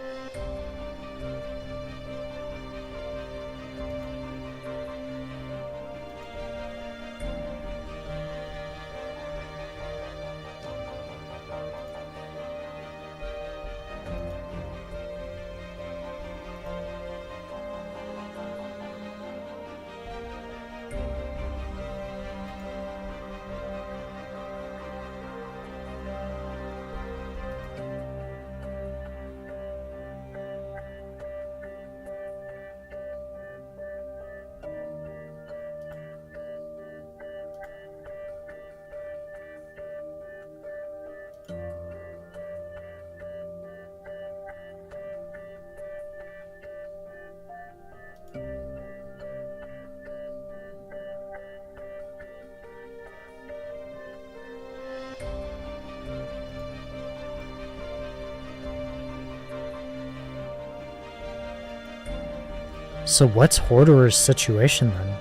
So what's Hodor's situation then?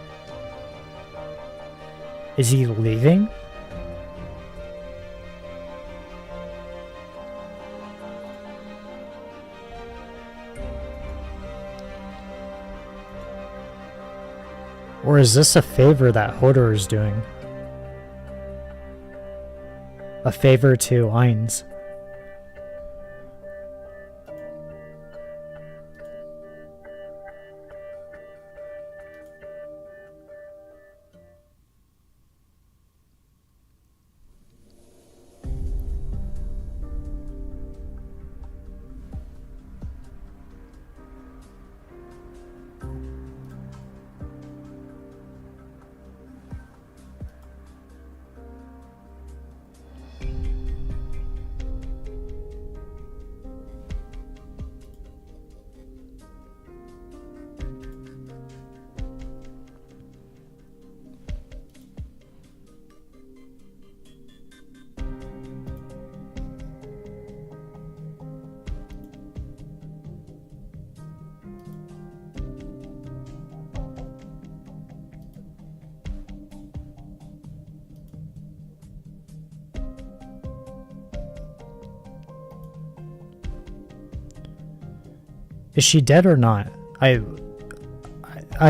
Is he leaving? Or is this a favor that Hodor is doing? A favor to Ainz? Is she dead or not? I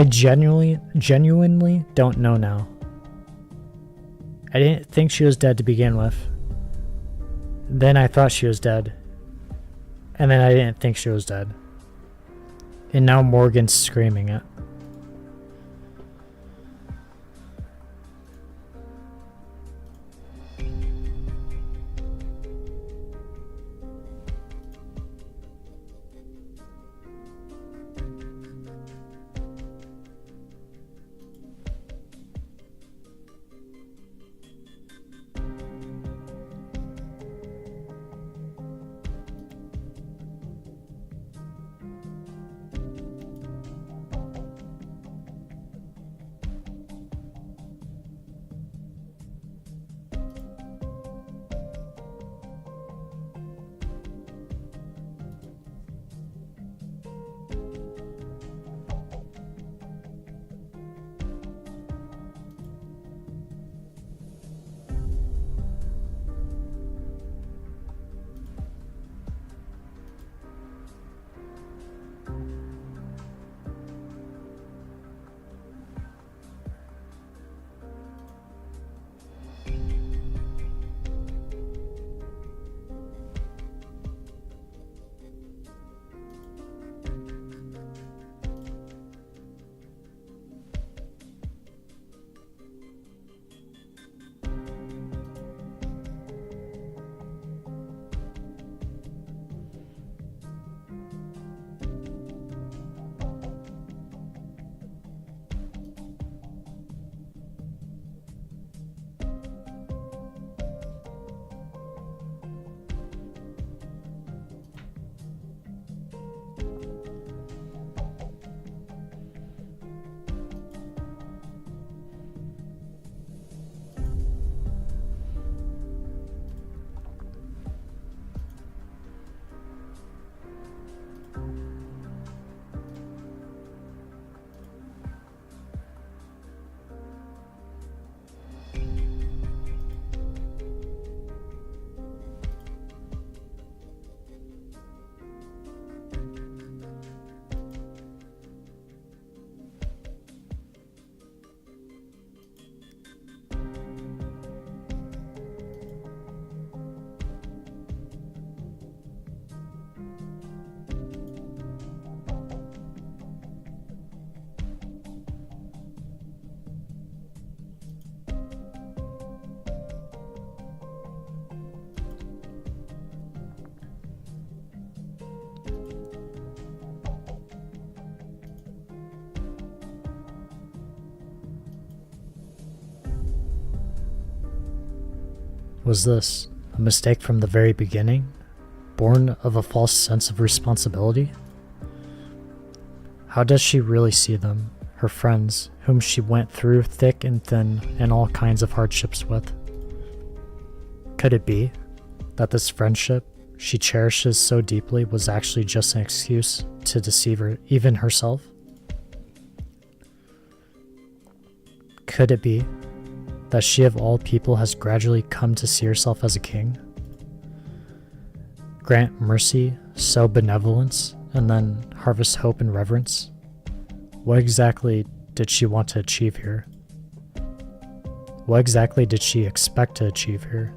genuinely don't know now. I didn't think she was dead to begin with. Then I thought she was dead. And then I didn't think she was dead. And now Morgan's screaming it. Was this a mistake from the very beginning? Born of a false sense of responsibility? How does she really see them, her friends, whom she went through thick and thin and all kinds of hardships with? Could it be that this friendship she cherishes so deeply was actually just an excuse to deceive her, even herself? Could it be that she of all people has gradually come to see herself as a king? Grant mercy, sow benevolence, and then harvest hope and reverence? What exactly did she want to achieve here? What exactly did she expect to achieve here?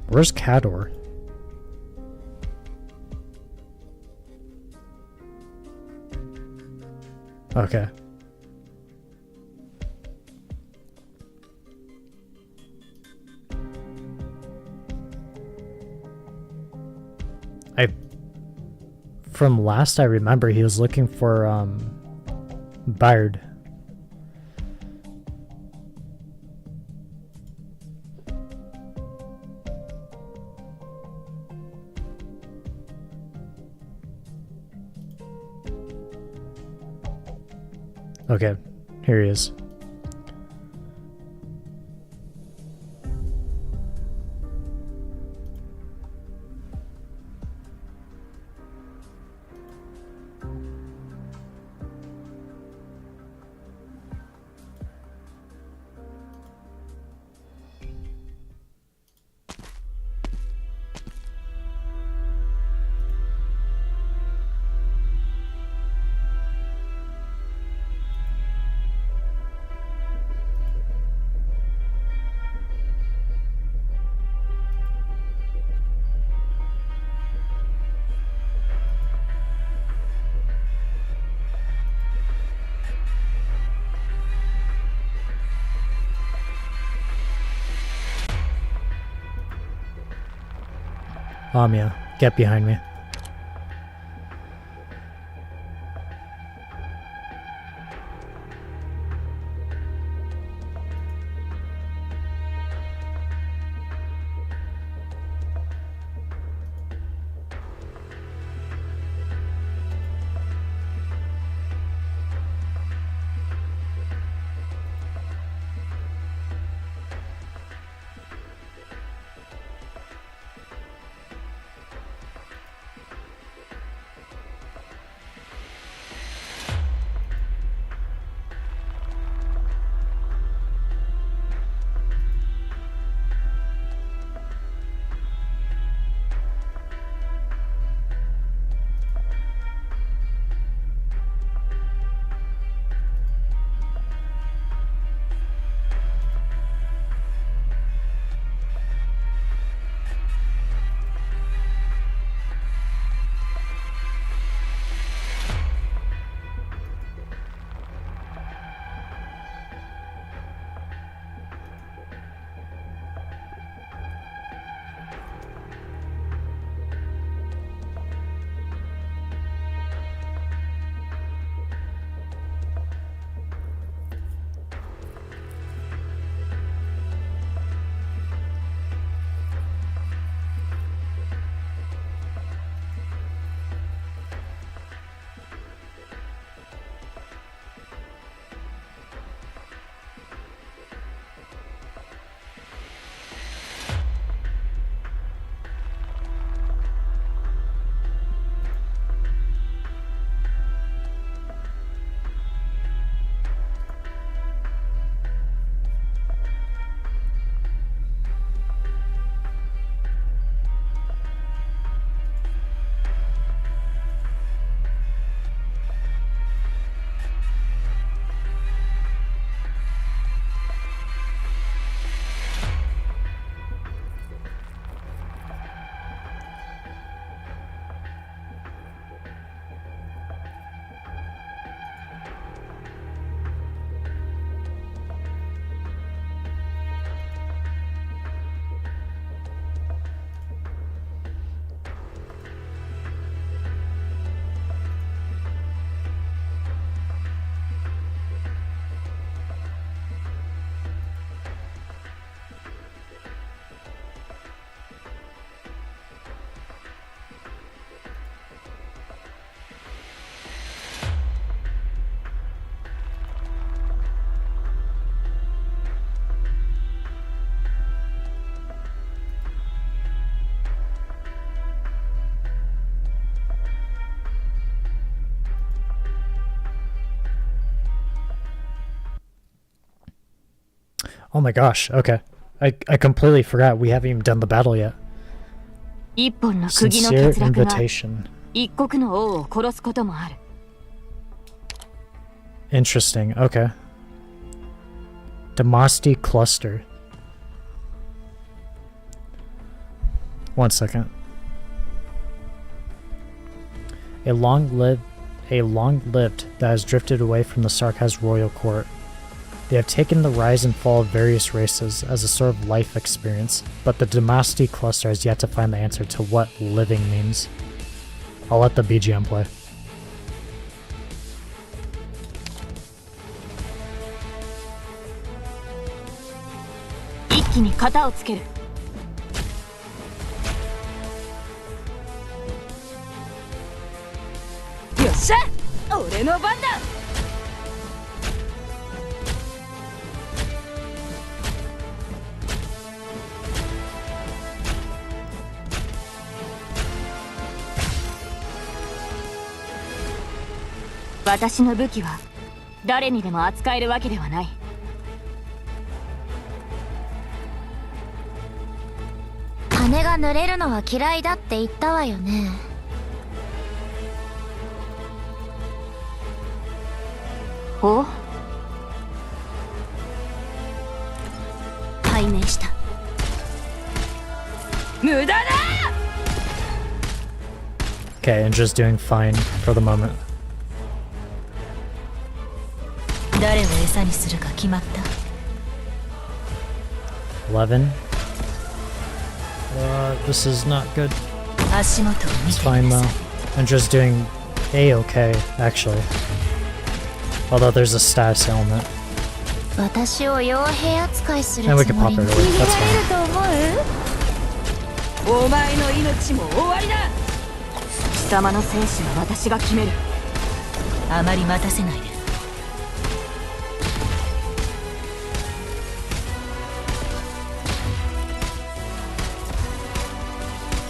Where's Cador? Okay. From last I remember, he was looking for Bard. Okay, here he is. Amiya, get behind me. Oh my gosh, okay. I completely forgot we haven't even done the battle yet. 一本の釘の Sincere 欠落が invitation. 一国の王を殺すこともある。 Interesting, okay. Demosty cluster. One second. A long-lived that has drifted away from the Sarkaz royal court. They have taken the rise and fall of various races as a sort of life experience, but the Demosty cluster has yet to find the answer to what living means. I'll let the BGM play. 一気に型をつける。よっしゃ、俺の番だ。私の武器は誰にでも扱えるわけではない。羽が濡れるのは嫌いだって言ったわよね。お？解明した。無駄だ！ Okay, and just doing fine for the moment. 誰を餌にするか決まった？ 11. This is not good. 足元を見 It's て fine くだ though. さい。 I'm just doing A-okay, actually. Although there's a status element. 私を傭兵扱いする And we つ can も pop り it に away. 逃げ That's ら fine. れると思う？お前の命も終わりだ。貴様の生死は私が決める。あまり待たせないで。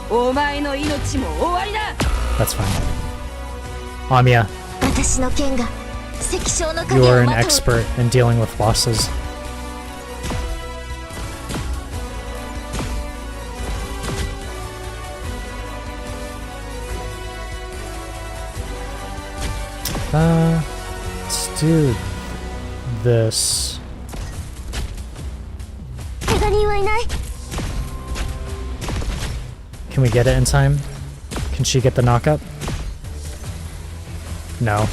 お前の命も終わりだ。 That's fine. Amiya, 私の剣が石章の you 影 are を an まとう。 expert in dealing with losses. Let's do this. 怪我人はいない。 Can we get it in time? Can she get the knockup? No.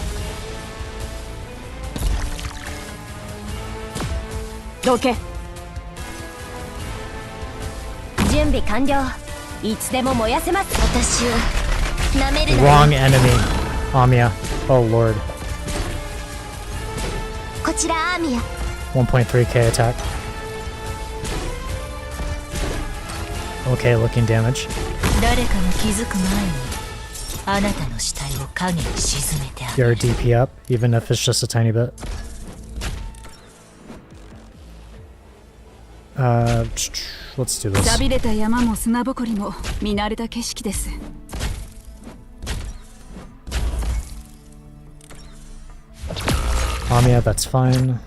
どけ。準備完了。いつでも燃やせます。私を舐めるなよ。 Wrong enemy. Amiya. Oh lord. こちらアーミヤ。 1.3k attack. Okay, looking damage. 誰かが気づく前にあなたの死体を影に沈めてあげ Get る。 our DP up, even if it's just a tiny bit. Let's do this. 錆びれた山も砂ぼこりも見慣れた景色です。 Amiya, that's fine.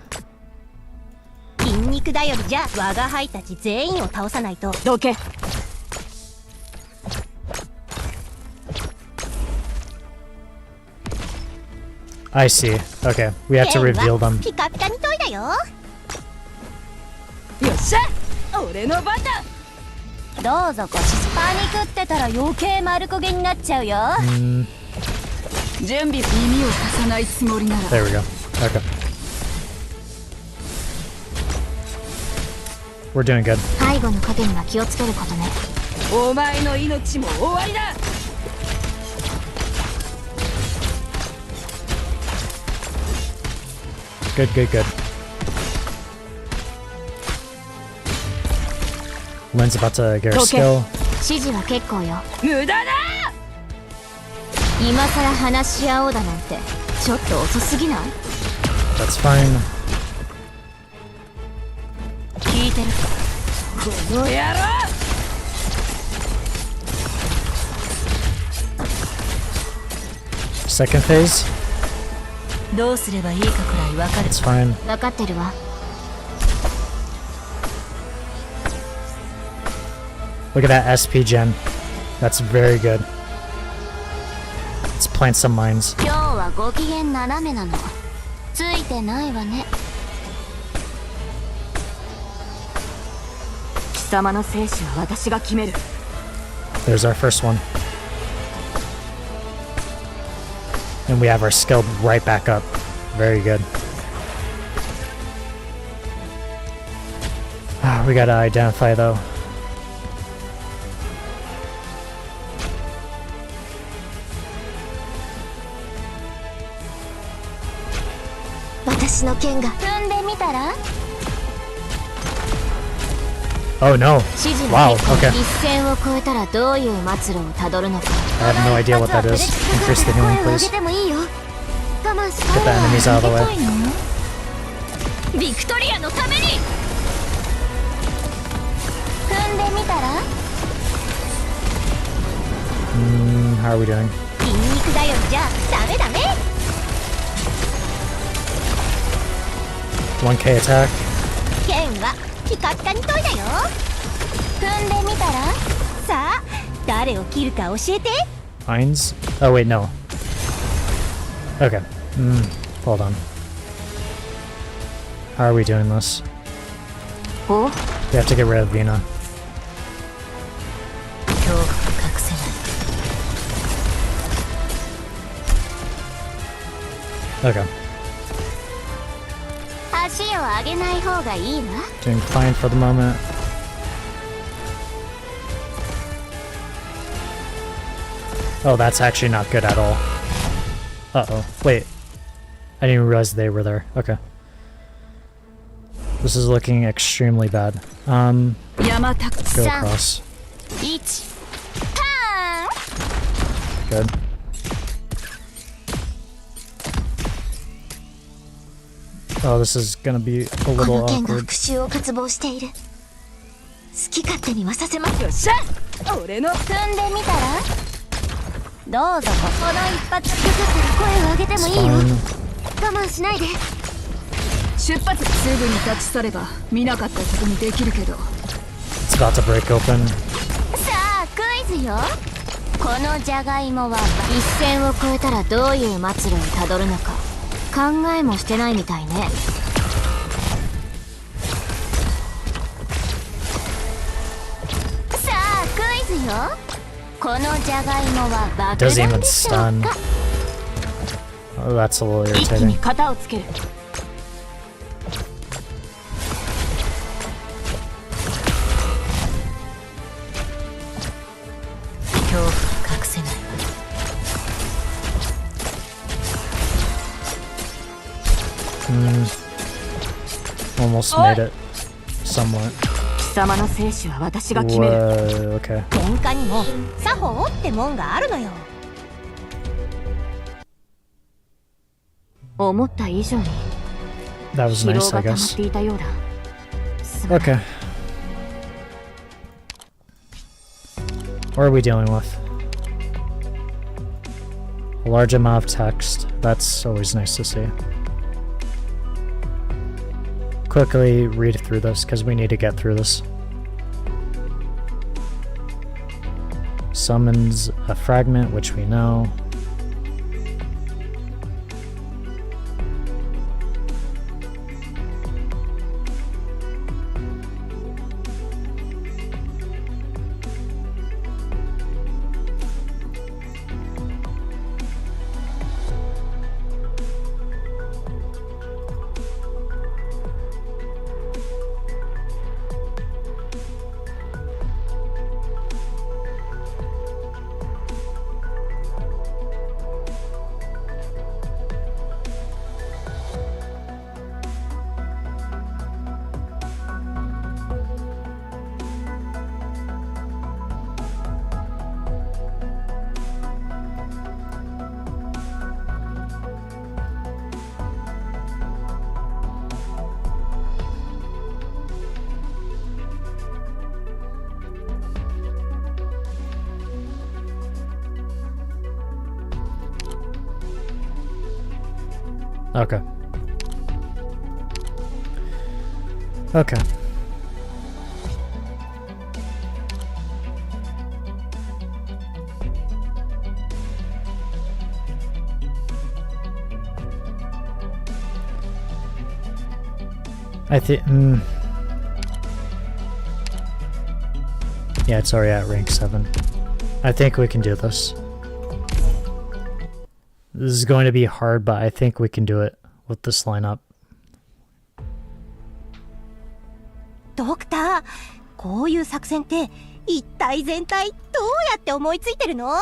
筋肉だよりじゃ我が輩たち全員を倒さないと。どけ。 I see. Okay, we have to reveal them. ピカピカに研いだよ。よっしゃ、俺の番だ。どうぞごパニクってたら余計丸焦げになっちゃうよ。準備耳を貸さないつもりなら。 There we go. Okay. We're doing good. 背後の影には気をつけることね。お前の命も終わりだ。 Good, good, good. Lynn's about to get her Okay. skill. 指示は結構よ。無駄だ。今さら話し合おうだなんてちょっと遅すぎない？ That's fine. 聞いてる。この野郎。 Second phase. どうすればいいかくらいわかる。 It's fine. 分かってるわ。Look at that SP gen. That's very good. Let's plant some mines. 今日はご機嫌斜めなの。ついてないわね。貴様の生死は私が決める。 There's our first one. And we have our skill right back up. Very good. We gotta identify though. 私の剣が踏んでみたら Oh no. 指示 Wow, の結果 okay. 一線を越えたらどういう末路をたどるのか I have no idea what that is. Increase the healing, 声を上 please. げてもいいよ我慢し Get the enemies out of the way. ビクトリアのために踏んでみたら How are we doing? 筋肉だよりじゃダメダメ 1k attack. 剣はピカピカに研いだよ踏んでみたらさあ誰を切るか教えて Mines? Oh wait, no. Okay. Hold on. How are we doing this? お We have to get rid of Vina. 恐怖を隠せない Okay. 足を上げない方がいいわ Doing fine for the moment. Oh, that's actually not good at all. Uh-oh. Wait. I didn't even realize they were there. Okay. This is looking extremely bad. 山高 Go across. 1 Good. Oh, this is gonna be a こ little の剣が awkward. 復讐を渇望している好き勝手にはさせますよしゃ俺の踏んでみたらどうぞこの一発よかったら声を上げてもいいよ Fine. 我慢しないで出発すぐに立ち去れば見なかったことにできるけど It's about to break open. さあクイズよこのジャガイモは一線を越えたらどういう末路をたどるのか考えもしてないみたいねさあクイズよこのジャガイモは爆 Doesn't 弾 even でしょう stun. か Oh, that's a little 一気に irritating. 型をつける恐怖を隠せない Almost made it. Somewhat. 貴様の生死は私が決める Whoa, okay. 喧嘩にも作法ってもんがあるのよ思った以上に That was 疲労 nice, が I 溜まっ guess. ていたようだすまない Okay. What are we dealing with? A large amount of text. That's always nice to see. Quickly read through this because we need to get through this. Summons a fragment, which we know. Okay. Okay. I think. Yeah, it's already at rank 7. I think we can do this. This is going to be hard, but I think we can do it with this lineup. ドクター、こういう作戦って一体全体どうやって思いついてるの？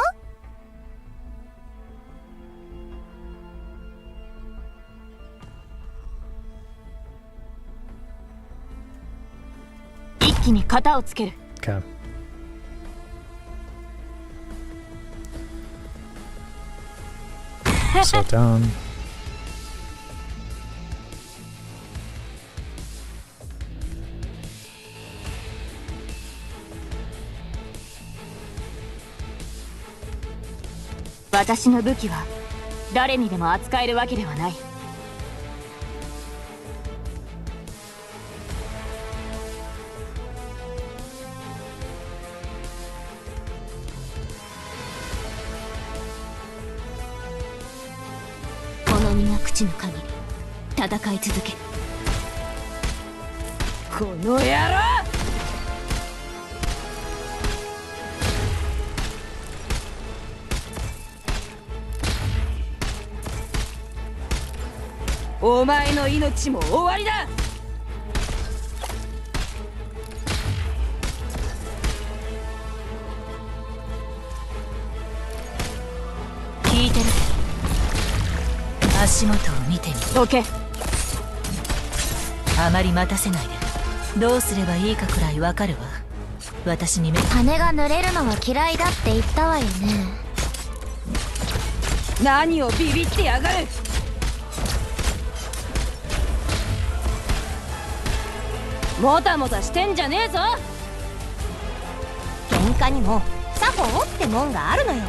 一気に型をつける。Okay. Slow down. "私の武器は誰にでも扱えるわけではない。この身が朽ちぬ限り戦い続ける。この野郎!お前の命も終わりだ!聞いてる。足元を見てみる。どけ。あまり待たせないで。どうすればいいかくらいわかるわ。私に羽が濡れるのは嫌いだって言ったわよね。何をビビってやがる!もたもたしてんじゃねえぞ。喧嘩にも作法ってもんがあるのよ。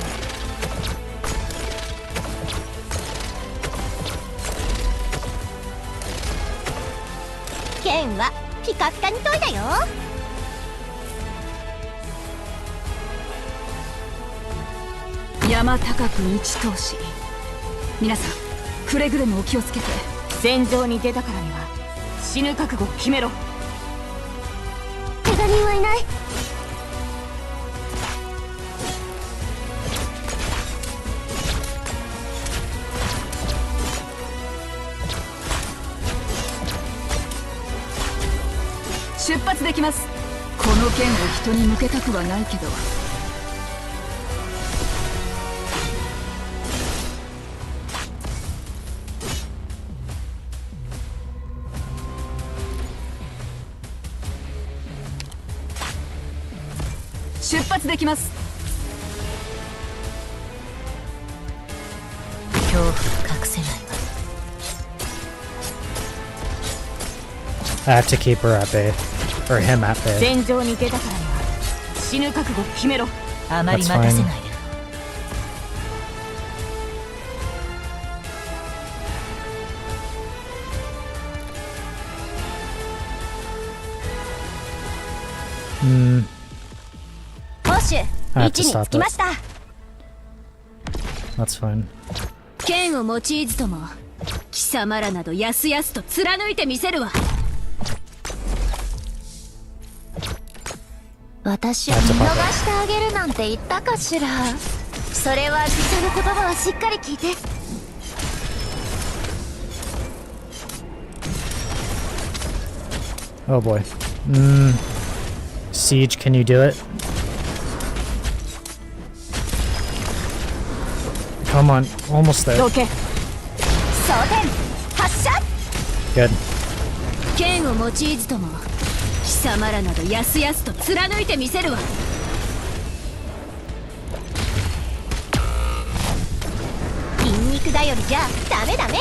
剣はピカピカに研いだよ。山高く一投資。皆さんくれぐれもお気をつけて。戦場に出たからには死ぬ覚悟を決めろ。怪我人はいない。出発できます。この剣を人に向けたくはないけど。出発できます。恐怖が隠せないわ。I have to keep her at bay. Or him at bay. 戦場に出たからには死ぬ覚悟を決めろ。あまり待たせないで。報酬 I 位 have 置 to に stop つきました。 That's fine. 剣を用いずとも貴様らなどやすやすと貫いてみせるわ。私を見逃してあげるなんて言ったかしら。それは実の言葉はしっかり聞いて。Oh boy. Siege, can you do it? Come on, almost there. どけ。装填発射。 Good. 剣を用いずとも貴様らなどやすやすと貫いてみせるわ。筋肉だよりじゃダメダメ。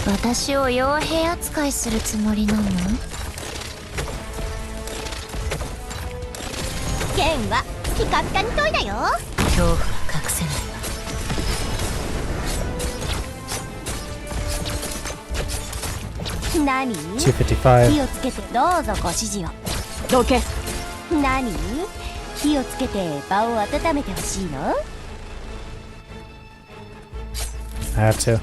私を傭兵扱いするつもりなの？剣はピカピカに研いだよ。恐怖は隠せないわ。何？ 255. 火をつけてどうぞご指示を。どけ。何？火をつけて場を温めてほしいの？ I have to.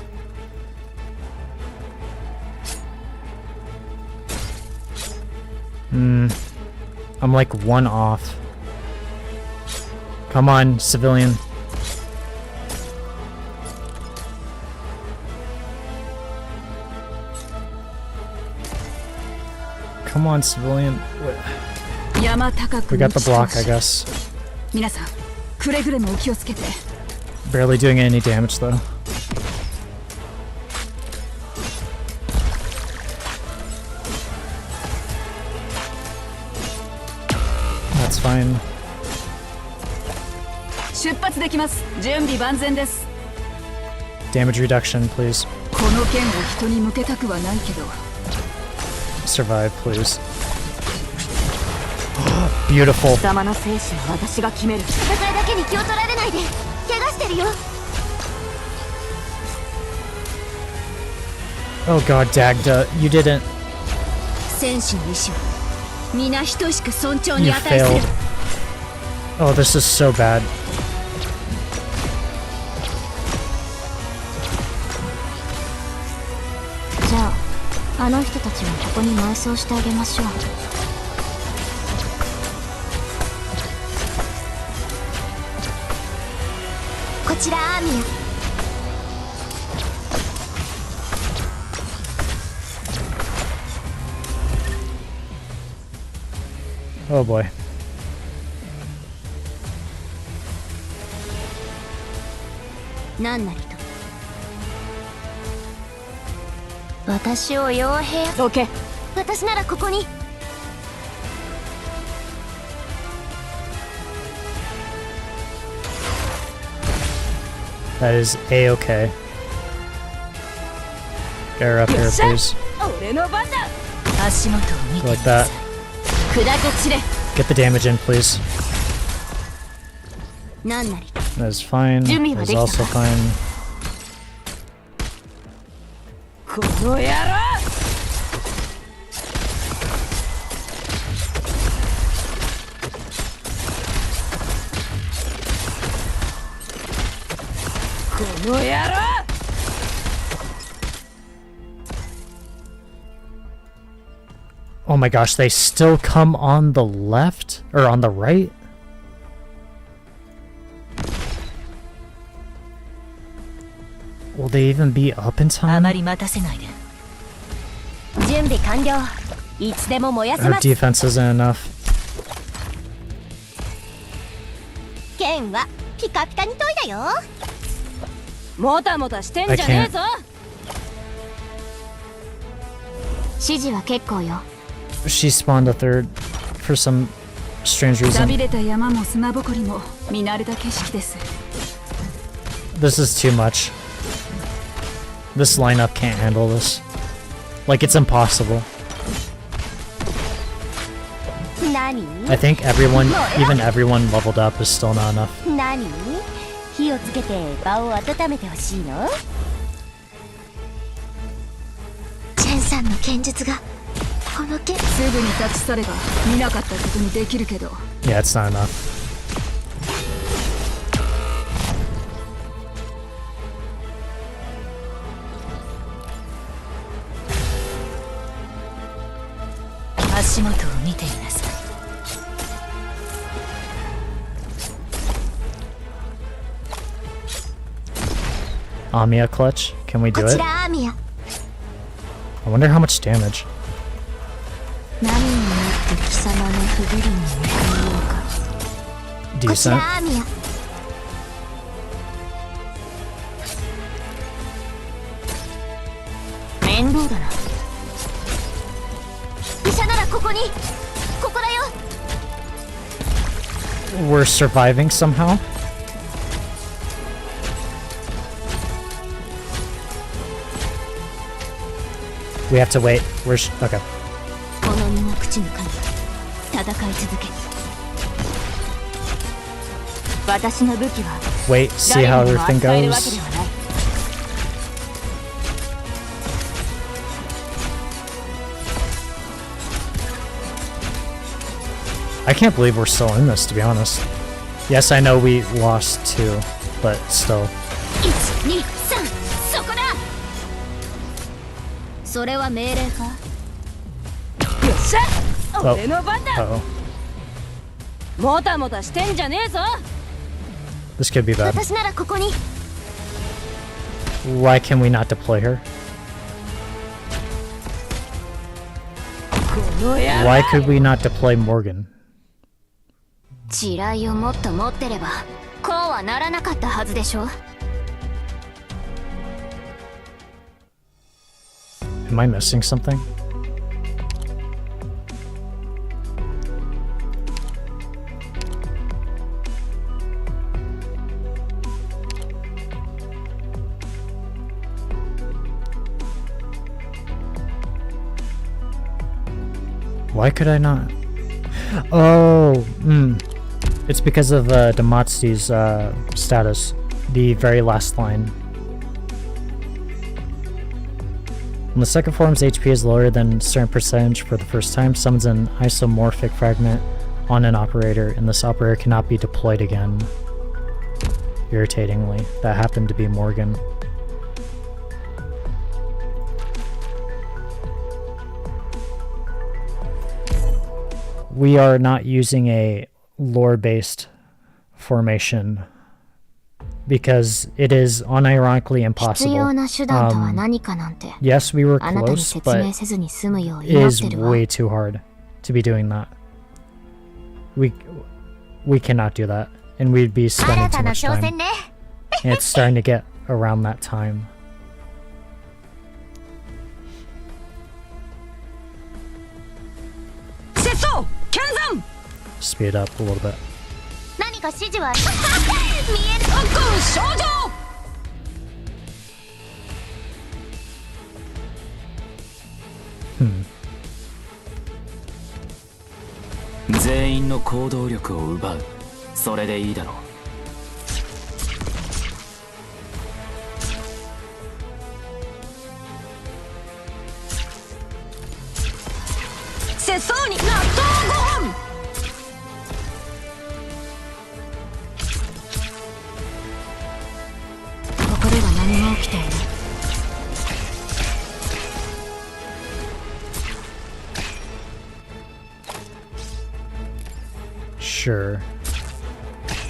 I'm like 1 off. Come on, civilian. Come on, civilian. We got the block, I guess. Barely doing any damage, though. That's fine. Damage reduction, please. Survive, please. Beautiful. Oh god, Dagda, you didn't. You failed. Oh, this is so bad. Oh boy. That is A-okay. Get her up here, please. Go like that. Get the damage in, please. That is fine. That is also fine. Oh my gosh, they still come on the left? Or on the right? Will they even be up in time? Our defense isn't enough. I can't. She spawned a third for some strange reason. This is too much. This lineup can't handle this. Like, it's impossible. I think everyone, even everyone leveled up is still not enough. Yeah, it's not enough. Amiya clutch? Can we do it? I wonder how much damage. Decent. We're surviving somehow. We have to wait. Okay. Wait, see how everything goes. I can't believe we're still in this, to be honest. Yes, I know we lost 2, but still. 俺の番だ。 Uh-oh. もたもたしてんじゃねえぞ。 This could be bad. 私ならここに。 Why can we not deploy her? この野郎。 Why could we not deploy Morgan? 地雷をもっと持ってればこうはならなかったはずでしょ。 Am I missing something? Why could I not? Oh, it's because of Damatsu's status. The very last line. When the second form's HP is lower than a certain percentage for the first time, summons an isomorphic fragment on an operator, and this operator cannot be deployed again. Irritatingly, that happened to be Morgan. We are not using a lore-based formation because it is unironically 必要 impossible. な手段とは何かなんて Yes, we were あなたに close, 説明 but せずに済むよう it 祈っ is てるわ。 way too hard to be doing that. We cannot do that, and we'd be 新 spending た too な much 挑 time. 戦ね。 And it's starting to get around that time. Speed up a little bit. 何か指示は見える。全員の行動力を奪う。それでいいだろう。せそうに納豆ご飯。ここでは何も起きていない。 Sure.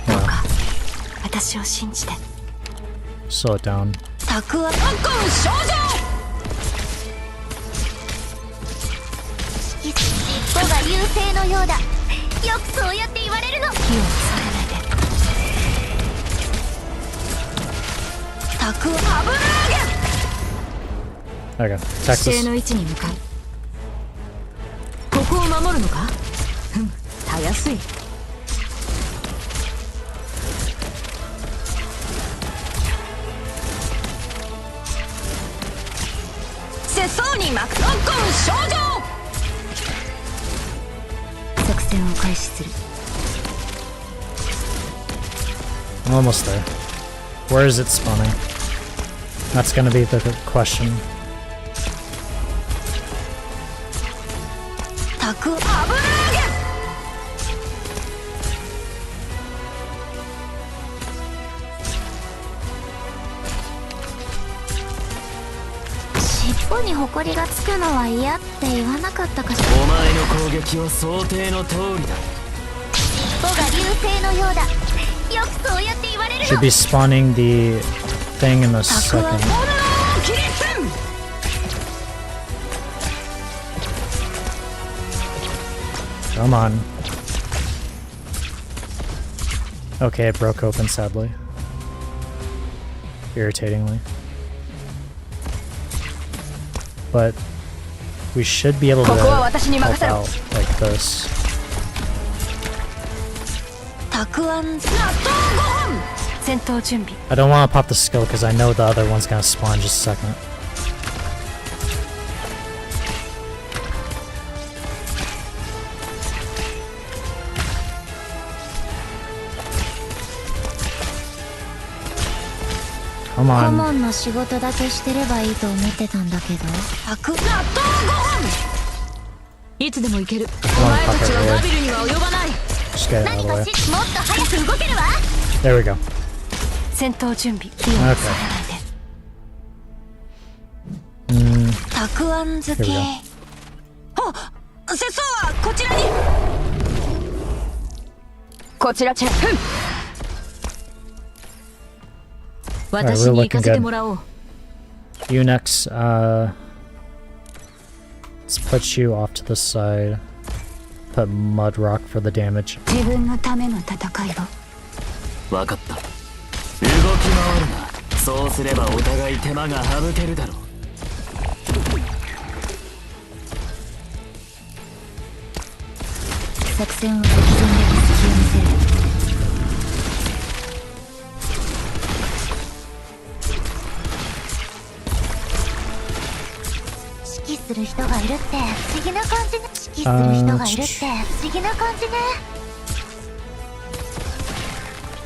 どうか私を信じて。 Slow it down. たくあん少女。尻尾が優勢のようだ。よくそうやって言われるの。火を恐れないで。たくあん Okay, 指 Texas. 定の位置に向かう。ここを守るのか。たやすい。せそうに巻く。少女。 作戦を開始する。 Almost there. Where is it spawning? That's gonna be the question. たくあん尻尾にホコリがつくのは嫌って言わなかったかしら。お前の攻撃は想定の通りだ。尻尾が優勢のようだ。よくそうやって言われるの。 Should be spawning the thing in the second. Come on. Okay, it broke open sadly. Irritatingly. But we should be able to help out like this. たくあん戦闘準備。 I don't want to pop the skill because I know the other one's gonna spawn just a second. Come 顧 on. 問の仕事だけしてればいいと思ってたんだけど。たくいつでも行ける。 Come on, pop it away. ビルには及ばない。 Just get it out 何 of the か way. もっと早く動けるわ。 There we go. 戦闘準備。火を恐れないで。たくあん漬 Here we け go.。節操はこちらに。こちらチェック。私に行かせてもらおう。Unix, let's put you off to the side. Put Mudrock for the damage. 自分のための戦いを。分かった。動き回るな。そうすればお互い手間が省けるだろう。作戦を敵前で隙を見せる。指揮する人がいるって不思議な感じね。指揮する人がいるって不思議な感じね。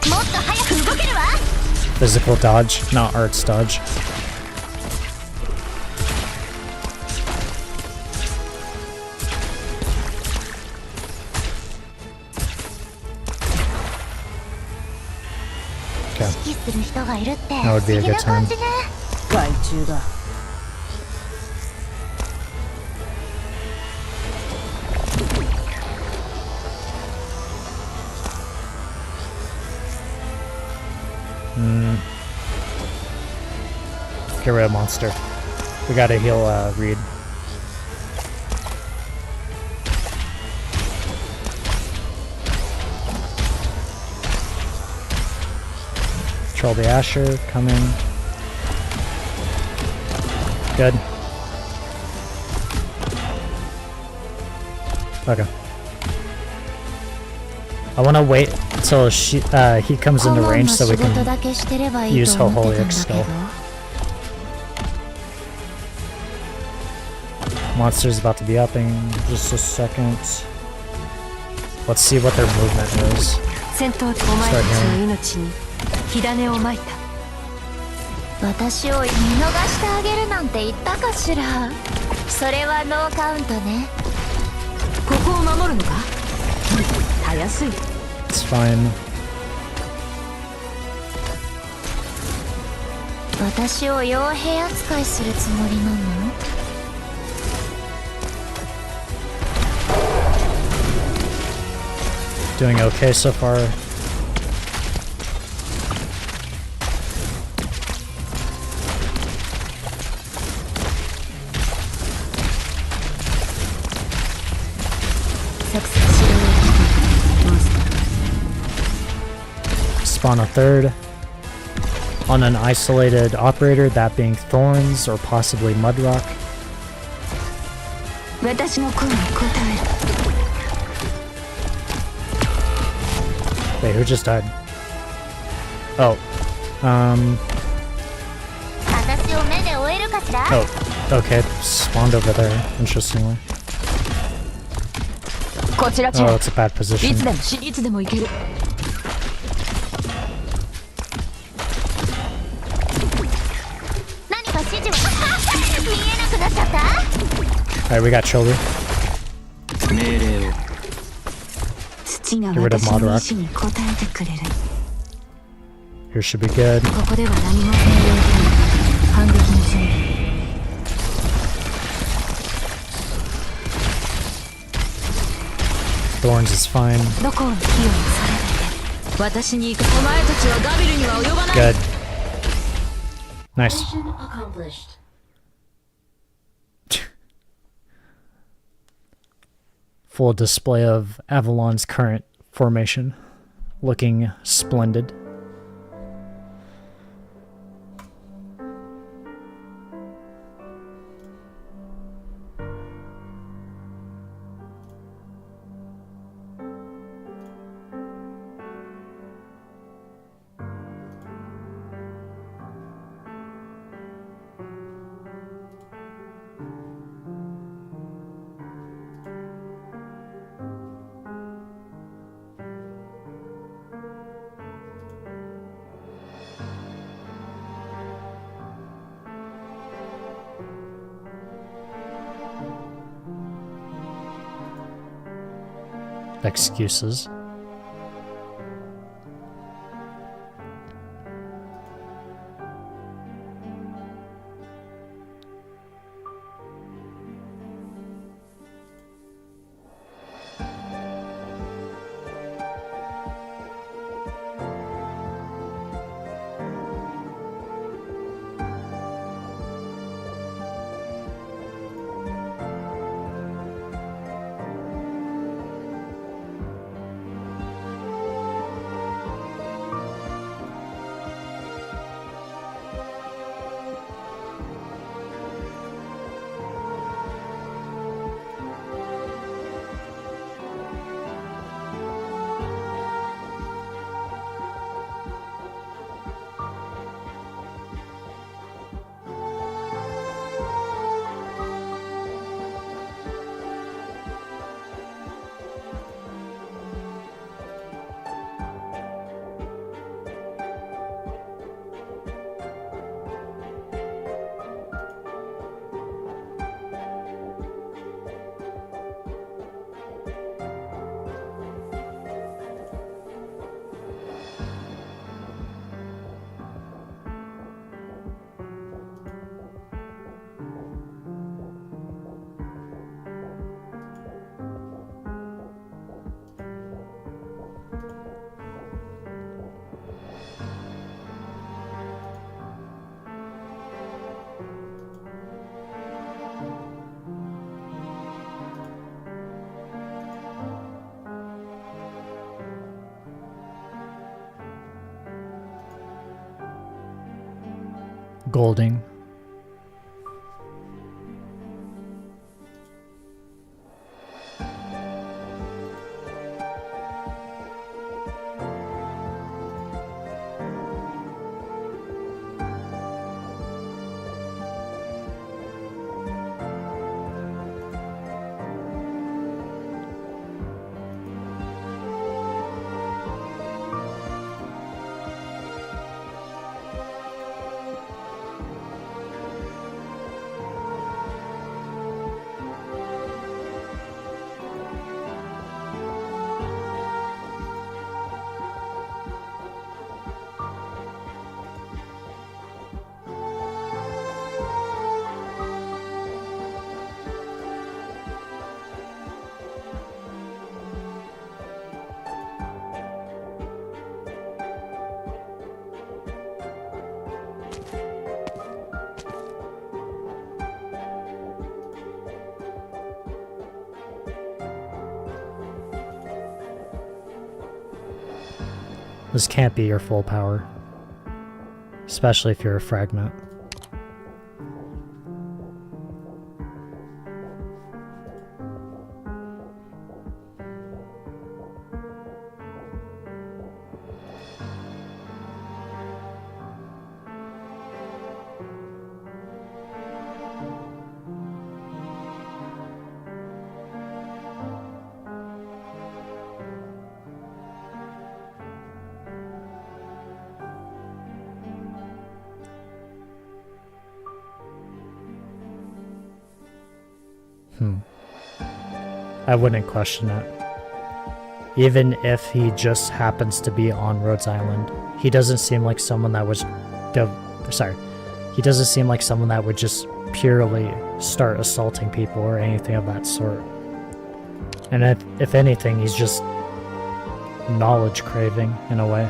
もっと早く動けるわ。 Physical dodge, not arts dodge. Okay. 指揮する人がいるって不 That would be a 思議 good な感 turn. じね。害虫だ。Get rid of monster. We gotta heal Reed. Control the Asher, coming. Good. Okay. I wanna wait until he comes into range so we can use Hoholic still. Monster's about to be upping just a second. Let's see what their movement is. 戦闘お前たちの命に火種をまいた。私を見逃してあげるなんて言ったかしら。それはノーカウントね。ここを守るのか。たやすい。 It's fine. 私を傭兵扱いするつもりなの？ Doing okay so far. Spawn a third. On an isolated operator, that being Thorns or possibly Mudrock. 私の声に応える。 Wait, who just died? Oh. 私を目で追えるかしら？ Oh. Okay. Spawned over there, interestingly. こちらチェ Oh, ッ it's a bad ク。い position. つでもいつでも行ける。何か指示は見えなくなっちゃった？ Alright, we got shoulder. 命令を。土が Get rid of 私の Modrock. 意志に応えてくれる。 Here should be good. ここでは何も命令で反撃の準備。 Thorns is fine. どこを器用にされないで。私に行く。お前たちはガビルには及ばない。 Good. Nice. Mission accomplished. Full display of Avalon's current formation. Looking splendid. Excuses. Golding. This can't be your full power, especially if you're a fragment. I wouldn't question it. Even if he just happens to be on Rhodes Island, he doesn't seem like someone that was... He doesn't seem like someone that would just purely start assaulting people or anything of that sort. And if anything, he's just knowledge craving in a way.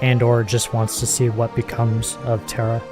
And or just wants to see what becomes of Terra.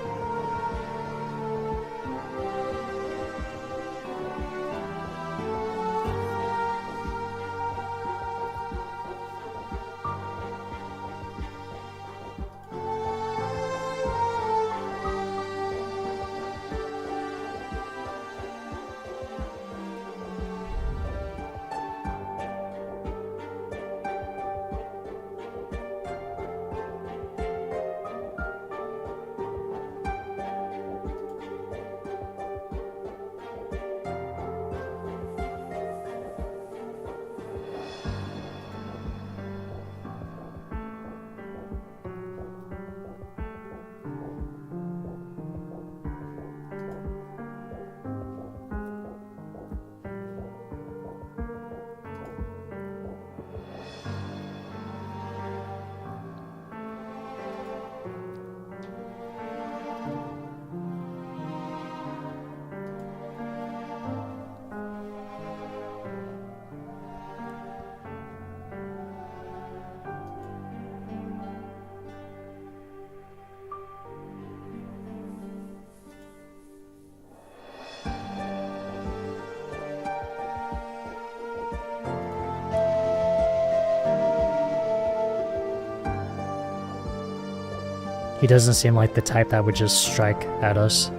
He doesn't seem like the type that would just strike at us,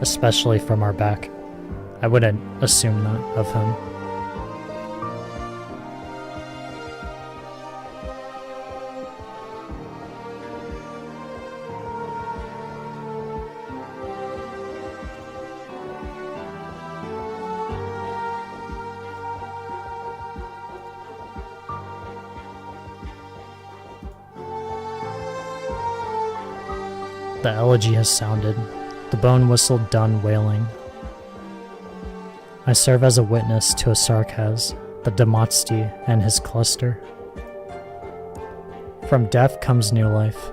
especially from our back. I wouldn't assume that of him. The elegy has sounded, the bone whistle done wailing. I serve as a witness to a Sarkaz, the Damatsti, and his cluster. From death comes new life.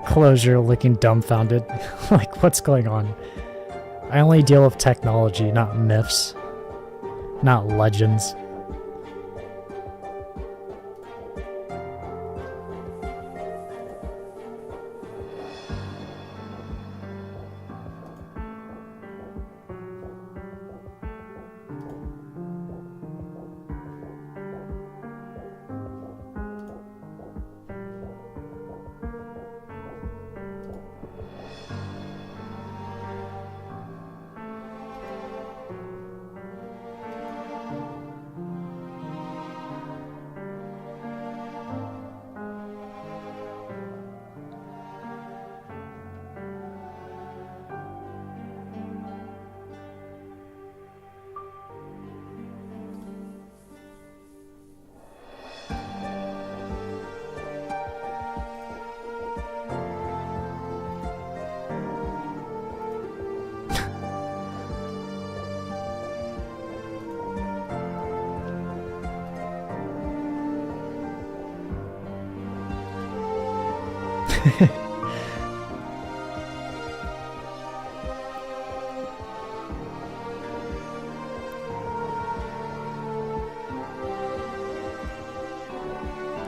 Closure looking dumbfounded. Like, what's going on? I only deal with technology, not myths. Not legends.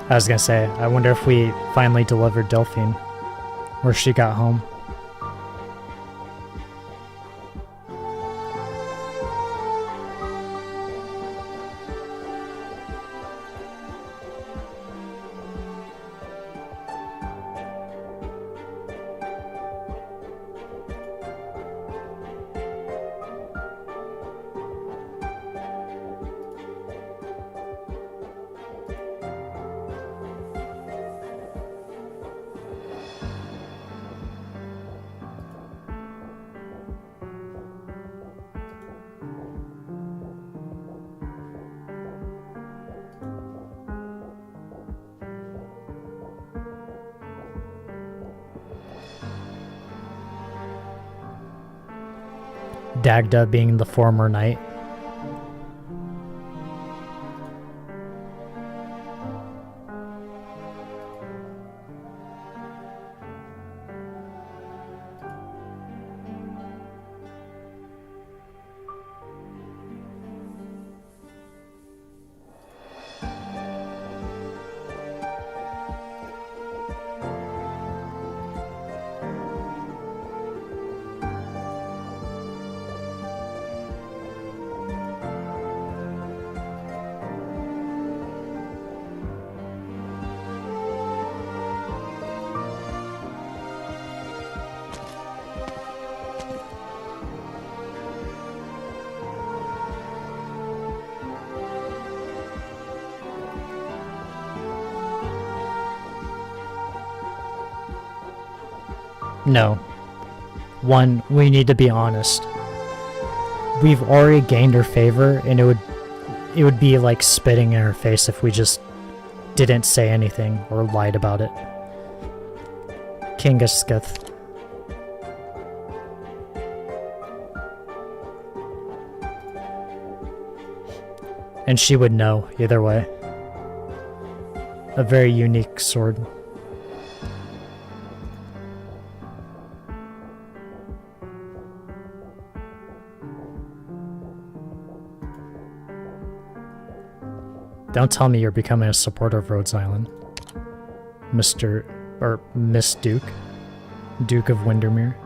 I was gonna say, I wonder if we finally delivered Delphine, or she got home. Dagda being the former knight. No. One, we need to be honest. We've already gained her favor, and it would be like spitting in her face if we just didn't say anything or lied about it. Kingaskith. And she would know either way. A very unique sword. Don't tell me you're becoming a supporter of Rhodes Island. Mr. or Miss Duke. Duke of Windermere.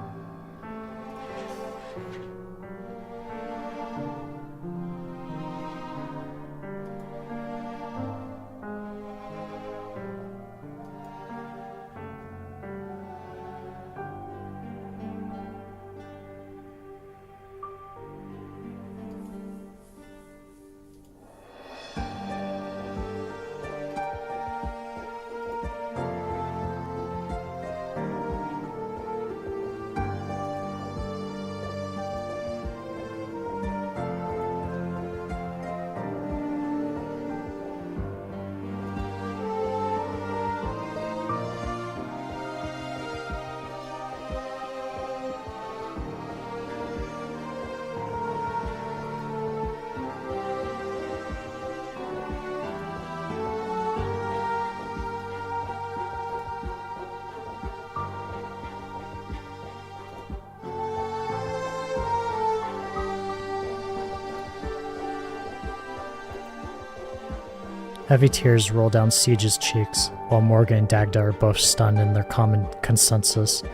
Heavy tears roll down Siege's cheeks, while Morgan and Dagda are both stunned in their common consensus.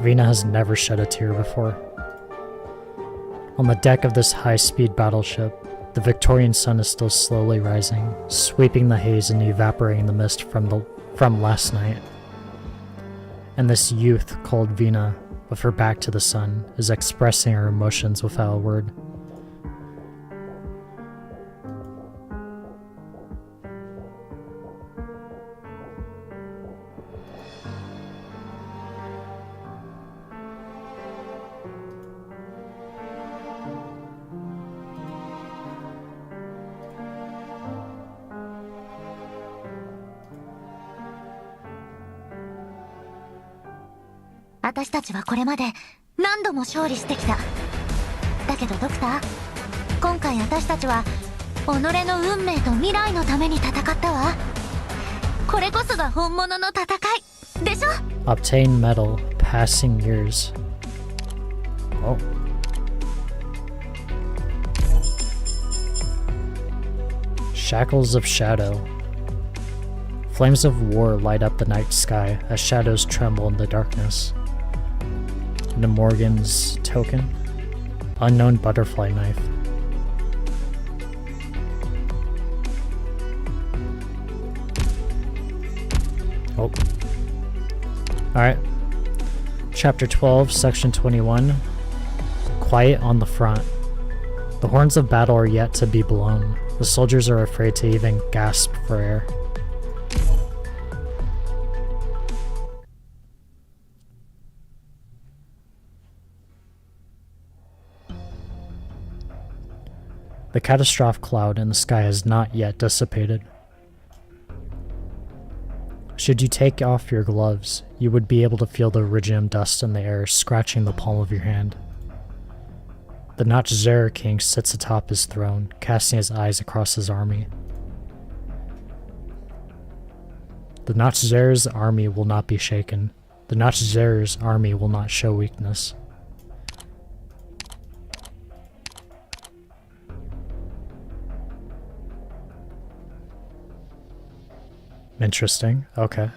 Vina has never shed a tear before. On the deck of this high-speed battleship, the Victorian sun is still slowly rising, sweeping the haze and evaporating the mist from last night. And this youth called Vina, with her back to the sun, is expressing her emotions without a word.私たちはこれまで何度も勝利してきた。だけどドクター、今回私たちは己の運命と未来のために戦ったわ。これこそが本物の戦いでしょ。 Obtain medal, passing years. Oh. Shackles of shadow. Flames of war light up the night sky as shadows tremble in the darkness. De Morgan's token. Unknown butterfly knife. Oh. Alright. Chapter 12, Section 21. Quiet on the front. The horns of battle are yet to be blown. The soldiers are afraid to even gasp for air. The catastrophic cloud in the sky has not yet dissipated. Should you take off your gloves, you would be able to feel the iridium dust in the air scratching the palm of your hand. The Notch-Zera King sits atop his throne, casting his eyes across his army. The Notch-Zera's army will not be shaken. The Notch-Zera's army will not show weakness. Interesting. Okay.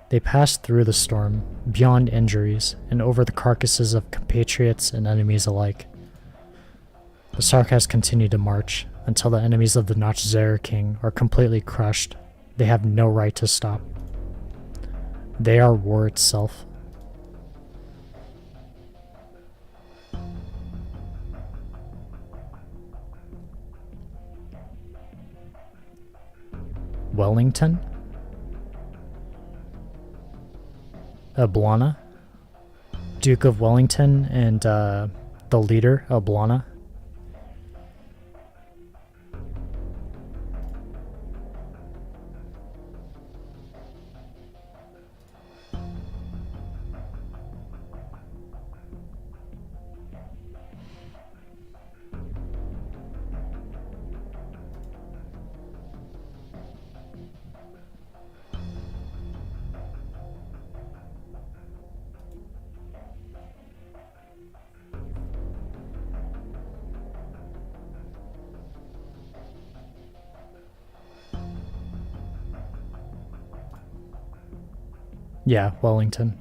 They passed through the storm, beyond injuries, and over the carcasses of compatriots and enemies alike. The Sarkas continue to march until the enemies of the Notch-Zera King are completely crushed. They have no right to stop. They are war itself. Wellington? Ablana? Duke of Wellington and the leader, Ablana? Yeah, Wellington.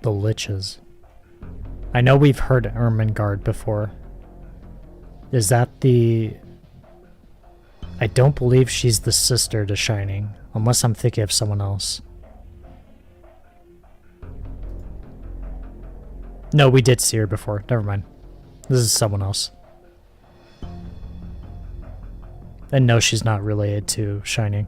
The Liches. I know we've heard Ermengarde before. Is that the... I don't believe she's the sister to Shining, unless I'm thinking of someone else. No, we did see her before. Never mind. This is someone else. And no, she's not related to Shining.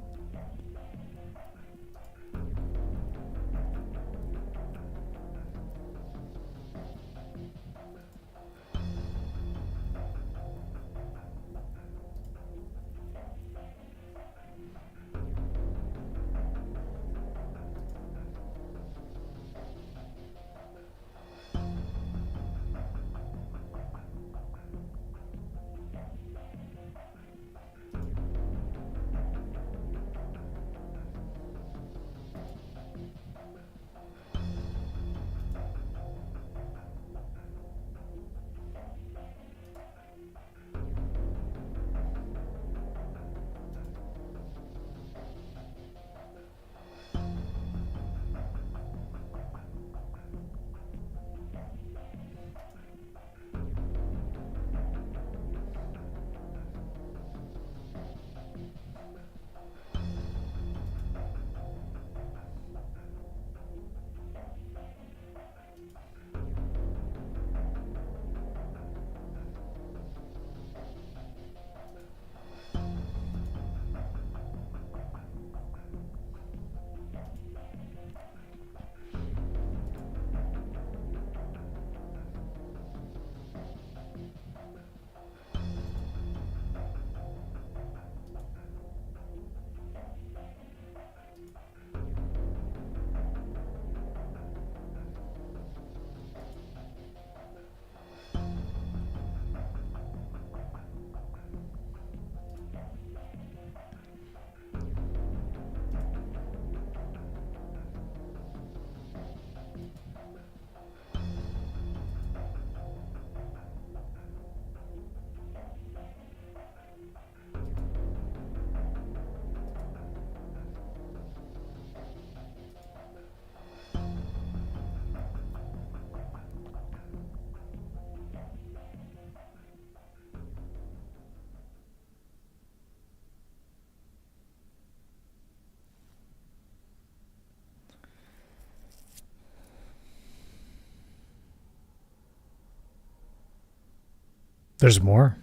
There's more.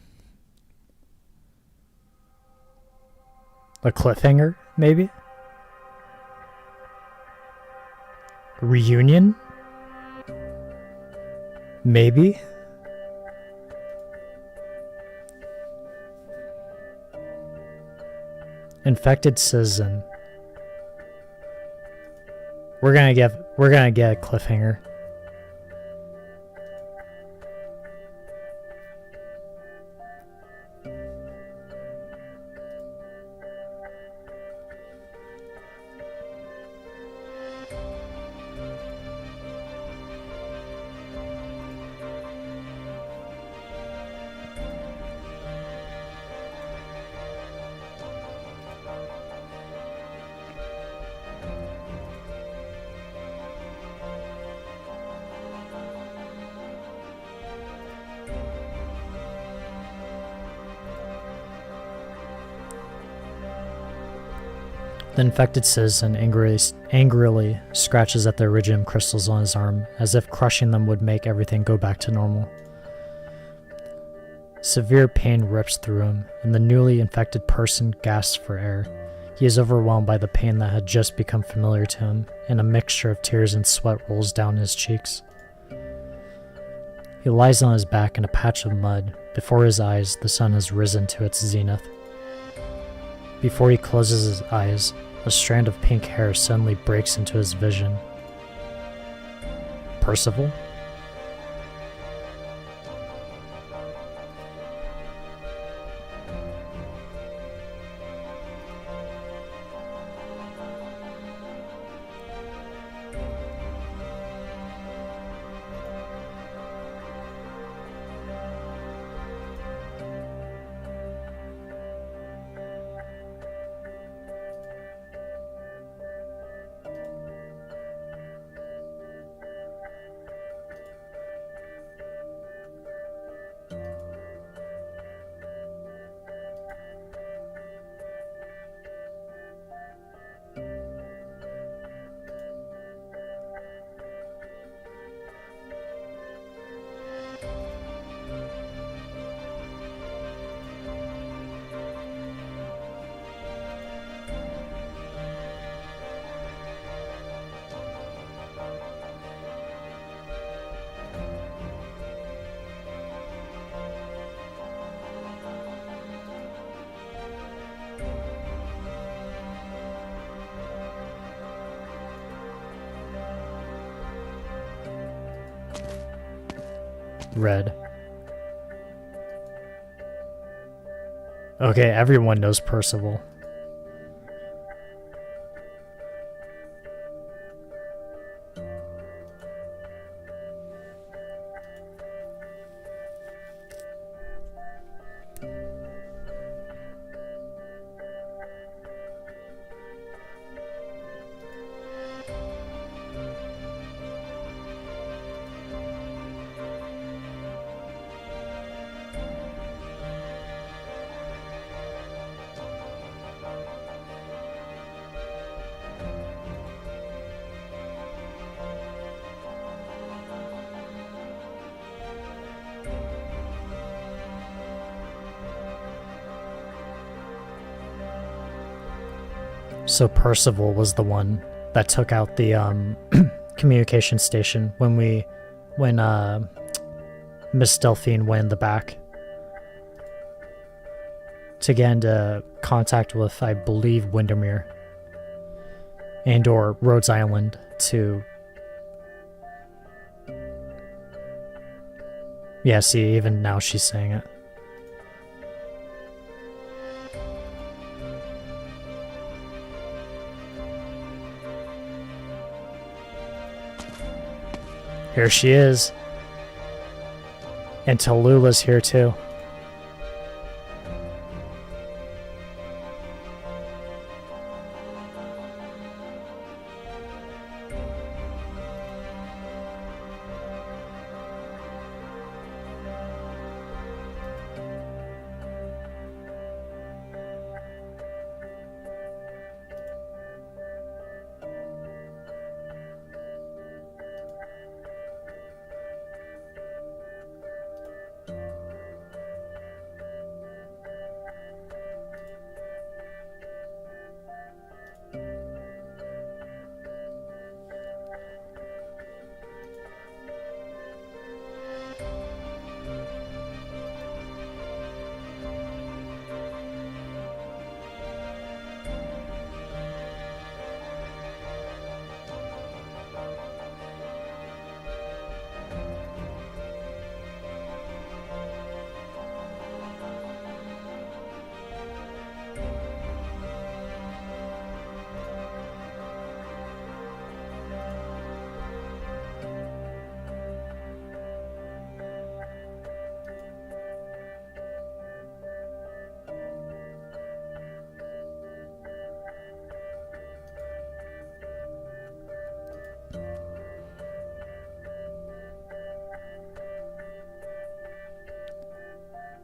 A cliffhanger, maybe? Reunion? Maybe? Infected citizen. We're gonna get a cliffhanger. The infected citizen angrily scratches at the iridium crystals on his arm, as if crushing them would make everything go back to normal. Severe pain rips through him, and the newly infected person gasps for air. He is overwhelmed by the pain that had just become familiar to him, and a mixture of tears and sweat rolls down his cheeks. He lies on his back in a patch of mud. Before his eyes, the sun has risen to its zenith. Before he closes his eyes, a strand of pink hair suddenly breaks into his vision. Percival? read. Okay, everyone knows Percival. So Percival was the one that took out the communication station when Miss Delphine went in the back to get into contact with, I believe, Windermere and or Rhodes Island to... Yeah, see, even now she's saying it. Here she is. And Tallulah's here too.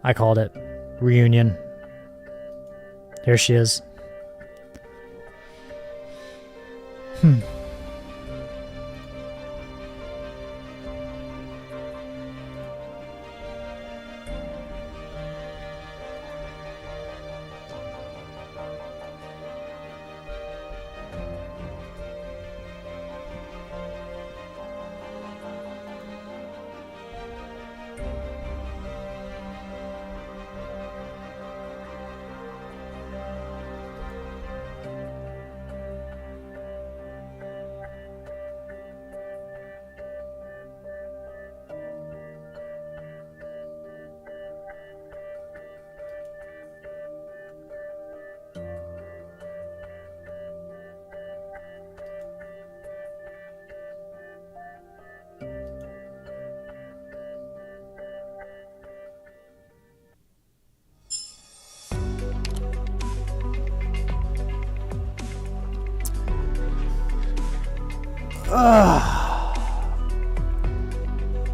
I called it. Reunion. Here she is.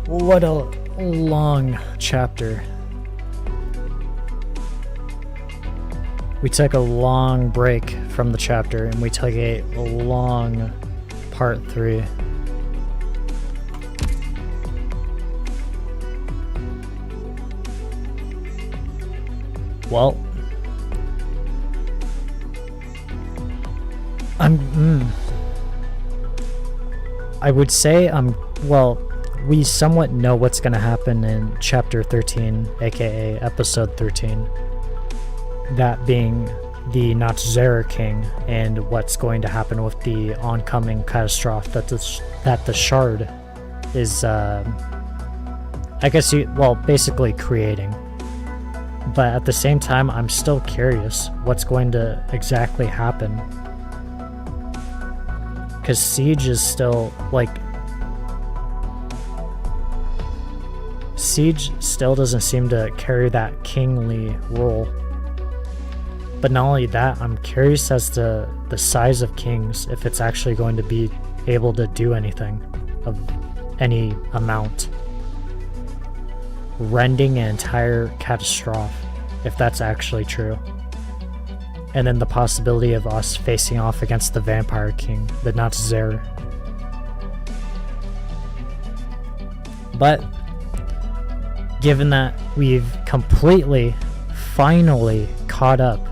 What a long chapter. We took a long break from the chapter and we took a long part 3. Well, I would say well, we somewhat know what's going to happen in chapter 13, aka episode 13. That being the Nachtzarer King and what's going to happen with the oncoming catastrophe that the Shard is, I I guess well, basically creating. But at the same time, I'm still curious what's going to exactly happen. Because Siege is still, like... Siege still doesn't seem to carry that kingly role. But not only that, I'm curious as to the size of kings, if it's actually going to be able to do anything of any amount. Rending an entire catastrophe, if that's actually true. And then the possibility of us facing off against the Vampire King, the Natzer. But given that we've completely, finally caught up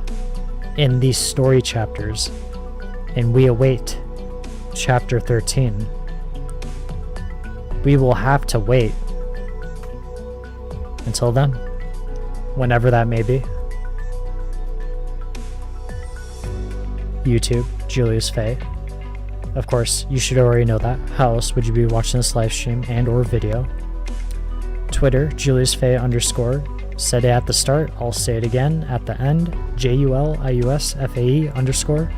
in these story chapters, and we await chapter 13, we will have to wait until then, whenever that may be. YouTube, Julius Faye. Of course, you should already know that. How else would you be watching this live stream and or video? Twitter, Julius Faye _. Said it at the start, I'll say it again at the end. JULIUSFAE _.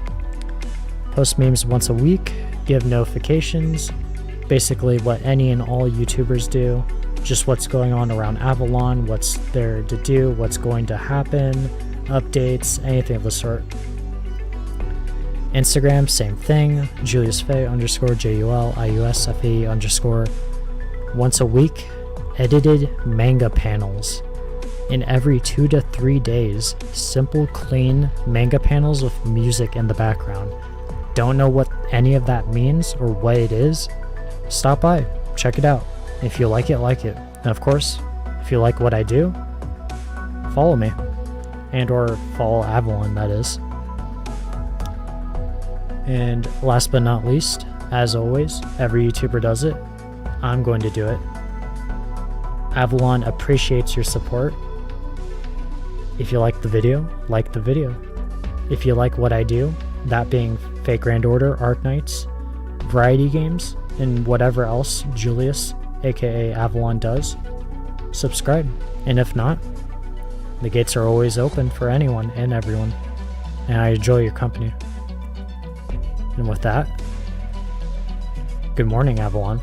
Post memes once a week. Give notifications. Basically what any and all YouTubers do. Just what's going on around Avalon, what's there to do, what's going to happen, updates, anything of the sort. Instagram, same thing. Julius Faye _JULIUSFAE _. Once a week, edited manga panels. In every 2 to 3 days, simple, clean manga panels with music in the background. Don't know what any of that means or what it is? Stop by, check it out. If you like it, like it. And of course, if you like what I do, follow me. And or follow Avalon, that is. And last but not least, as always, every YouTuber does it. I'm going to do it. Avalon appreciates your support. If you like the video, like the video. If you like what I do, that being Fake Grand Order, Arknights, variety games, and whatever else Julius, aka Avalon, does, subscribe. And if not, the gates are always open for anyone and everyone. And I enjoy your company. And with that, good morning, Avalon.